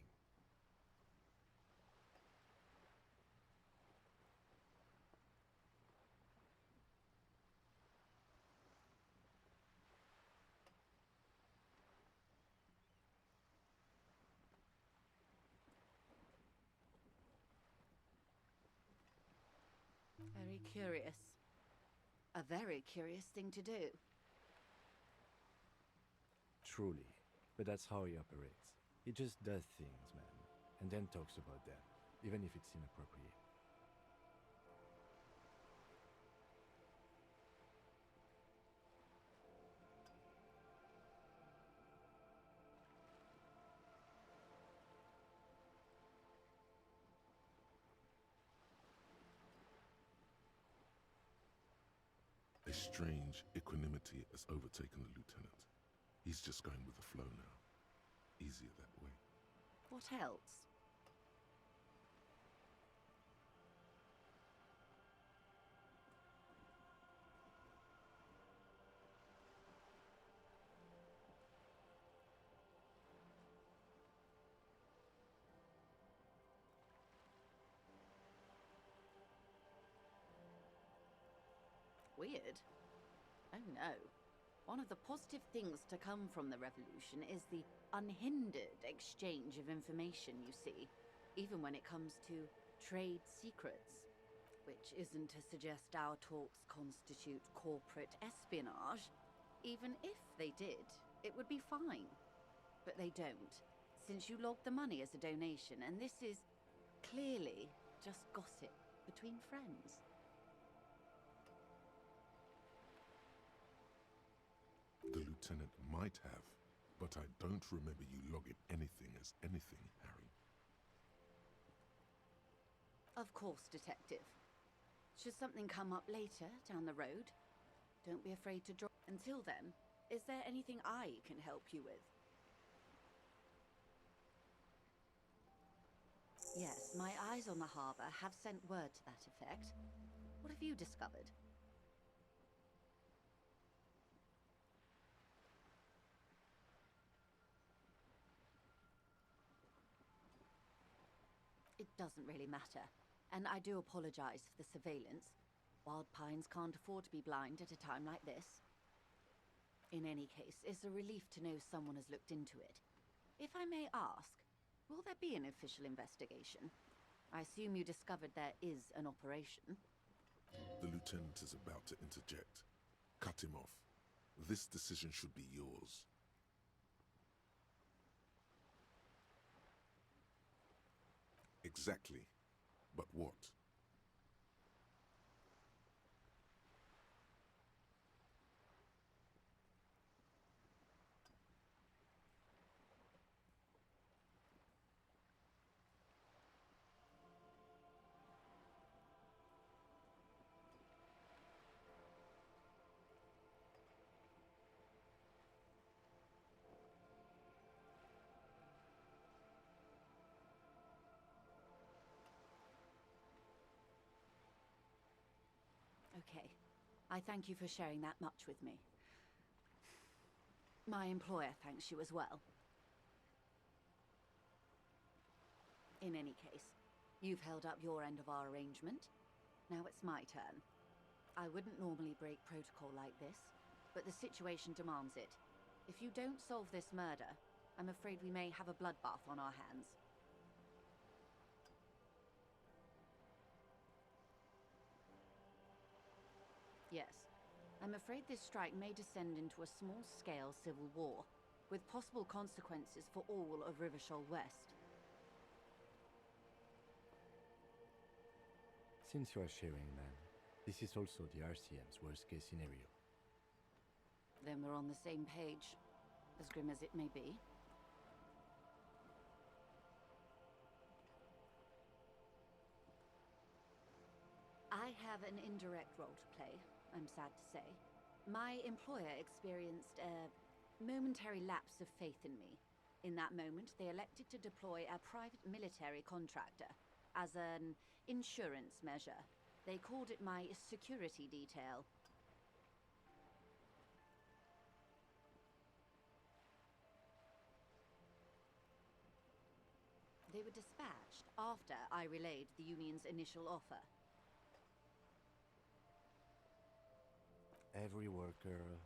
Very curious. A very curious thing to do. Truly. But that's how he operates. He just does things, man, and then talks about them, even if it's inappropriate. A strange equanimity has overtaken the lieutenant. He's just going with the flow now. Easier that way. What else? Weird. Oh no. One of the positive things to come from the revolution is the unhindered exchange of information, you see, even when it comes to trade secrets. Which isn't to suggest our talks constitute corporate espionage. Even if they did, it would be fine. But they don't, since you logged the money as a donation, and this is clearly just gossip between friends. The lieutenant might have, but I don't remember you logging anything as anything, Harry. Of course, Detective. Should something come up later, down the road, don't be afraid to drop. Until then, is there anything I can help you with? Yes, my eyes on the harbour have sent word to that effect. What have you discovered? It doesn't really matter, and I do apologize for the surveillance. Wild Pines can't afford to be blind at a time like this. In any case, it's a relief to know someone has looked into it. If I may ask, will there be an official investigation? I assume you discovered there is an operation. The lieutenant is about to interject. Cut him off. This decision should be yours. Exactly. But what? Okay. I thank you for sharing that much with me. My employer thanks you as well. In any case, you've held up your end of our arrangement. Now it's my turn. I wouldn't normally break protocol like this, but the situation demands it. If you don't solve this murder, I'm afraid we may have a bloodbath on our hands. Yes. I'm afraid this strike may descend into a small-scale civil war, with possible consequences for all of Rivershoal West. Since you are sharing, man, this is also the RCM's worst-case scenario. Then we're on the same page, as grim as it may be. I have an indirect role to play, I'm sad to say. My employer experienced a momentary lapse of faith in me. In that moment, they elected to deploy a private military contractor as an insurance measure. They called it my security detail. They were dispatched after I relayed the Union's initial offer. Every worker...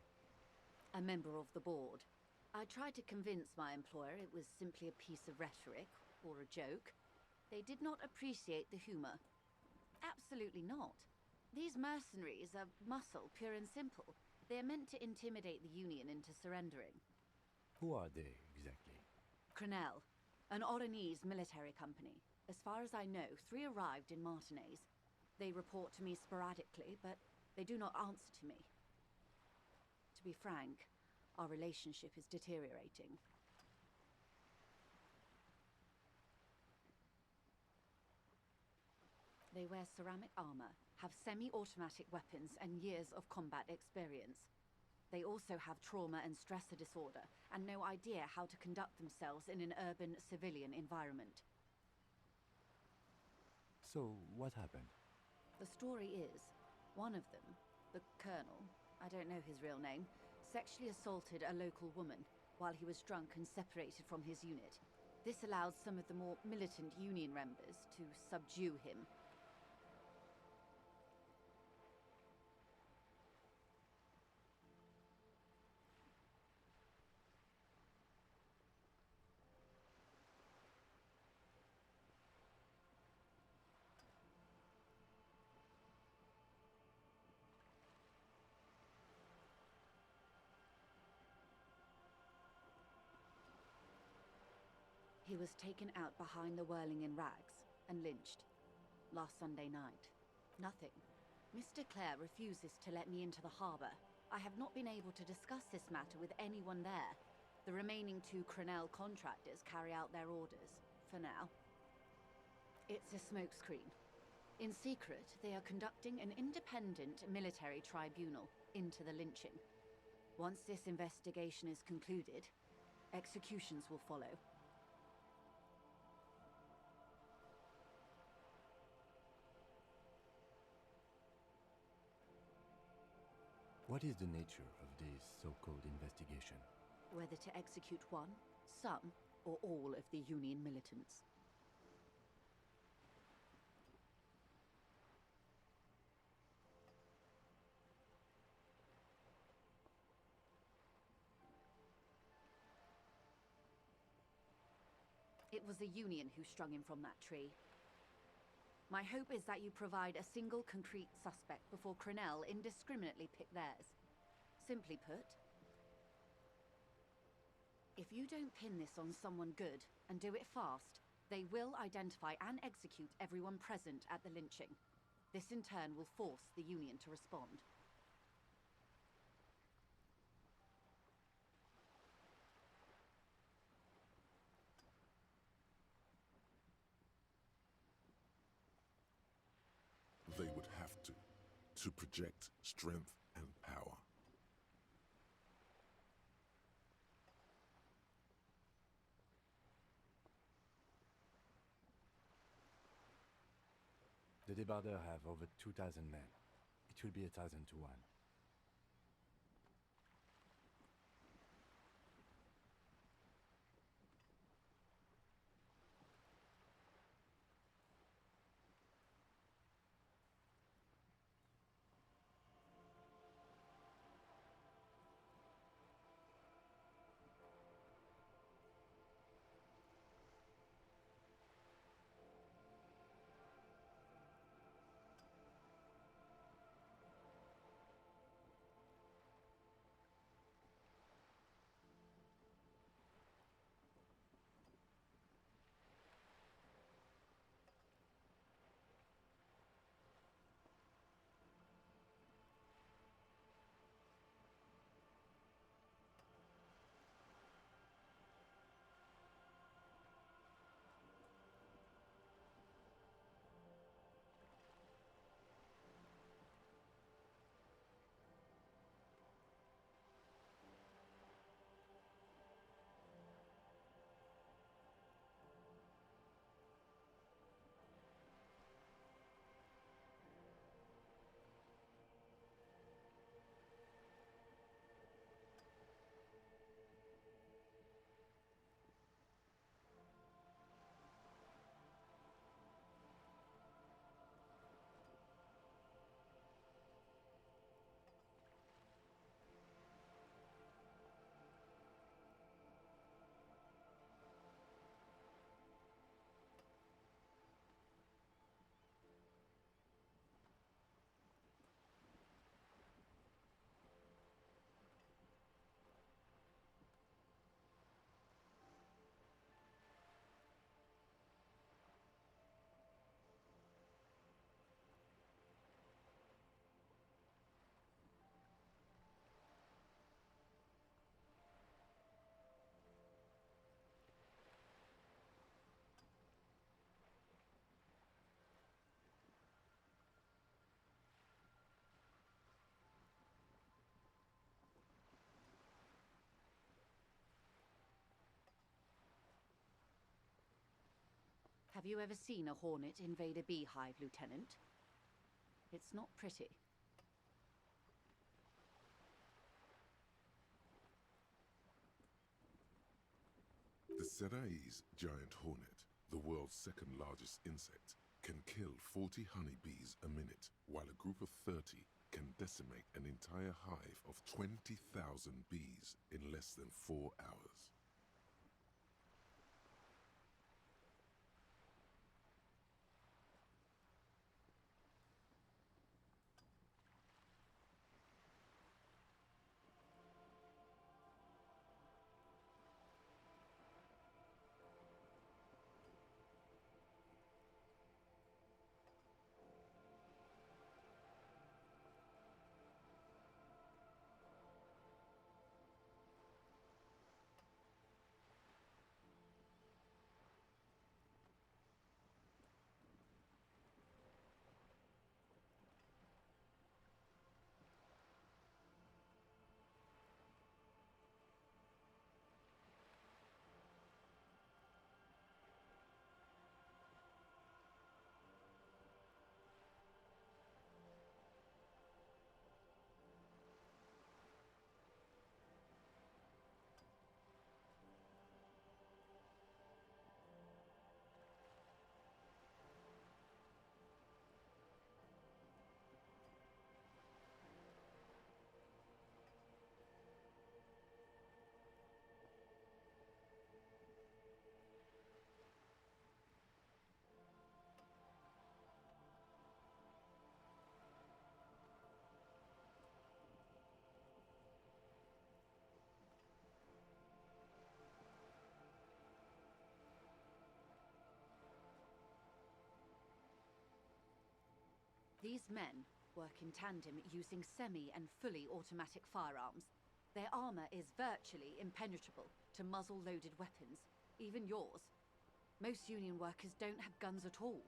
A member of the board. I tried to convince my employer it was simply a piece of rhetoric, or a joke. They did not appreciate the humor. Absolutely not. These mercenaries are muscle, pure and simple. They are meant to intimidate the Union into surrendering. Who are they, exactly? Crenel, an Oranese military company. As far as I know, 3 arrived in Martinez. They report to me sporadically, but they do not answer to me. To be frank, our relationship is deteriorating. They wear ceramic armor, have semi-automatic weapons, and years of combat experience. They also have trauma and stressor disorder, and no idea how to conduct themselves in an urban civilian environment. So, what happened? The story is, one of them, the Colonel, I don't know his real name, sexually assaulted a local woman while he was drunk and separated from his unit. This allowed some of the more militant Union members to subdue him. He was taken out behind the whirling in rags and lynched last Sunday night. Nothing. Mr. Clare refuses to let me into the harbor. I have not been able to discuss this matter with anyone there. The remaining 2 Crenel contractors carry out their orders, for now. It's a smokescreen. In secret, they are conducting an independent military tribunal into the lynching. Once this investigation is concluded, executions will follow. What is the nature of this so-called investigation? Whether to execute one, some, or all of the Union militants. It was the Union who strung him from that tree. My hope is that you provide a single concrete suspect before Crenel indiscriminately pick theirs. Simply put, if you don't pin this on someone good, and do it fast, they will identify and execute everyone present at the lynching. This in turn will force the Union to respond. They would have to project strength and power. The Debardeurs have over 2,000 men. It will be 1,000 to 1. Have you ever seen a hornet invade a beehive, Lieutenant? It's not pretty. The Serai's giant hornet, the world's second largest insect, can kill 40 honeybees a minute, while a group of 30 can decimate an entire hive of 20,000 bees in less than 4 hours. These men work in tandem using semi and fully automatic firearms. Their armor is virtually impenetrable to muzzle-loaded weapons, even yours. Most Union workers don't have guns at all.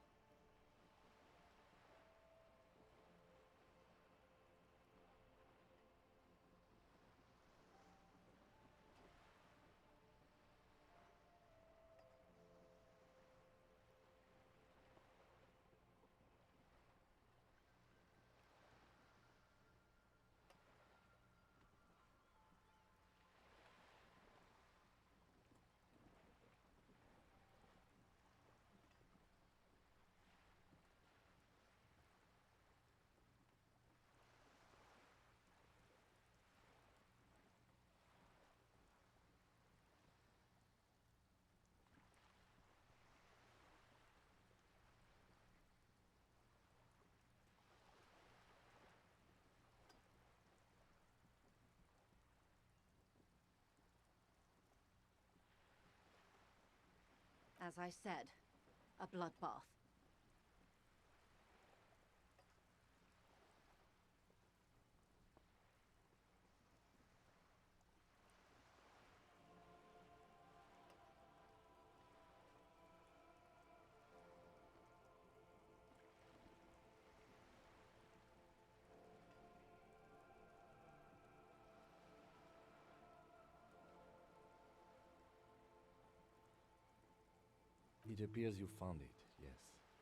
As I said, a bloodbath. It appears you found it, yes,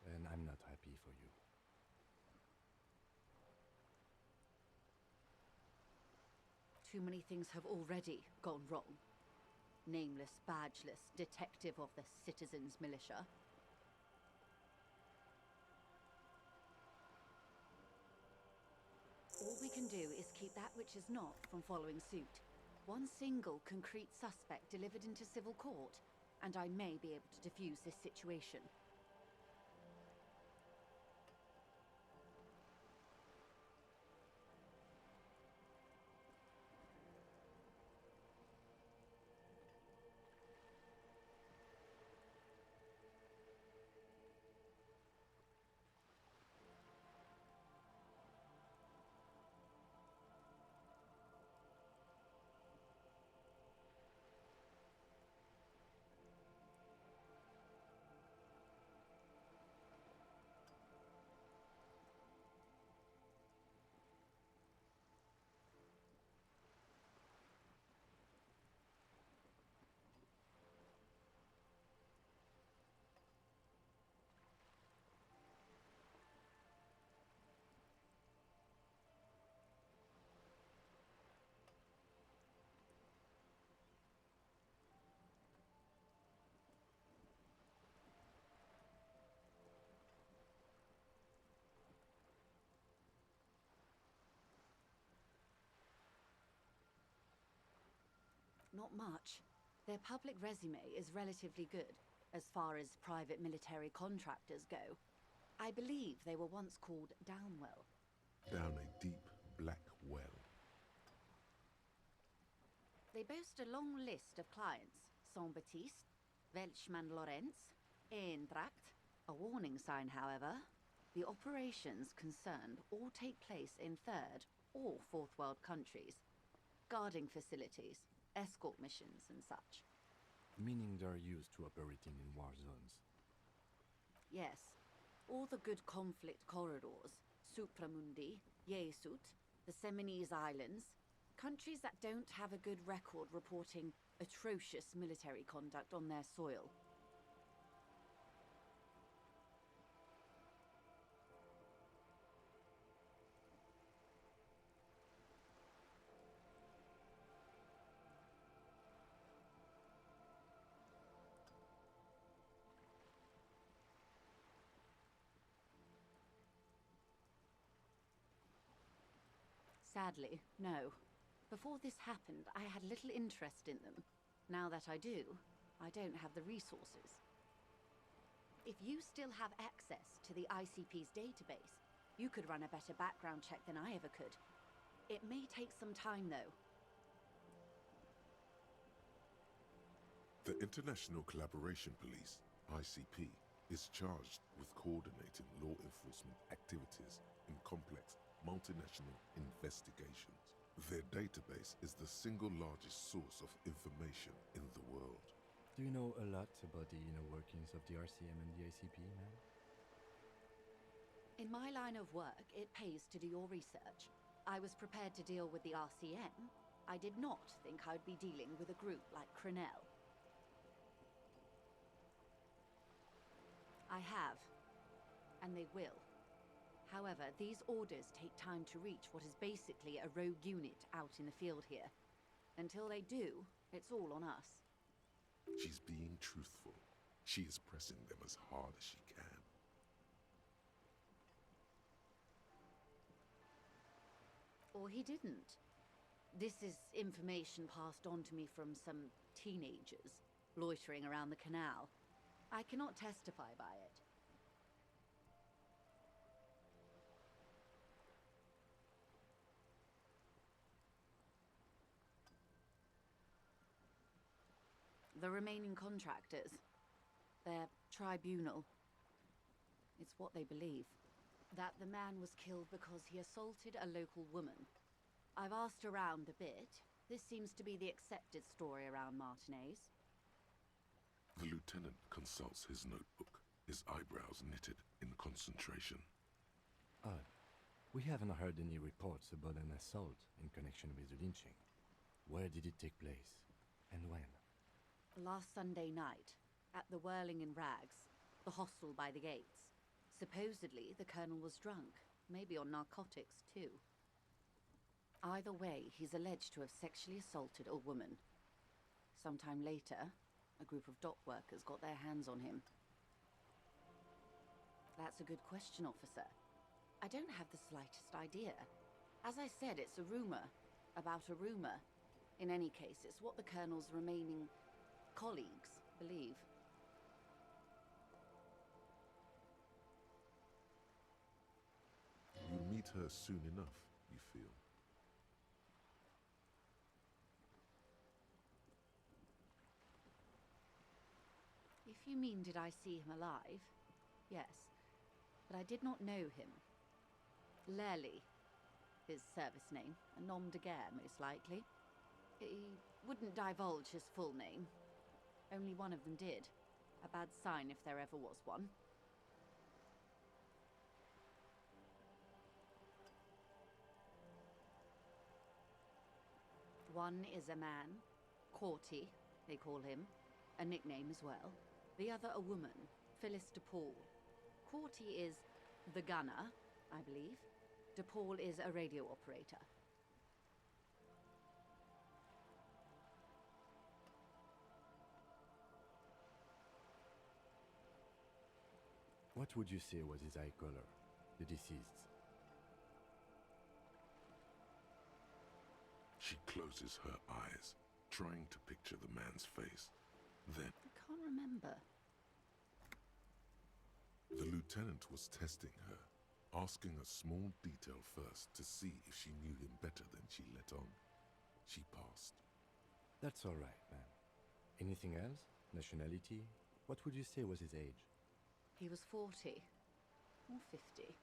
and I'm not happy for you. Too many things have already gone wrong. Nameless, badgeless detective of the citizens' militia. All we can do is keep that which is not from following suit. One single concrete suspect delivered into civil court, and I may be able to defuse this situation. Not much. Their public resume is relatively good, as far as private military contractors go. I believe they were once called Downwell. Down a deep, black well. They boast a long list of clients. Saint-Baptiste, Welchman Lorentz, Eintracht. A warning sign, however. The operations concerned all take place in third or fourth world countries. Guarding facilities, escort missions and such. Meaning they're used to operating in war zones. Yes, all the good conflict corridors, Supramundi, Yesut, the Seminese Islands, countries that don't have a good record reporting atrocious military conduct on their soil. Sadly, no. Before this happened, I had little interest in them. Now that I do, I don't have the resources. If you still have access to the ICP's database, you could run a better background check than I ever could. It may take some time, though. The International Collaboration Police, ICP, is charged with coordinating law enforcement activities in complex multinational investigations. Their database is the single largest source of information in the world. Do you know a lot about the inner workings of the RCM and the ICP, ma'am? In my line of work, it pays to do your research. I was prepared to deal with the RCM. I did not think I'd be dealing with a group like Crenel. I have, and they will. However, these orders take time to reach what is basically a rogue unit out in the field here. Until they do, it's all on us. She's being truthful. She is pressing them as hard as she can. Or he didn't. This is information passed on to me from some teenagers loitering around the canal. I cannot testify by it. The remaining contractors, their tribunal. It's what they believe. That the man was killed because he assaulted a local woman. I've asked around a bit. This seems to be the accepted story around Martinez. The lieutenant consults his notebook, his eyebrows knitted in concentration. Odd. We haven't heard any reports about an assault in connection with the lynching. Where did it take place? And when? Last Sunday night, at the Whirling in Rags, the hostel by the gates. Supposedly, the colonel was drunk, maybe on narcotics too. Either way, he's alleged to have sexually assaulted a woman. Sometime later, a group of dock workers got their hands on him. That's a good question, officer. I don't have the slightest idea. As I said, it's a rumor about a rumor. In any case, it's what the colonel's remaining colleagues believe. You'll meet her soon enough, you feel. If you mean did I see him alive? Yes, but I did not know him. Lely, his service name, a nom de guerre most likely. He wouldn't divulge his full name. Only one of them did. A bad sign if there ever was one. One is a man, Corty, they call him, a nickname as well. The other a woman, Phyllis DePaul. Corty is the gunner, I believe. DePaul is a radio operator. What would you say was his eye color, the deceased's? She closes her eyes, trying to picture the man's face. Then, I can't remember. the lieutenant was testing her, asking a small detail first to see if she knew him better than she let on. She passed. That's all right, man. Anything else? Nationality? What would you say was his age? He was 40 or 50.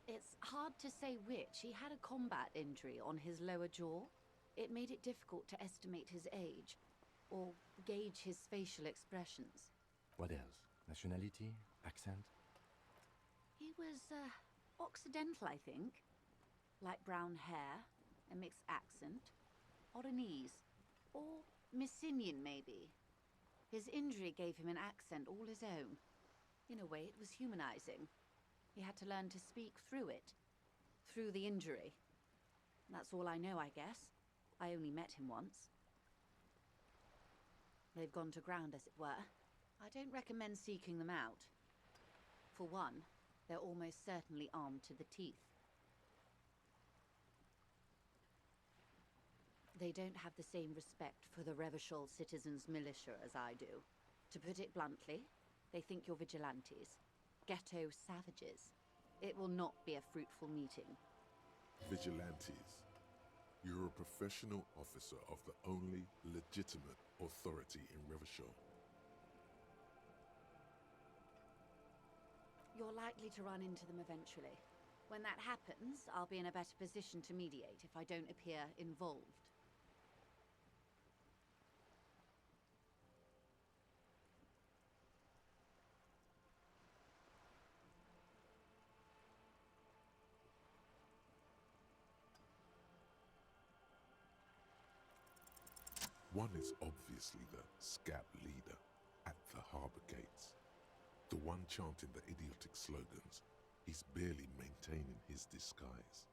It's hard to say which. He had a combat injury on his lower jaw. It made it difficult to estimate his age or gauge his facial expressions. What else? Nationality? Accent? He was Occidental, I think. Light brown hair, a mixed accent, Oranese, or Messinian maybe. His injury gave him an accent all his own. In a way, it was humanizing. He had to learn to speak through it, through the injury. That's all I know, I guess. I only met him once. They've gone to ground, as it were. I don't recommend seeking them out. For one, they're almost certainly armed to the teeth. They don't have the same respect for the Revachol citizens' militia as I do. To put it bluntly, they think you're vigilantes. Ghetto savages. It will not be a fruitful meeting. Vigilantes. You're a professional officer of the only legitimate authority in Revachol. You're likely to run into them eventually. When that happens, I'll be in a better position to mediate if I don't appear involved. One is obviously the scout leader at the harbor gates. The one chanting the idiotic slogans. He's barely maintaining his disguise.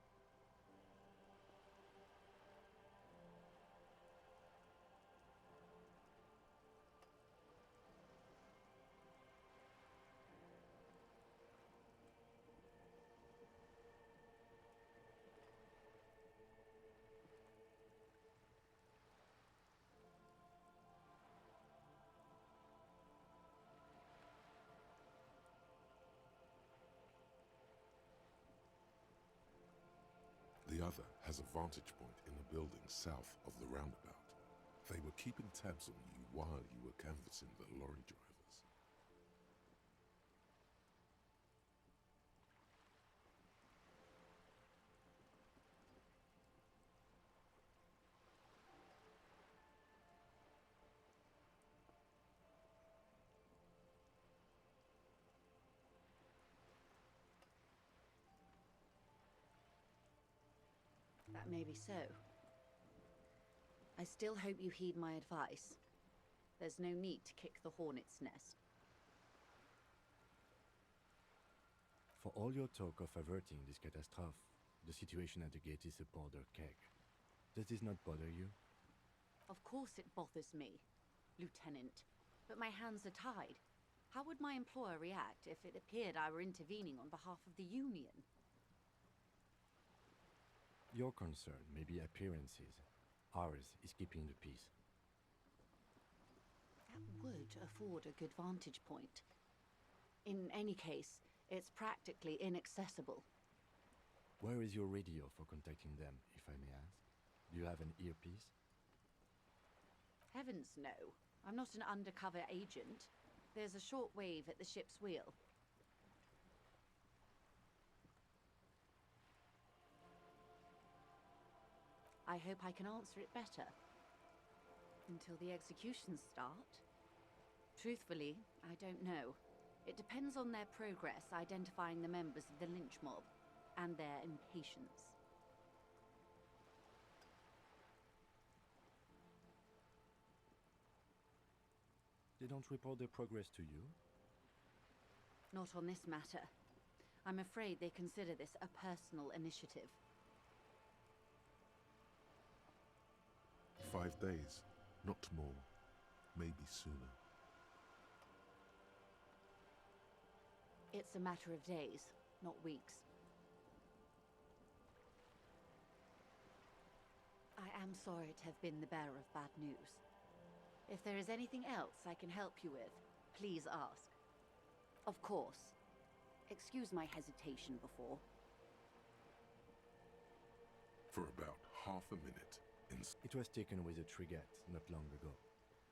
The other has a vantage point in the building south of the roundabout. They were keeping tabs on you while you were canvassing the lorry drivers. That may be so. I still hope you heed my advice. There's no need to kick the hornet's nest. For all your talk of averting this catastrophe, the situation at the gate is a border keg. Does this not bother you? Of course it bothers me, Lieutenant. But my hands are tied. How would my employer react if it appeared I were intervening on behalf of the Union? Your concern may be appearances. Ours is keeping the peace. That would afford a good vantage point. In any case, it's practically inaccessible. Where is your radio for contacting them, if I may ask? Do you have an earpiece? Heavens no. I'm not an undercover agent. There's a short wave at the ship's wheel. I hope I can answer it better. Until the executions start? Truthfully, I don't know. It depends on their progress identifying the members of the lynch mob, and their impatience. They don't report their progress to you? Not on this matter. I'm afraid they consider this a personal initiative. 5 days, not more, maybe sooner. It's a matter of days, not weeks. I am sorry to have been the bearer of bad news. If there is anything else I can help you with, please ask. Of course. Excuse my hesitation before. For about half a minute, It was taken with a trigette not long ago.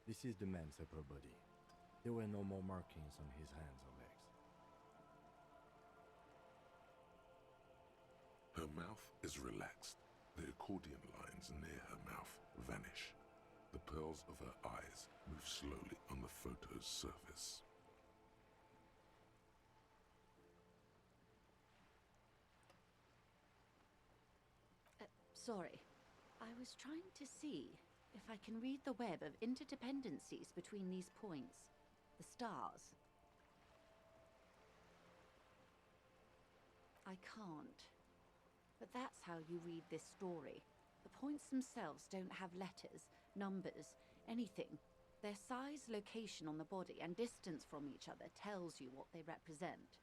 This is the man's upper body. There were no more markings on his hands or legs. Her mouth is relaxed. The accordion lines near her mouth vanish. The pearls of her eyes move slowly on the photo's surface. Sorry. I was trying to see if I can read the web of interdependencies between these points, the stars. I can't. But that's how you read this story. The points themselves don't have letters, numbers, anything. Their size, location on the body, and distance from each other tells you what they represent.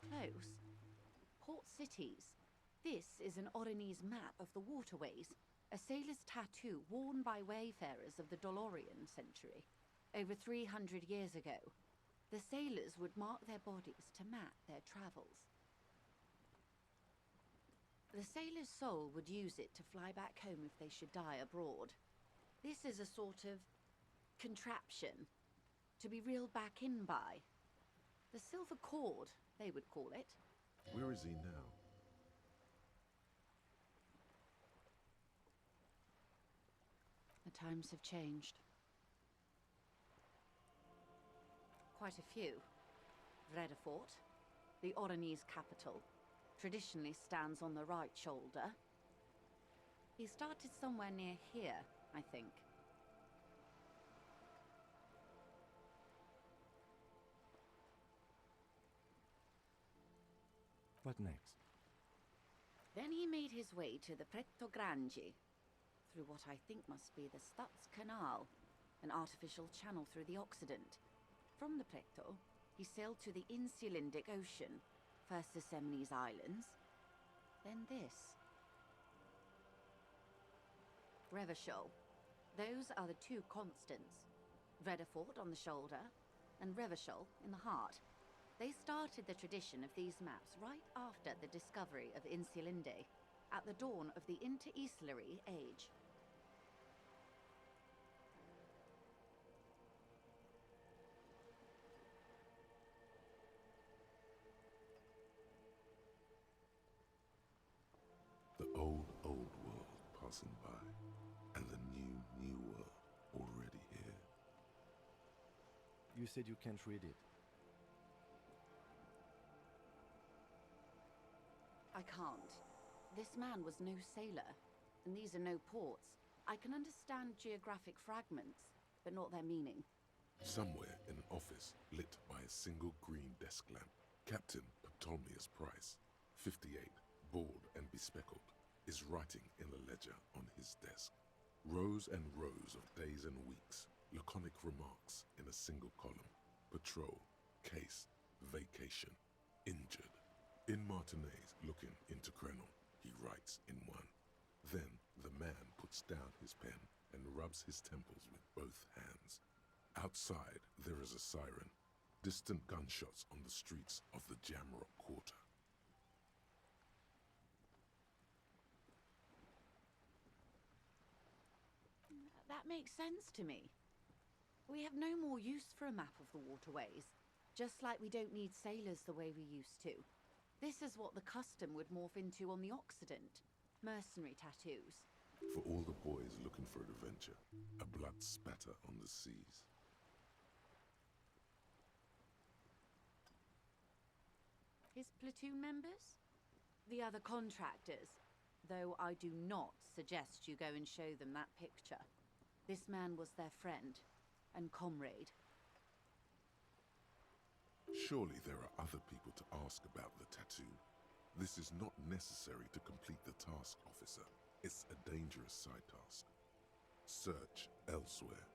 Close. Port cities. This is an Oronese map of the waterways, a sailor's tattoo worn by wayfarers of the Dolorian century. Over 300 years ago, the sailors would mark their bodies to map their travels. The sailor's soul would use it to fly back home if they should die abroad. This is a sort of contraption to be reeled back in by. The silver cord, they would call it. Where is he now? The times have changed. Quite a few. Vredefort, the Oronese capital, traditionally stands on the right shoulder. He started somewhere near here, I think. What next? Then he made his way to the Pretto Grande, through what I think must be the Stutz Canal, an artificial channel through the Occident. From the Pretto, he sailed to the Insulindic Ocean, first the Semines Islands, then this. Revachol. Those are the two constants. Vredefort on the shoulder, and Revachol in the heart. They started the tradition of these maps right after the discovery of Insulinde, at the dawn of the Inter-Islary Age. The old world passing by, and the new world already here. You said you can't read it. I can't. This man was no sailor, and these are no ports. I can understand geographic fragments, but not their meaning. Somewhere in an office lit by a single green desk lamp, Captain Ptolemaeus Price, 58, bald and bespectacled, is writing in a ledger on his desk. Rows and rows of days and weeks, laconic remarks in a single column. Patrol, case, vacation, injured. In Martinez, looking into Krenon, he writes in one. Then the man puts down his pen and rubs his temples with both hands. Outside, there is a siren. Distant gunshots on the streets of the Jamrock Quarter. That makes sense to me. We have no more use for a map of the waterways, just like we don't need sailors the way we used to. This is what the custom would morph into on the Occident. Mercenary tattoos. For all the boys looking for adventure, a blood spatter on the seas. His platoon members? The other contractors. Though I do not suggest you go and show them that picture. This man was their friend and comrade. Surely there are other people to ask about the tattoo. This is not necessary to complete the task, officer. It's a dangerous side task. Search elsewhere.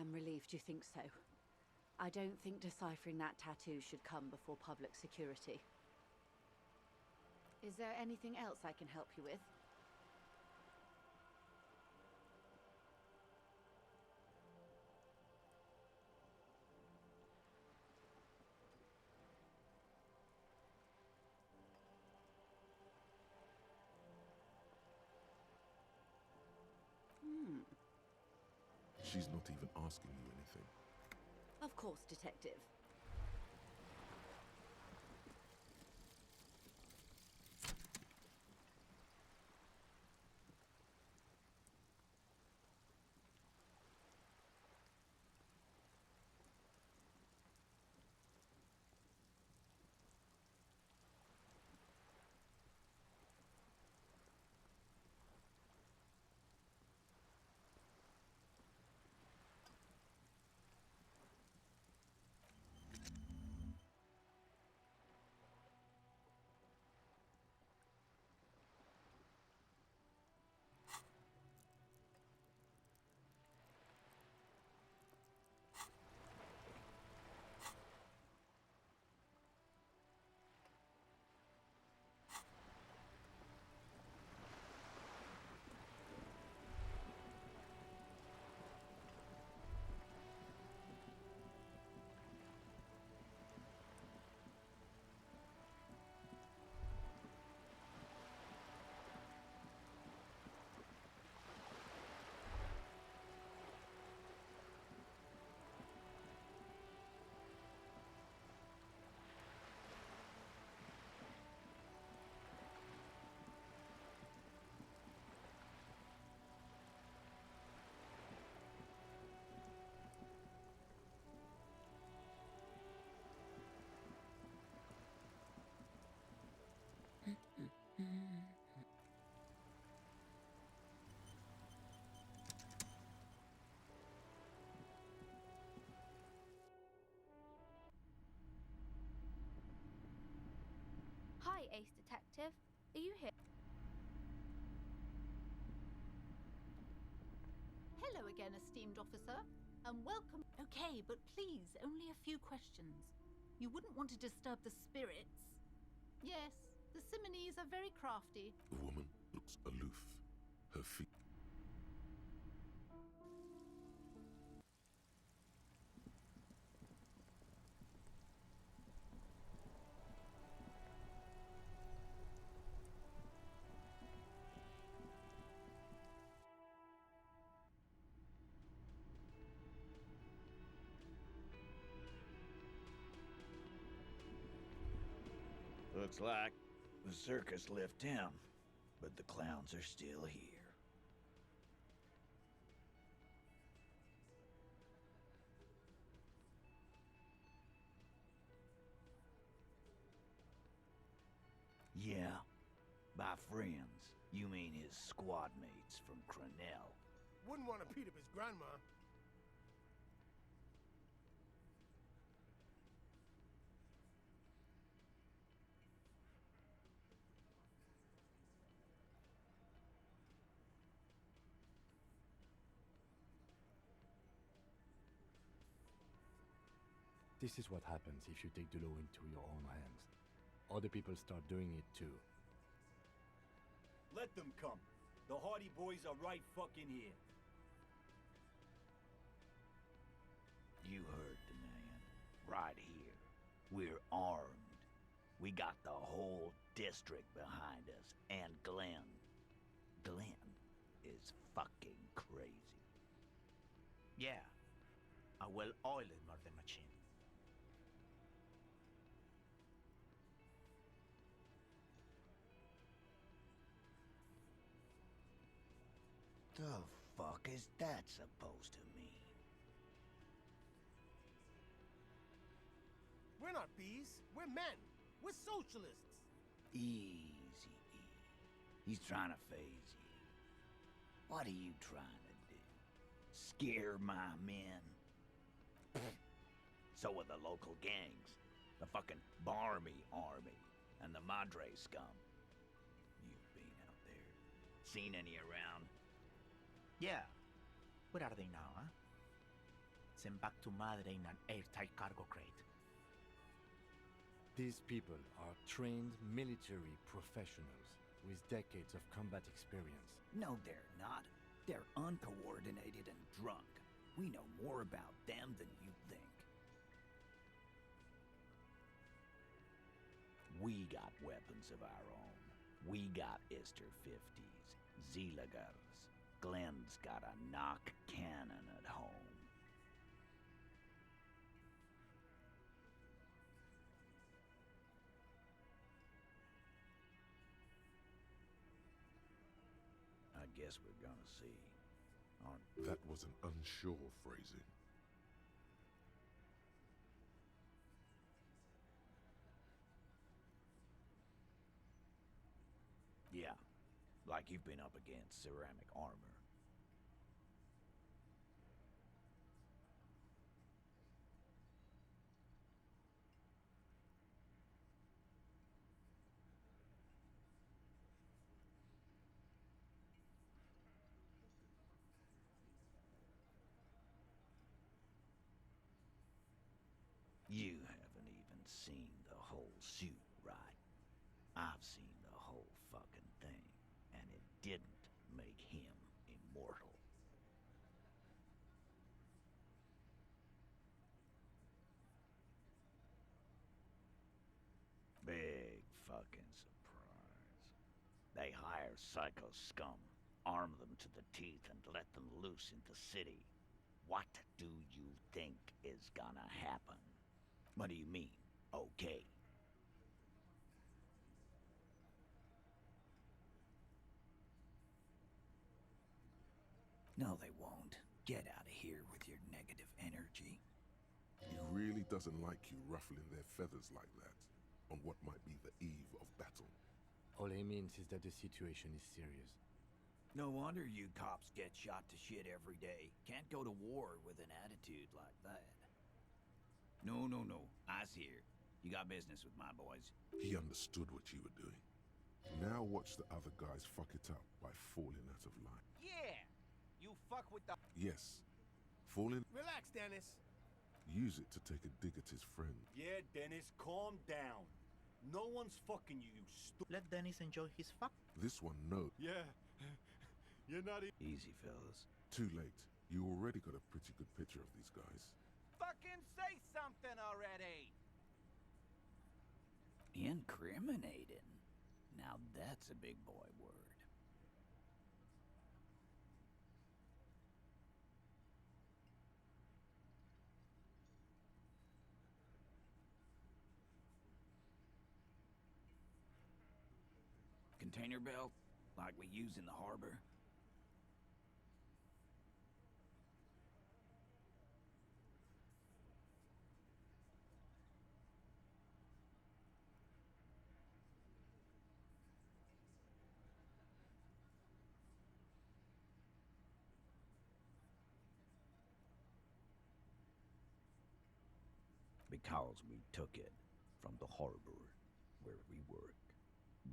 I'm relieved you think so. I don't think deciphering that tattoo should come before public security. Is there anything else I can help you with? She's not even asking you anything. Of course, Detective. Hi, Ace Detective. Are you here? Hello again, esteemed officer, and welcome. Okay, but please, only a few questions. You wouldn't want to disturb the spirits. Yes, the Simonese are very crafty. The woman looks aloof. Her feet. Looks like the circus left town, but the clowns are still here. Yeah, by friends, you mean his squad mates from Cronell. Wouldn't want to beat up his grandma. This is what happens if you take the law into your own hands. Other people start doing it too. Let them come. The Hardy Boys are right fucking here. You heard the man. Right here. We're armed. We got the whole district behind us. And Glenn. Glenn is fucking crazy. Yeah. A well-oiled murder machine. The fuck is that supposed to mean? We're not bees. We're men. We're socialists. Easy, E. He's trying to phase you. What are you trying to do? Scare my men? So are the local gangs. The fucking Barmy Army. And the Madre scum. You've been out there. Seen any around? Yeah. Where are they now, huh? sent back to Madre in an airtight cargo crate. These people are trained military professionals with decades of combat experience. No, they're not. They're uncoordinated and drunk. We know more about them than you think. We got weapons of our own. We got Ister 50s, Zeelagers. Glenn's got a knock cannon at home. I guess we're gonna see, aren't we? That was an unsure phrasing. Yeah, like you've been up against ceramic armor. You haven't even seen the whole suit, right? I've seen the whole fucking thing, and it didn't make him immortal. Big fucking surprise. They hire psycho scum, arm them to the teeth, and let them loose in the city. What do you think is gonna happen? What do you mean, okay? No, they won't. Get out of here with your negative energy. He really doesn't like you ruffling their feathers like that on what might be the eve of battle. All he means is that the situation is serious. No wonder you cops get shot to shit every day. Can't go to war with an attitude like that. No. I's here. You got business with my boys. He understood what you were doing. Now watch the other guys fuck it up by falling out of line. Yeah! You fuck with the... Yes, falling... Relax, Dennis. Use it to take a dig at his friend. Yeah, Dennis, calm down. No one's fucking you, stupid. Let Dennis enjoy his fuck. This one, no. Yeah. You're not Easy, fellas. Too late. You already got a pretty good picture of these guys. Fucking say something already! Incriminating. Now that's a big boy word. Container belt, like we use in the harbor. Because we took it from the harbor where we work.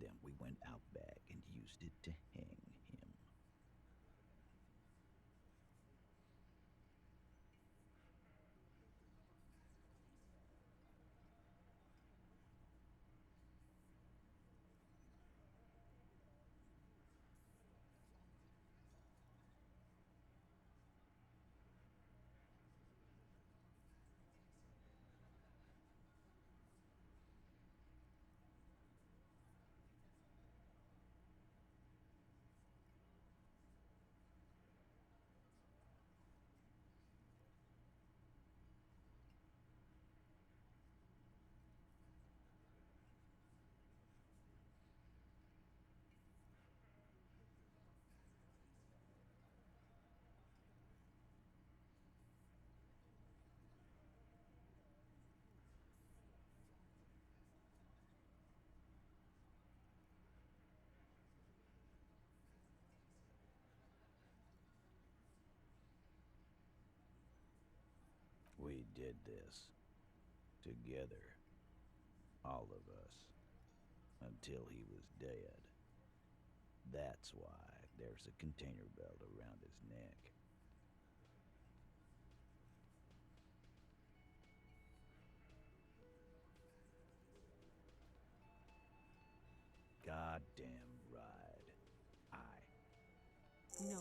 Then we went out back and used it to hang him. We did this together, all of us, until he was dead. That's why there's a container belt around his neck. No.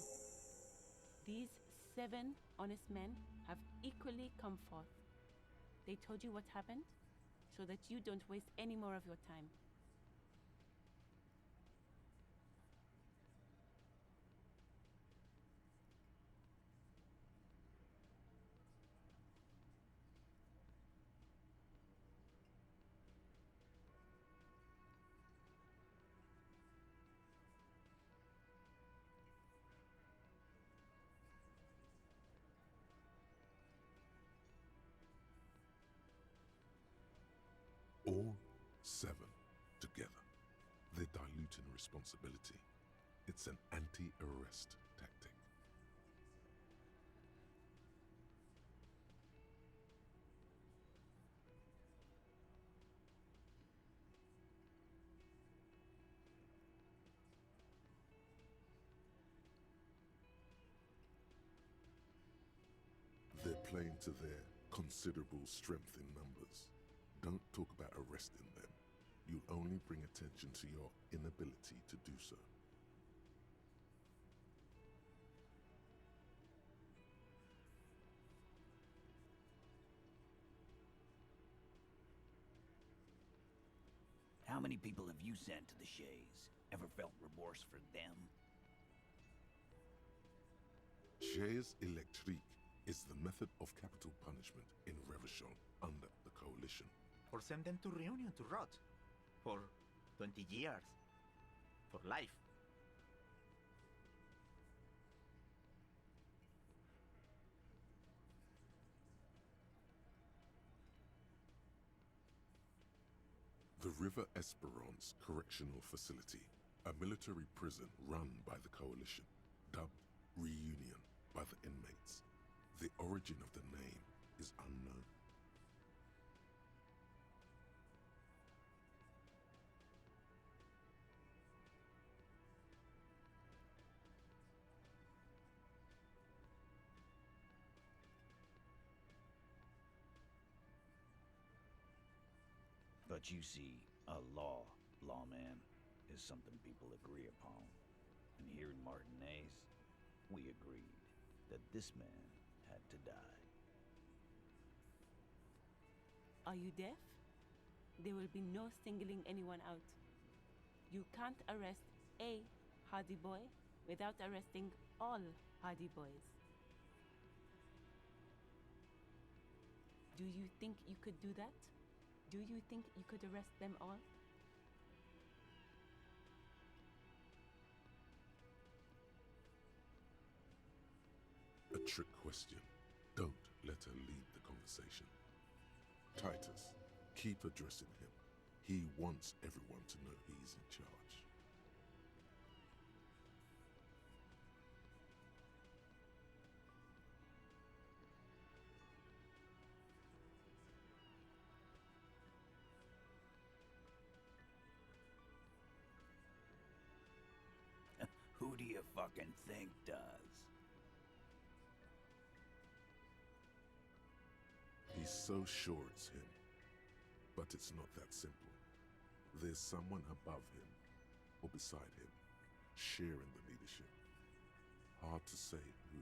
These 7 honest men have equally come forth. They told you what happened so that you don't waste any more of your time. All 7 together. They're diluting responsibility. It's an anti-arrest tactic. They're playing to their considerable strength in numbers. Don't talk about arresting them. You'll only bring attention to your inability to do so. How many people have you sent to the Shays? Ever felt remorse for them? Chaise électrique is the method of capital punishment in Revachol under the Coalition. Or send them to Reunion to rot. For 20 years. For life. The River Esperance Correctional Facility, a military prison run by the Coalition, dubbed Reunion by the inmates. The origin of the name is unknown. But you see, a lawman, is something people agree upon. And here in Martinez, we agreed that this man had to die. Are you deaf? There will be no singling anyone out. You can't arrest a Hardy Boy without arresting all Hardy Boys. Do you think you could do that? Do you think you could arrest them all? A trick question. Don't let her lead the conversation. Titus, keep addressing him. He wants everyone to know he's in charge. Who do you fucking think does? He's so sure it's him. But it's not that simple. There's someone above him, or beside him, sharing the leadership. Hard to say who.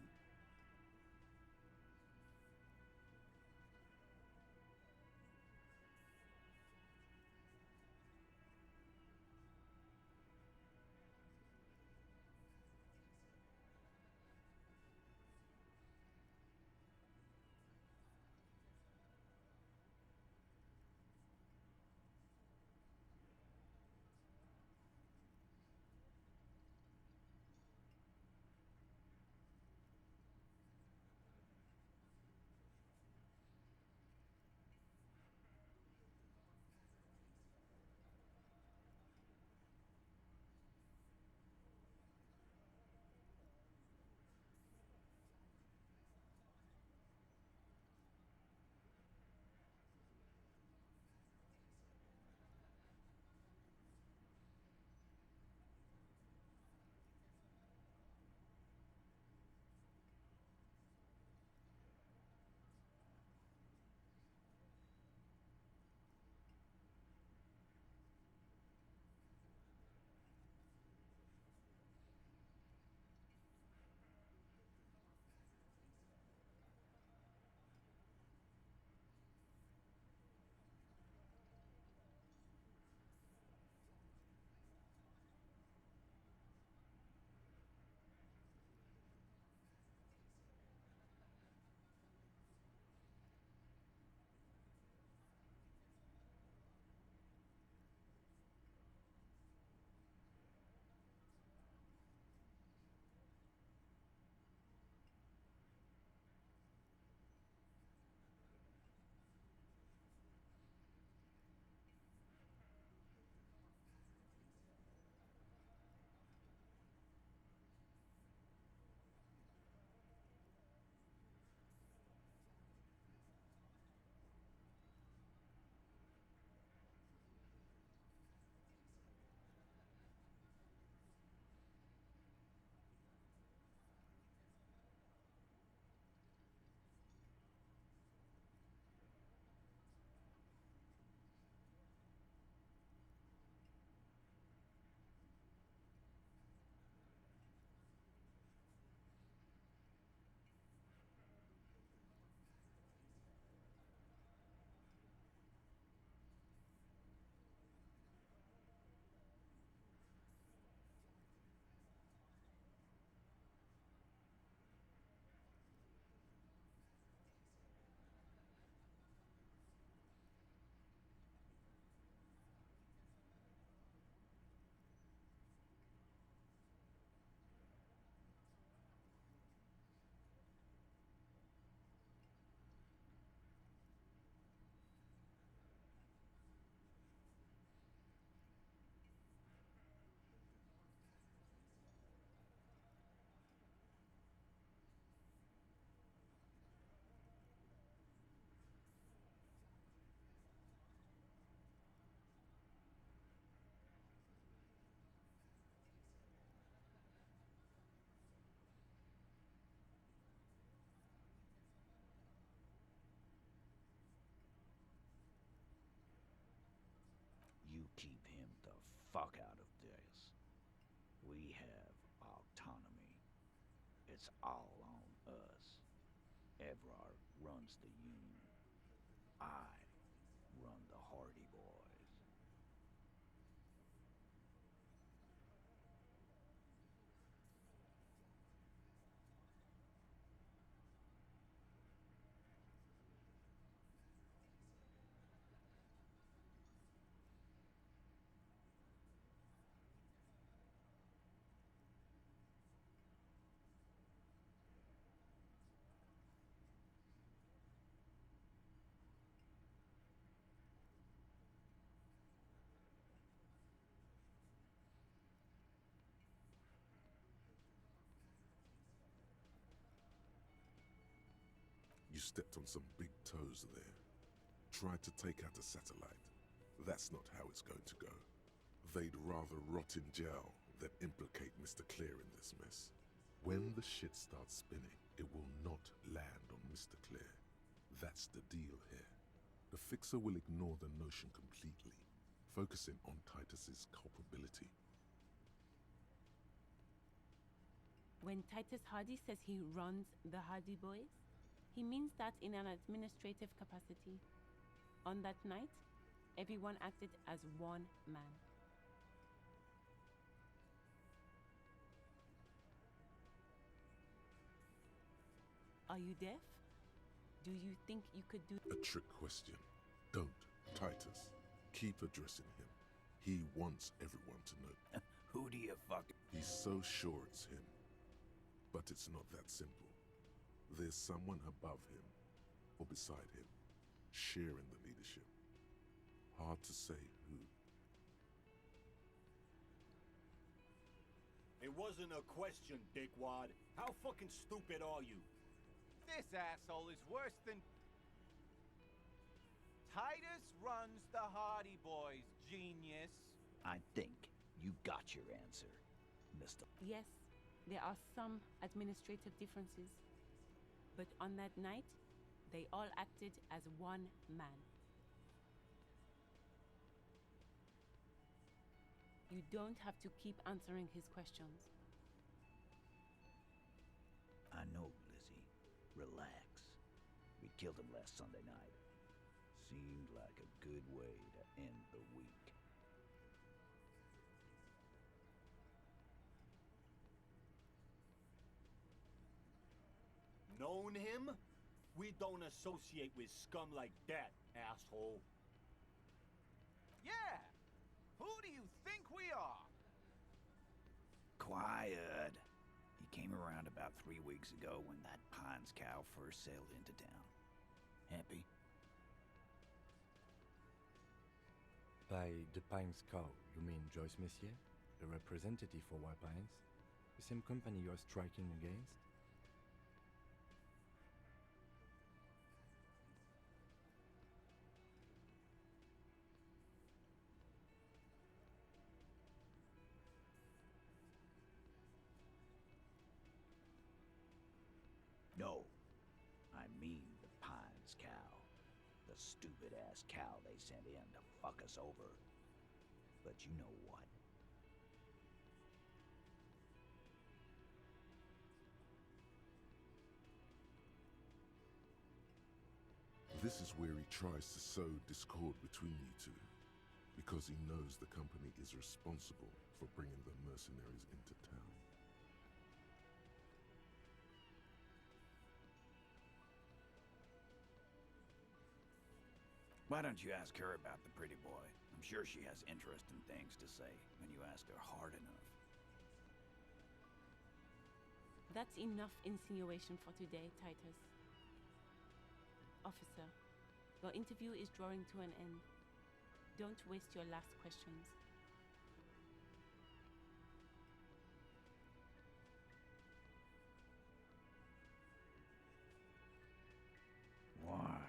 fuck out of this. We have autonomy. It's all on us. Evrard runs the Union. I run the Hardy Boys. You stepped on some big toes there. Tried to take out a satellite. That's not how it's going to go. They'd rather rot in jail than implicate Mr. Clear in this mess. When the shit starts spinning, it will not land on Mr. Clear. That's the deal here. The Fixer will ignore the notion completely, focusing on Titus's culpability. When Titus Hardy says he runs the Hardy Boys, he means that in an administrative capacity. On that night, everyone acted as one man. Are you deaf? Do you think you could do... A trick question. Don't, Titus. Keep addressing him. He wants everyone to know. Who do you fuck? He's so sure it's him. But it's not that simple. There's someone above him, or beside him, sharing the leadership. Hard to say who. It wasn't a question, dickwad. How fucking stupid are you? This asshole is worse than... Titus runs the Hardy Boys, genius. I think you got your answer, Mr. Yes, there are some administrative differences. But on that night, they all acted as one man. You don't have to keep answering his questions. I know, Lizzie. Relax. We killed him last Sunday night. Seemed like a good way to end the week. Known him? We don't associate with scum like that, asshole. Yeah! Who do you think we are? Quiet. He came around about 3 weeks ago when that Pines cow first sailed into town. Happy? By the Pines cow, you mean Joyce Messier, the representative for White Pines? The same company you are striking against? No. I mean the Pines cow. The stupid-ass cow they sent in to fuck us over. But you know what? This is where he tries to sow discord between you two, because he knows the company is responsible for bringing the mercenaries into town. Why don't you ask her about the pretty boy? I'm sure she has interesting things to say when you ask her hard enough. That's enough insinuation for today, Titus. Officer, your interview is drawing to an end. Don't waste your last questions. Why?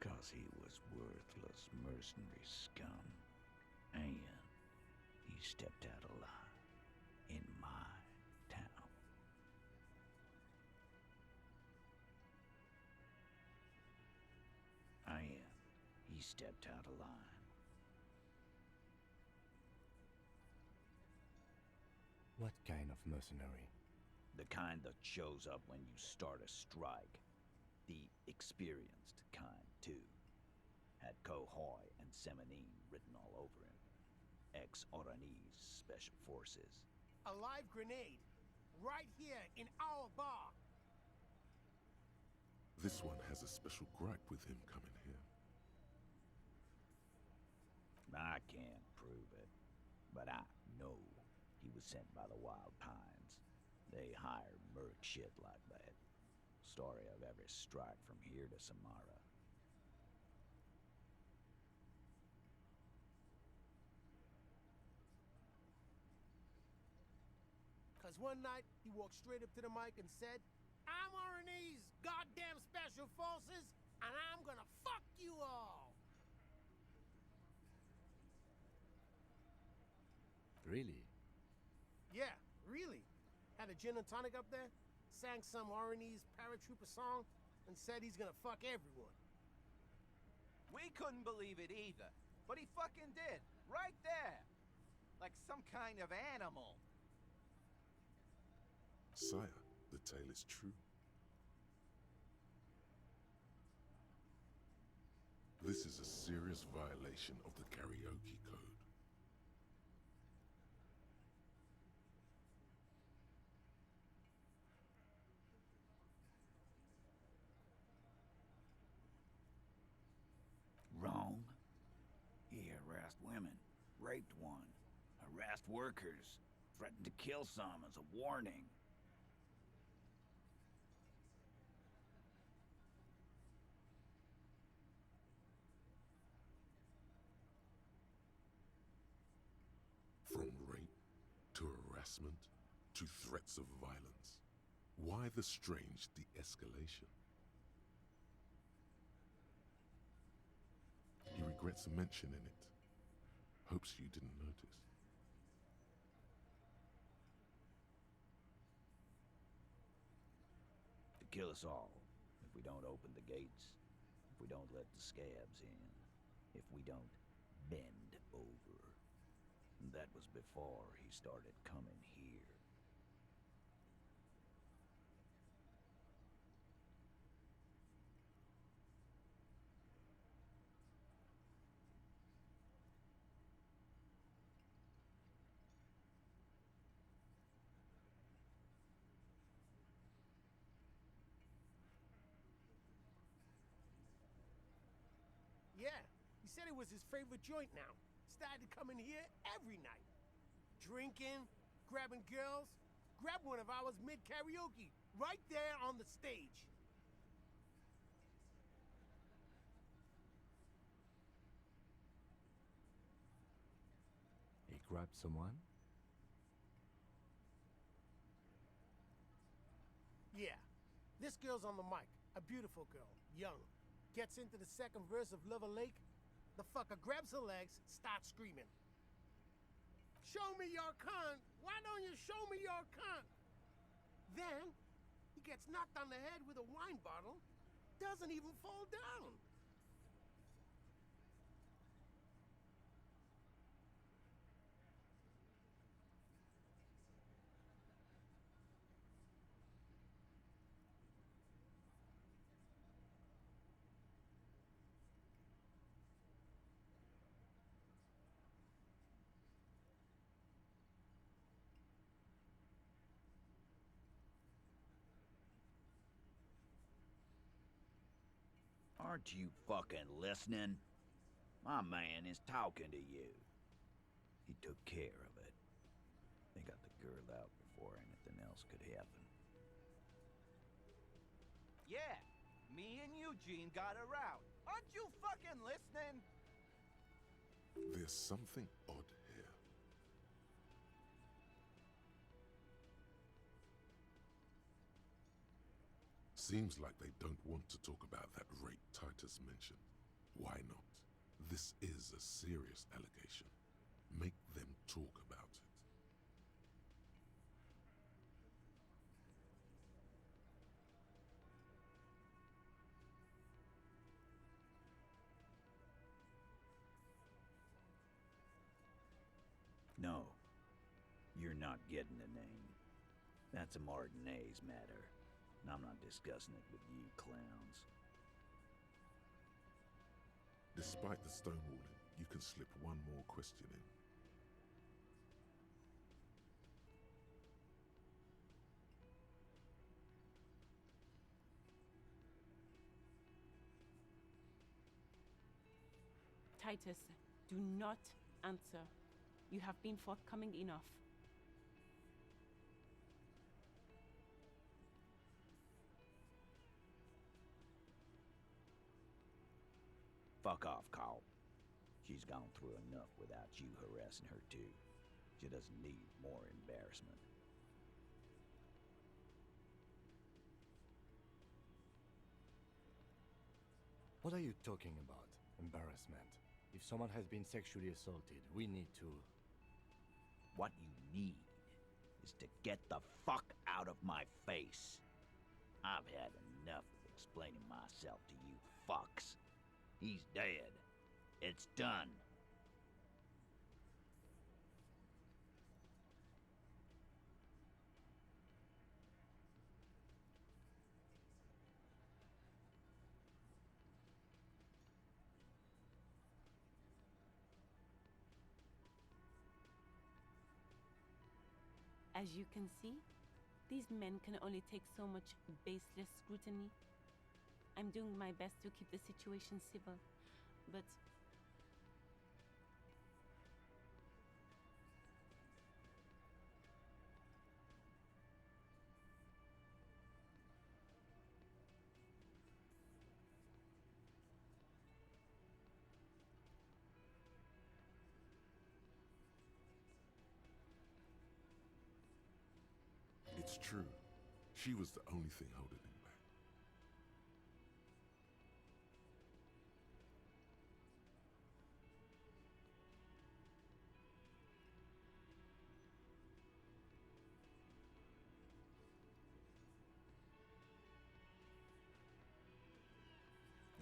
'Cause he was worthless mercenary scum. And he stepped out of line in my town. And he stepped out of line. What kind of mercenary? The kind that shows up when you start a strike. The experienced kind, too. Had Kohoi and Semenine written all over him. Ex-Oranese Special Forces. A live grenade. Right here in our bar. This one has a special gripe with him coming here. I can't prove it, but I know he was sent by the Wild Pines. They hire merc shit like that. Story of every strike from here to Samara. Cause one night, he walked straight up to the mic and said, I'm RNA's goddamn special forces, and I'm gonna fuck you all! Really? Yeah, really. Had a gin and tonic up there, sang some RNA's paratrooper song, and said he's gonna fuck everyone. We couldn't believe it either, but he fucking did, right there. Like some kind of animal. Sire, the tale is true. This is a serious violation of the karaoke code. Wrong. He harassed women, raped one, harassed workers, threatened to kill some as a warning. From rape to harassment to threats of violence. Why the strange de-escalation? He regrets mentioning it. Hopes you didn't notice. To kill us all, if we don't open the gates, if we don't let the scabs in, if we don't bend over. And that was before he started coming here. Yeah, he said it was his favorite joint now. Started coming here every night. Drinking, grabbing girls. Grabbed one of ours mid-karaoke, right there on the stage. He grabbed someone? Yeah, this girl's on the mic. A beautiful girl, young. Gets into the second verse of Lover Lake. The fucker grabs her legs, starts screaming. Show me your cunt! Why don't you show me your cunt? Then, he gets knocked on the head with a wine bottle. Doesn't even fall down. Aren't you fucking listening? My man is talking to you. He took care of it. They got the girl out before anything else could happen. Yeah, me and Eugene got her out. Aren't you fucking listening? There's something odd here. Seems like they don't want to talk about that rape Titus mentioned. Why not? This is a serious allegation. Make them talk about it. No, you're not getting the name. That's a Martinez matter. And I'm not discussing it with you clowns. Despite the stonewalling, you can slip one more question in. Titus, do not answer. You have been forthcoming enough. Fuck off, Carl. She's gone through enough without you harassing her too. She doesn't need more embarrassment. What are you talking about? Embarrassment. If someone has been sexually assaulted, we need to... What you need is to get the fuck out of my face. I've had enough of explaining myself to you fucks. He's dead. It's done. As you can see, these men can only take so much baseless scrutiny. I'm doing my best to keep the situation civil, but... It's true. She was the only thing holding him back.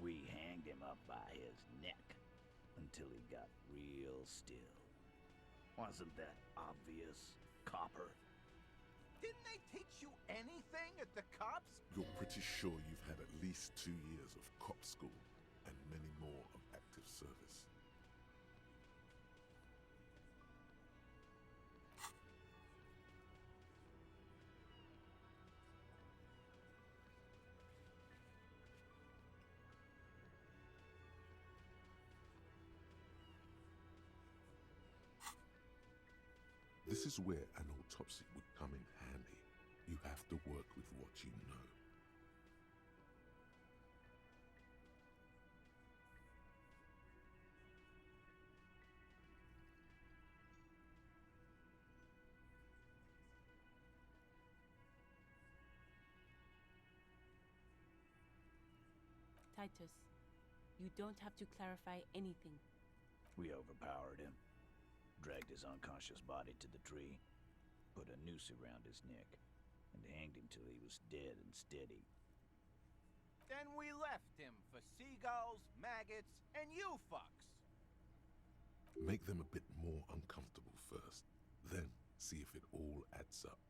We hanged him up by his neck until he got real still. Wasn't that obvious, Copper? Didn't they teach you anything at the cops? You're pretty sure you've had at least 2 years of cop school and many more of active service. This is where an autopsy would come in handy. You have to work with what you know. Titus, you don't have to clarify anything. We overpowered him, dragged his unconscious body to the tree, put a noose around his neck, and hanged him till he was dead and steady. Then we left him for seagulls, maggots, and you fucks. Make them a bit more uncomfortable first, then see if it all adds up.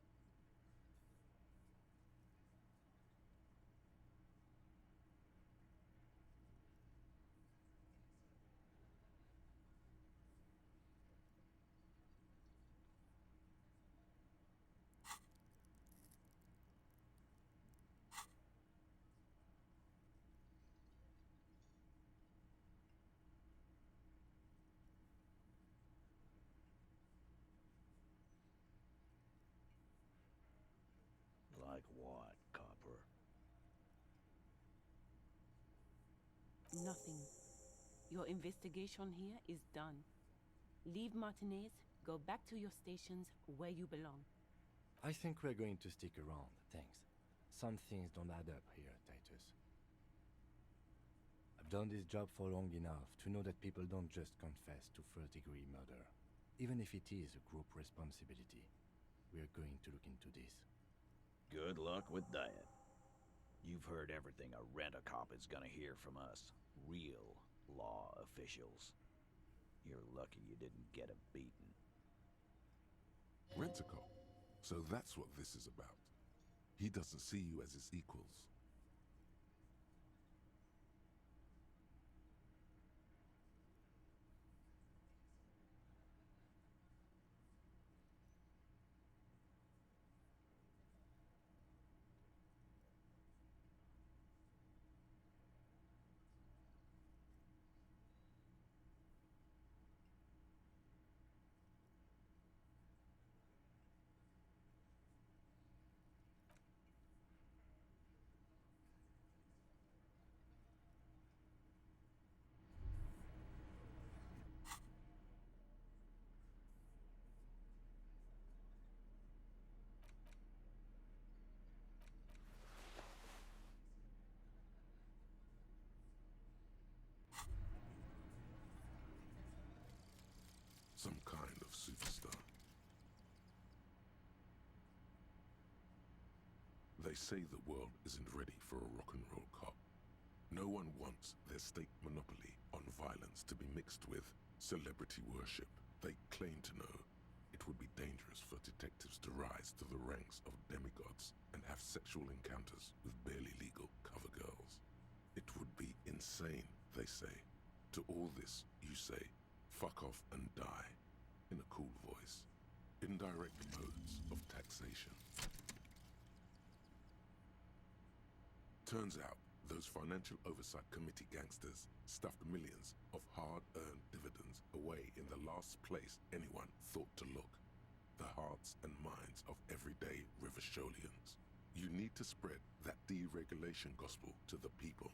Like what, Copper? Nothing. Your investigation here is done. Leave Martinez, go back to your stations where you belong. I think we're going to stick around, thanks. Some things don't add up here, Titus. I've done this job for long enough to know that people don't just confess to first-degree murder. Even if it is a group responsibility, we're going to look into this. Good luck with that. You've heard everything a rent-a-cop is gonna hear from us. Real law officials. You're lucky you didn't get a beating. Rent-a-cop. So that's what this is about. He doesn't see you as his equals. Some kind of superstar. They say the world isn't ready for a rock and roll cop. No one wants their state monopoly on violence to be mixed with celebrity worship. They claim to know it would be dangerous for detectives to rise to the ranks of demigods and have sexual encounters with barely legal cover girls. It would be insane, they say. To all this, you say, fuck off and die, in a cool voice. Indirect modes of taxation. Turns out, those Financial Oversight Committee gangsters stuffed millions of hard-earned dividends away in the last place anyone thought to look. The hearts and minds of everyday Riversholians. You need to spread that deregulation gospel to the people.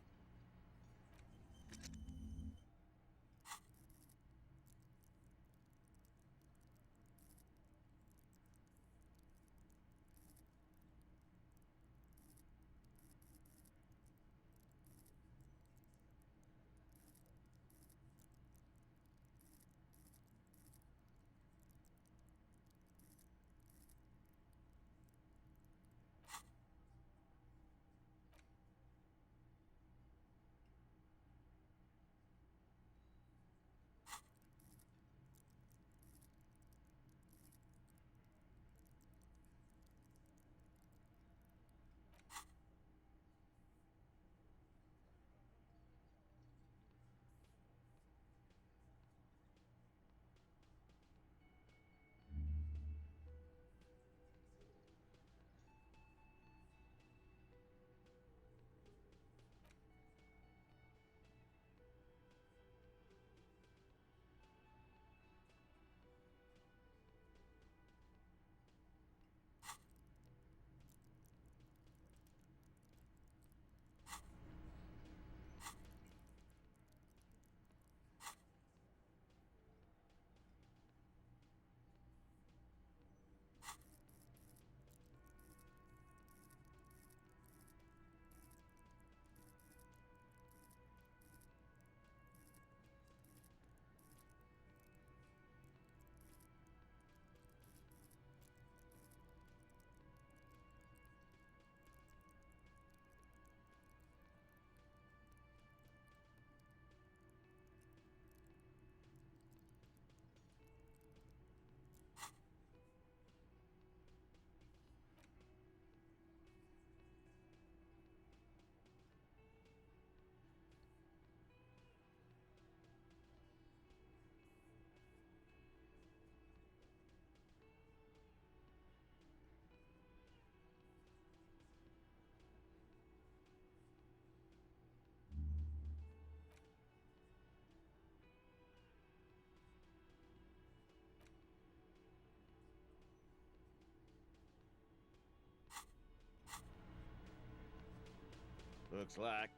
Looks like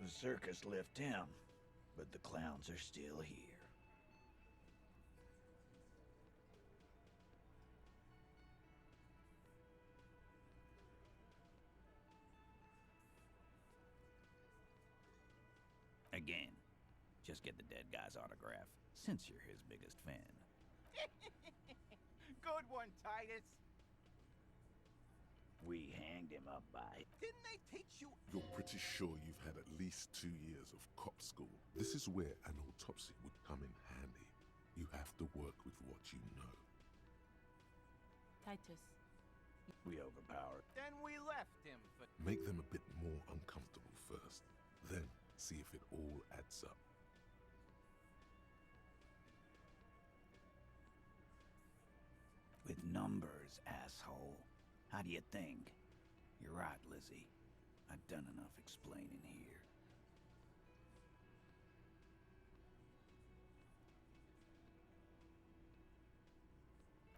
the circus left town, but the clowns are still here. Again, just get the dead guy's autograph, since you're his biggest fan. Good one, Titus. We hanged him up by... Didn't they teach you... You're pretty sure you've had at least 2 years of cop school. This is where an autopsy would come in handy. You have to work with what you know. Titus. We overpowered. Then we left him for. Make them a bit more uncomfortable first, then see if it all adds up. With numbers, asshole. How do you think? You're right, Lizzie. I've done enough explaining here.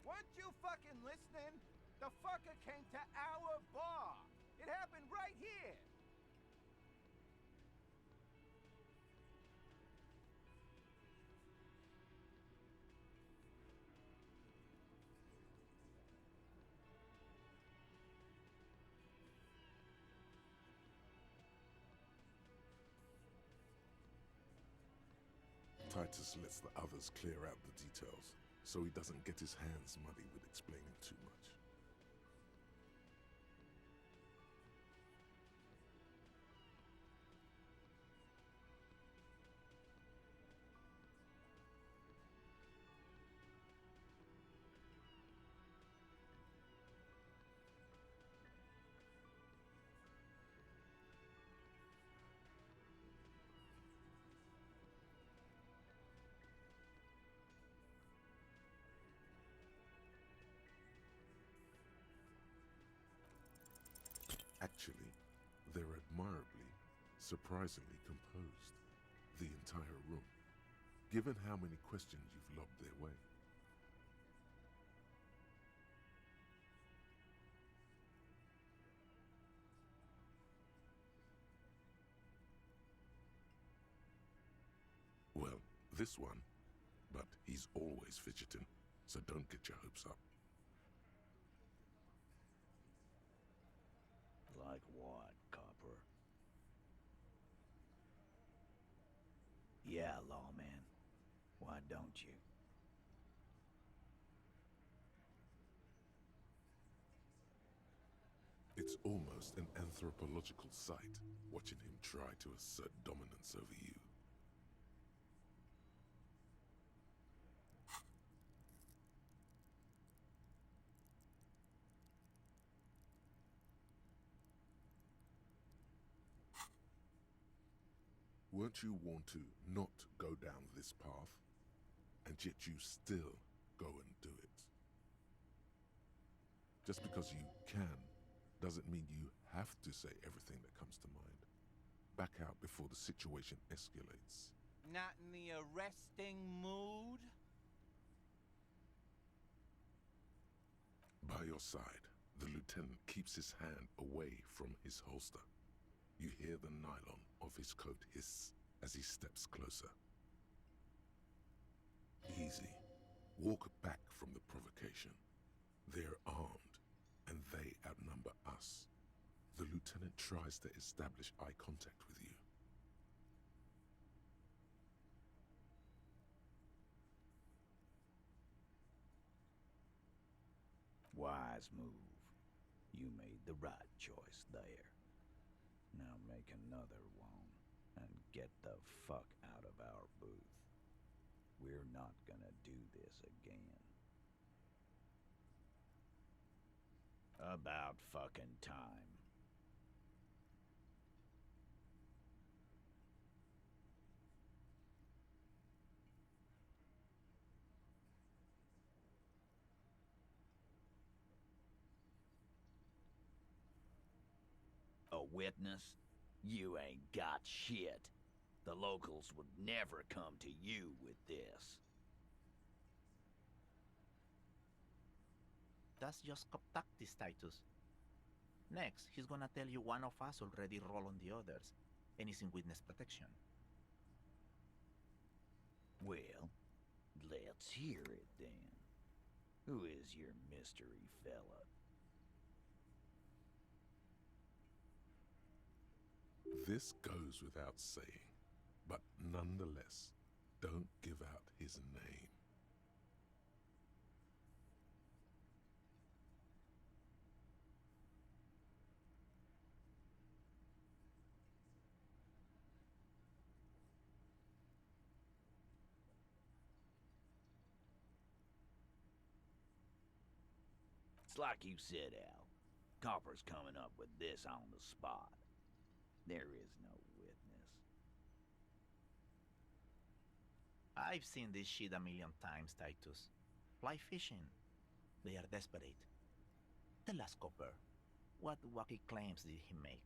Weren't you fucking listening? The fucker came to our bar. It happened right here. Titus lets the others clear out the details, so he doesn't get his hands muddy with explaining too much. Actually, they're admirably, surprisingly composed. The entire room, given how many questions you've lobbed their way. Well, this one, but he's always fidgeting, so don't get your hopes up. Like what, Copper? Yeah, lawman. Why don't you? It's almost an anthropological sight, watching him try to assert dominance over you. Weren't you warned to not go down this path? And yet you still go and do it. Just because you can, doesn't mean you have to say everything that comes to mind. Back out before the situation escalates. Not in the arresting mood? By your side, the lieutenant keeps his hand away from his holster. You hear the nylon of his coat hiss as he steps closer. Easy. Walk back from the provocation. They're armed, and they outnumber us. The lieutenant tries to establish eye contact with you. Wise move. You made the right choice there. Now make another one and get the fuck out of our booth. We're not gonna do this again. About fucking time. A witness? You ain't got shit. The locals would never come to you with this. That's just cop tactics, Titus. Next, he's gonna tell you one of us already rolled on the others, and is in witness protection. Well, let's hear it then. Who is your mystery fella? This goes without saying, but nonetheless, don't give out his name. like you said, Al. Copper's coming up with this on the spot. There is no witness. I've seen this shit a million times, Titus. Fly fishing. They are desperate. Tell us, Copper, what wacky claims did he make?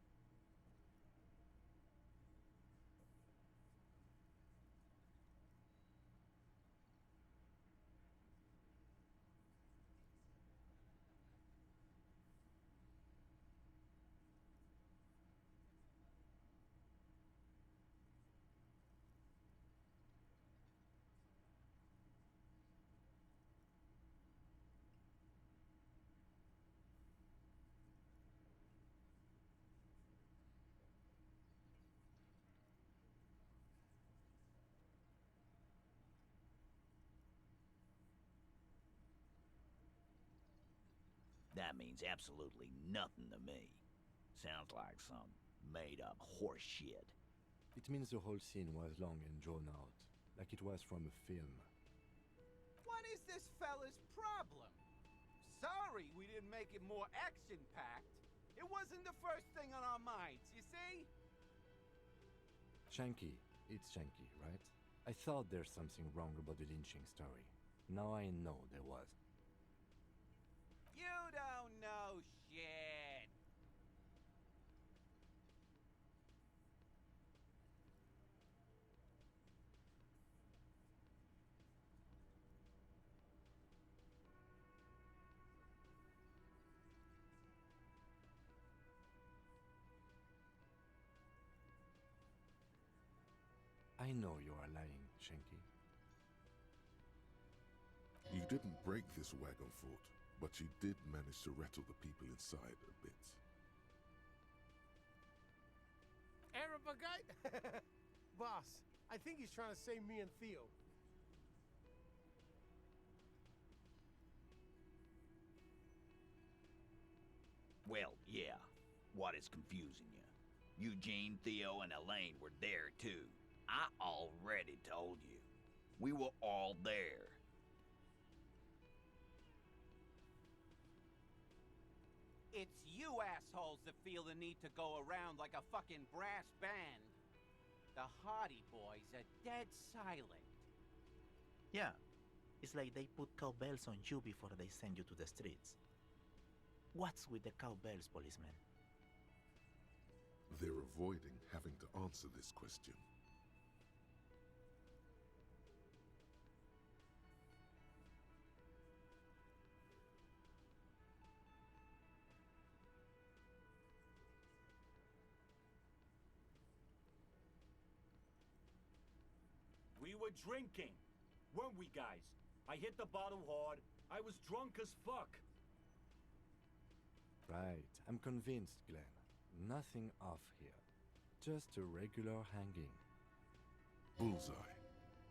That means absolutely nothing to me. Sounds like some made-up horse shit. It means the whole scene was long and drawn out, like it was from a film. What is this fella's problem? Sorry we didn't make it more action-packed. It wasn't the first thing on our minds, you see? Shanky. It's Shanky, right? I thought there's something wrong about the lynching story. Now I know there was. You don't know shit. I know you are lying, Shanky. You didn't break this wagon fort, but you did manage to rattle the people inside a bit. Arab guy? Boss, I think he's trying to save me and Theo. Well, yeah. What is confusing you? Eugene, Theo, and Elaine were there too. I already told you. We were all there. It's you assholes that feel the need to go around like a fucking brass band. The Hardy Boys are dead silent. Yeah, it's like they put cowbells on you before they send you to the streets. What's with the cowbells, policeman? They're avoiding having to answer this question. We were drinking, weren't we, guys? I hit the bottle hard. I was drunk as fuck. Right, I'm convinced, Glenn. Nothing off here. Just a regular hanging. Bullseye.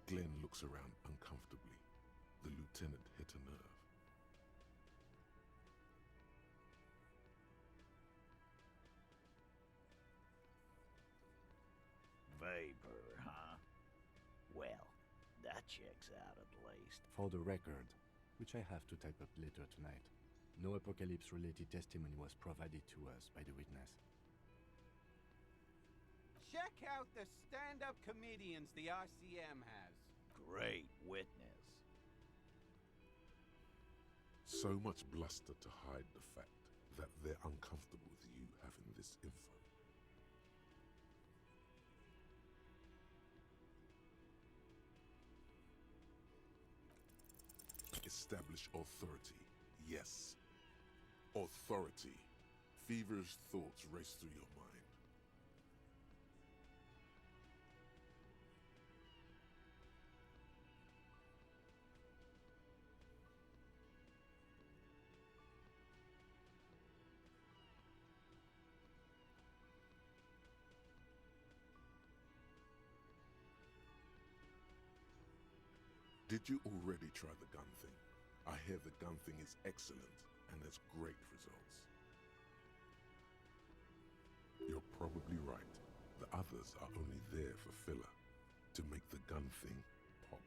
Glenn looks around uncomfortably. The lieutenant hit a nerve. Vapor, huh? Well, that checks out at least. For the record, which I have to type up later tonight, no apocalypse-related testimony was provided to us by the witness. Check out the stand-up comedians the RCM has. Great witness. So much bluster to hide the fact that they're uncomfortable with you having this info. Establish authority. Yes. Authority. Feverish thoughts race through your mind. Did you already try the gun thing? I hear the gun thing is excellent and has great results. You're probably right. The others are only there for filler, to make the gun thing pop.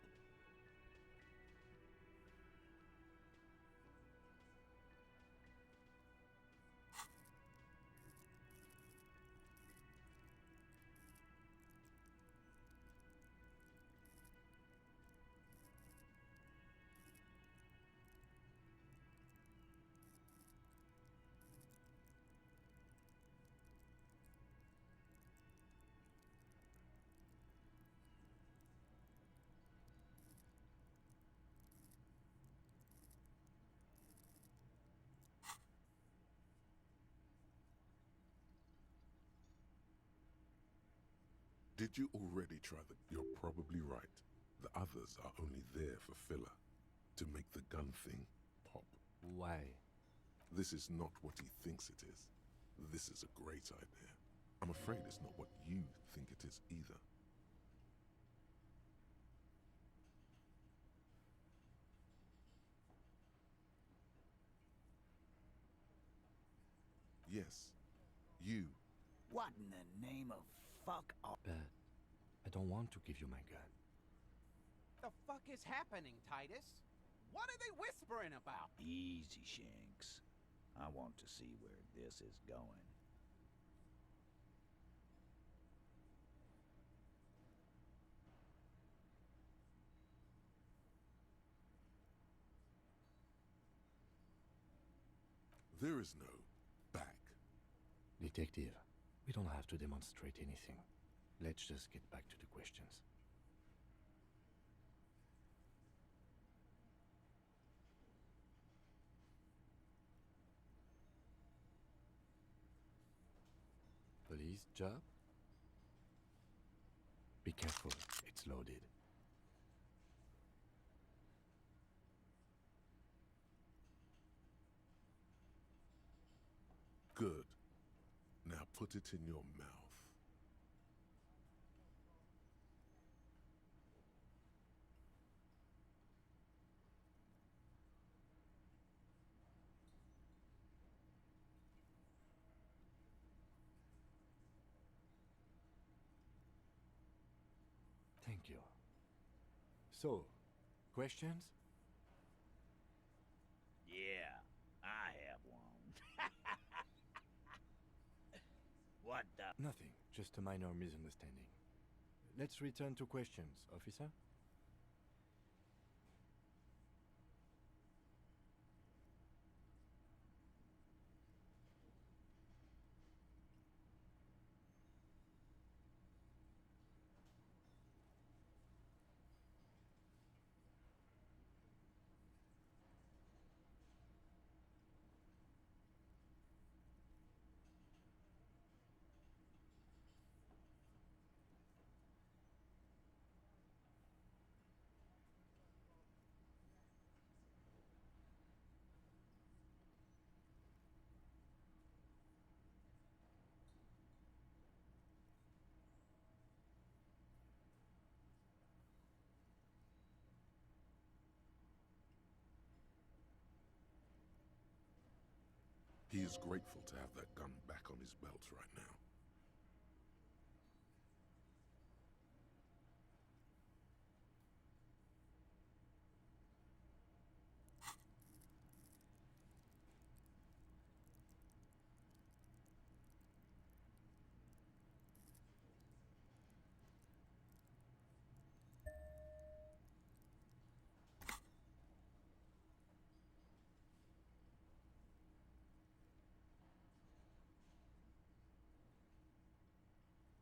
Did you already try the... You're probably right. The others are only there for filler. To make the gun thing pop. Why? This is not what he thinks it is. This is a great idea. I'm afraid it's not what you think it is either. Yes, you. What in the name of fuck off? But I don't want to give you my gun. The fuck is happening, Titus? What are they whispering about? Easy, Shanks. I want to see where this is going. There is no back. Detective, we don't have to demonstrate anything. Let's just get back to the questions. Police job? Be careful, it's loaded. Good. Now put it in your mouth. Thank you. So, questions? Yeah, I have one. What the? Nothing, just a minor misunderstanding. Let's return to questions, officer. He is grateful to have that gun back on his belt right now.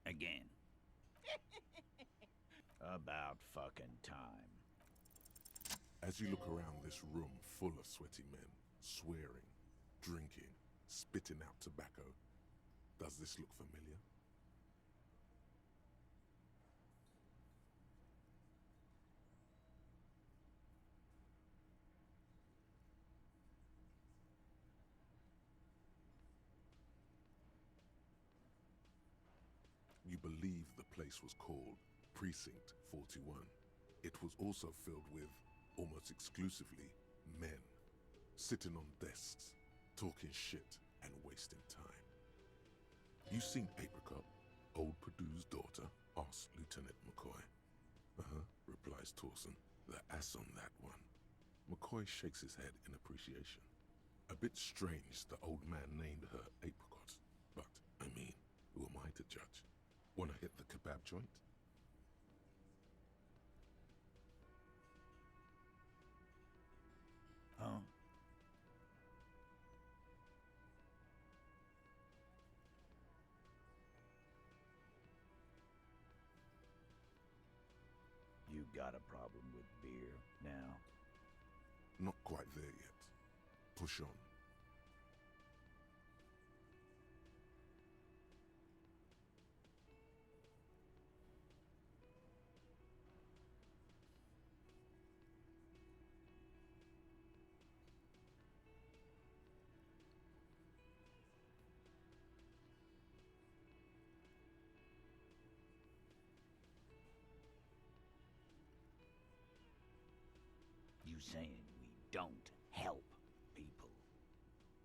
Again. About fucking time. As you look around this room full of sweaty men, swearing, drinking, spitting out tobacco, does this look familiar? You believe the place was called Precinct 41. It was also filled with, almost exclusively, men. Sitting on desks, talking shit and wasting time. You seen Apricot, old Purdue's daughter? Asks Lieutenant McCoy. Replies Torson. The ass on that one. McCoy shakes his head in appreciation. A bit strange the old man named her Apricot, but, I mean, who am I to judge? Wanna hit the kebab joint? Huh? You got a problem with beer now? Not quite there yet. Push on. saying we don't help people?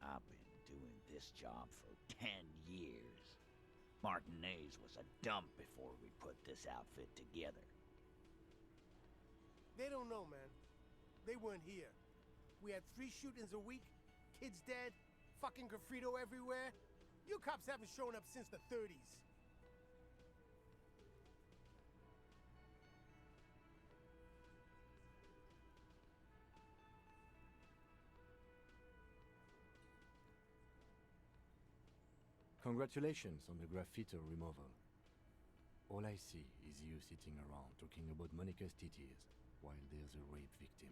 I've been doing this job for 10 years. Martinez was a dump before we put this outfit together. They don't know, man. They weren't here. We had 3 shootings a week, kids dead, fucking graffito everywhere. You cops haven't shown up since the 30s. Congratulations on the graffito removal. All I see is you sitting around talking about Monica's titties while there's a rape victim.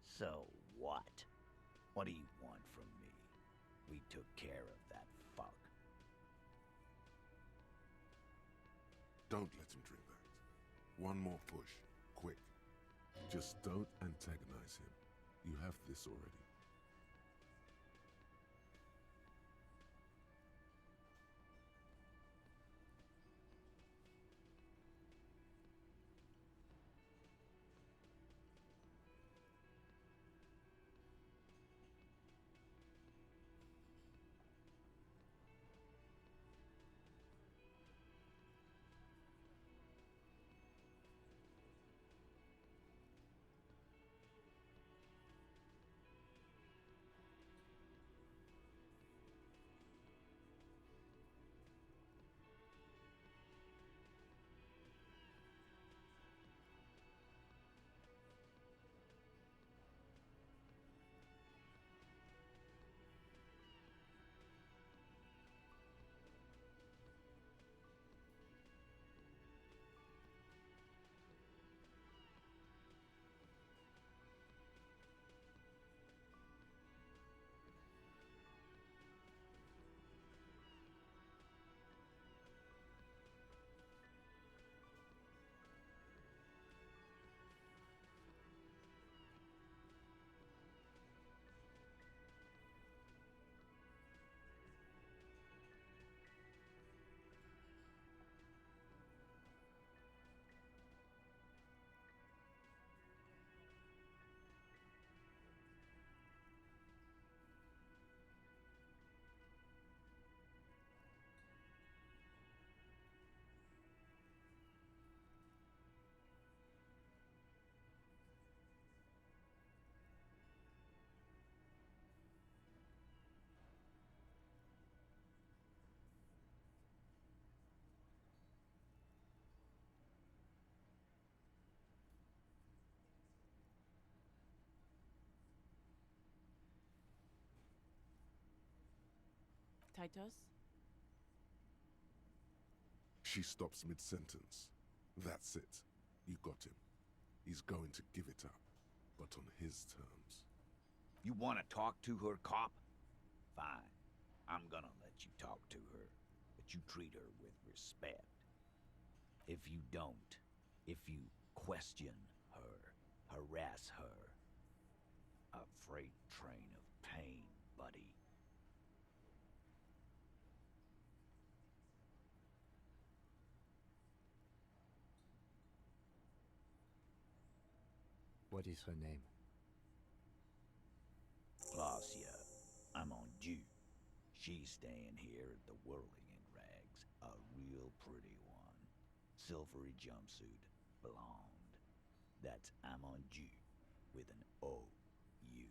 So what? What do you want from me? We took care of that fuck. Don't let him drink that. One more push, quick. Just don't antagonize him. You have this already. Titus? She stops mid-sentence. That's it. You got him. He's going to give it up, but on his terms. You want to talk to her, cop? Fine. I'm gonna let you talk to her, but you treat her with respect. If you don't, if you question her, harass her, a freight train of pain, buddy. What is her name? Glacia, I'm on due. She's staying here at the Whirling in Rags, a real pretty one. Silvery jumpsuit, blonde. That's I'm on due, with an O-U.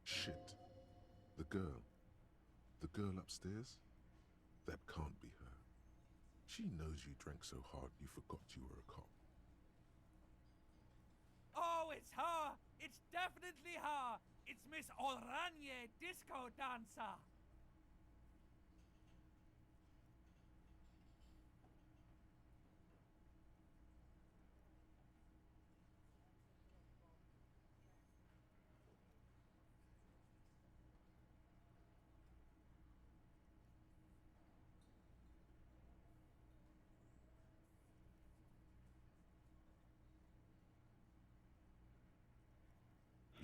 Shit. The girl. The girl upstairs? That can't be her. She knows you drank so hard you forgot you were a cop. Oh, it's her! It's definitely her! It's Miss Oranje, disco dancer!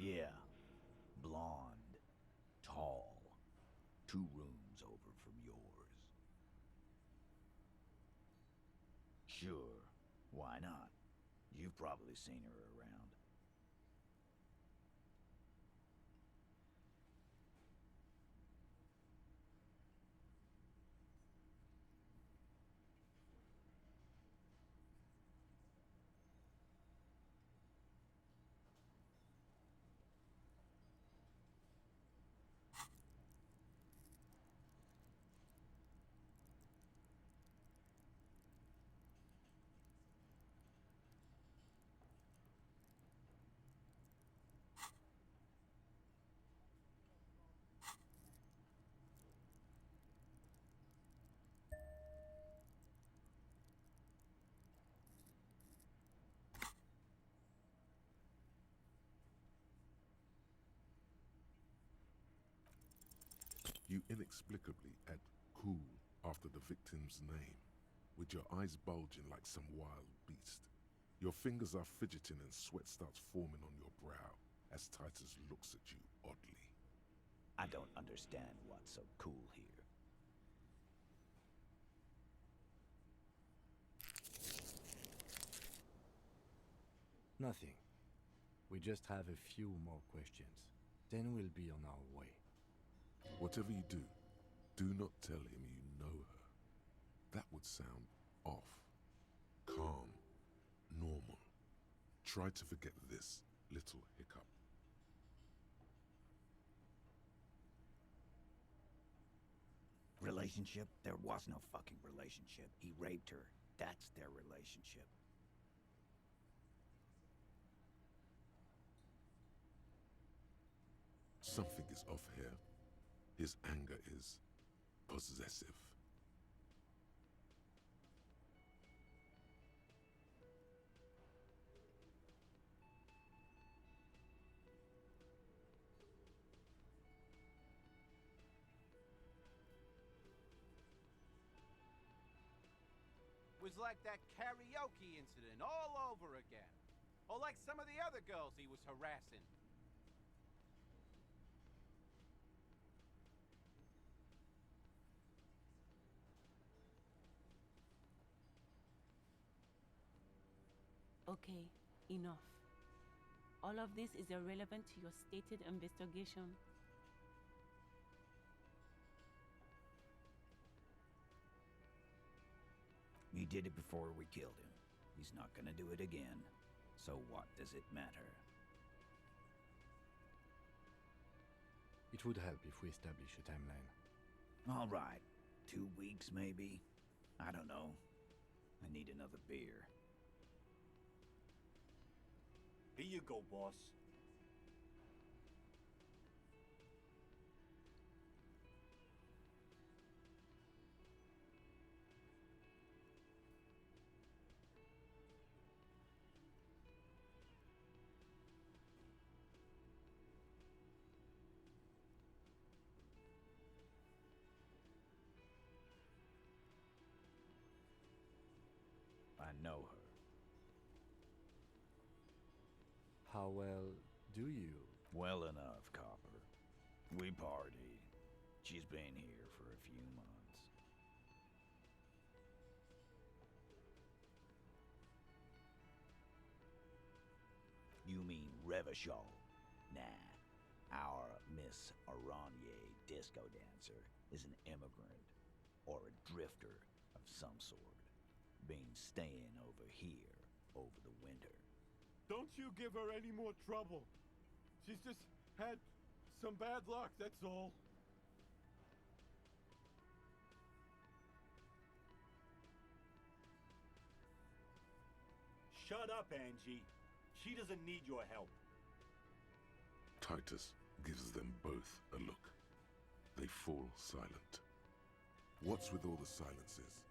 Yeah, blonde, 2 rooms over from yours. Sure, why not? You've probably seen her around. You inexplicably add cool after the victim's name, with your eyes bulging like some wild beast. Your fingers are fidgeting and sweat starts forming on your brow as Titus looks at you oddly. I don't understand what's so cool here. Nothing. We just have a few more questions. Then we'll be on our way. Whatever you do not tell him you know her. That would sound off. Calm. Normal. Try to forget this little hiccup. Relationship? There was no fucking relationship. He raped her. That's their relationship. Something is off here. His anger is possessive. Was like that karaoke incident all over again. Or like some of the other girls he was harassing. Okay, enough. All of this is irrelevant to your stated investigation. He did it before we killed him. He's not gonna do it again. So what does it matter? It would help if we establish a timeline. All right. 2 weeks, maybe? I don't know. I need another beer. Here you go, boss. I know her. How well do you? Well enough, Copper. We party. She's been here for a few months. You mean Revachol? Nah. Our Miss Aranye disco dancer is an immigrant or a drifter of some sort. Been staying over here over the winter. Don't you give her any more trouble. She's just had some bad luck, that's all. Shut up, Angie. She doesn't need your help. Titus gives them both a look. They fall silent. What's with all the silences?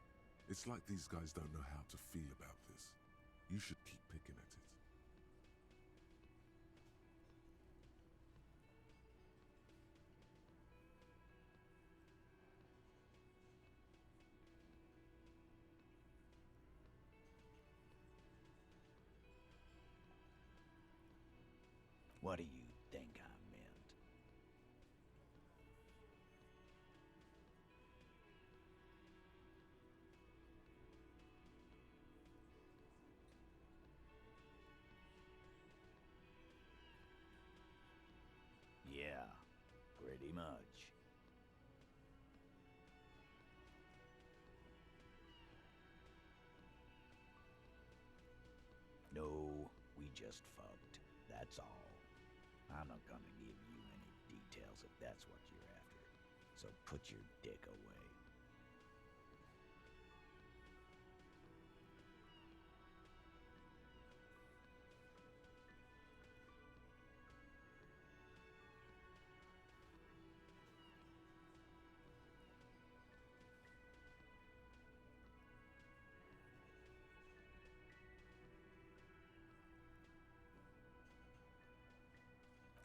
It's like these guys don't know how to feel about this. You should keep picking at it. What do you think I meant? that's all. I'm not gonna give you any details if that's what you're after. So put your dick away.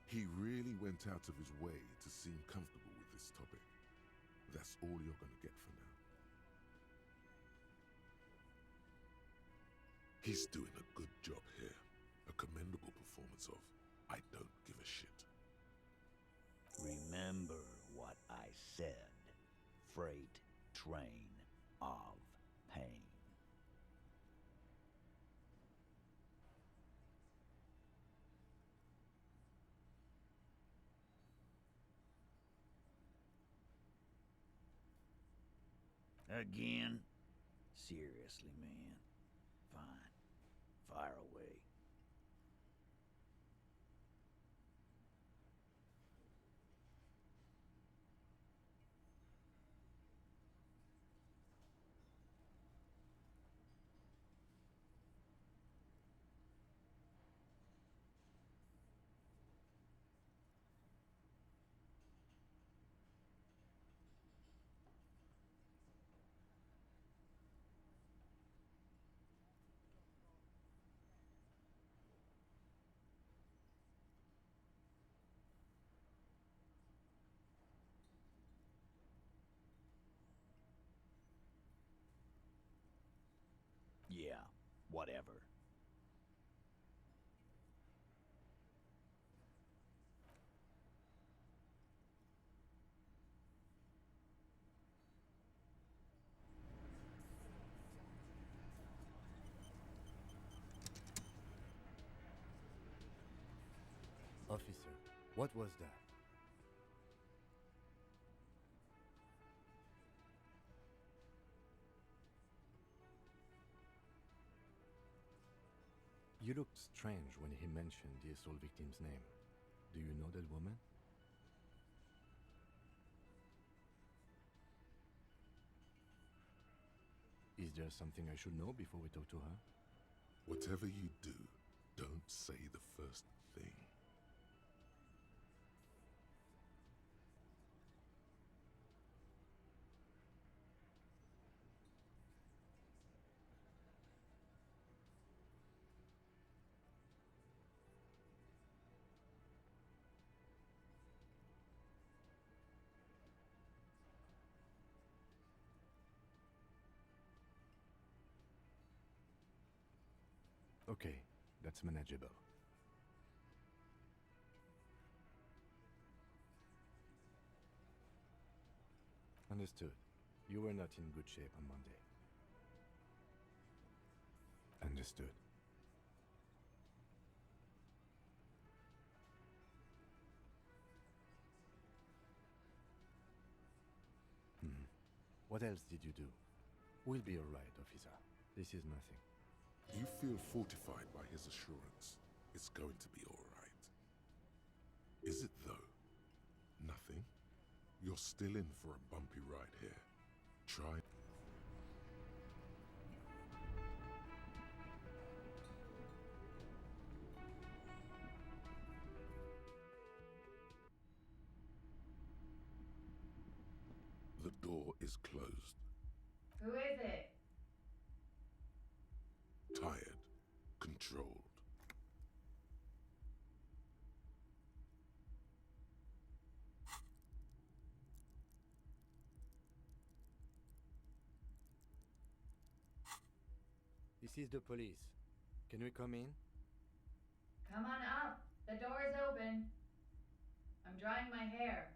He really went out of his way to seem comfortable with this topic. That's all you're gonna get for now. He's doing a good job here. A commendable performance of I don't give a shit. Remember what I said. Freight train of pain. Again? Seriously, man. Fine. Fire away. Yeah, whatever. Officer, what was that? You looked strange when he mentioned the assault victim's name. Do you know that woman? Is there something I should know before we talk to her? Whatever you do, don't say the first thing. Okay, that's manageable. Understood. You were not in good shape on Monday. Understood. What else did you do? We'll be alright, officer. This is nothing. You feel fortified by his assurance. It's going to be alright. Is it though? Nothing? You're still in for a bumpy ride here. Try. The door is closed. Who is it? Tired. Controlled. This is the police. Can we come in? Come on up. The door is open. I'm drying my hair.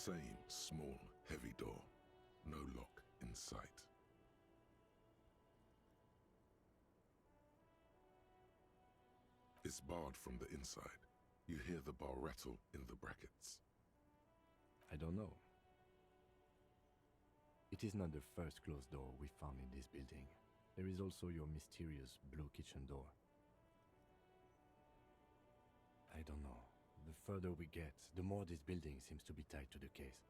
same small, heavy door. No lock in sight. It's barred from the inside. You hear the bar rattle in the brackets. I don't know. It is not the first closed door we found in this building. There is also your mysterious blue kitchen door. I don't know. The further we get, the more this building seems to be tied to the case.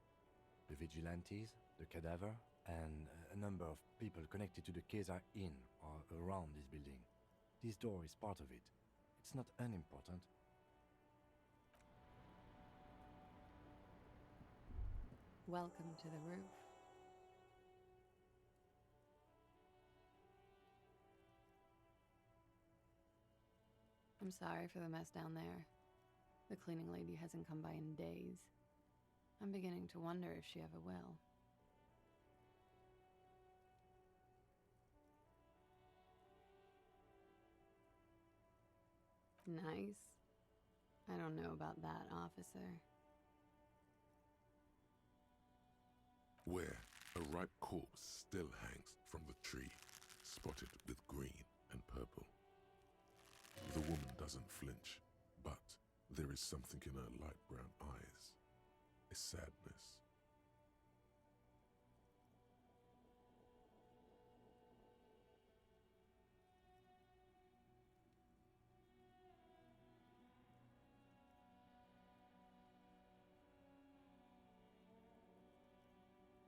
The vigilantes, the cadaver, and a number of people connected to the case are in or around this building. This door is part of it. It's not unimportant. Welcome to the roof. I'm sorry for the mess down there. The cleaning lady hasn't come by in days. I'm beginning to wonder if she ever will. Nice. I don't know about that, officer. Where a ripe corpse still hangs from the tree, spotted with green and purple. The woman doesn't flinch, but there is something in her light brown eyes. A sadness.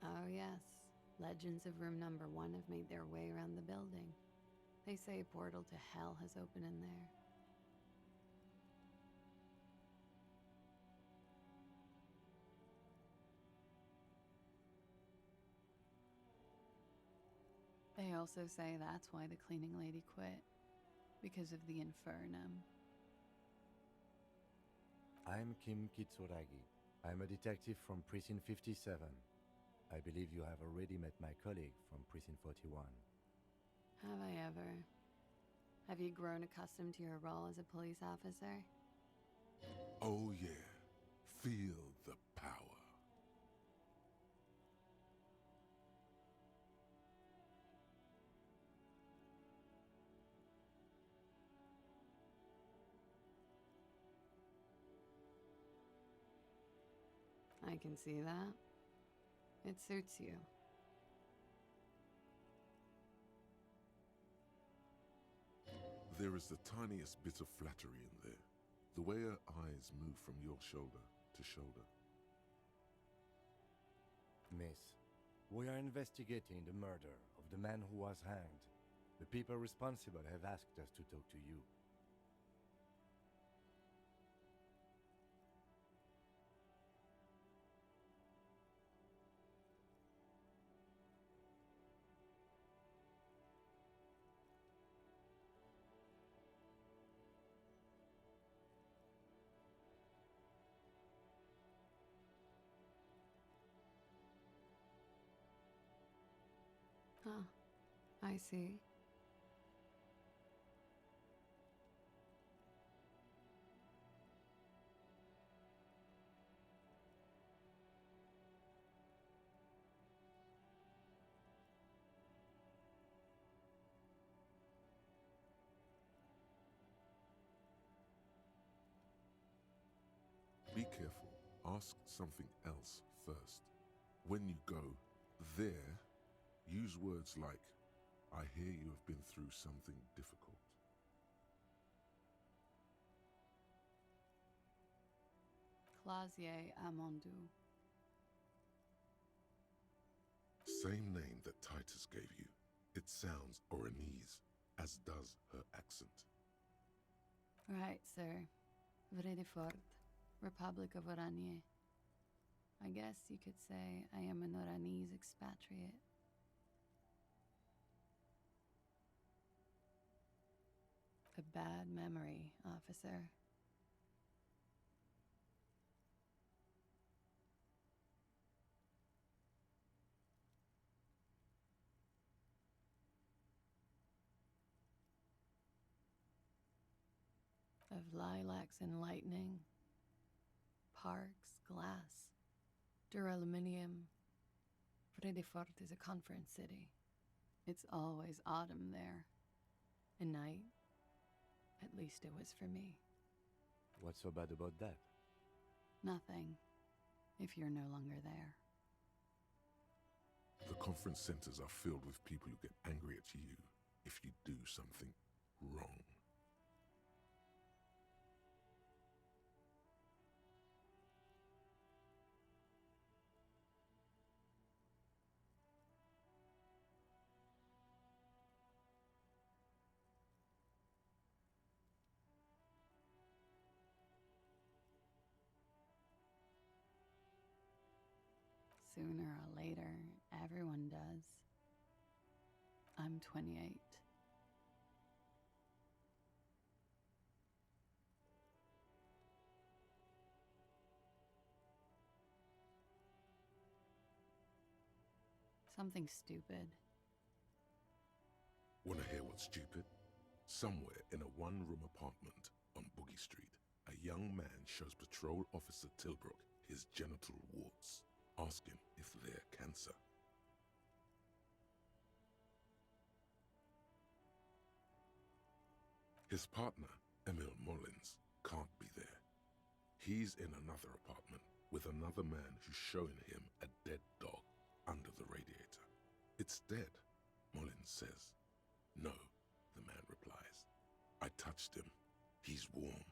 Oh yes, legends of room number 1 have made their way around the building. They say a portal to hell has opened in there. They also say that's why the cleaning lady quit. Because of the infernum. I'm Kim Kitsuragi. I'm a detective from Precinct 57. I believe you have already met my colleague from Precinct 41. Have I ever? Have you grown accustomed to your role as a police officer? Oh yeah, feel the power. I can see that. It suits you. There is the tiniest bit of flattery in there. The way her eyes move from your shoulder to shoulder. Miss, we are investigating the murder of the man who was hanged. The people responsible have asked us to talk to you. Huh. I see. Be careful. Ask something else first. When you go there, use words like, I hear you have been through something difficult. Clausier Amandou. Same name that Titus gave you. It sounds Oranese, as does her accent. Right, sir. Vredefort, Republic of Oranje. I guess you could say I am an Oranese expatriate. A bad memory, officer. Of lilacs and lightning, parks, glass, After Elysium, Vredefort is a conference city. It's always autumn there. And night, at least it was for me. What's so bad about that? Nothing, if you're no longer there. The conference centers are filled with people who get angry at you if you do something wrong. Sooner or later, everyone does. I'm 28. Something stupid. Want to hear what's stupid? Somewhere in a one-room apartment on Boogie Street, a young man shows Patrol Officer Tilbrook his genital warts, asking if they're cancer. His partner, Emil Mullins, can't be there. He's in another apartment with another man who's showing him a dead dog under the radiator. It's dead, Mullins says. No, the man replies. I touched him. He's warm.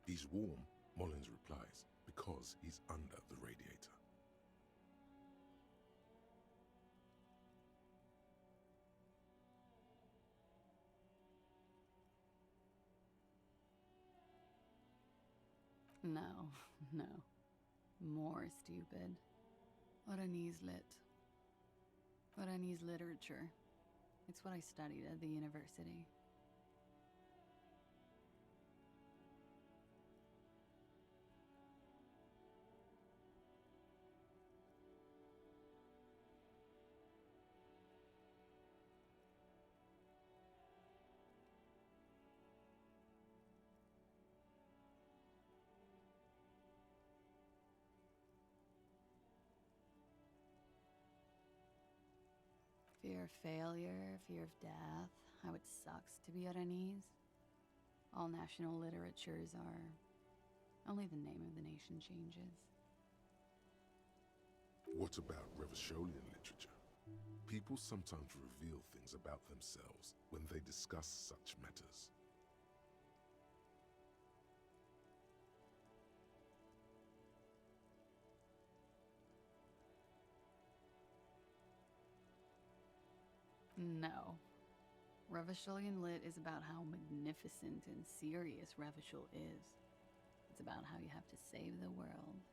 He's warm, Mullins replies, because he's under the radiator. No, no. More stupid. Oranese lit. Oranese literature. It's what I studied at the university. Fear of failure, fear of death, how it sucks to be Oranese. All national literatures are. Only the name of the nation changes. What about Revacholian literature? People sometimes reveal things about themselves when they discuss such matters. No. Revacholian lit is about how magnificent and serious Revachol is. It's about how you have to save the world.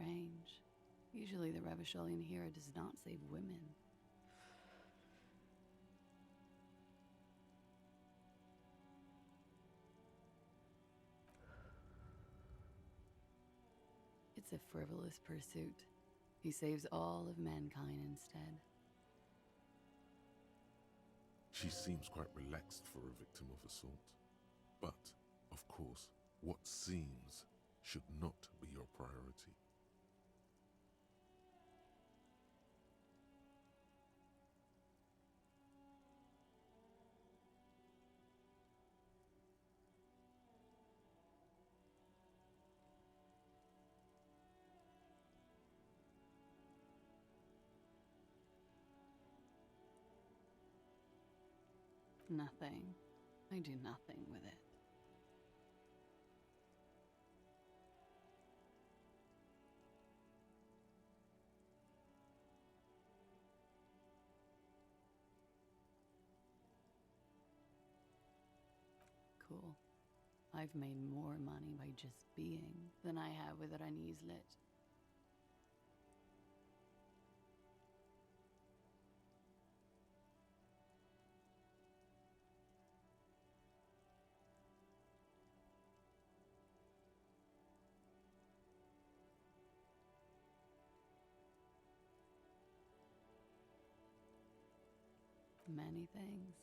strange. Usually the Revacholian hero does not save women. It's a frivolous pursuit. He saves all of mankind instead. She seems quite relaxed for a victim of assault. But, of course, what seems should not be your priority. Nothing. I do nothing with it. Cool. I've made more money by just being than I have with Rani's lit. Many things.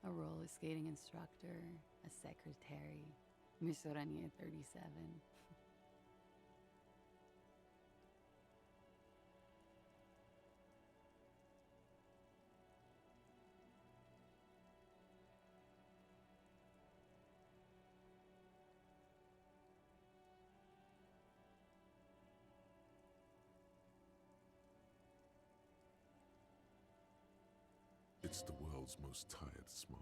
A roller skating instructor, a secretary, Miss Orania 37. It's the world's most tired smile.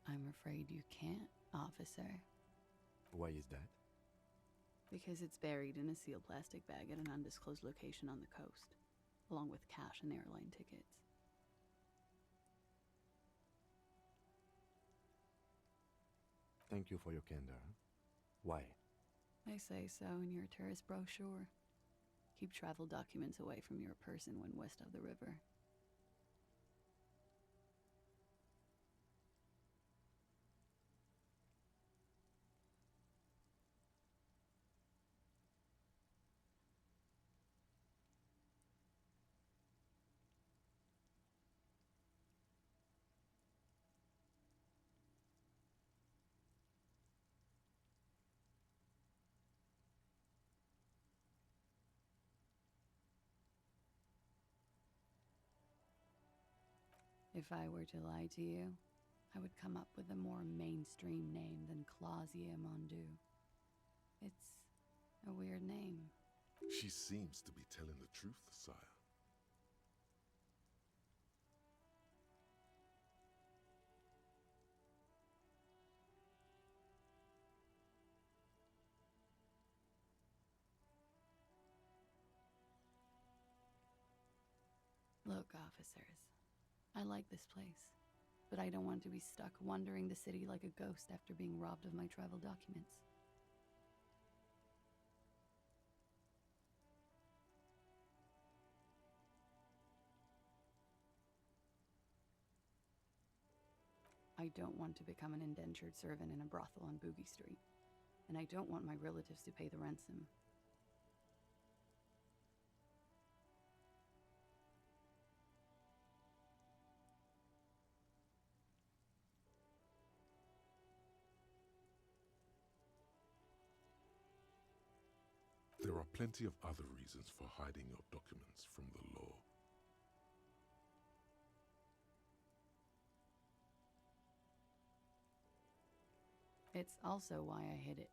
I'm afraid you can't, officer. Why is that? Because it's buried in a sealed plastic bag at an undisclosed location on the coast, along with cash and airline tickets. Thank you for your candor. Why? They say so in your tourist brochure. Keep travel documents away from your person when west of the river. If I were to lie to you, I would come up with a more mainstream name than Clausia Mondu. It's a weird name. She seems to be telling the truth, sire. Look, officers, I like this place, but I don't want to be stuck wandering the city like a ghost after being robbed of my travel documents. I don't want to become an indentured servant in a brothel on Boogie Street, and I don't want my relatives to pay the ransom. There are plenty of other reasons for hiding your documents from the law. It's also why I hid it.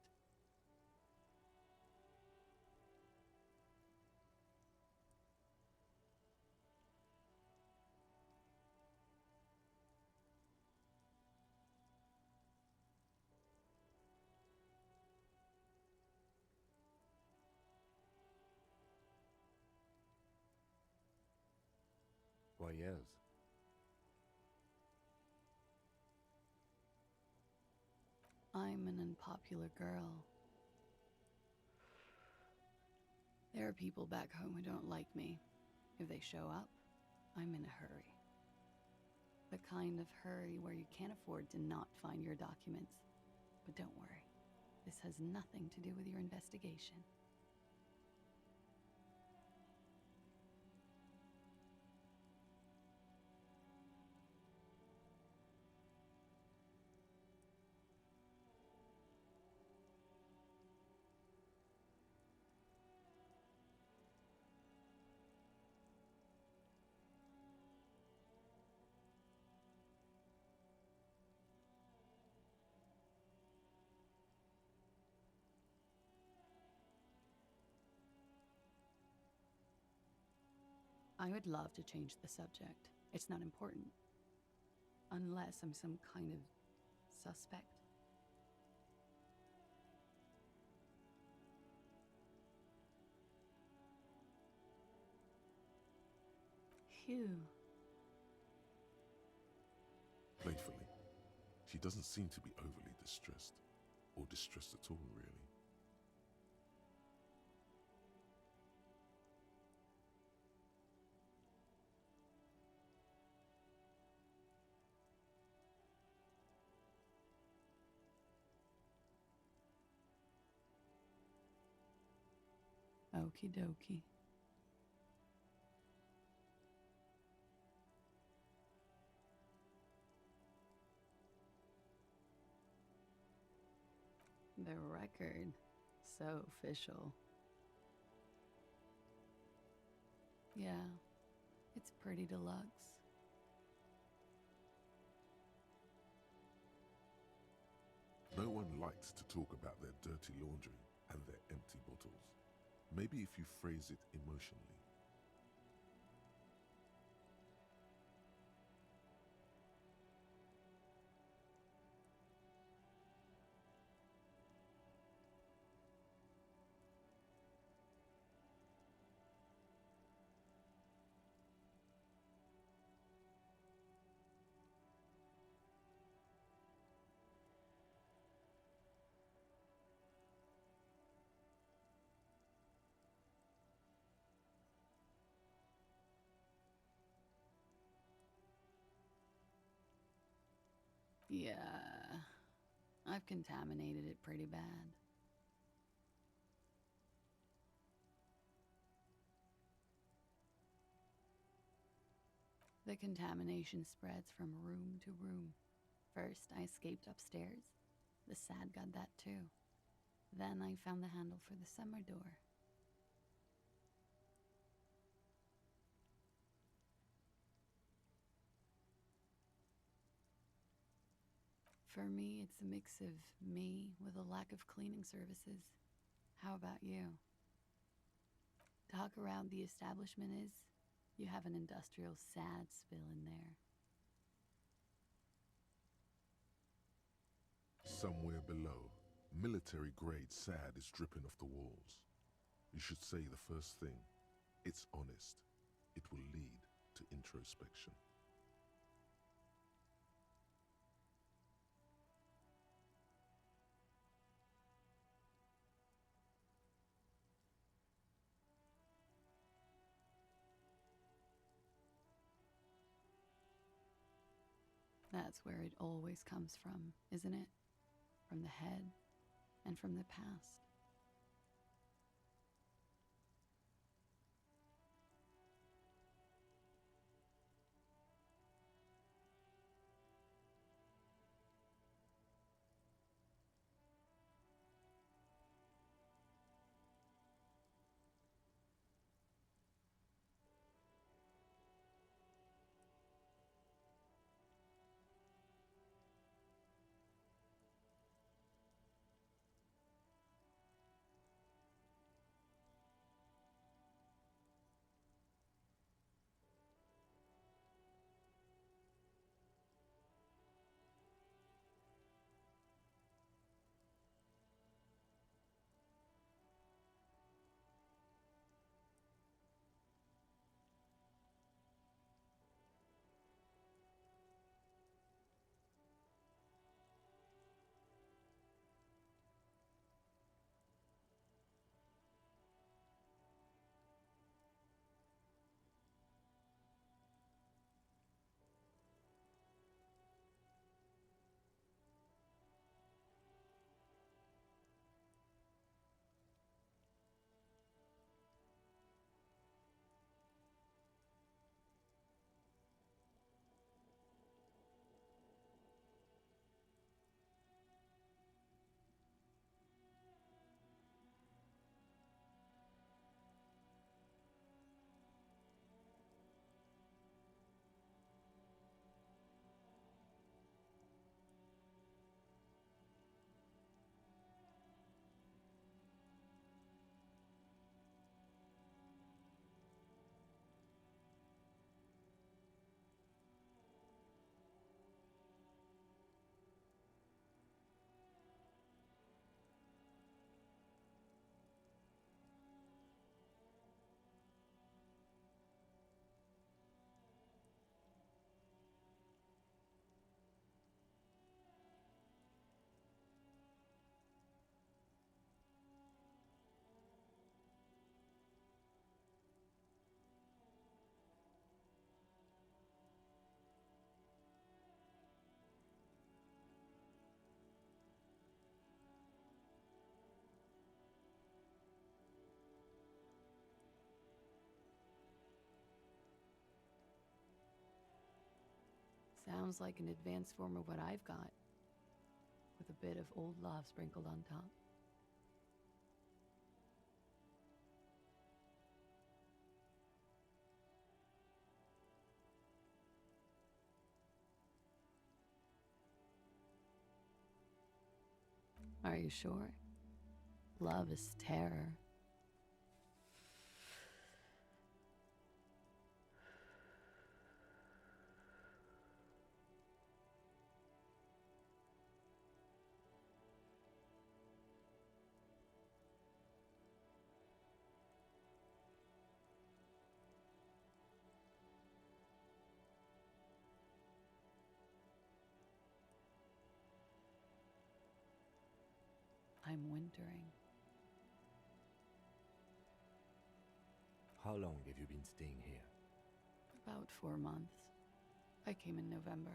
years. I'm an unpopular girl. There are people back home who don't like me. If they show up, I'm in a hurry. The kind of hurry where you can't afford to not find your documents. But don't worry, this has nothing to do with your investigation. I would love to change the subject. It's not important. Unless I'm some kind of suspect. Phew. Playfully, she doesn't seem to be overly distressed, or distressed at all, really. Okie dokie. The record. So official. Yeah, it's pretty deluxe. No one likes to talk about their dirty laundry and their empty bottles. Maybe if you phrase it emotionally. Yeah, I've contaminated it pretty bad. The contamination spreads from room to room. First, I escaped upstairs. The SAD got that too. Then I found the handle for the summer door. For me, it's a mix of me with a lack of cleaning services. How about you? Talk around the establishment is, you have an industrial SAD spill in there. Somewhere below, military-grade SAD is dripping off the walls. You should say the first thing. It's honest. It will lead to introspection. That's where it always comes from, isn't it? From the head and from the past. Sounds like an advanced form of what I've got, with a bit of old love sprinkled on top. Are you sure? Love is terror. I'm wintering. How long have you been staying here? About 4 months. I came in November.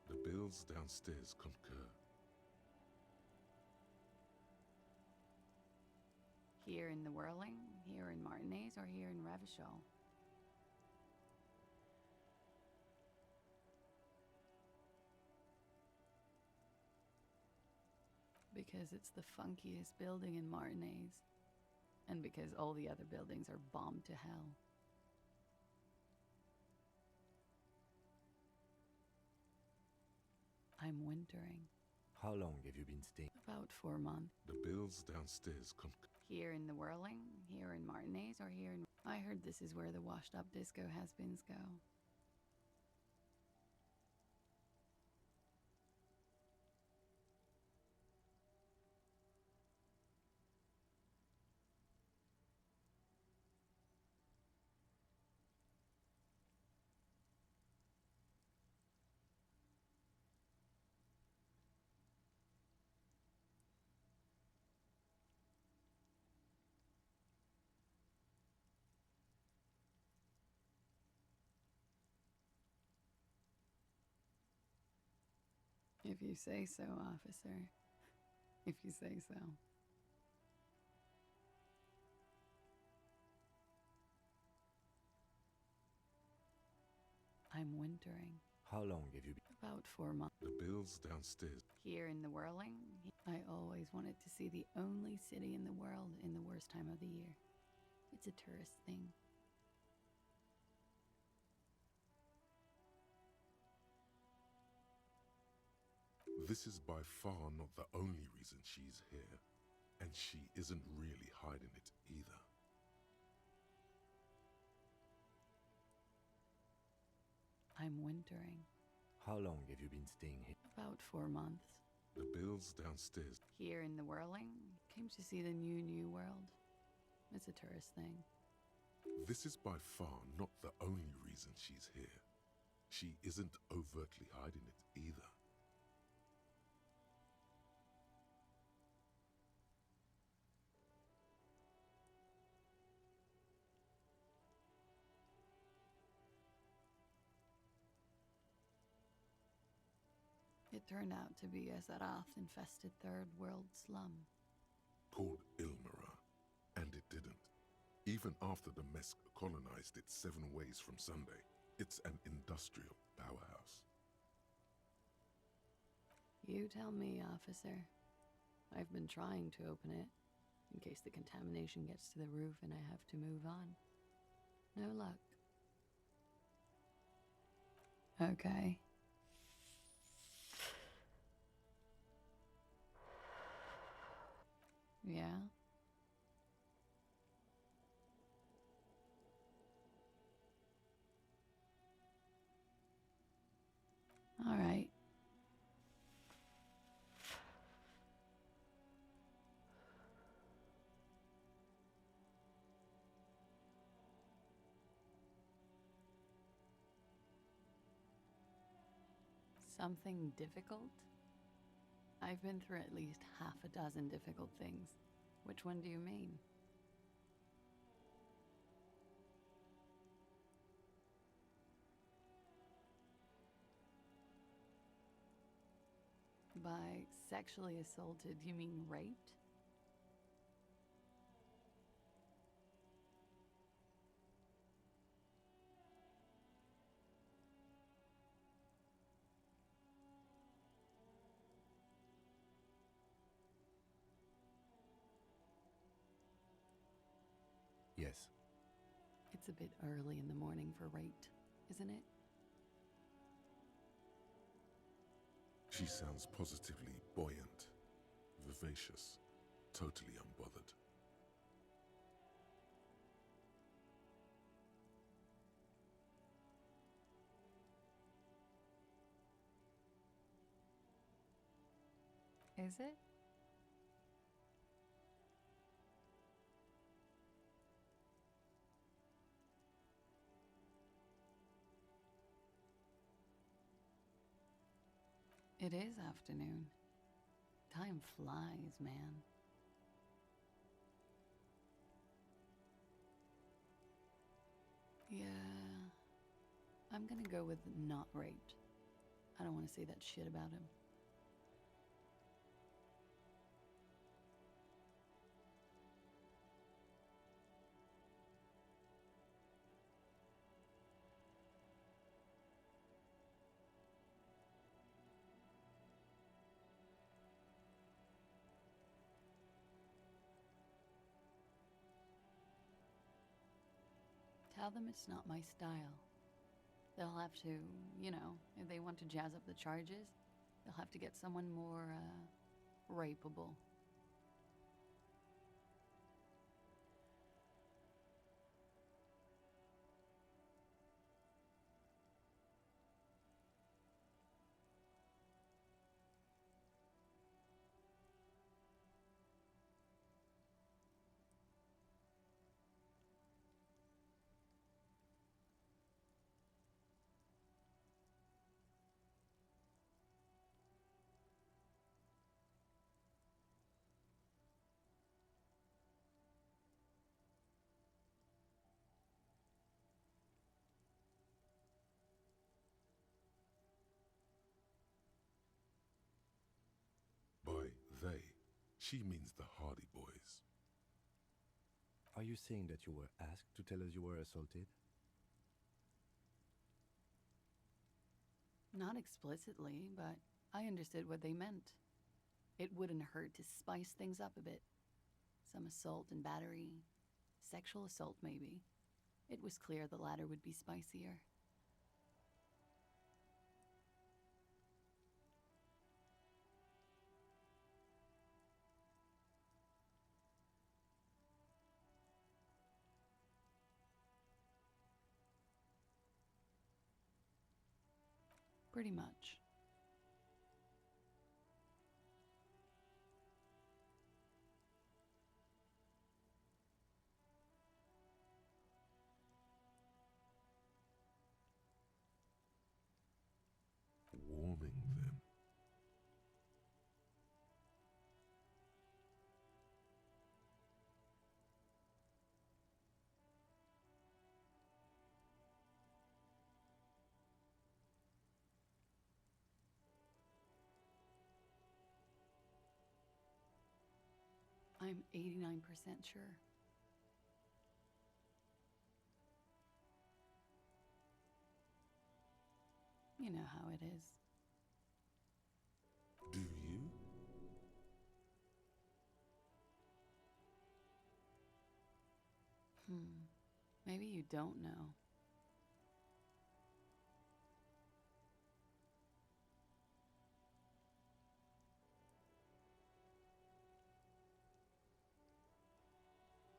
The bills downstairs concur. Here in the Whirling, here in Martinez, or here in Revachol? Because it's the funkiest building in Martinez, and because all the other buildings are bombed to hell. I'm wintering. How long have you been staying? About 4 months. The bills downstairs concur. Here in the Whirling, here in Martinez, or here in... I heard this is where the washed-up disco has-beens go. If you say so, officer. If you say so. I'm wintering. How long have you been? About 4 months. The bills downstairs. Here in the Whirling, I always wanted to see the only city in the world in the worst time of the year. It's a tourist thing. This is by far not the only reason she's here, and she isn't really hiding it either. I'm wintering. How long have you been staying here? About 4 months. The bills downstairs. Here in the Whirling, came to see the new world. It's a tourist thing. This is by far not the only reason she's here. She isn't overtly hiding it either. It turned out to be a Zarath-infested third world slum. Called Ilmara, and it didn't. Even after the Mesk colonized it 7 ways from Sunday, it's an industrial powerhouse. You tell me, officer. I've been trying to open it, in case the contamination gets to the roof and I have to move on. No luck. Okay. Yeah? All right. Something difficult? I've been through at least half a dozen difficult things. Which one do you mean? By sexually assaulted, you mean raped? Yes. It's a bit early in the morning for rape, isn't it? She sounds positively buoyant, vivacious, totally unbothered. Is it? It is afternoon. Time flies, man. Yeah, I'm gonna go with not raped. I don't want to say that shit about him. Tell them it's not my style. They'll have to, if they want to jazz up the charges, they'll have to get someone more, rapeable. By they, she means the Hardy Boys. Are you saying that you were asked to tell us you were assaulted? Not explicitly, but I understood what they meant. It wouldn't hurt to spice things up a bit. Some assault and battery. Sexual assault, maybe. It was clear the latter would be spicier. Pretty much. Warming them. I'm 89% sure. You know how it is. Do you? Maybe you don't know.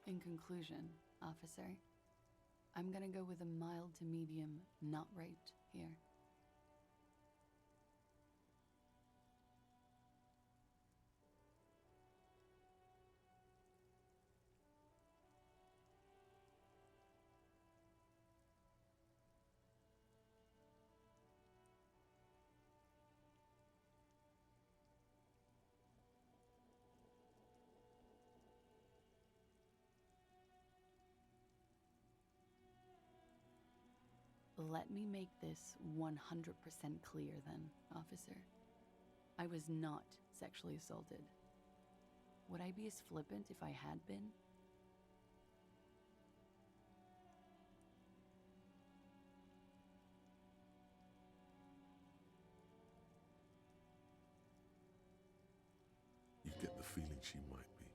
In conclusion, officer, I'm gonna go with a mild to medium not raped here. Let me make this 100% clear then, officer. I was not sexually assaulted. Would I be as flippant if I had been? You get the feeling she might be.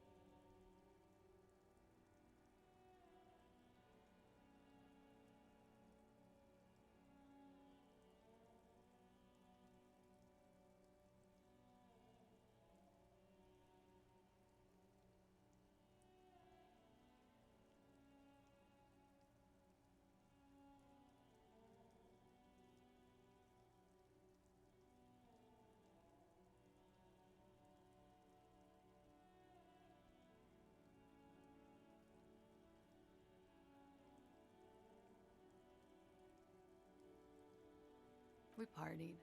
We partied.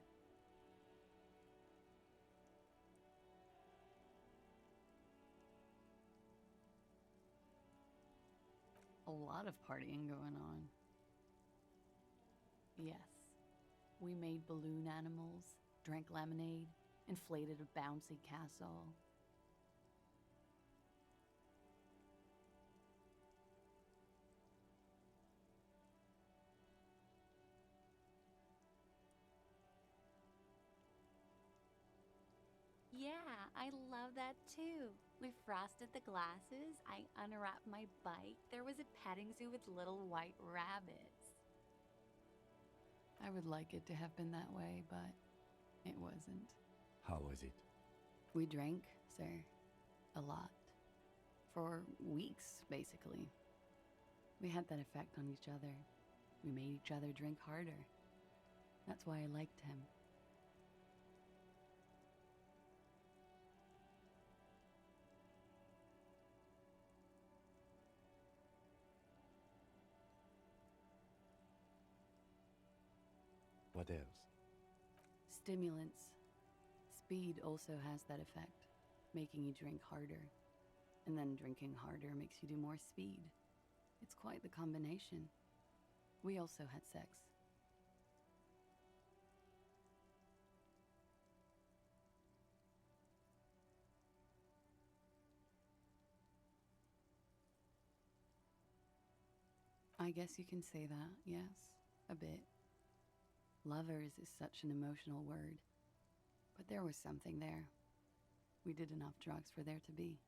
A lot of partying going on. Yes. We made balloon animals, drank lemonade, inflated a bouncy castle. Yeah, I love that too. We frosted the glasses, I unwrapped my bike, there was a petting zoo with little white rabbits. I would like it to have been that way, but it wasn't. How was it? We drank, sir. A lot. For weeks, basically. We had that effect on each other. We made each other drink harder. That's why I liked him. What else? Stimulants. Speed also has that effect, making you drink harder. And then drinking harder makes you do more speed. It's quite the combination. We also had sex. I guess you can say that, yes, a bit. Lovers is such an emotional word. But there was something there. We did enough drugs for there to be.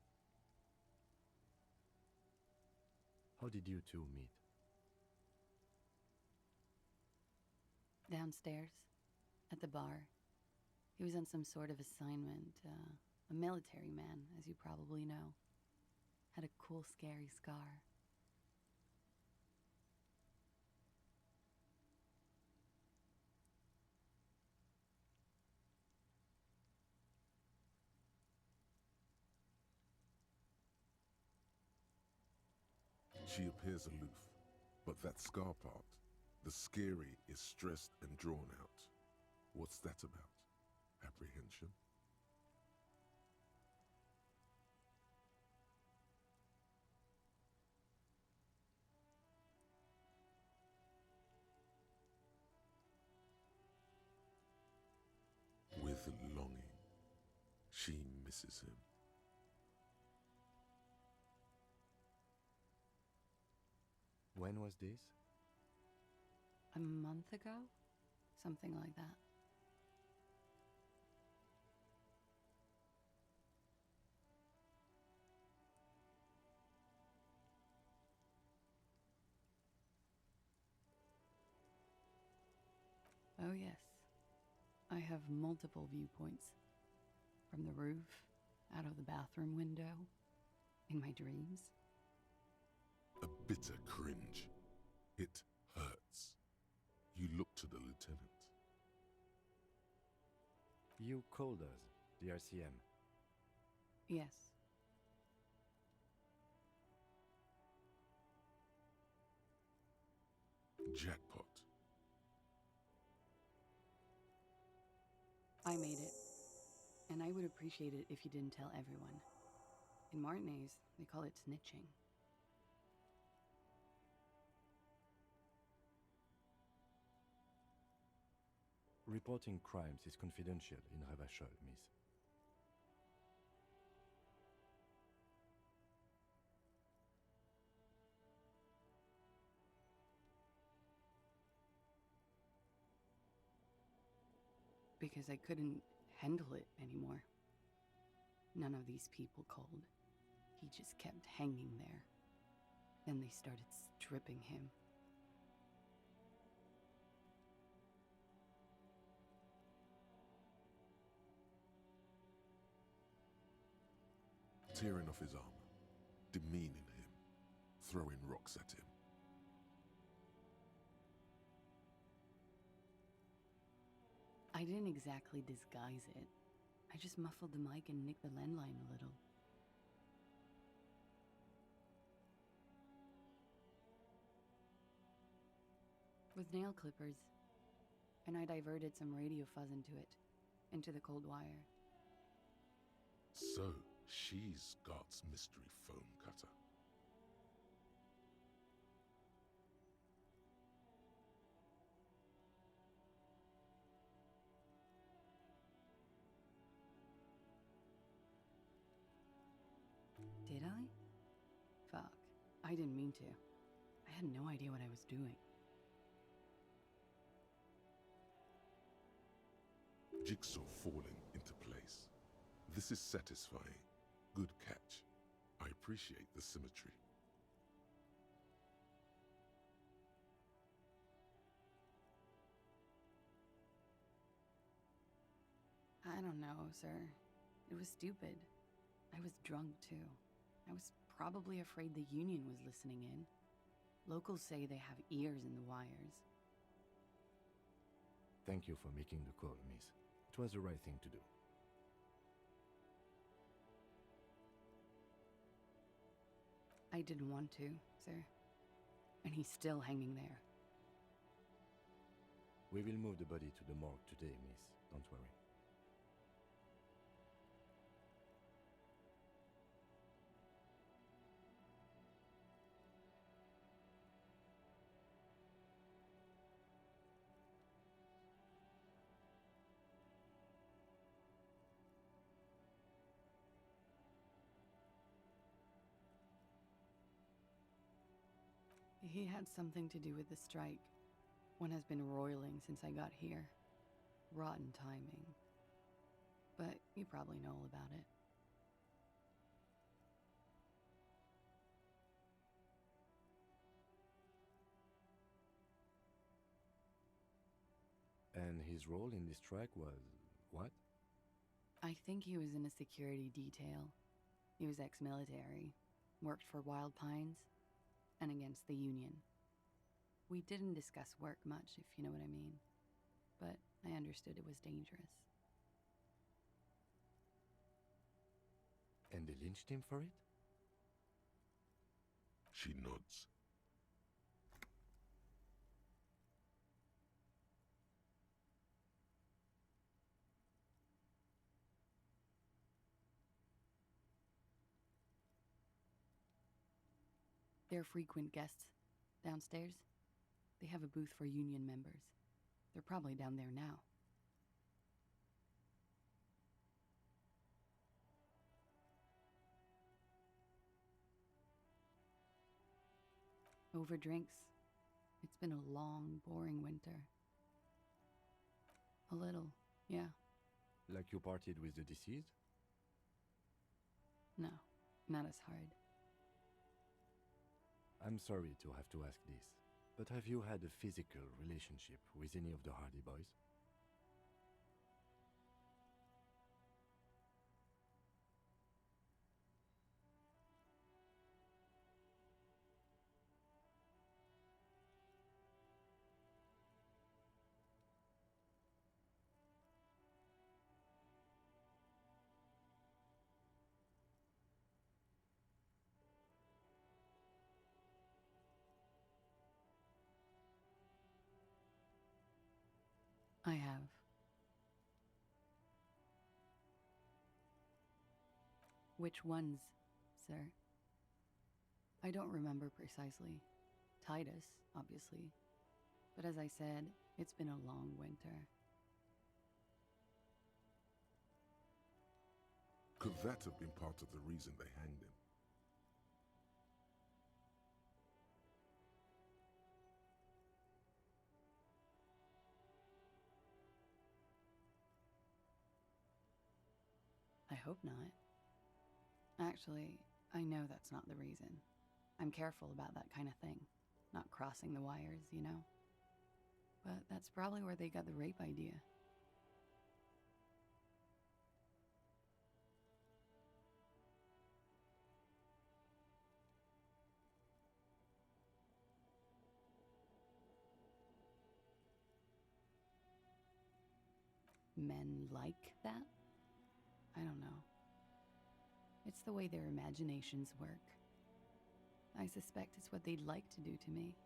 How did you two meet? Downstairs, at the bar. He was on some sort of assignment, a military man, as you probably know. Had a cool, scary scar. She appears aloof, but that scar part, the scary, is stressed and drawn out. What's that about? Apprehension? With longing, she misses him. When was this? A month ago? Something like that. Oh, yes. I have multiple viewpoints. From the roof, out of the bathroom window, in my dreams. A bitter cringe. It hurts. You look to the lieutenant. You called us, the RCM. Yes. Jackpot. I made it. And I would appreciate it if you didn't tell everyone. In Martinez, they call it snitching. Reporting crimes is confidential in Revachol, miss. Because I couldn't handle it anymore. None of these people called. He just kept hanging there. Then they started stripping him. Tearing off his armor, demeaning him, throwing rocks at him. I didn't exactly disguise it. I just muffled the mic and nicked the landline a little. With nail clippers. and I diverted some radio fuzz into the cold wire. So, she's Scott's mystery foam cutter. Did I? Fuck. I didn't mean to. I had no idea what I was doing. Jigsaw falling into place. This is satisfying. Good catch. I appreciate the symmetry. I don't know, sir. It was stupid. I was drunk, too. I was probably afraid the Union was listening in. Locals say they have ears in the wires. Thank you for making the call, miss. It was the right thing to do. I didn't want to, sir. And he's still hanging there. We will move the body to the morgue today, miss. Don't worry. He had something to do with the strike. One has been roiling since I got here. Rotten timing. But you probably know all about it. And his role in this strike was what? I think he was in a security detail. He was ex-military, worked for Wild Pines, and against the Union. We didn't discuss work much, if you know what I mean. But I understood it was dangerous. And they lynched him for it? She nods. They're frequent guests. Downstairs, they have a booth for Union members. They're probably down there now. Over drinks. It's been a long, boring winter. A little, yeah. Like you partied with the deceased? No, not as hard. I'm sorry to have to ask this, but have you had a physical relationship with any of the Hardy Boys? I have. Which ones, sir? I don't remember precisely. Titus, obviously. But as I said, it's been a long winter. Could that have been part of the reason they hanged him? I hope not. Actually, I know that's not the reason. I'm careful about that kind of thing. Not crossing the wires, you know? But that's probably where they got the rape idea. Men like that? I don't know. It's the way their imaginations work. I suspect it's what they'd like to do to me.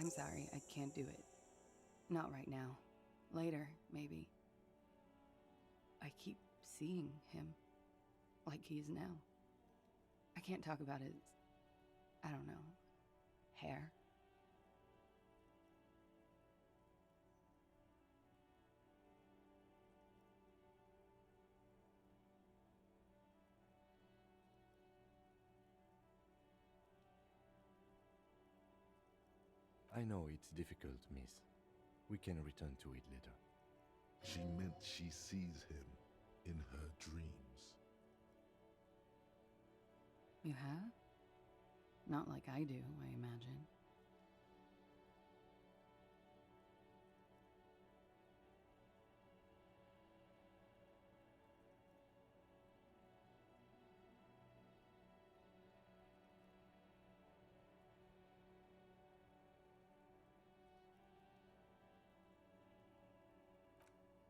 I'm sorry, I can't do it. Not right now. Later, maybe. I keep seeing him. Like he is now. I can't talk about his, I don't know, hair. I know it's difficult, miss. We can return to it later. She meant she sees him in her dreams. You have? Not like I do, I imagine.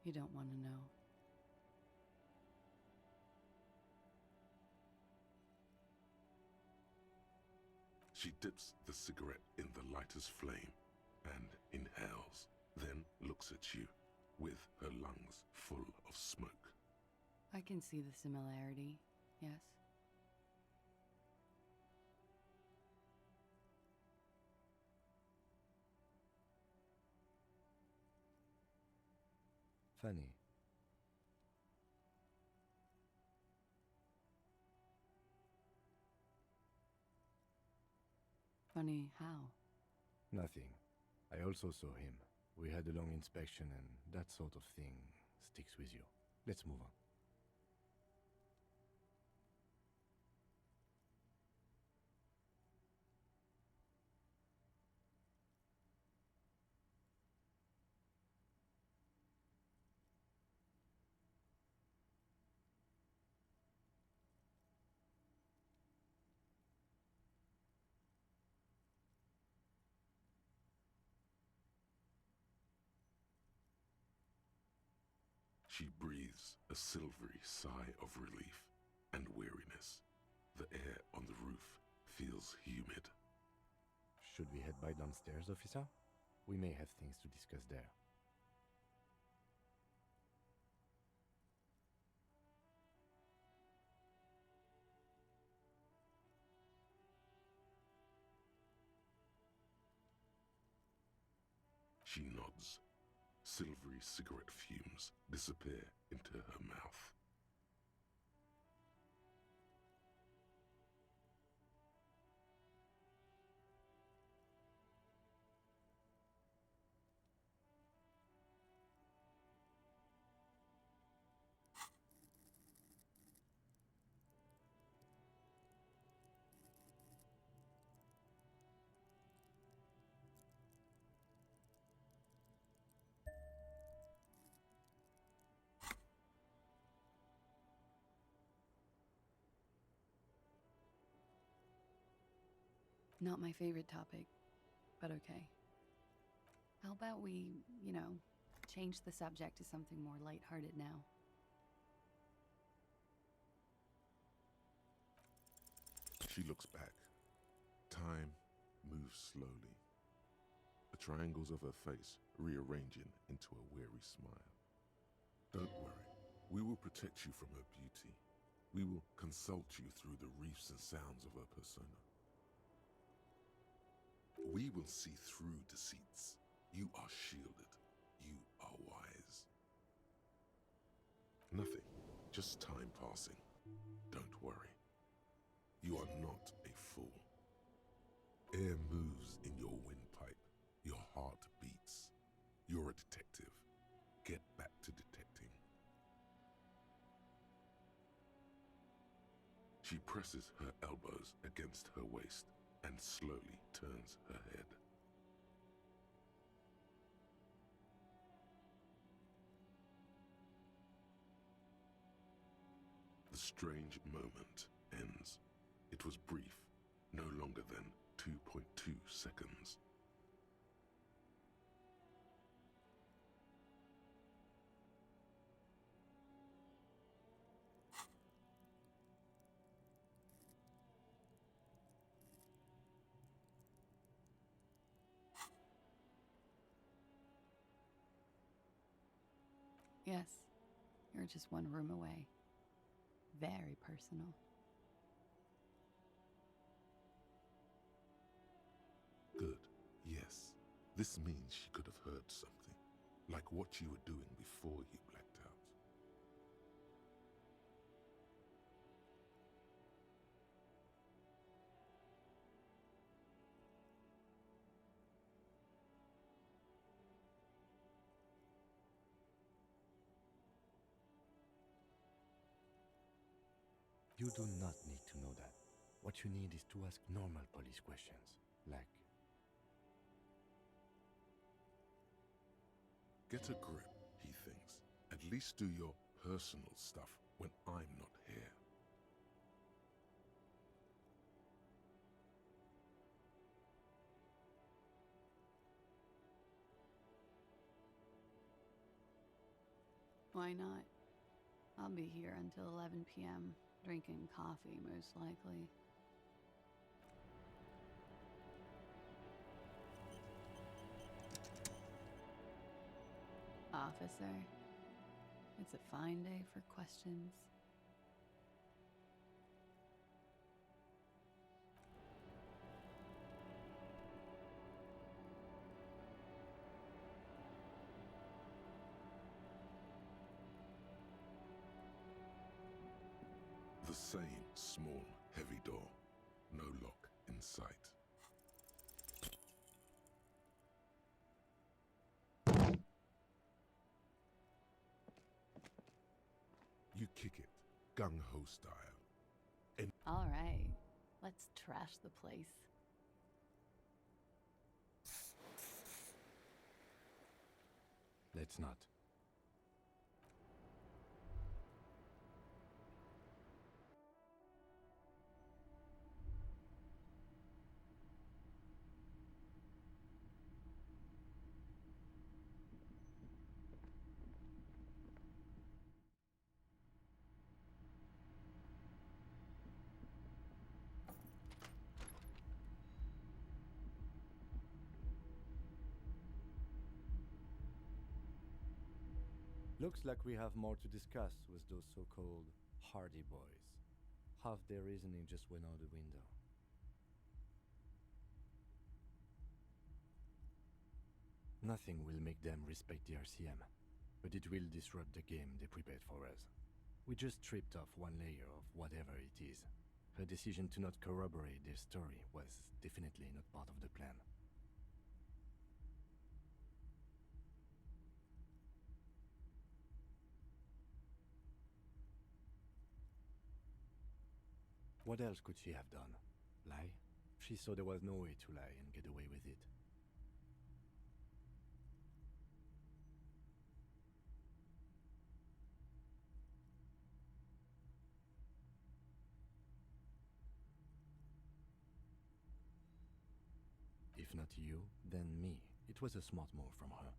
You don't want to know. She dips the cigarette in the lighter's flame and inhales, then looks at you with her lungs full of smoke. I can see the similarity, yes. Funny. Funny how? Nothing. I also saw him. We had a long inspection and that sort of thing sticks with you. Let's move on. She breathes a silvery sigh of relief and weariness. The air on the roof feels humid. Should we head by downstairs, officer? We may have things to discuss there. She nods. Silvery cigarette fumes disappear into her mouth. Not my favorite topic, but okay. How about we, change the subject to something more lighthearted now? She looks back. Time moves slowly. The triangles of her face rearranging into a weary smile. Don't worry. We will protect you from her beauty. We will consult you through the reefs and sounds of her persona. We will see through deceits. You are shielded. You are wise. Nothing. Just time passing. Don't worry. You are not a fool. Air moves in your windpipe. Your heart beats. You're a detective. Get back to detecting. She presses her elbows against her waist and slowly turns her head. The strange moment ends. It was brief, no longer than 2.2 seconds. Yes, you're just one room away. Very personal. Good. Yes. This means she could have heard something. Like what you were doing before you blacked out. You do not need to know that. What you need is to ask normal police questions, like, Get a grip, he thinks. At least do your personal stuff when I'm not here. Why not? I'll be here until 11 p.m., drinking coffee, most likely. Officer, it's a fine day for questions. The same small, heavy door. No lock in sight. You kick it, gung-ho style. And All right, let's trash the place. let's not. Looks like we have more to discuss with those so-called Hardy Boys. Half their reasoning just went out the window. Nothing will make them respect the RCM, but it will disrupt the game they prepared for us. We just stripped off one layer of whatever it is. Her decision to not corroborate their story was definitely not part of the plan. What else could she have done? Lie? She saw there was no way to lie and get away with it. If not you, then me. It was a smart move from her.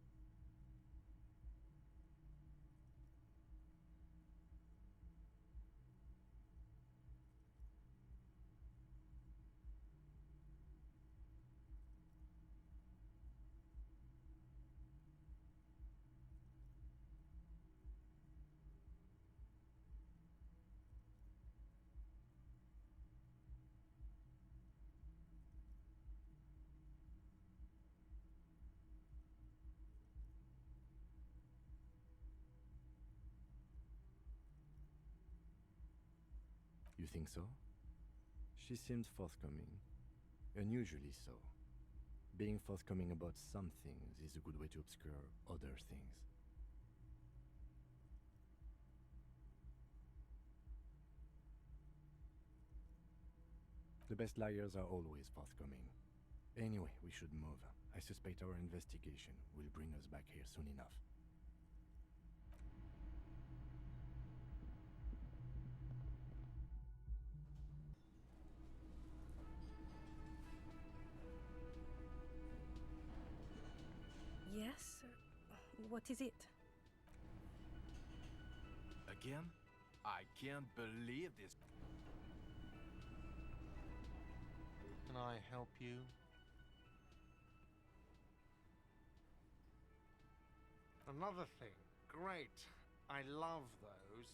You think so? She seemed forthcoming. Unusually so. Being forthcoming about some things is a good way to obscure other things. The best liars are always forthcoming. Anyway, we should move. I suspect our investigation will bring us back here soon enough. Yes? What is it? Again? I can't believe this. Can I help you? Another thing, great. I love those.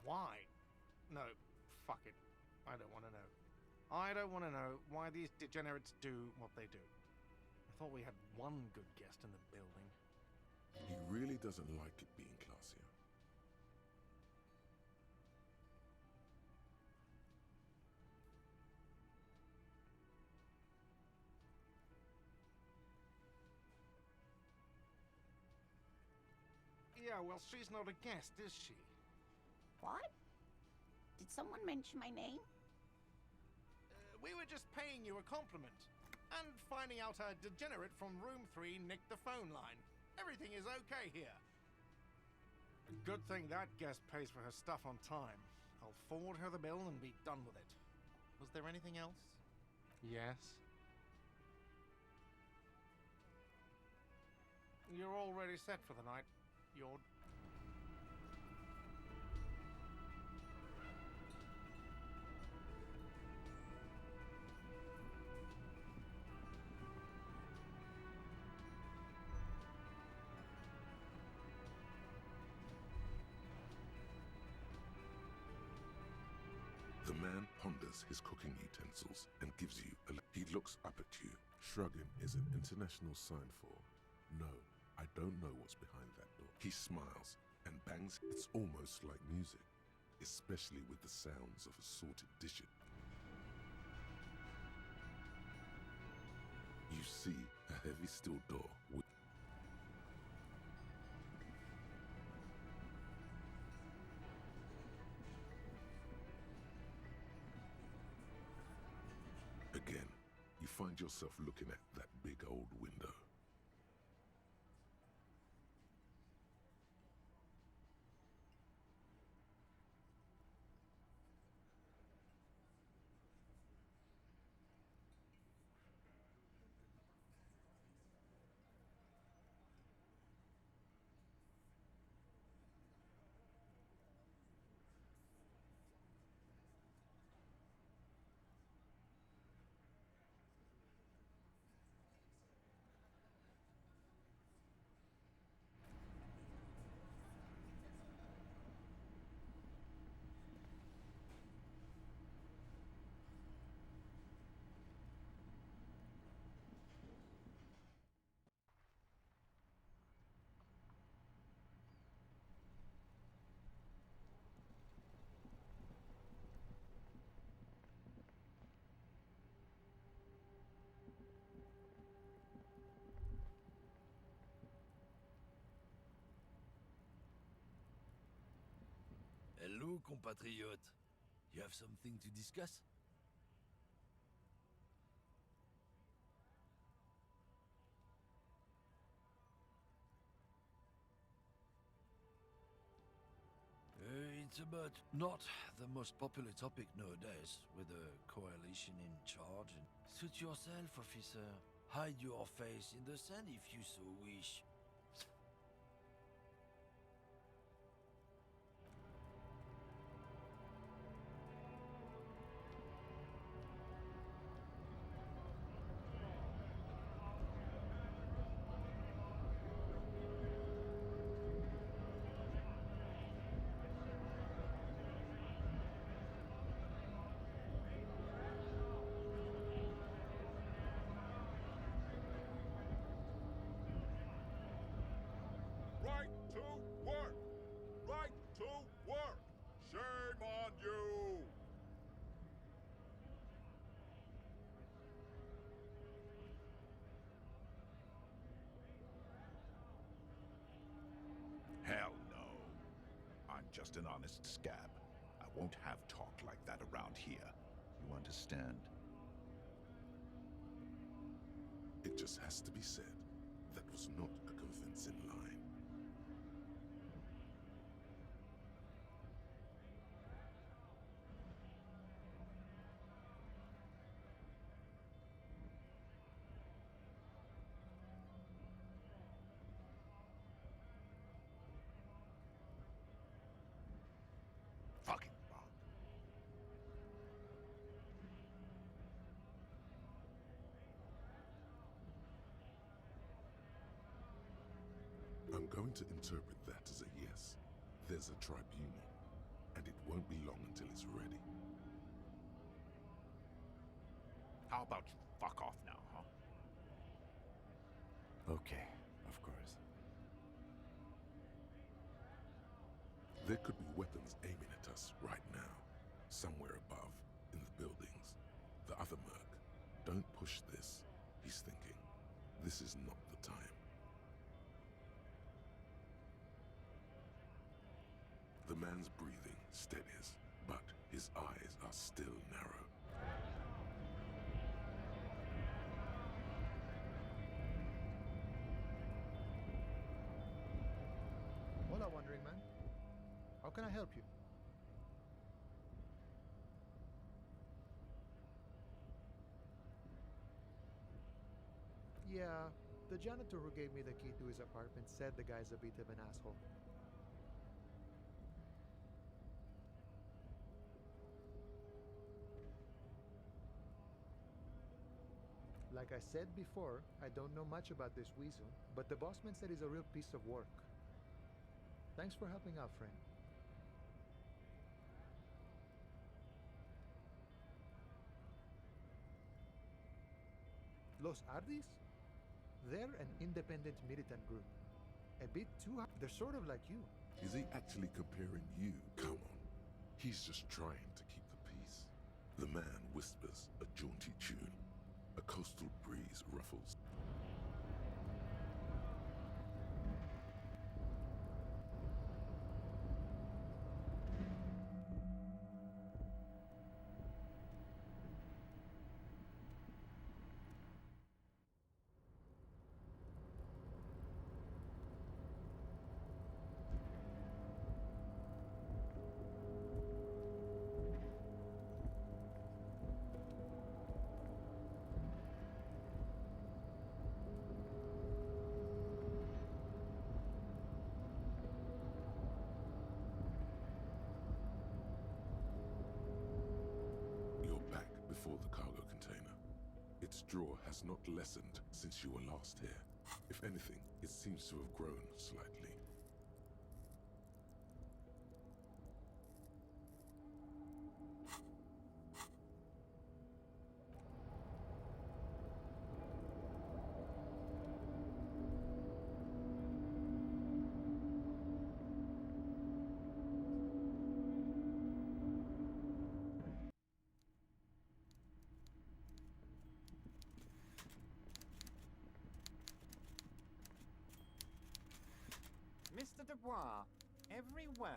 Why? No, fuck it. I don't want to know. I don't want to know why these degenerates do what they do. I thought we had one good guest in the building. He really doesn't like it being classier. Yeah, well, she's not a guest, is she? What? Did someone mention my name? We were just paying you a compliment. And finding out a degenerate from room 3 nicked the phone line. Everything is okay here. Good thing that guest pays for her stuff on time. I'll forward her the bill and be done with it. Was there anything else? Yes? You're already set for the night. You're... The man ponders his cooking utensils and gives you a... He looks up at you. Shrugging is an international sign for, no, I don't know what's behind that door. He smiles and bangs. It's almost like music, especially with the sounds of assorted dishes. You see a heavy steel door with... Again, you find yourself looking at that big old window. Hello, compatriot. You have something to discuss? It's about not the most popular topic nowadays, with a coalition in charge. And suit yourself, officer. Hide your face in the sand if you so wish. Right to work! Right to work! Shame on you! Hell no. I'm just an honest scab. I won't have talk like that around here. You understand? It just has to be said, that was not a convincing line. Fucking wrong. going to interpret that as a yes. There's a tribunal, and it won't be long until it's ready. How about you fuck off now, huh? Okay, of course. There could be weapons aiming at us right now, somewhere above, in the buildings. The other merc. Don't push this, he's thinking. This is not the time. The man's breathing steadies, but his eyes are still narrow. Hola, Wandering Man. How can I help you? Yeah, the janitor who gave me the key to his apartment said the guy's a bit of an asshole. Like I said before, I don't know much about this weasel, but the bossman said he's a real piece of work. Thanks for helping out, friend. Los Ardis? They're an independent militant group. A bit too high. They're sort of like you. Is he actually comparing you? Come on. He's just trying to keep the peace. The man whispers a jaunty tune. A coastal breeze ruffles. Before the cargo container. Its draw has not lessened since you were last here. If anything, it seems to have grown slightly. Mr. Dubois, every worker...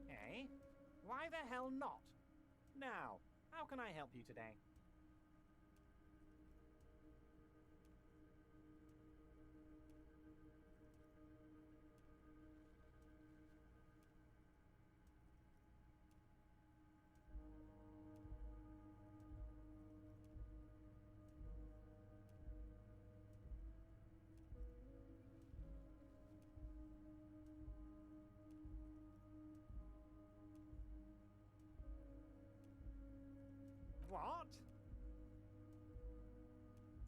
Eh? Why the hell not? Now, how can I help you today? What?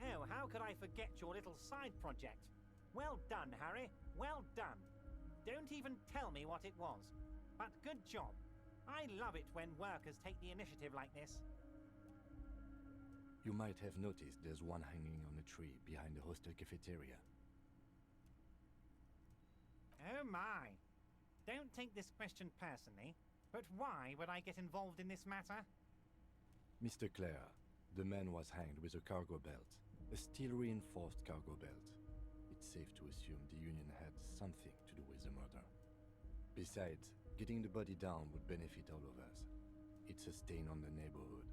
Oh, how could I forget your little side project? Well done, Harry. Well done. Don't even tell me what it was. But good job. I love it when workers take the initiative like this. You might have noticed there's one hanging on a tree behind the hostel cafeteria. Oh my. Don't take this question personally, but why would I get involved in this matter? Mr. Clare, the man was hanged with a cargo belt. A steel-reinforced cargo belt. It's safe to assume the Union had something to do with the murder. Besides, getting the body down would benefit all of us. It's a stain on the neighborhood.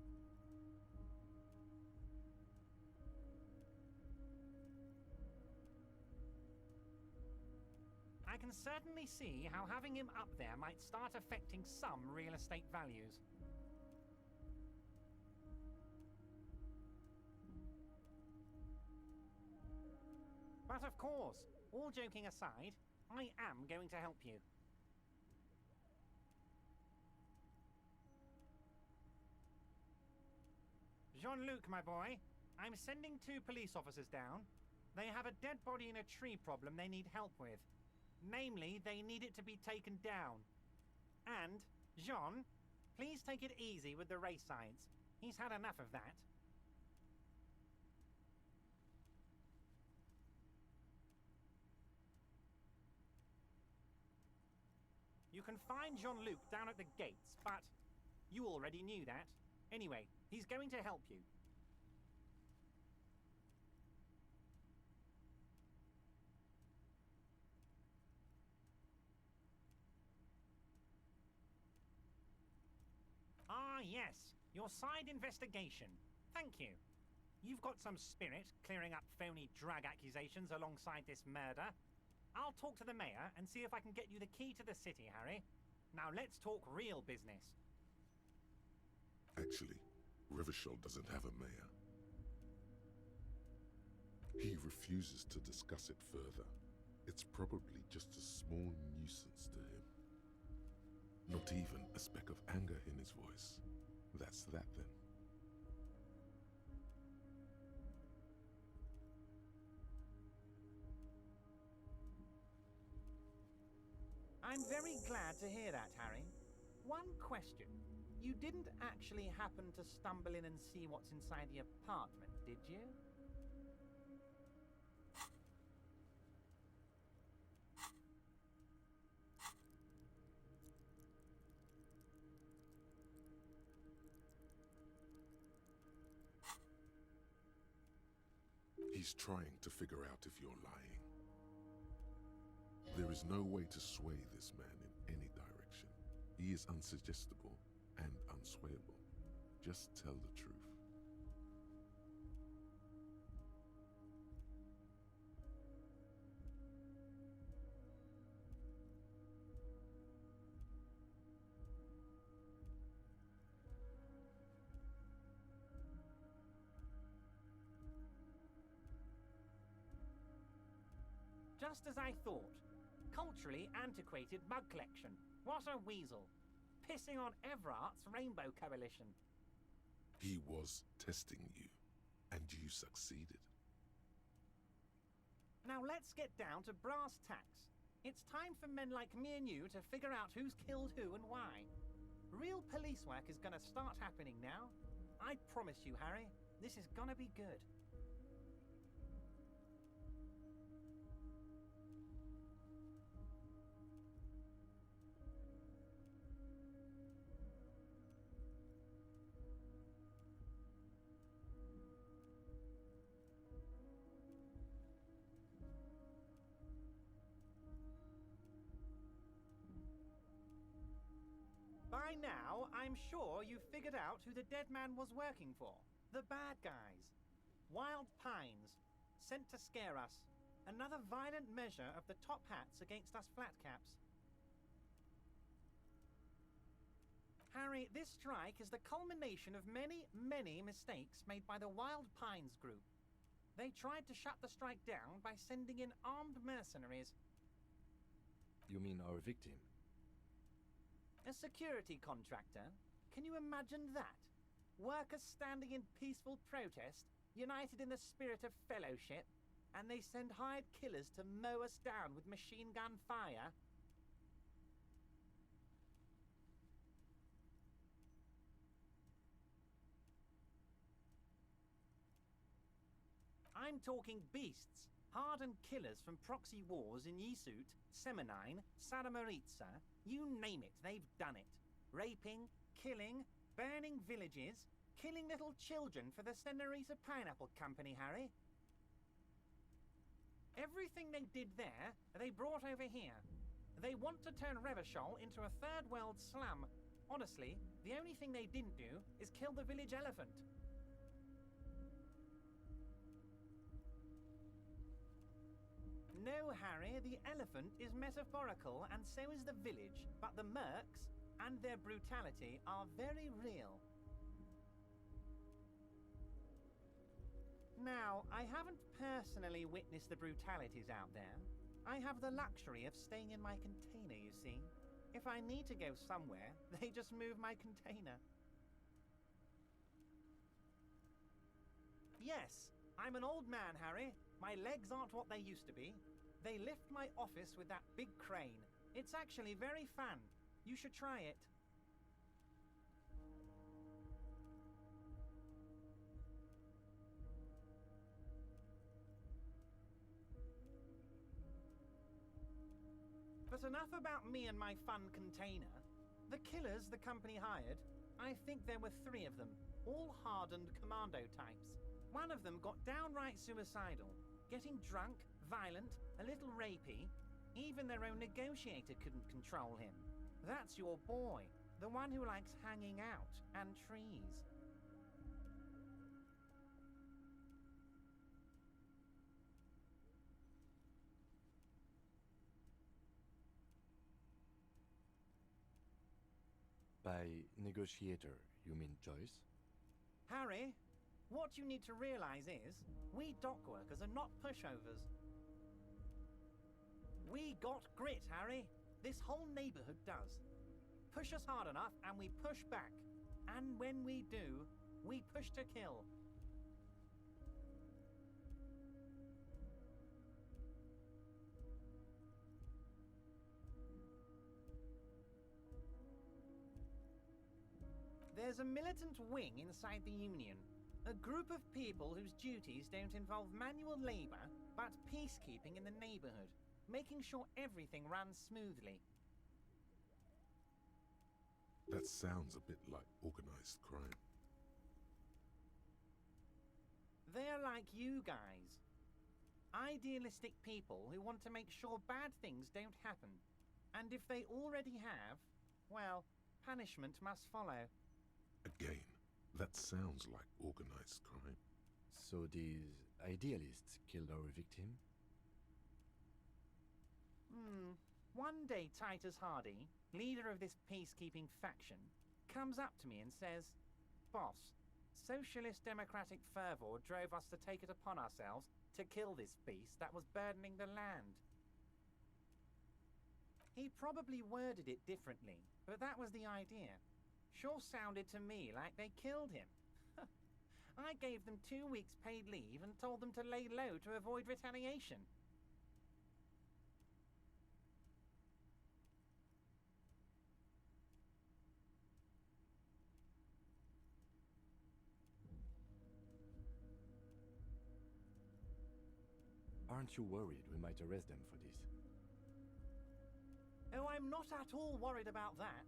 I can certainly see how having him up there might start affecting some real estate values. But of course, all joking aside, I am going to help you. Jean-Luc, my boy, I'm sending 2 police officers down. They have a dead body in a tree problem they need help with. Namely, they need it to be taken down. And, Jean, please take it easy with the race science. He's had enough of that. You can find Jean-Luc down at the gates, but you already knew that. Anyway, he's going to help you. Ah, yes, your side investigation. Thank you. You've got some spirit clearing up phony drug accusations alongside this murder. I'll talk to the mayor and see if I can get you the key to the city, Harry. Now let's talk real business. Actually, Rivershell doesn't have a mayor. He refuses to discuss it further. It's probably just a small nuisance to him. Not even a speck of anger in his voice. That's that then. I'm very glad to hear that, Harry. One question. You didn't actually happen to stumble in and see what's inside the apartment, did you? He's trying to figure out if you're lying. There is no way to sway this man in any direction. He is unsuggestible and unswayable. Just tell the truth. Just as I thought. Culturally antiquated mug collection. What a weasel. Pissing on Everart's Rainbow Coalition. He was testing you, and you succeeded. Now let's get down to brass tacks. It's time for men like me and you to figure out who's killed who and why. Real police work is gonna start happening now. I promise you, Harry, this is gonna be good. By now, I'm sure you've figured out who the dead man was working for. The bad guys. Wild Pines. Sent to scare us. Another violent measure of the top hats against us flatcaps. Harry, this strike is the culmination of many, many mistakes made by the Wild Pines group. They tried to shut the strike down by sending in armed mercenaries. You mean our victim? A security contractor? Can you imagine that? Workers standing in peaceful protest, united in the spirit of fellowship, and they send hired killers to mow us down with machine gun fire? I'm talking beasts, hardened killers from proxy wars in Yisut, Semenine, Saramaritsa, you name it, they've done it. Raping, killing, burning villages, killing little children for the Senorita Pineapple Company, Harry. Everything they did there, they brought over here. They want to turn Revachol into a third world slum. Honestly, the only thing they didn't do is kill the village elephant. No, Harry, the elephant is metaphorical, and so is the village, but the mercs and their brutality are very real. Now, I haven't personally witnessed the brutalities out there. I have the luxury of staying in my container, you see. If I need to go somewhere, they just move my container. Yes, I'm an old man, Harry. My legs aren't what they used to be. They lift my office with that big crane. It's actually very fun. You should try it. But enough about me and my fun container. The killers the company hired, I think there were 3 of them, all hardened commando types. One of them got downright suicidal, getting drunk, violent, a little rapey. Even their own negotiator couldn't control him. That's your boy, the one who likes hanging out and trees. By negotiator, you mean Joyce? Harry, what you need to realize is, we dock workers are not pushovers. We got grit, Harry. This whole neighborhood does. Push us hard enough and we push back. And when we do, we push to kill. There's a militant wing inside the Union. A group of people whose duties don't involve manual labor, but peacekeeping in the neighborhood, making sure everything runs smoothly. That sounds a bit like organized crime. They're like you guys. Idealistic people who want to make sure bad things don't happen. And if they already have, well, punishment must follow. Again, that sounds like organized crime. So these idealists killed our victim? One day Titus Hardy, leader of this peacekeeping faction, comes up to me and says, "Boss, socialist democratic fervor drove us to take it upon ourselves to kill this beast that was burdening the land." He probably worded it differently, but that was the idea. Sure sounded to me like they killed him. I gave them 2 weeks paid leave and told them to lay low to avoid retaliation. Aren't you worried we might arrest them for this? Oh, I'm not at all worried about that.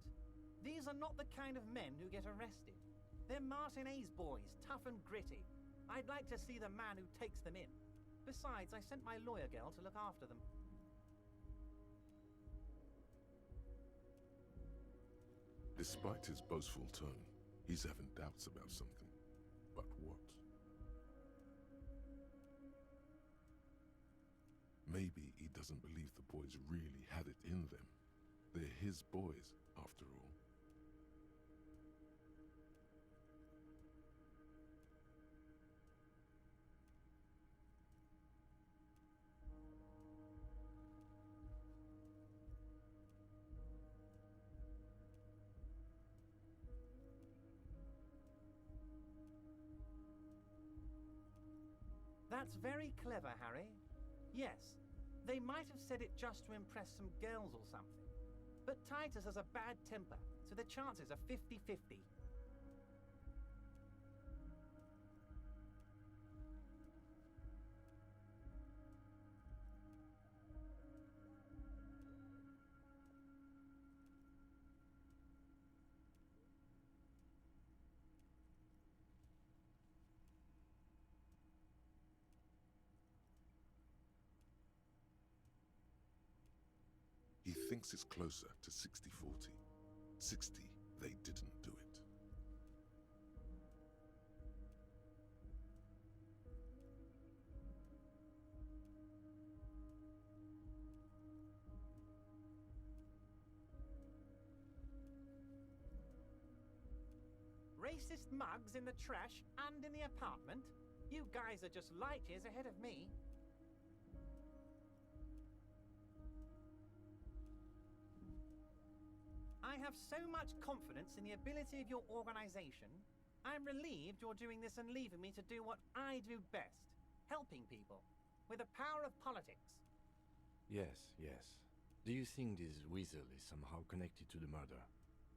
These are not the kind of men who get arrested. They're Martin A's boys, tough and gritty. I'd like to see the man who takes them in. Besides, I sent my lawyer girl to look after them. Despite his boastful tone, he's having doubts about something. But what? Maybe he doesn't believe the boys really had it in them. They're his boys, after all. That's very clever, Harry. Yes, they might have said it just to impress some girls or something. But Titus has a bad temper, so the chances are 50-50. He thinks it's closer to 60-40. 60, they didn't do it. Racist mugs in the trash and in the apartment? You guys are just light years ahead of me. I have so much confidence in the ability of your organization. I'm relieved you're doing this and leaving me to do what I do best, helping people, with the power of politics. Yes, yes. Do you think this weasel is somehow connected to the murder?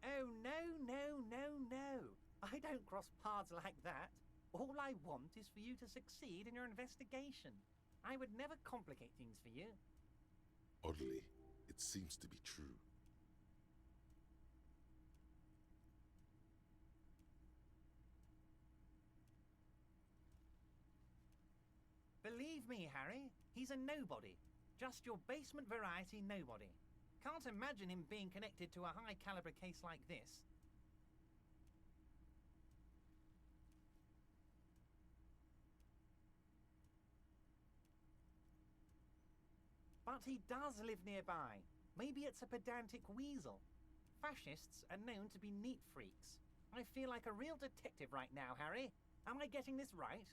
Oh, no, no, no, no. I don't cross paths like that. All I want is for you to succeed in your investigation. I would never complicate things for you. Oddly, it seems to be true. Believe me, Harry, he's a nobody. Just your basement variety nobody. Can't imagine him being connected to a high-caliber case like this. But he does live nearby. Maybe it's a pedantic weasel. Fascists are known to be neat freaks. I feel like a real detective right now, Harry. Am I getting this right?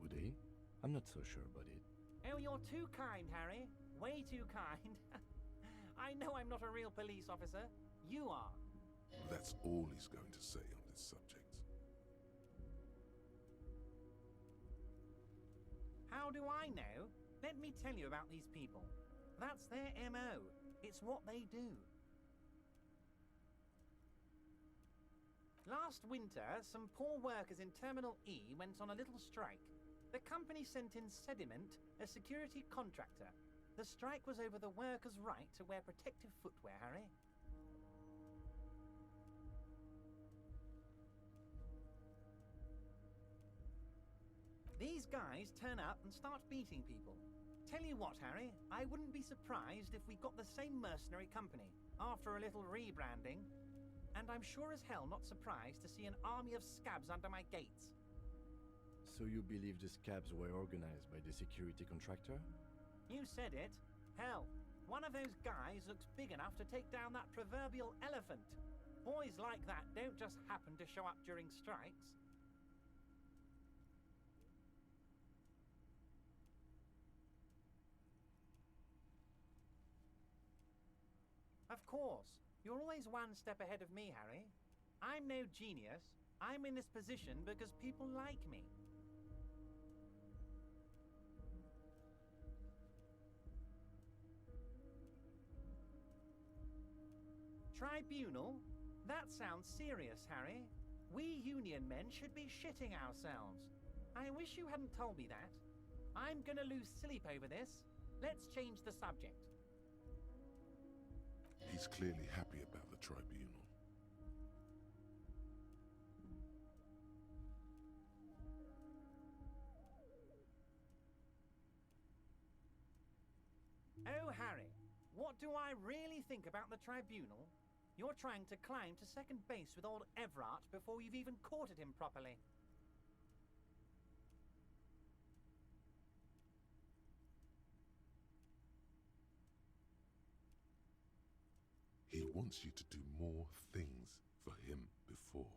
Would he? I'm not so sure about it. Oh, you're too kind, Harry. Way too kind. I know I'm not a real police officer. You are. That's all he's going to say on this subject. How do I know? Let me tell you about these people. That's their MO. It's what they do. Last winter, some poor workers in Terminal E went on a little strike. The company sent in Sediment, a security contractor. The strike was over the workers' right to wear protective footwear, Harry. These guys turn up and start beating people. Tell you what, Harry, I wouldn't be surprised if we got the same mercenary company after a little rebranding. And I'm sure as hell not surprised to see an army of scabs under my gates. So you believe the scabs were organized by the security contractor? You said it. Hell, one of those guys looks big enough to take down that proverbial elephant. Boys like that don't just happen to show up during strikes. Of course. You're always one step ahead of me, Harry. I'm no genius. I'm in this position because people like me. Tribunal? That sounds serious, Harry. We union men should be shitting ourselves. I wish you hadn't told me that. I'm gonna lose sleep over this. Let's change the subject. He's clearly happy about the tribunal. Oh, Harry, what do I really think about the tribunal? You're trying to climb to second base with old Everard before you've even courted him properly. He wants you to do more things for him before.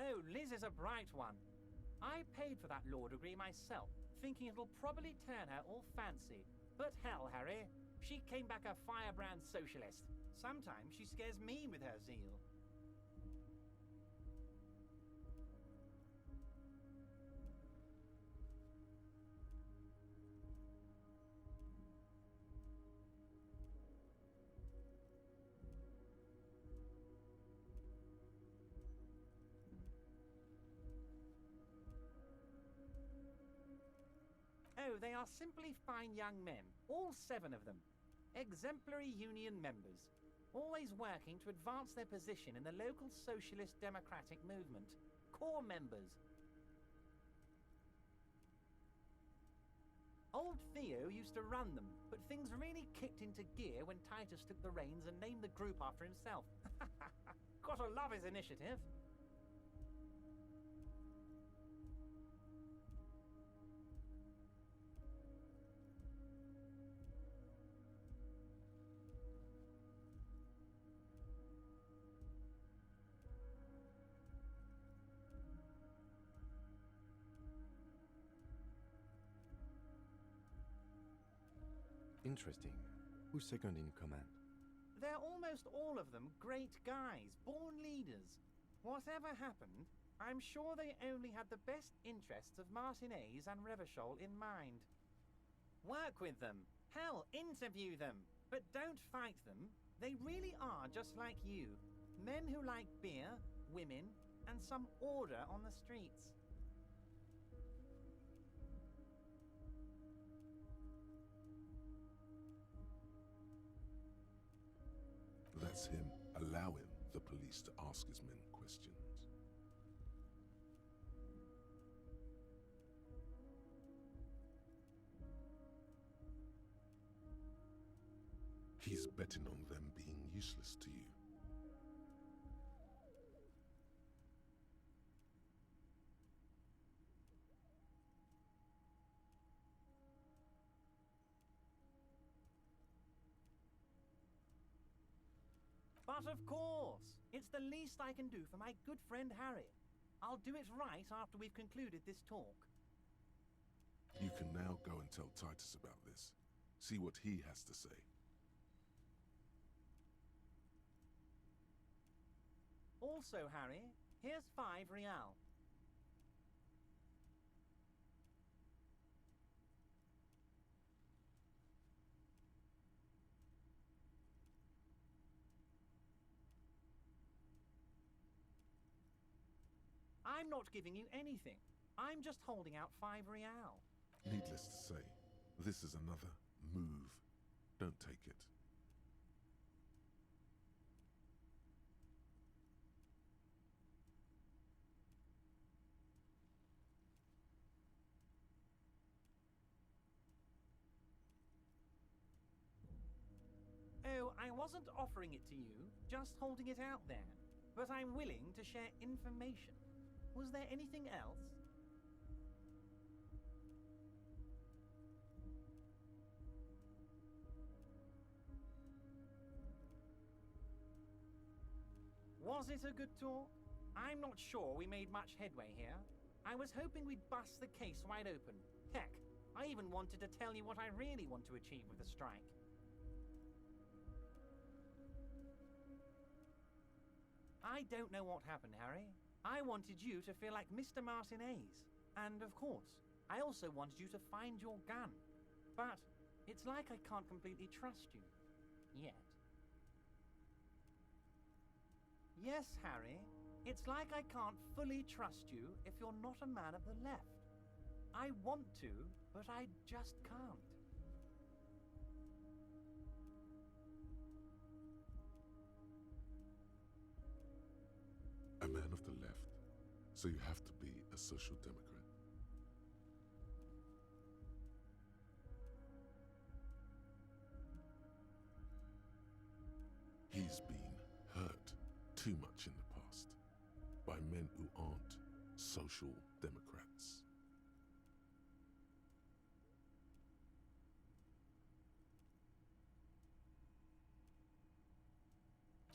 Oh, Liz is a bright one. I paid for that law degree myself, thinking it'll probably turn her all fancy. But hell, Harry, she came back a firebrand socialist. Sometimes she scares me with her zeal. they are simply fine young men, all 7 of them. Exemplary union members, always working to advance their position in the local socialist democratic movement. Core members. Old Theo used to run them, but things really kicked into gear when Titus took the reins and named the group after himself. Gotta love his initiative. Interesting. Who's second in command? They're almost all of them great guys, born leaders. Whatever happened, I'm sure they only had the best interests of Martinez and Revachol in mind. Work with them. Hell, interview them. But don't fight them. They really are just like you. Men who like beer, women, and some order on the streets. That's him allowing the police to ask his men questions. He's betting on them being useless to you. But of course, it's the least I can do for my good friend Harry. I'll do it right after we've concluded this talk. You can now go and tell Titus about this. See what he has to say. Also, Harry, here's 5 real. I'm not giving you anything. I'm just holding out 5 real. Needless to say, this is another move. Don't take it. Oh, I wasn't offering it to you, just holding it out there. But I'm willing to share information. Was there anything else? Was it a good talk? I'm not sure we made much headway here. I was hoping we'd bust the case wide open. Heck, I even wanted to tell you what I really want to achieve with the strike. I don't know what happened, Harry. I wanted you to feel like Mr. Martinez. And of course, I also wanted you to find your gun. But it's like I can't completely trust you. Yet. Yes, Harry. It's like I can't fully trust you if you're not a man of the left. I want to, but I just can't. A man of the left, so you have to be a social democrat. He's been hurt too much in the past by men who aren't social democrats.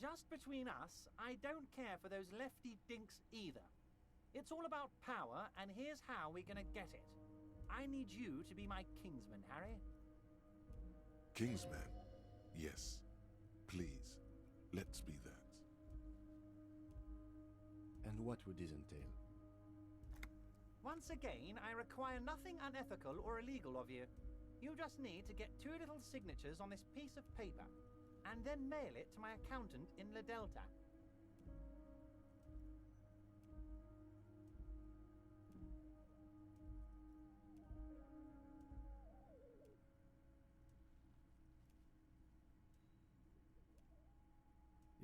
Just between us, I don't care for those lefty dinks either. It's all about power, and here's how we're gonna get it. I need you to be my kingsman, Harry. Kingsman? Yes. Please, let's be that. And what would this entail? Once again, I require nothing unethical or illegal of you. You just need to get 2 little signatures on this piece of paper, and then mail it to my accountant in La Delta.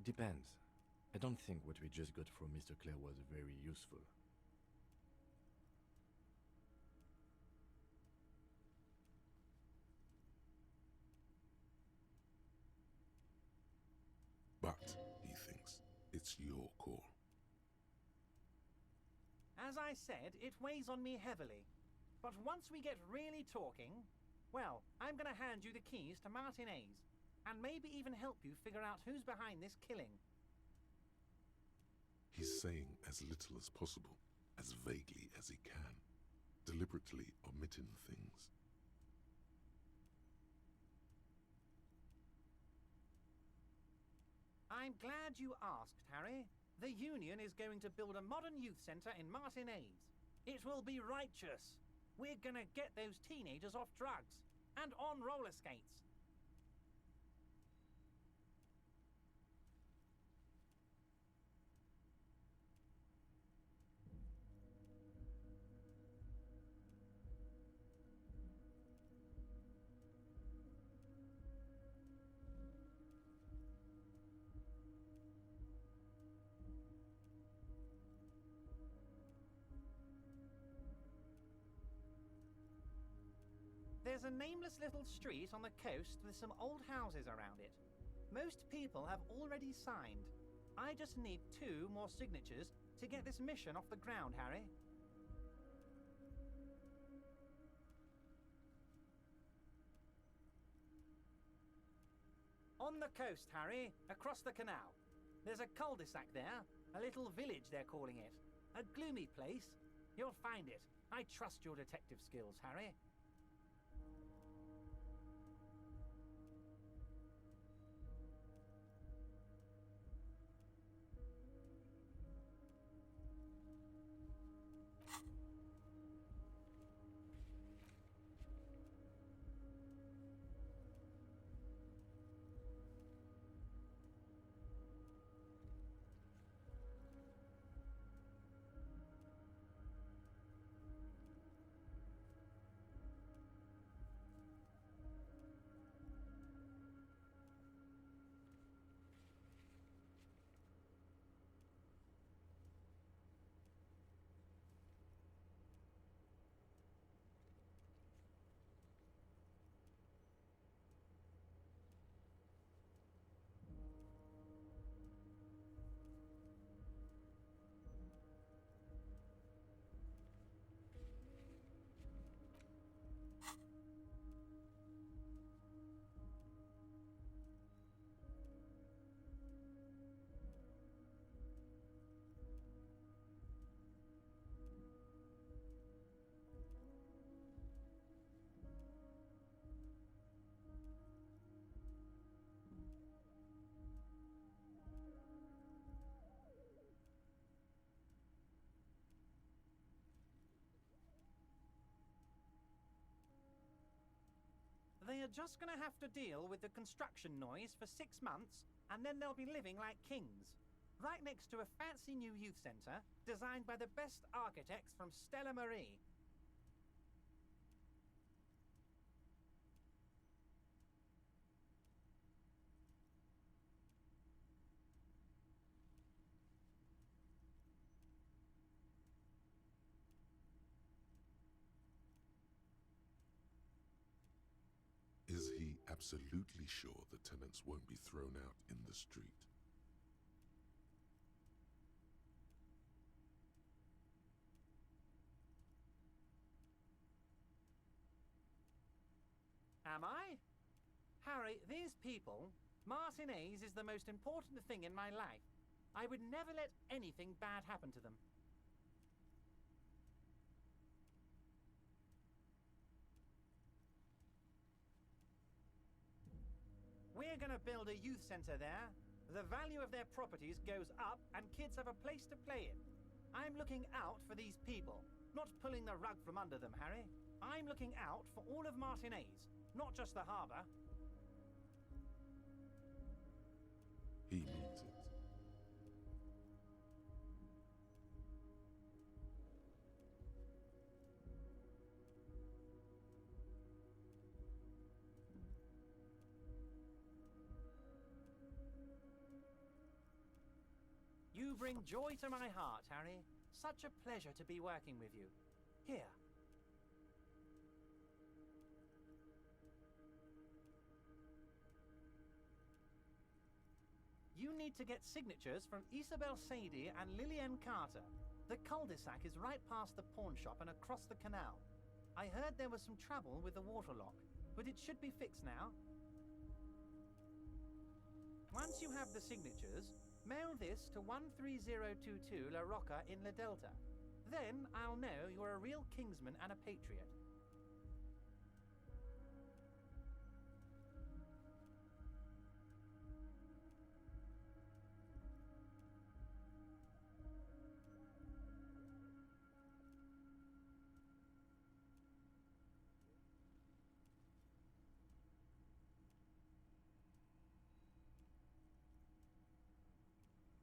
depends. I don't think what we just got from Mr. Clare was very useful. But, he thinks, it's your call. As I said, it weighs on me heavily. But once we get really talking, well, I'm gonna hand you the keys to Martinez, and maybe even help you figure out who's behind this killing. He's saying as little as possible, as vaguely as he can, deliberately omitting things. I'm glad you asked, Harry. The Union is going to build a modern youth centre in Martinez. It will be righteous. We're gonna get those teenagers off drugs and on roller skates. There's a nameless little street on the coast with some old houses around it. Most people have already signed. I just need 2 more signatures to get this mission off the ground, Harry. On the coast, Harry, across the canal. There's a cul-de-sac there, a little village they're calling it. A gloomy place. You'll find it. I trust your detective skills, Harry. They are just going to have to deal with the construction noise for 6 months, and then they'll be living like kings. Right next to a fancy new youth centre, designed by the best architects from Stella Marie. Is he absolutely sure the tenants won't be thrown out in the street? Am I? Harry, these people, Martinez is the most important thing in my life. I would never let anything bad happen to them. We're gonna build a youth centre there. The value of their properties goes up and kids have a place to play in. I'm looking out for these people, not pulling the rug from under them, Harry. I'm looking out for all of Martinez, not just the harbour. He means it. You bring joy to my heart, Harry. Such a pleasure to be working with you. Here. You need to get signatures from Isabel Sadie and Lillian Carter. The cul-de-sac is right past the pawn shop and across the canal. I heard there was some trouble with the water lock, but it should be fixed now. Once you have the signatures, mail this to 13022 La Rocca in La Delta. Then I'll know you're a real Kingsman and a patriot.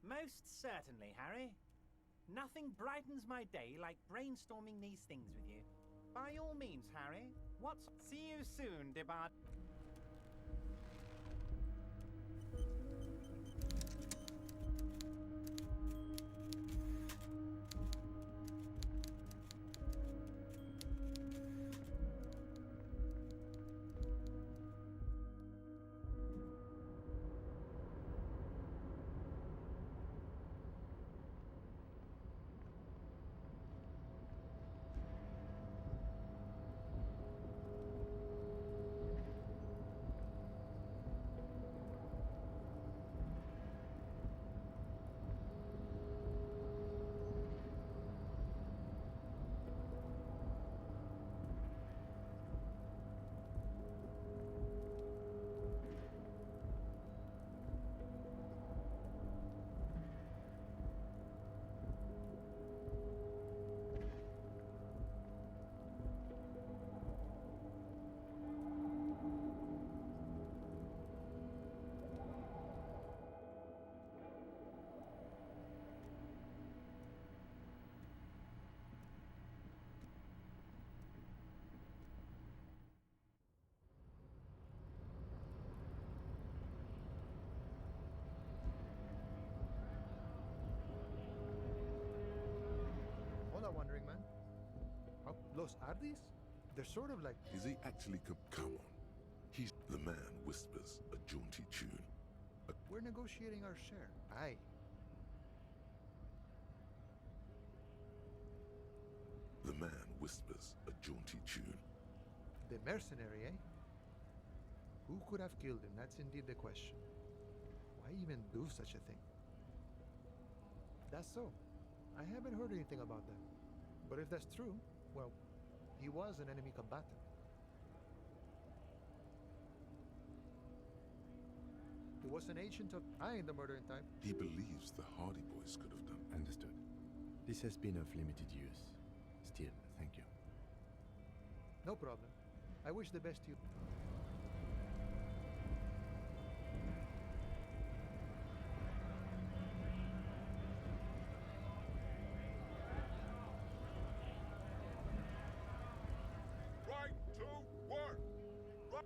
Most certainly, Harry. Nothing brightens my day like brainstorming these things with you. By all means, Harry. See you soon, Debart. Hola, Wandering Man. Oh, Los Ardis? They're sort of like... Is he actually come on? He's... The man whispers a jaunty tune. We're negotiating our share. Aye. The man whispers a jaunty tune. The mercenary, eh? Who could have killed him? That's indeed the question. Why even do such a thing? That's so. I haven't heard anything about that. But if that's true, well, he was an enemy combatant. He was an agent of... I ain't the murdering type. He believes the Hardy Boys could have done. Understood. This has been of limited use. Still, thank you. No problem. I wish the best to you. Right to work! Right.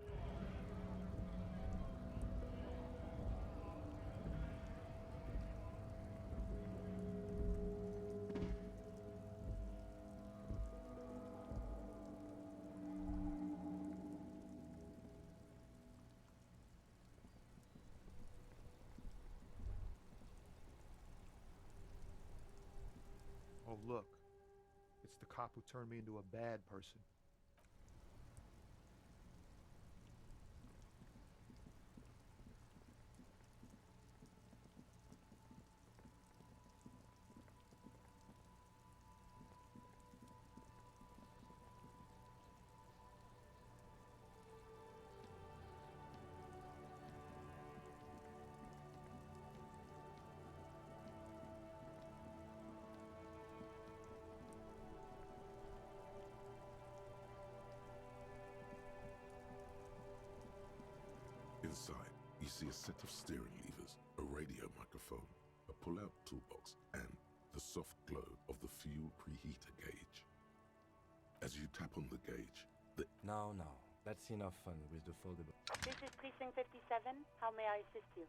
Oh, look. It's the cop who turned me into a bad person. Inside, you see a set of steering levers, a radio microphone, a pull-out toolbox, and the soft glow of the fuel preheater gauge. As you tap on the gauge, Now, that's enough fun with the foldable. This is Precinct 57. How may I assist you?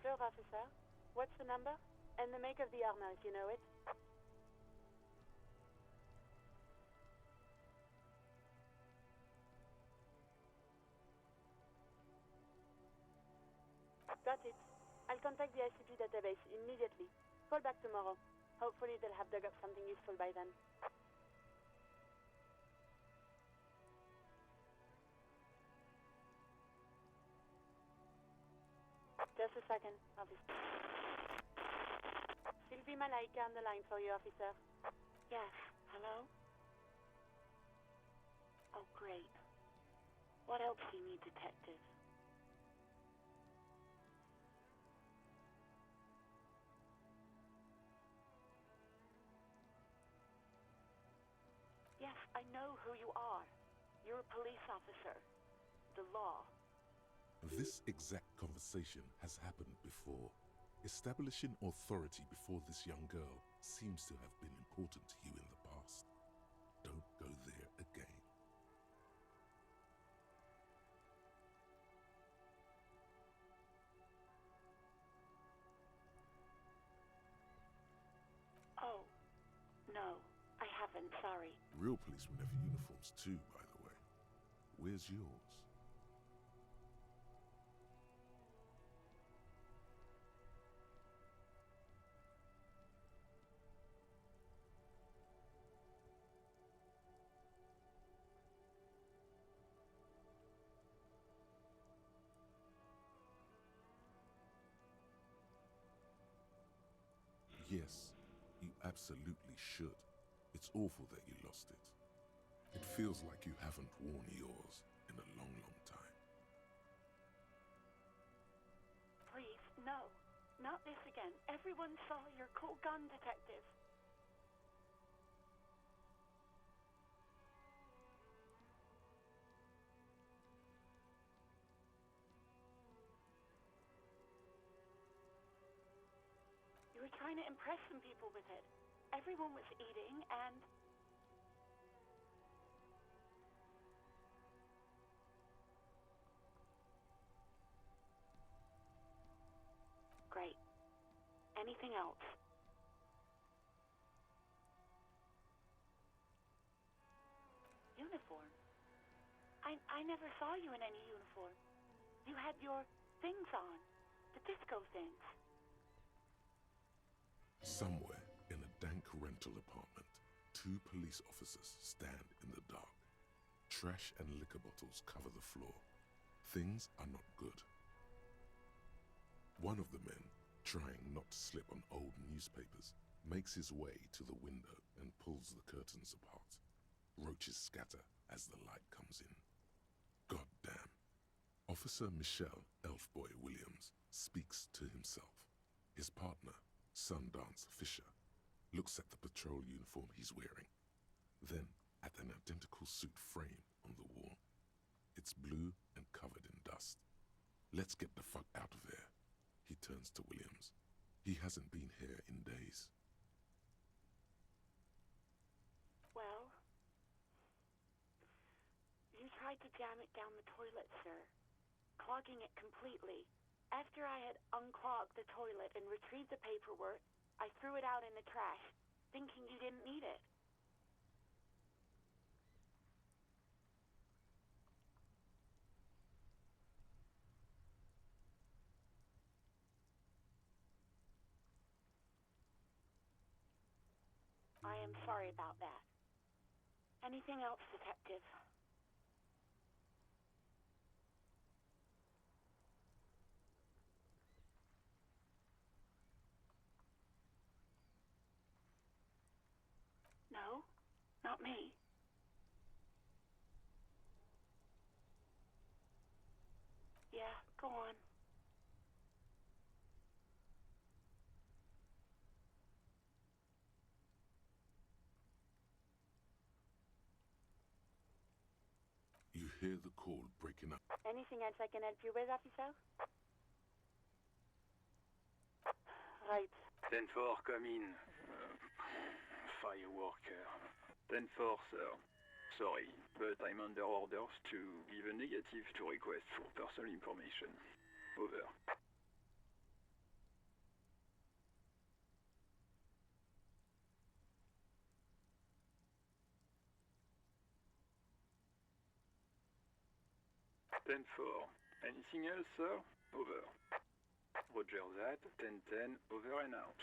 Sure, officer. What's the number? And the make of the armor, if you know it. Got it. I'll contact the ICP database immediately. Call back tomorrow. Hopefully they'll have dug up something useful by then. Just a second, officer. Sylvie Malaika on the line for you, officer. Yes, hello? Oh, great. What else do you need, detective? Yes, I know who you are. You're a police officer. The law. This exact conversation has happened before. Establishing authority before this young girl seems to have been important to you in the past. Don't go there again. Oh, no, I haven't, sorry. Real policemen have uniforms too, by the way. Where's yours? Yes, you absolutely should. It's awful that you lost it. It feels like you haven't worn yours in a long, long time. Please, no. Not this again. Everyone saw your cool gun, detective. You were trying to impress some people with it. Everyone was eating and... Great. Anything else? Uniform? I never saw you in any uniform. You had your things on. The disco things. Somewhere in a dank rental apartment, two police officers stand in the dark. Trash and liquor bottles cover the floor. Things are not good. One of the men, trying not to slip on old newspapers, makes his way to the window and pulls the curtains apart. Roaches scatter as the light comes in. God damn. Officer Michelle Elfboy Williams speaks to himself. His partner, Sundance Fisher, looks at the patrol uniform he's wearing, then at an identical suit frame on the wall. It's blue and covered in dust. Let's get the fuck out of there. He turns to Williams. He hasn't been here in days. Well, you tried to jam it down the toilet, sir, clogging it completely. After I had unclogged the toilet and retrieved the paperwork, I threw it out in the trash, thinking you didn't need it. I am sorry about that. Anything else, detective? No, not me. Yeah, go on. You hear the call breaking up. Anything else I can help you with, officer? Right. 10-4, come in. Fireworker. 10-4, sir. Sorry, but I'm under orders to give a negative to request for personal information. Over. 10-4. Anything else, sir? Over. Roger that. 10-10. Over and out.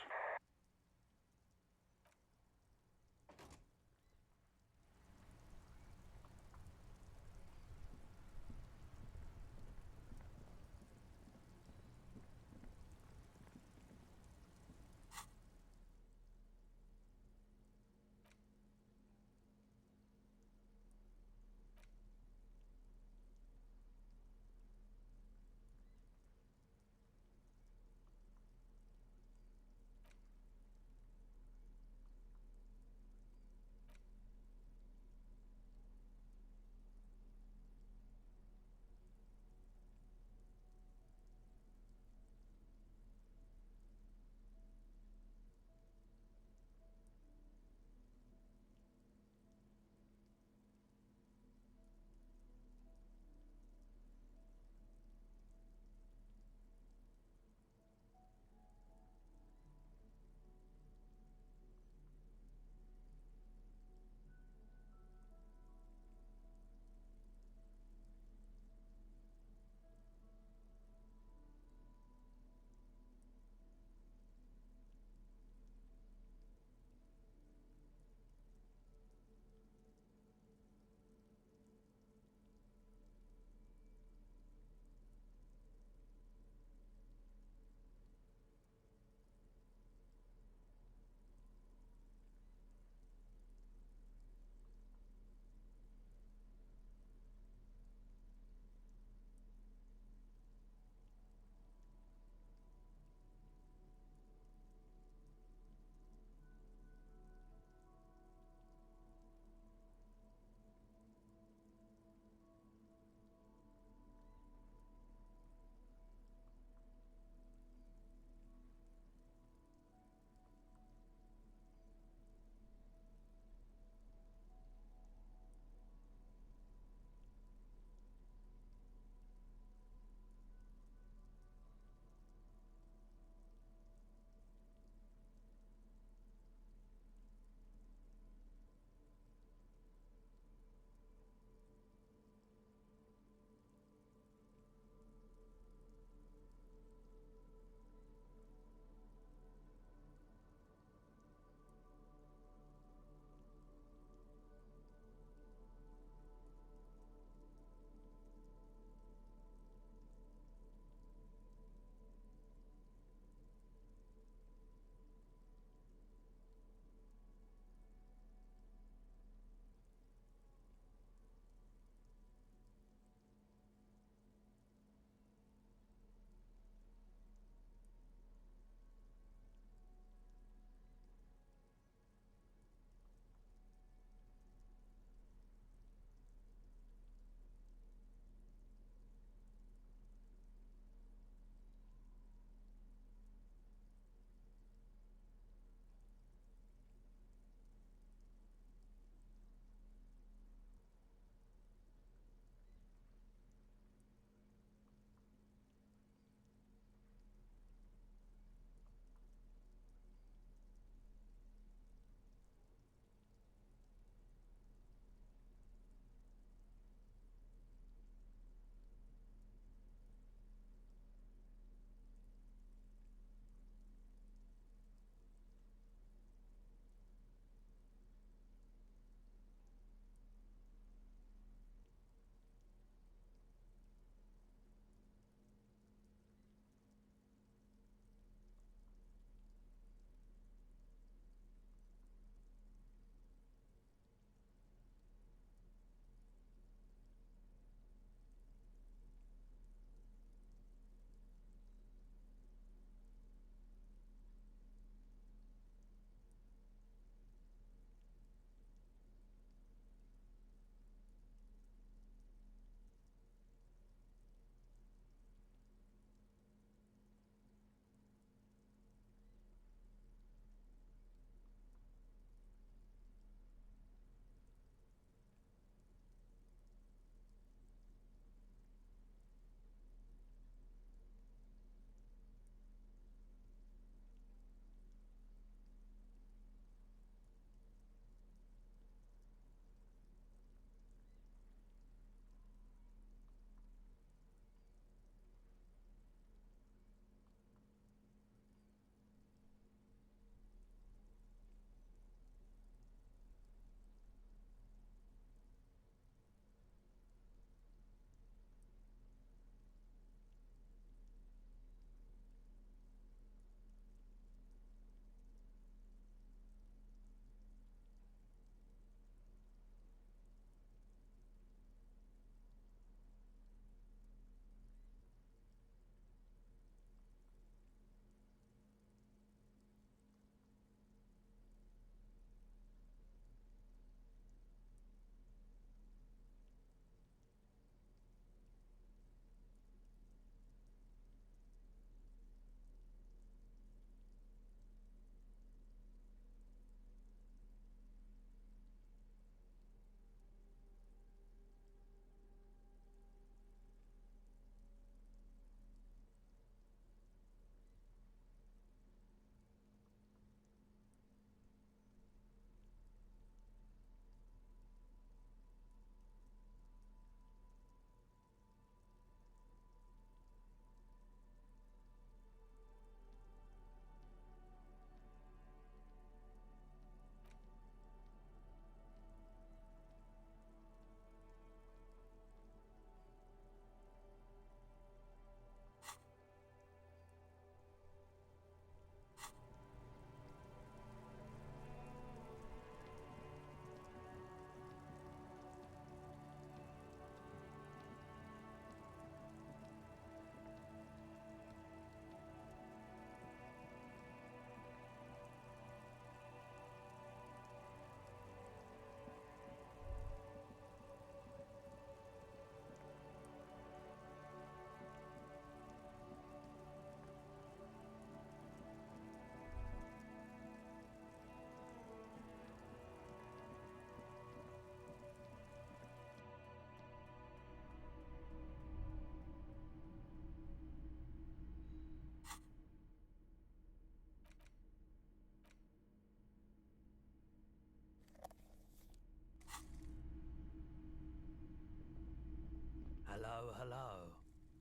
Oh, hello.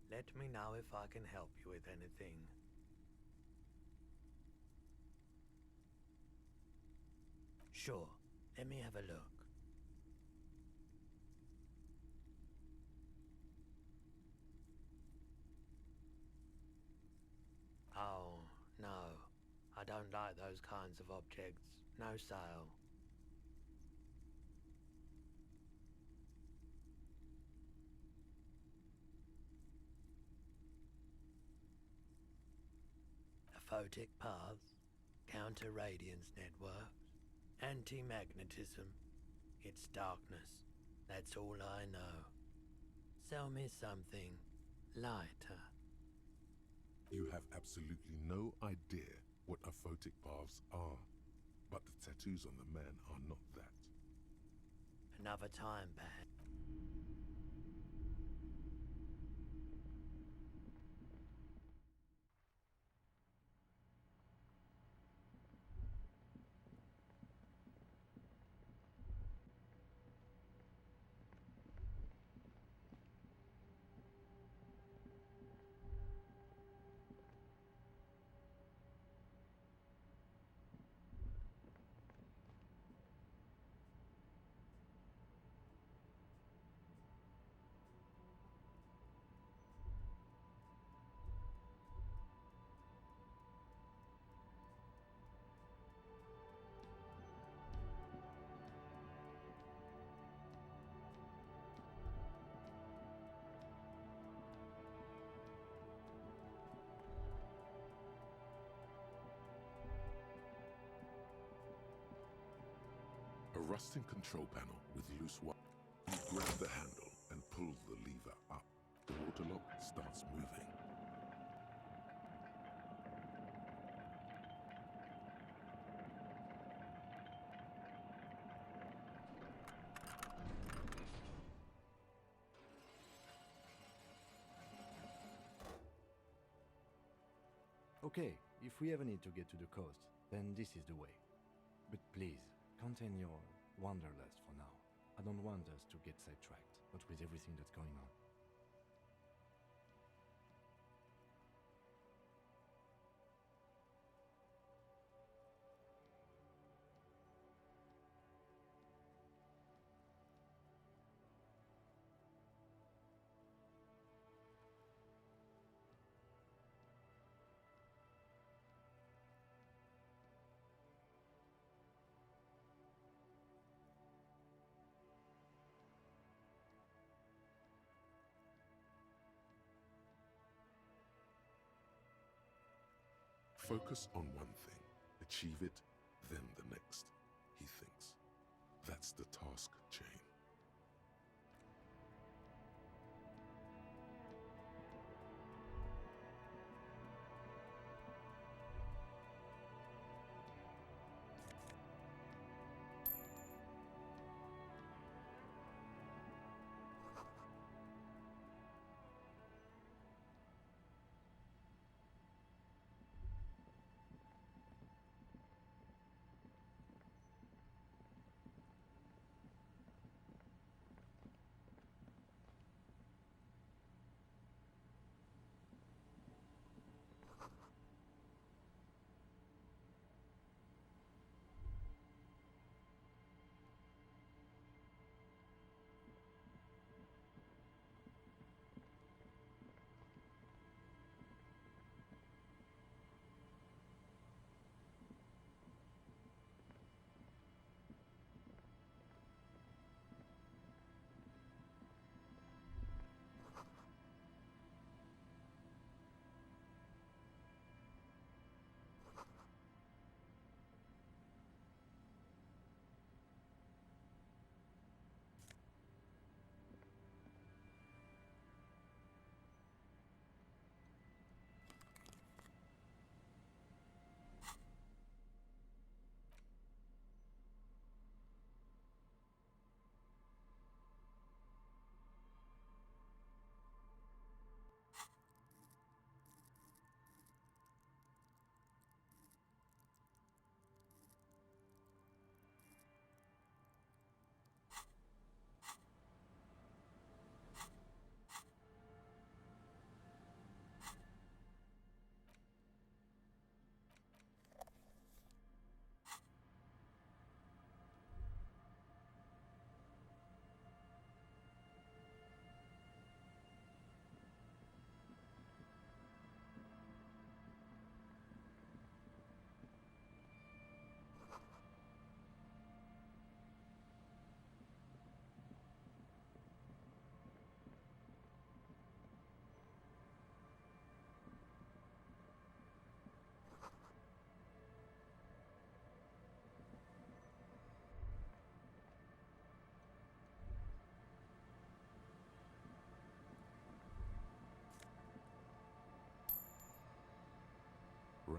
Let me know if I can help you with anything. Sure, let me have a look. Oh, no. I don't like those kinds of objects. No sale. Aphotic paths, counter-radiance networks, anti-magnetism. It's darkness. That's all I know. Sell me something lighter. You have absolutely no idea what aphotic paths are, but the tattoos on the man are not that. Another time, perhaps. A rusting control panel with loose wire. You grab the handle and pull the lever up. The water lock starts moving. Okay, if we ever need to get to the coast, then this is the way. But please, contain your wanderlust for now. I don't want us to get sidetracked, what with everything that's going on. Focus on one thing, achieve it, then the next, he thinks. That's the task chain.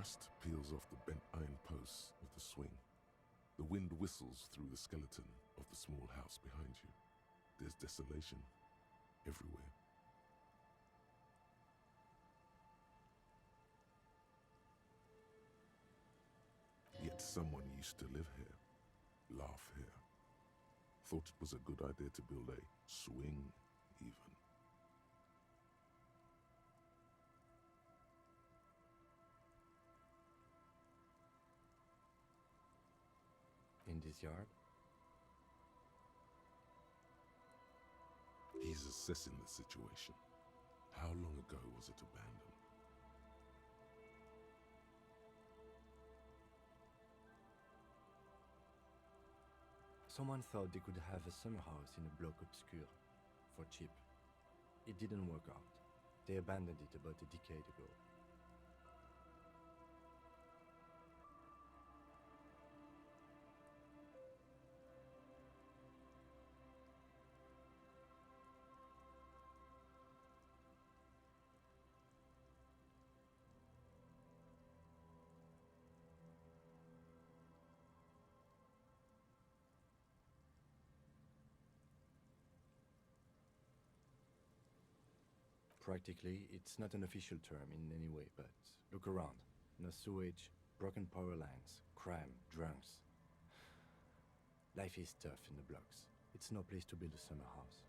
Rust peels off the bent iron posts of the swing. The wind whistles through the skeleton of the small house behind you. There's desolation everywhere. Yet someone used to live here, laugh here. Thought it was a good idea to build a swing, even. In this yard? He's assessing the situation. How long ago was it abandoned? Someone thought they could have a summer house in a bloc obscur, for cheap. It didn't work out. They abandoned it about a decade ago. Practically, it's not an official term in any way, but look around. No sewage, broken power lines, crime, drunks. Life is tough in the blocks. It's no place to build a summer house.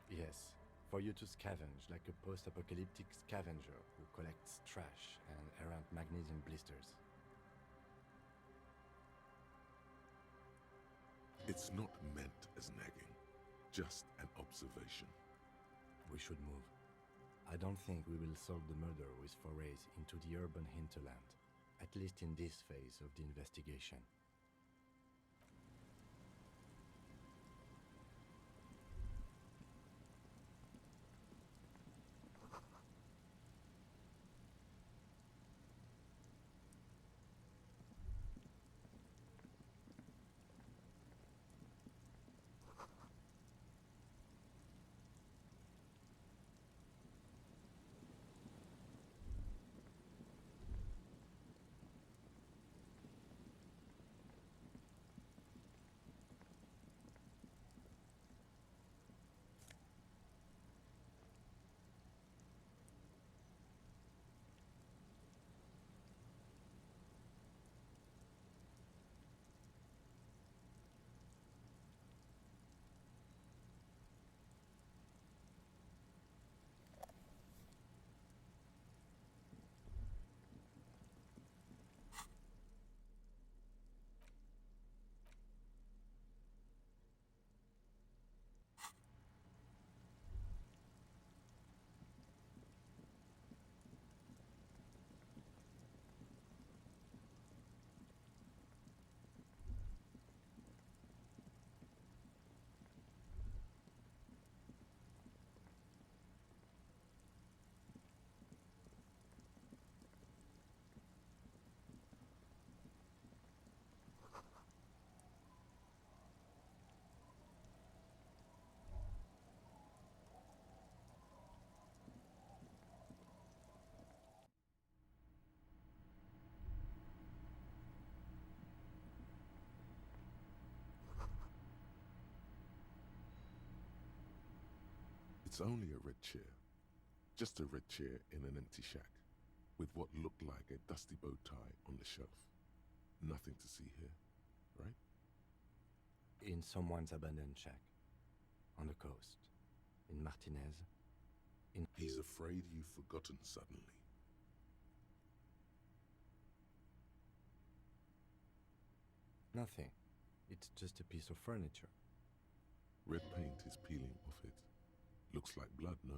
Yes, for you to scavenge like a post-apocalyptic scavenger who collects trash and errant magnesium blisters. It's not meant as nagging, just an observation. We should move. I don't think we will solve the murder with forays into the urban hinterland, at least in this phase of the investigation. It's only a red chair. Just a red chair in an empty shack, with what looked like a dusty bow tie on the shelf. Nothing to see here, right? In someone's abandoned shack. On the coast. In Martinez. He's afraid you've forgotten suddenly. Nothing. It's just a piece of furniture. Red paint is peeling off it. Looks like blood, no?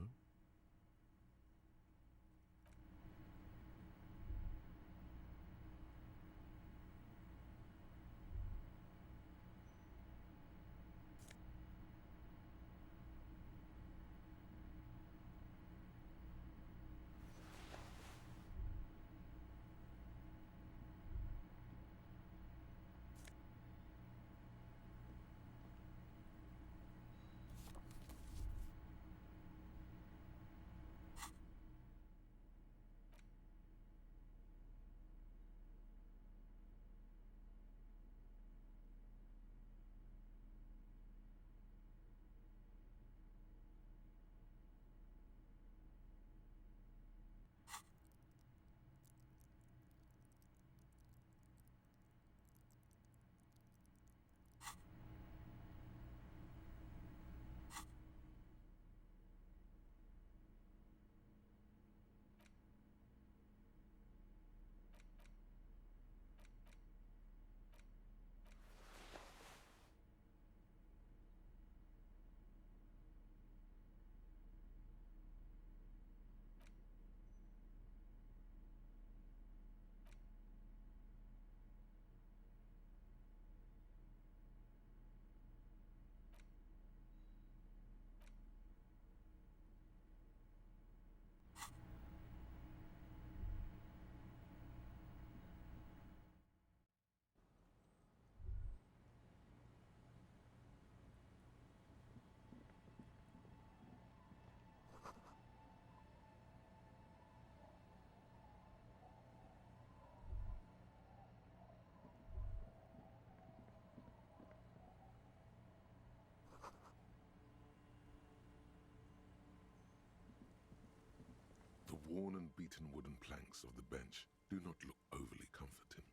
worn and beaten wooden planks of the bench do not look overly comforting.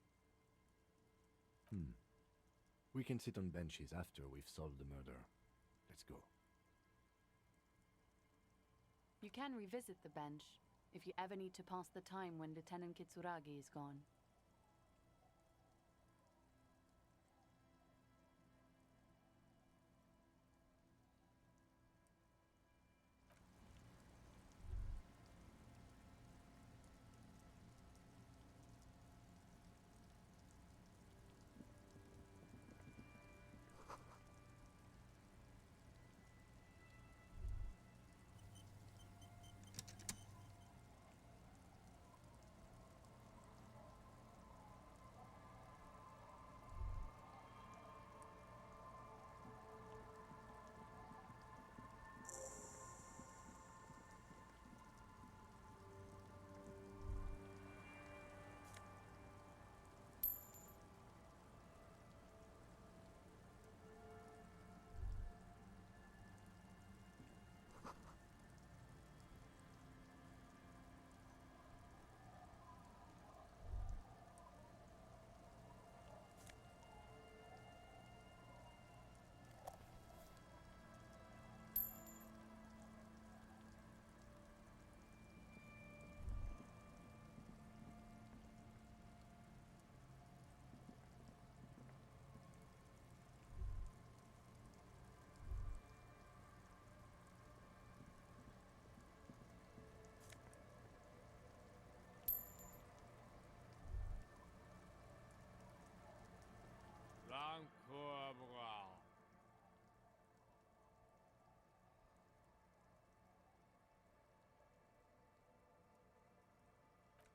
We can sit on benches after we've solved the murder. Let's go. You can revisit the bench if you ever need to pass the time when Lieutenant Kitsuragi is gone.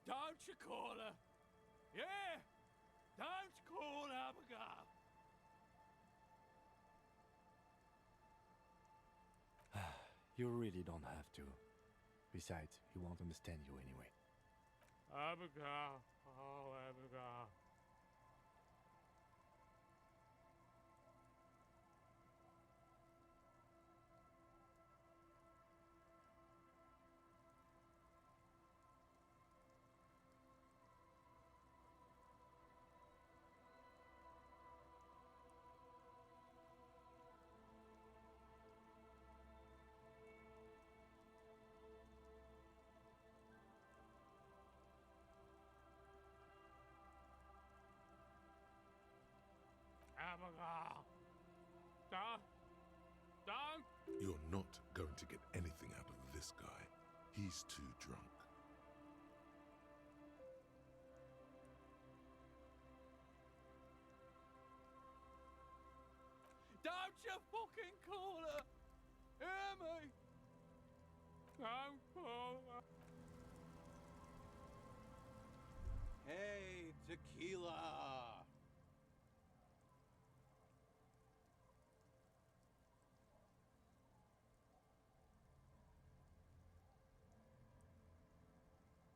Don't you call her? Yeah! Don't call Abigail! You really don't have to. Besides, he won't understand you anyway. Abigail. Oh, Abigail. Abigail. Don't. You're not going to get anything out of this guy. He's too drunk. Don't you fucking call her! Hear me? Don't call her. Hey, tequila!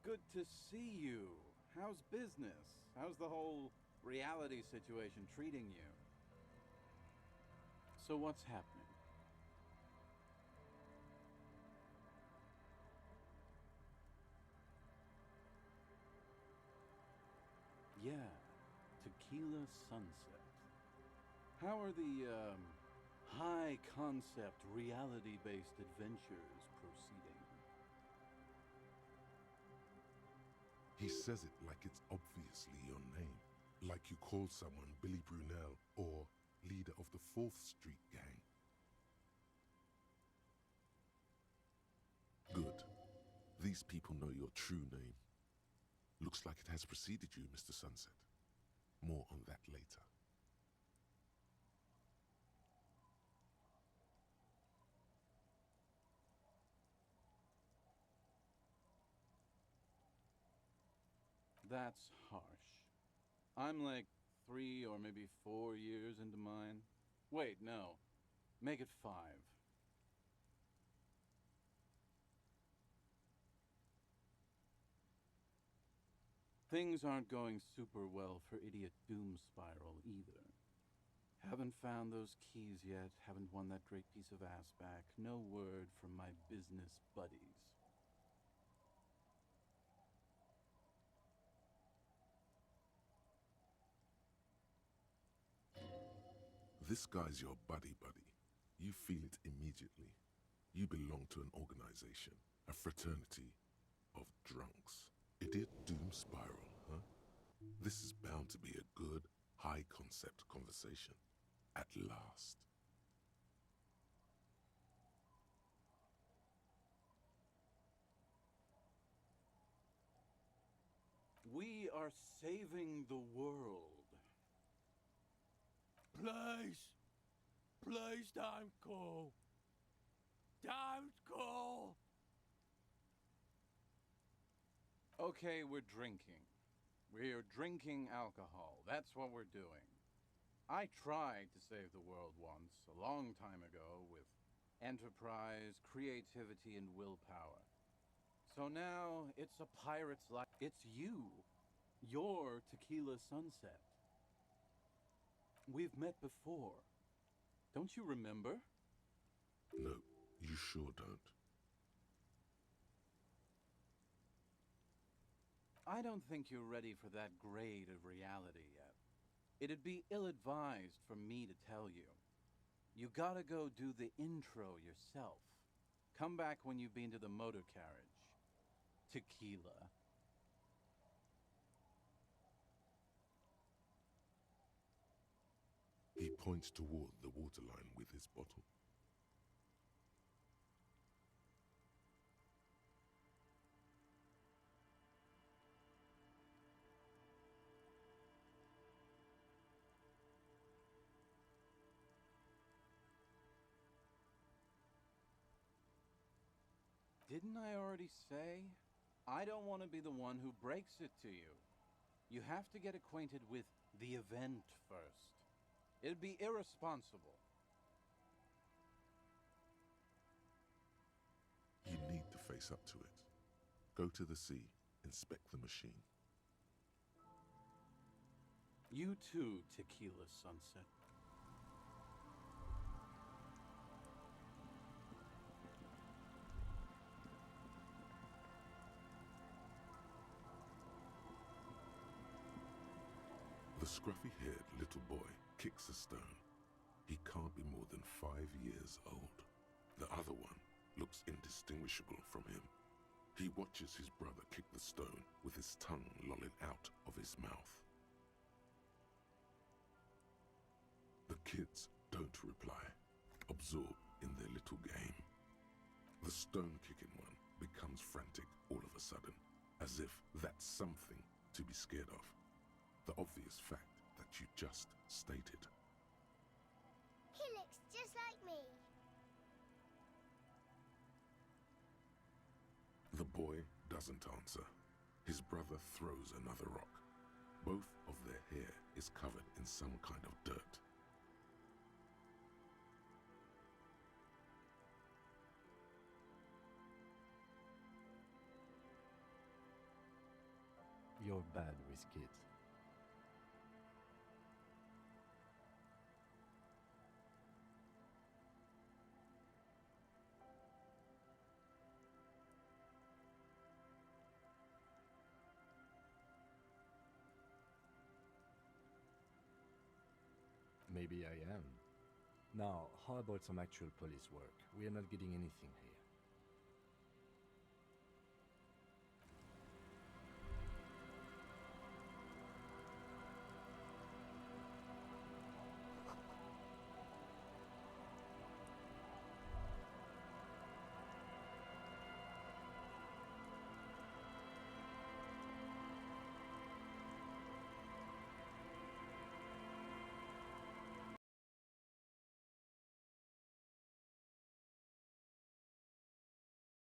Good to see you. How's business? How's the whole reality situation treating you? So what's happening? Yeah, Tequila Sunset. How are the, high-concept, reality-based adventures proceeding? He says it like it's obviously your name. Like you called someone Billy Brunel or leader of the 4th Street gang. Good. These people know your true name. Looks like it has preceded you, Mr. Sunset. More on that later. That's harsh. I'm like 3 or maybe 4 years into mine. Wait, no. Make it 5. Things aren't going super well for Idiot Doom Spiral either. Haven't found those keys yet, haven't won that great piece of ass back. No word from my business buddies. This guy's your buddy. You feel it immediately. You belong to an organization, a fraternity of drunks. Idiot Doom Spiral, huh? This is bound to be a good, high-concept conversation. At last. We are saving the world. Please don't go. Don't go. Okay, we're drinking. We're drinking alcohol. That's what we're doing. I tried to save the world once, a long time ago, with enterprise, creativity, and willpower. So now it's a pirate's life. It's you. Your Tequila Sunset. We've met before. Don't you remember? No, you sure don't. I don't think you're ready for that grade of reality yet. It'd be ill-advised for me to tell you. You gotta go do the intro yourself. Come back when you've been to the motor carriage. Tequila. He points toward the waterline with his bottle. Didn't I already say? I don't want to be the one who breaks it to you. You have to get acquainted with the event first. It'd be irresponsible. You need to face up to it. Go to the sea, inspect the machine. You too, Tequila Sunset. The scruffy-haired little boy kicks a stone. He can't be more than 5 years old. The other one looks indistinguishable from him. He watches his brother kick the stone with his tongue lolling out of his mouth. The kids don't reply, absorbed in their little game. The stone-kicking one becomes frantic all of a sudden, as if that's something to be scared of. The obvious fact that you just stated. He looks just like me. The boy doesn't answer. His brother throws another rock. Both of their hair is covered in some kind of dirt. You're bad with kids. Maybe I am. Now, how about some actual police work? We are not getting anything here.